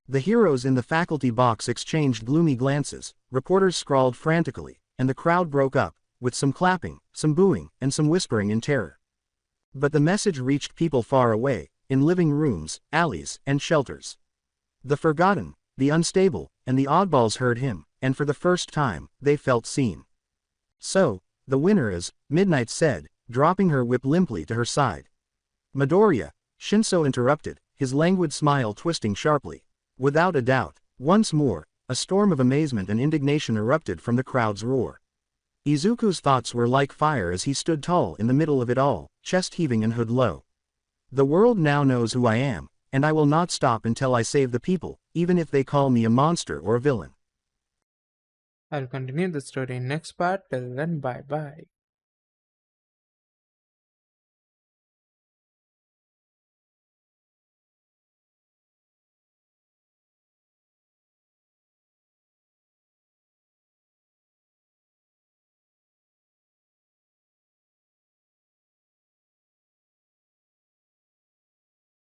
The heroes in the faculty box exchanged gloomy glances, reporters scrawled frantically, and the crowd broke up, with some clapping, some booing, and some whispering in terror. But the message reached people far away, in living rooms, alleys, and shelters. The forgotten, the unstable, and the oddballs heard him, and for the first time, they felt seen. So, the winner is, Midnight said, dropping her whip limply to her side. Midoriya, Shinso interrupted, his languid smile twisting sharply. Without a doubt. Once more, a storm of amazement and indignation erupted from the crowd's roar. Izuku's thoughts were like fire as he stood tall in the middle of it all, chest heaving and hood low. The world now knows who I am, and I will not stop until I save the people, even if they call me a monster or a villain. I'll continue the story in next part. Till then, bye bye.